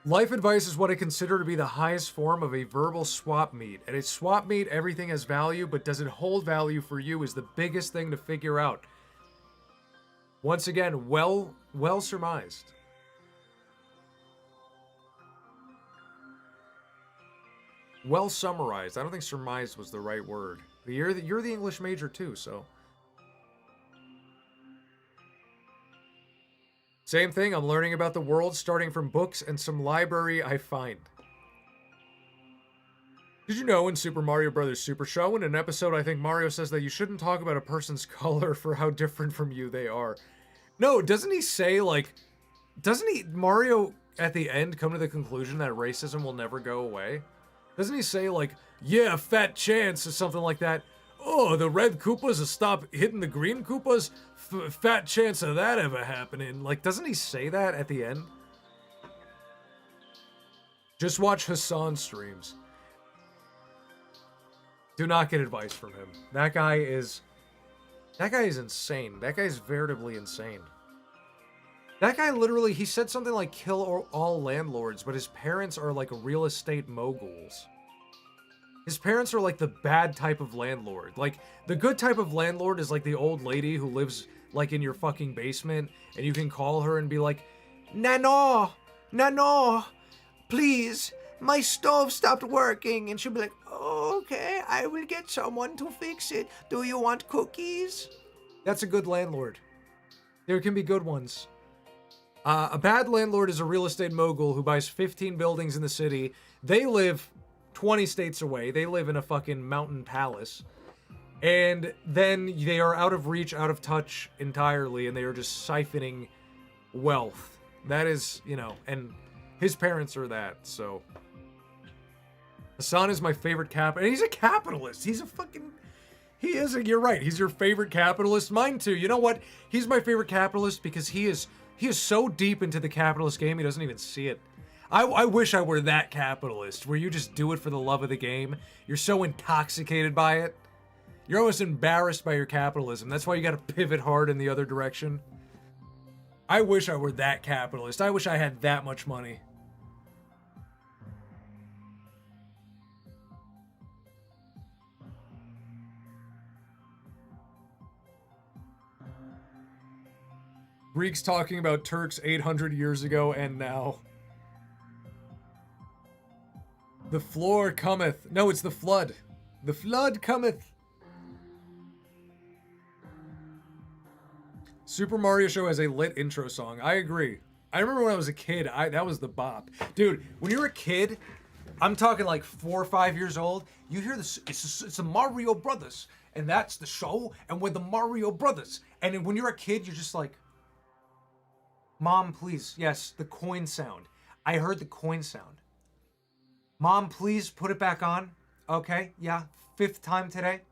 Life advice is what I consider to be the highest form of a verbal swap meet. At a swap meet, everything has value, but does it hold value for you is the biggest thing to figure out. Once again, well surmised. Well summarized. I don't think surmised was the right word. You're the English major too, so. Same thing, I'm learning about the world starting from books and some library I find. Did you know in Super Mario Bros. Super Show, in an episode, I think Mario says that you shouldn't talk about a person's color for how different from you they are. No, doesn't he say, like, Mario at the end come to the conclusion that racism will never go away? Doesn't he say, like, yeah, fat chance or something like that? Oh, the red Koopas will stop hitting the green Koopas? Fat chance of that ever happening. Like, doesn't he say that at the end? Just watch Hasan streams. Do not get advice from him. That guy is insane. That guy's veritably insane. That guy literally, he said something like kill all landlords, but his parents are like real estate moguls. His parents are like the bad type of landlord. Like, the good type of landlord is like the old lady who lives like in your fucking basement, and you can call her and be like, Nano, please, my stove stopped working. And she'll be like, oh, okay, I will get someone to fix it. Do you want cookies? That's a good landlord. There can be good ones. A bad landlord is a real estate mogul who buys 15 buildings in the city. They live 20 states away. They live in a fucking mountain palace. And then they are out of reach, out of touch entirely, and they are just siphoning wealth. That is, you know, and his parents are that, so. Hasan is my favorite and he's a capitalist. He's a fucking, you're right, he's your favorite capitalist. Mine too. You know what? He's my favorite capitalist because he is so deep into the capitalist game, he doesn't even see it. I wish I were that capitalist, where you just do it for the love of the game. You're so intoxicated by it. You're almost embarrassed by your capitalism. That's why you gotta pivot hard in the other direction. I wish I were that capitalist. I wish I had that much money. Greeks talking about Turks 800 years ago and now. The floor cometh. No, it's the flood. The flood cometh. Super Mario Show has a lit intro song. I agree. I remember when I was a kid, that was the bop. Dude, when you're a kid, I'm talking like 4 or 5 years old, you hear this, it's the Mario Brothers, and that's the show, and we're the Mario Brothers. And when you're a kid, you're just like, Mom, please. Yes, the coin sound. I heard the coin sound. Mom, please put it back on. Okay, yeah, 5th time today.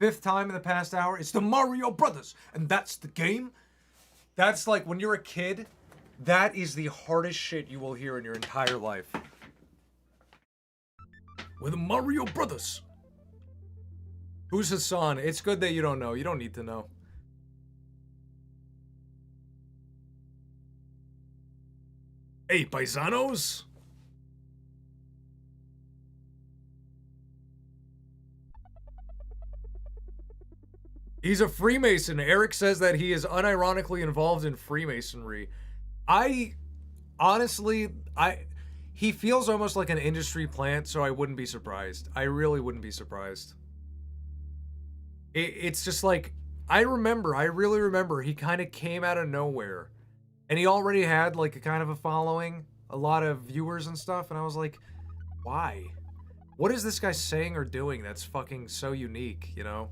5th time in the past hour. It's the Mario Brothers, and that's the game. That's like, when you're a kid, that is the hardest shit you will hear in your entire life. We're the Mario Brothers. Who's Hasan? It's good that you don't know. You don't need to know. Hey, paisanos. He's a Freemason. Eric says that he is unironically involved in Freemasonry. He feels almost like an industry plant, so I wouldn't be surprised. I really wouldn't be surprised. It's just like, I really remember he kind of came out of nowhere. And he already had like a kind of a following, a lot of viewers and stuff, and I was like, why? What is this guy saying or doing that's fucking so unique, you know?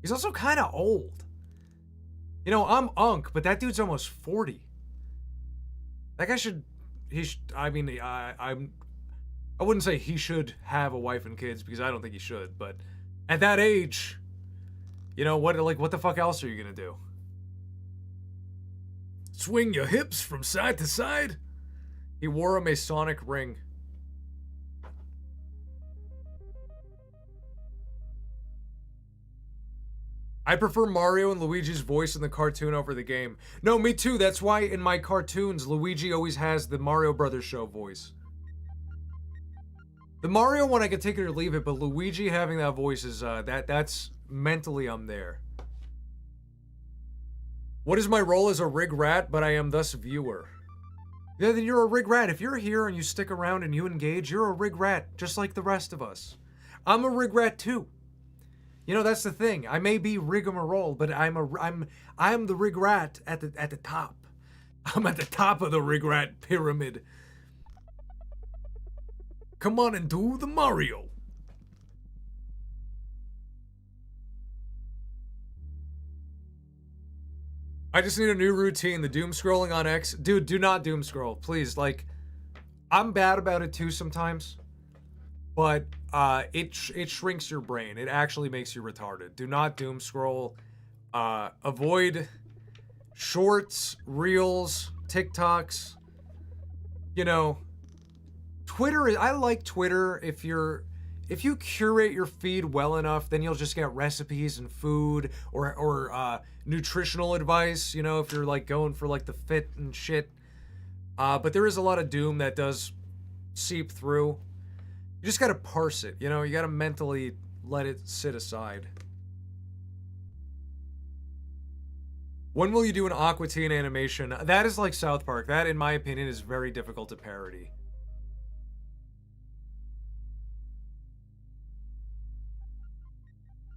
He's also kind of old. You know, I'm Unk, but that dude's almost 40. That guy I wouldn't say he should have a wife and kids, because I don't think he should, but at that age, you know, what the fuck else are you gonna do? Swing your hips from side to side? He wore a Masonic ring. I prefer Mario and Luigi's voice in the cartoon over the game. No, me too. That's why in my cartoons, Luigi always has the Mario Brothers show voice. The Mario one, I could take it or leave it, but Luigi having that voice is, that's mentally I'm there. What is my role as a rig rat, but I am thus viewer? Yeah, then you're a rig rat. If you're here and you stick around and you engage, you're a rig rat, just like the rest of us. I'm a rig rat too. You know, that's the thing. I may be rigmarole, but I'm the rig rat at the top. I'm at the top of the rig rat pyramid. Come on and do the Mario. I just need a new routine. The doom scrolling on X. Dude, do not doom scroll. Please, like, I'm bad about it too sometimes. But it shrinks your brain. It actually makes you retarded. Do not doom scroll. Avoid shorts, reels, TikToks. You know, Twitter. I like Twitter. If you curate your feed well enough, then you'll just get recipes and food or nutritional advice. You know, if you're like going for like the fit and shit. But there is a lot of doom that does seep through. You just gotta parse it, you know? You gotta mentally let it sit aside. When will you do an Aqua Teen animation? That is like South Park. That, in my opinion, is very difficult to parody.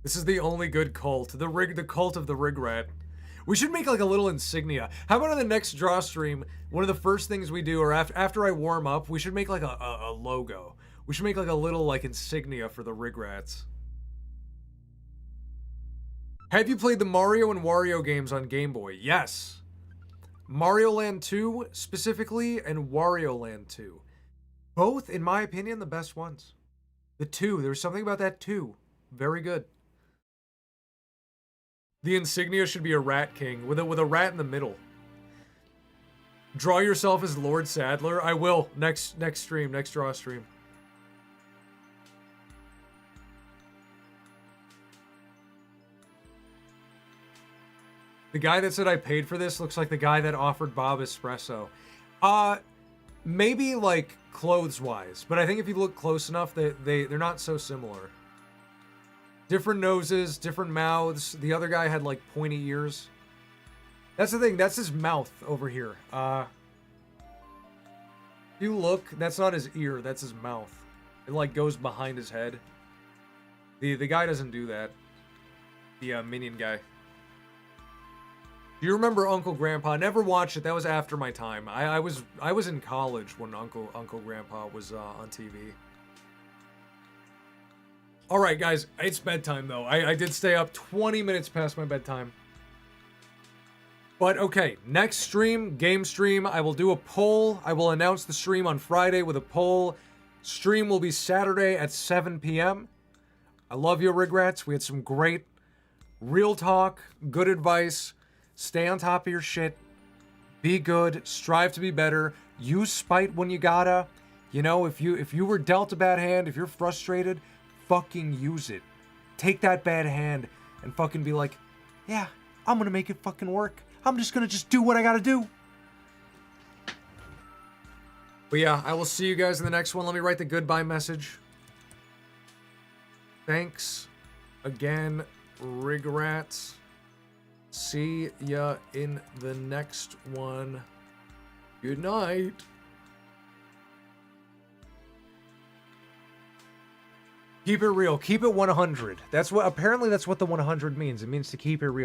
This is the only good cult. The cult of the rig rat. We should make like a little insignia. How about on the next draw stream, one of the first things we do, or after I warm up, we should make like a logo. We should make like a little like insignia for the Rigrats. Have you played the Mario and Wario games on Game Boy? Yes. Mario Land 2 specifically and Wario Land 2. Both, in my opinion, the best ones. The 2, there was something about that 2. Very good. The insignia should be a Rat King with a rat in the middle. Draw yourself as Lord Sadler. I will next stream, next draw stream. The guy that said I paid for this looks like the guy that offered Bob espresso. Maybe like clothes-wise, but I think if you look close enough, they're not so similar. Different noses, different mouths. The other guy had like pointy ears. That's the thing. That's his mouth over here. If you look, that's not his ear. That's his mouth. It like goes behind his head. The guy doesn't do that. The minion guy. Do you remember Uncle Grandpa? Never watched it. That was after my time. I was in college when Uncle Grandpa was on TV. All right, guys, it's bedtime though. I did stay up 20 minutes past my bedtime. But okay, next stream, game stream, I will do a poll. I will announce the stream on Friday with a poll. Stream will be Saturday at 7 p.m. I love you, Rigrats. We had some great real talk, good advice. Stay on top of your shit. Be good. Strive to be better. Use spite when you gotta. You know, if you were dealt a bad hand, if you're frustrated, fucking use it. Take that bad hand and fucking be like, yeah, I'm gonna make it fucking work. I'm just gonna do what I gotta do. But yeah, I will see you guys in the next one. Let me write the goodbye message. Thanks again, Rigrats. See ya in the next one. Good night. Keep it real. Keep it 100. Apparently that's what the 100 means. It means to keep it real.